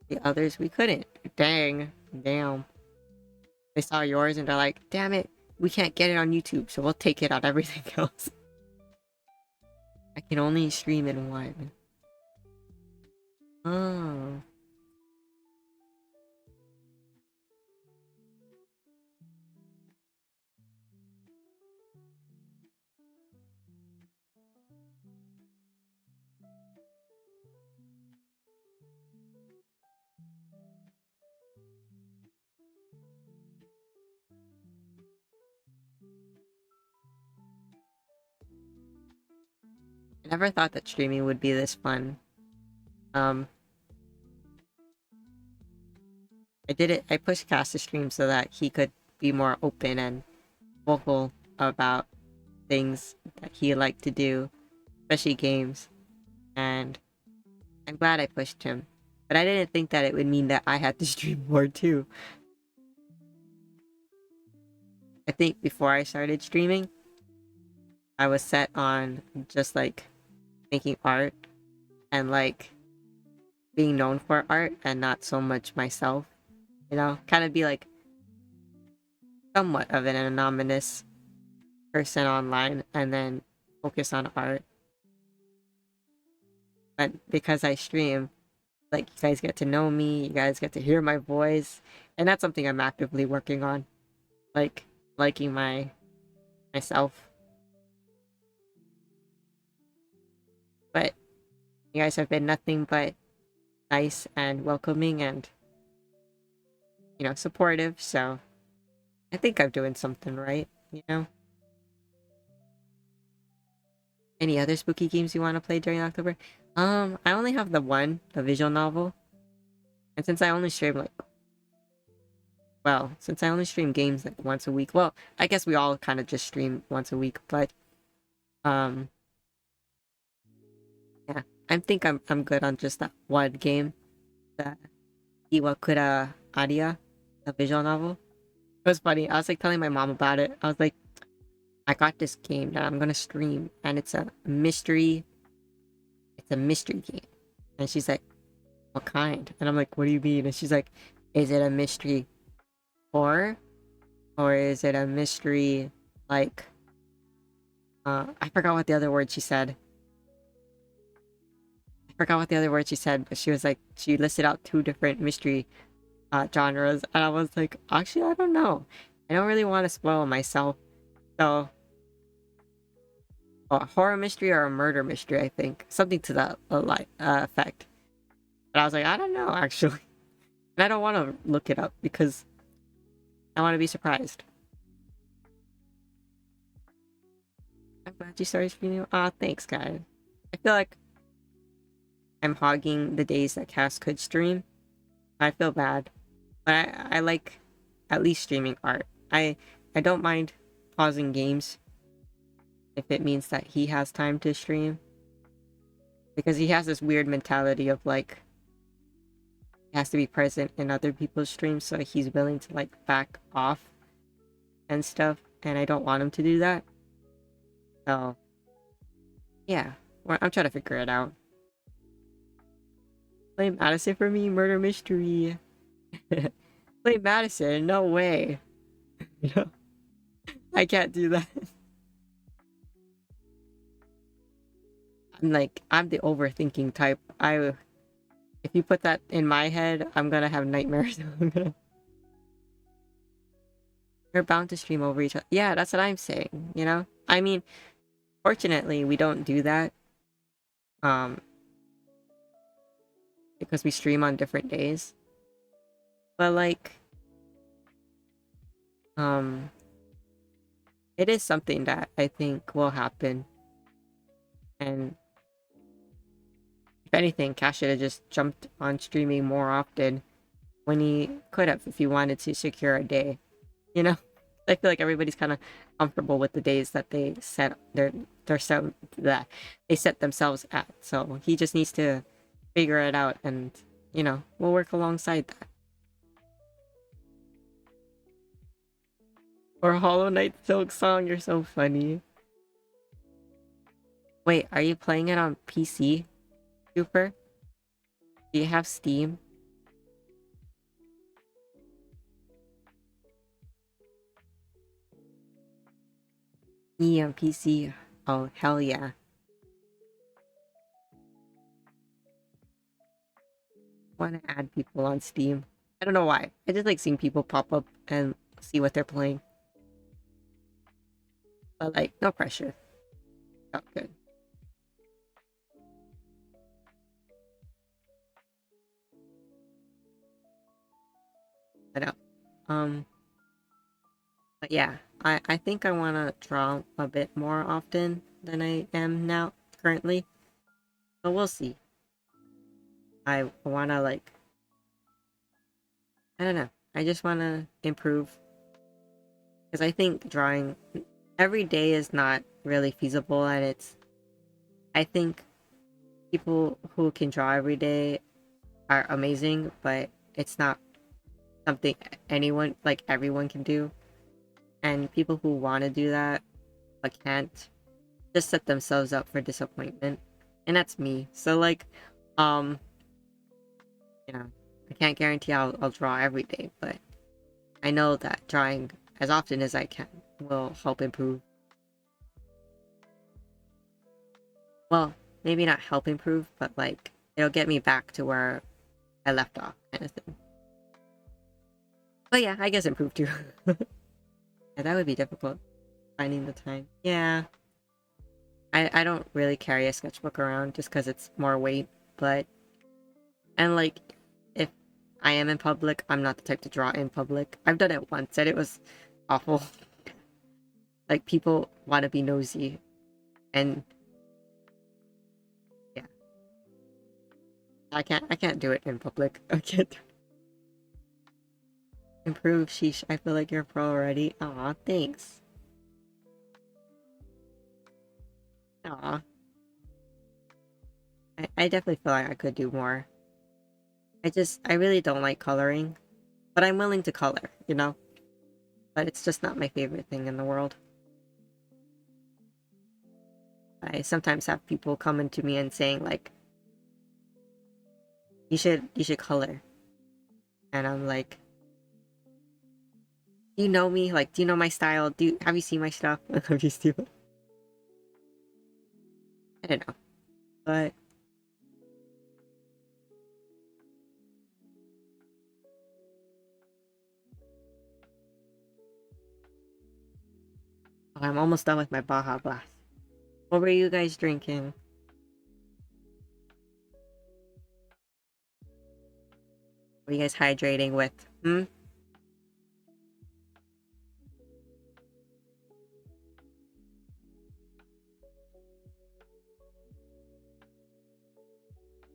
the others, we couldn't. Dang. Damn. They saw yours and they're like, damn it, we can't get it on YouTube, so we'll take it on everything else. I can only stream in one. Oh. I never thought that streaming would be this fun. Um, I pushed Cass to stream so that he could be more open and vocal about things that he liked to do, especially games. And I'm glad I pushed him. But I didn't think that it would mean that I had to stream more too. I think before I started streaming, I was set on just like making art and like being known for art and not so much myself. You know, kind of be like somewhat of an anonymous person online and then focus on art. But because I stream, like you guys get to know me, you guys get to hear my voice, and that's something I'm actively working on. Like liking myself. But you guys have been nothing but nice and welcoming and supportive, so I think I'm doing something right, you know? Any other spooky games you want to play during October? I only have the visual novel. And since I only stream since I only stream games like once a week, well, I guess we all kind of just stream once a week, but um yeah, I think I'm good on just that one game, the Iwakura Aria, the visual novel. It was funny. I was like telling my mom about it. I was like, I got this game that I'm gonna stream, and it's a mystery. It's a mystery game, and she's like, "What kind?" And I'm like, "What do you mean?" And she's like, "Is it a mystery horror, or is it a mystery like I forgot what the other word she said. I forgot what the other word she said, but she was like she listed out 2 different mystery genres, and I was like, actually, I don't know. I don't really want to spoil myself, so a horror mystery or a murder mystery, I think, something to that effect. But I was like, I don't know actually, and I don't want to look it up because I want to be surprised. I'm glad you started streaming. Ah, thanks, guys. I feel like I'm hogging the days that Cass could stream. I feel bad, but I like at least streaming art. I don't mind pausing games if it means that he has time to stream, because he has this weird mentality of like he has to be present in other people's streams, so he's willing to like back off and stuff, and I don't want him to do that. So yeah, I'm trying to figure it out. Blame Addison for me, murder mystery. Play Madison? No way. No, I can't do that. I'm the overthinking type. If you put that in my head, I'm gonna have nightmares. We're bound to stream over each other. Yeah, that's what I'm saying, you know? I mean, fortunately, we don't do that. Um, because we stream on different days. But um, it is something that I think will happen. And if anything, Cash should have just jumped on streaming more often when he could have if he wanted to secure a day. You know? I feel like everybody's kind of comfortable with the days that their set that they set themselves at. So he just needs to figure it out, and we'll work alongside that. Or Hollow Knight Silk Song, you're so funny. Wait, are you playing it on PC, Super? Do you have Steam? Yeah, on PC. Oh, hell yeah. Want to add people on Steam. I don't know why. I just like seeing people pop up and see what they're playing. But no pressure. Oh, good. I know. But yeah, I think I want to draw a bit more often than I am now currently. But we'll see. I want to I don't know. I just want to improve because I think drawing every day is not really feasible, and I think people who can draw every day are amazing, but it's not something everyone can do. And people who want to do that but can't just set themselves up for disappointment. And that's me. So um I can't guarantee I'll draw every day, but I know that drawing as often as I can will help improve. Well, maybe not help improve, but it'll get me back to where I left off, kind of thing. But yeah, I guess improve too. Yeah, that would be difficult, finding the time. Yeah. I don't really carry a sketchbook around just because it's more weight, but and if I am in public, I'm not the type to draw in public. I've done it once and it was awful. People want to be nosy, and yeah, I can't do it in public. I can't improve. Sheesh, I feel like you're a pro already. Aw, thanks. Aw, I definitely feel like I could do more. I really don't like coloring, but I'm willing to color, But it's just not my favorite thing in the world. I sometimes have people coming to me and saying you should color. And I'm like, do you know me? Do you know my style? Have you seen my stuff? Have you seen it? I don't know. But I'm almost done with my Baja Blast. What were you guys drinking? Were you guys hydrating with?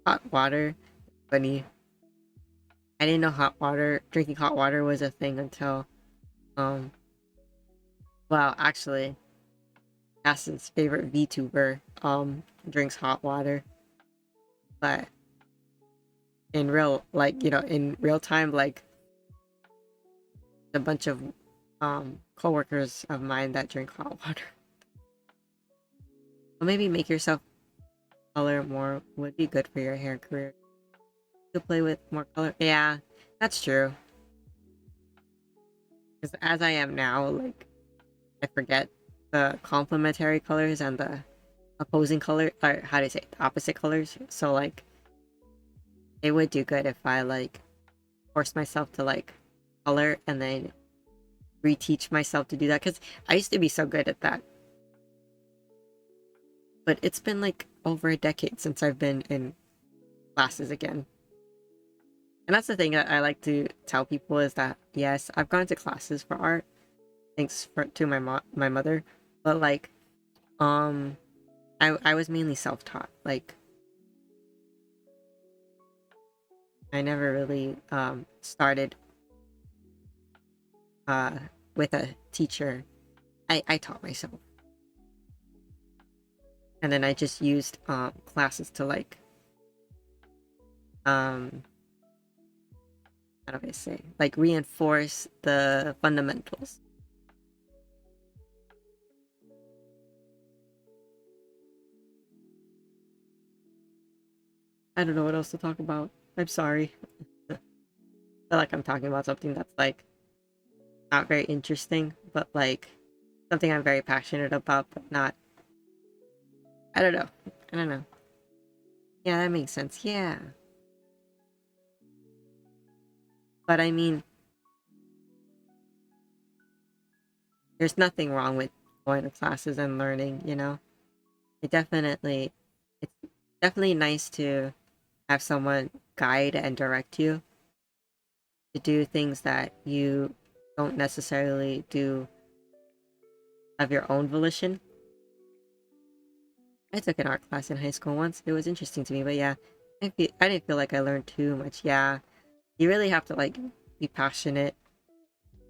Hot water? Funny. I didn't know drinking hot water was a thing until, um, well, actually, Aston's favorite VTuber, drinks hot water. But in in real time, a bunch of, coworkers of mine that drink hot water. Well, maybe make yourself color more would be good for your hair career. To play with more color. Yeah, That's true. Because as I am now, like, I forget the complementary colors and the opposing color, or how do you say it, the opposite colors. So, like, it would do good if I, like, force myself to, like, color and then reteach myself to do that. Because I used to be so good at that. But it's been, like, over a decade since I've been in classes again. And that's the thing that I like to tell people is that, yes, I've gone to classes for art, thanks to my mother, but like, um, I was mainly self-taught. Like, I never really started uh with a teacher. I taught myself, and then I just used classes to like um how do I say, like, reinforce the fundamentals. I don't know what else to talk about. I'm sorry. I feel like I'm talking about something that's like not very interesting, but like something I'm very passionate about, but not. I don't know. I don't know. Yeah, that makes sense. Yeah. But I mean, there's nothing wrong with going to classes and learning, you know? It definitely, it's definitely nice to have someone guide and direct you to do things that you don't necessarily do of your own volition. I took an art class in high school once. It was interesting to me, but yeah, I didn't feel like I learned too much. Yeah, you really have to like be passionate,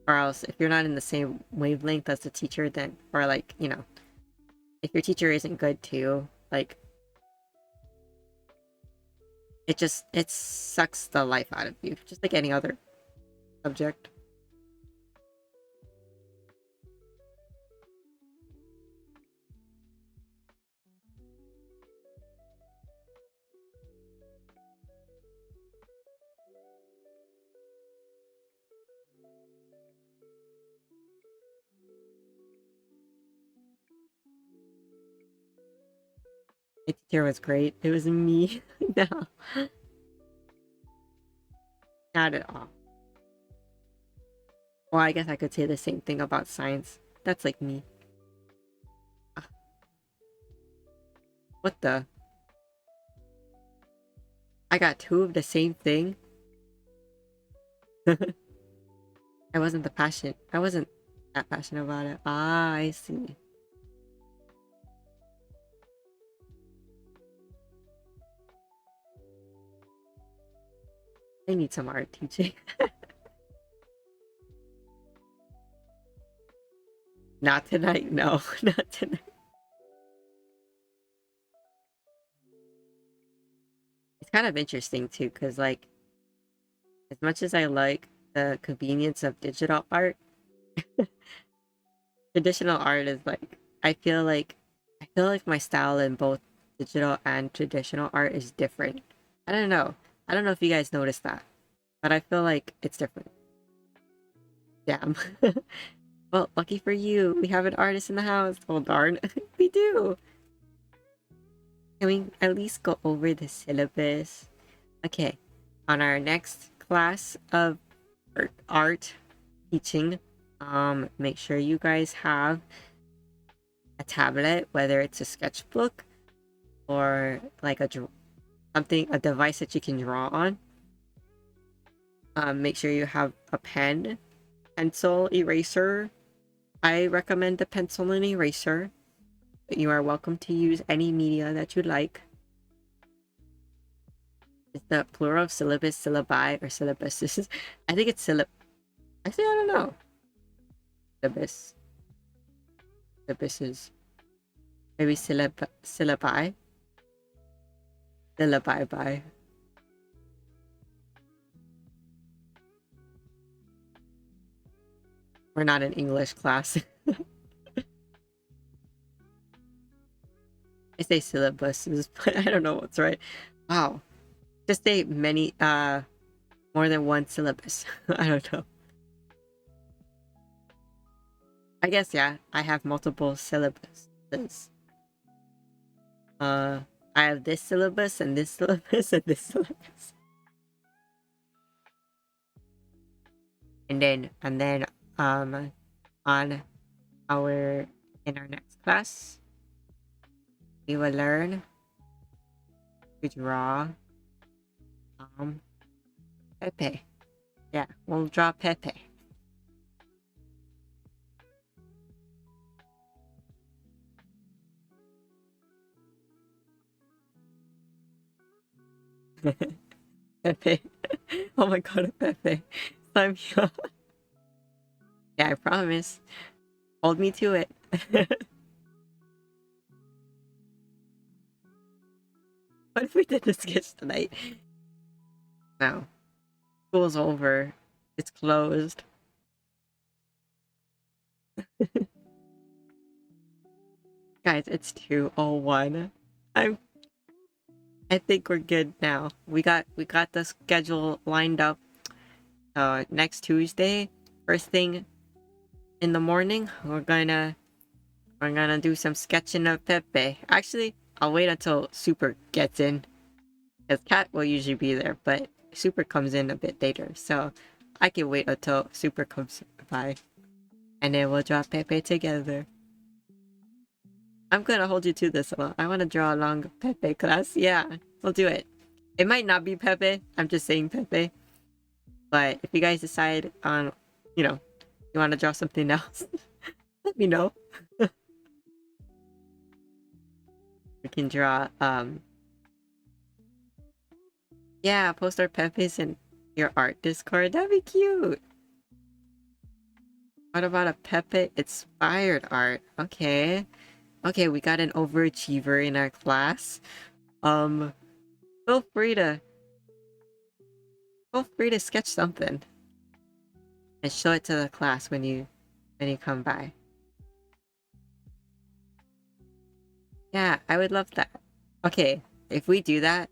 or else if you're not in the same wavelength as the teacher, then, or like, you know, if your teacher isn't good too, like, it sucks the life out of you, just like any other subject. My teacher was great. It was me. No, not at all. Well, I guess I could say the same thing about science. That's like me. Ah, what the? I got two of the same thing. I wasn't that passionate about it. Ah, I see. I need some art teaching. Not tonight, no, not tonight. It's kind of interesting too, because like, as much as I like the convenience of digital art, traditional art is like, I feel like my style in both digital and traditional art is different. I don't know. I don't know if you guys noticed that, but I feel like it's different. Damn. Well, lucky for you, we have an artist in the house. Oh darn, we do. Can we at least go over the syllabus? Okay, on our next class of art teaching, make sure you guys have a tablet, whether it's a sketchbook or like a device that you can draw on. Make sure you have a pen, pencil, eraser. I recommend the pencil and eraser. You are welcome to use any media that you'd like. Is the plural of syllabus syllabi or syllabuses? I think it's Actually, I don't know. Syllabus. Syllabuses. Maybe syllabi. Syllabi by. We're not in English class. I say syllabuses, but I don't know what's right. Wow. Just say many more than one syllabus. I don't know. I guess, yeah, I have multiple syllabuses. I have this syllabus and this syllabus and this syllabus. And then on our in our next class we will learn to draw Pepe. Yeah, we'll draw Pepe. Pepe. Oh my god, Pepe. Sign me up. Yeah, I promise. Hold me to it. What if we did the sketch tonight? No. School's over. It's closed. Guys, it's 2:01. I think we're good now. We got the schedule lined up. Next Tuesday, first thing in the morning, we're gonna do some sketching of Pepe. Actually, I'll wait until Super gets in, because Cat will usually be there, but Super comes in a bit later, so I can wait until Super comes by, and then we'll draw Pepe together. I'm gonna hold you to this a lot. I want to draw a long Pepe class. Yeah, we'll do it. It might not be Pepe. I'm just saying Pepe. But if you guys decide on, you know, you want to draw something else, let me know. We can draw, yeah, post our Pepes in your art Discord. That'd be cute. What about a Pepe inspired art? Okay. Okay, we got an overachiever in our class. Um, feel free to sketch something and show it to the class when you come by. Yeah, I would love that. Okay, if we do that,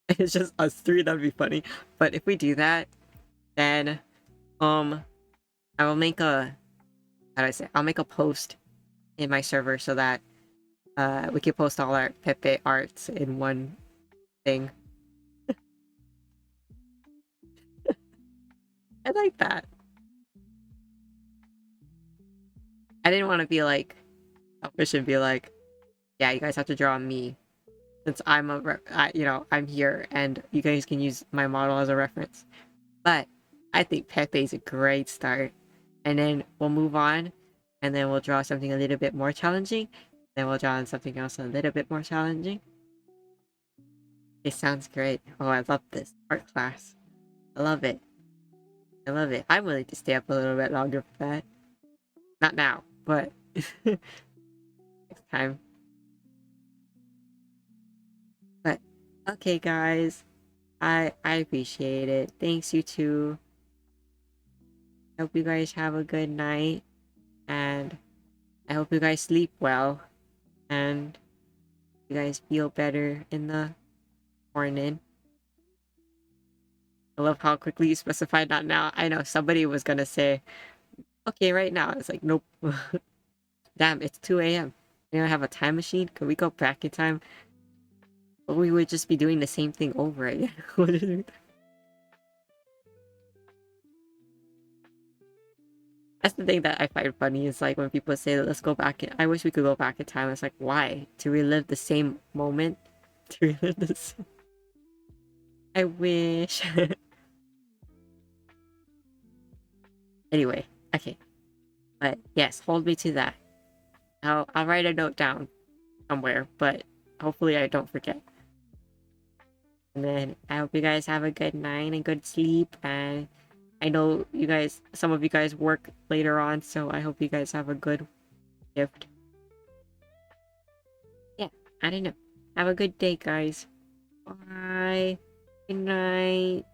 it's just us three, that'd be funny. But if we do that, then I will make a how do I say? I'll make a post in my server so that we can post all our Pepe arts in one thing. I like that. I didn't want to be like selfish and be like, yeah, you guys have to draw me since I'm I'm here and you guys can use my model as a reference. But I think Pepe's a great start. And then we'll move on and then we'll draw something a little bit more challenging. Then we'll draw on something else a little bit more challenging. It sounds great. Oh, I love this art class. I love it. I love it. I'm willing to stay up a little bit longer for that. Not now, but next time. But okay, guys. I appreciate it. Thanks, you too. Hope you guys have a good night, and I hope you guys sleep well, and you guys feel better in the morning. I love how quickly you specified not now. I know somebody was gonna say, okay, right now. It's like, nope. Damn, it's 2 a.m. We don't have a time machine. Could we go back in time? But we would just be doing the same thing over again. That's the thing that I find funny is like when people say, let's go back in. I wish we could go back in time. It's like, why? To relive the same moment? To relive this. I wish. Anyway, okay. But yes, hold me to that. I'll write a note down somewhere, but hopefully I don't forget. And then I hope you guys have a good night and good sleep. And I know you guys, some of you guys work later on, so I hope you guys have a good shift. Yeah, I don't know. Have a good day, guys. Bye. Good night.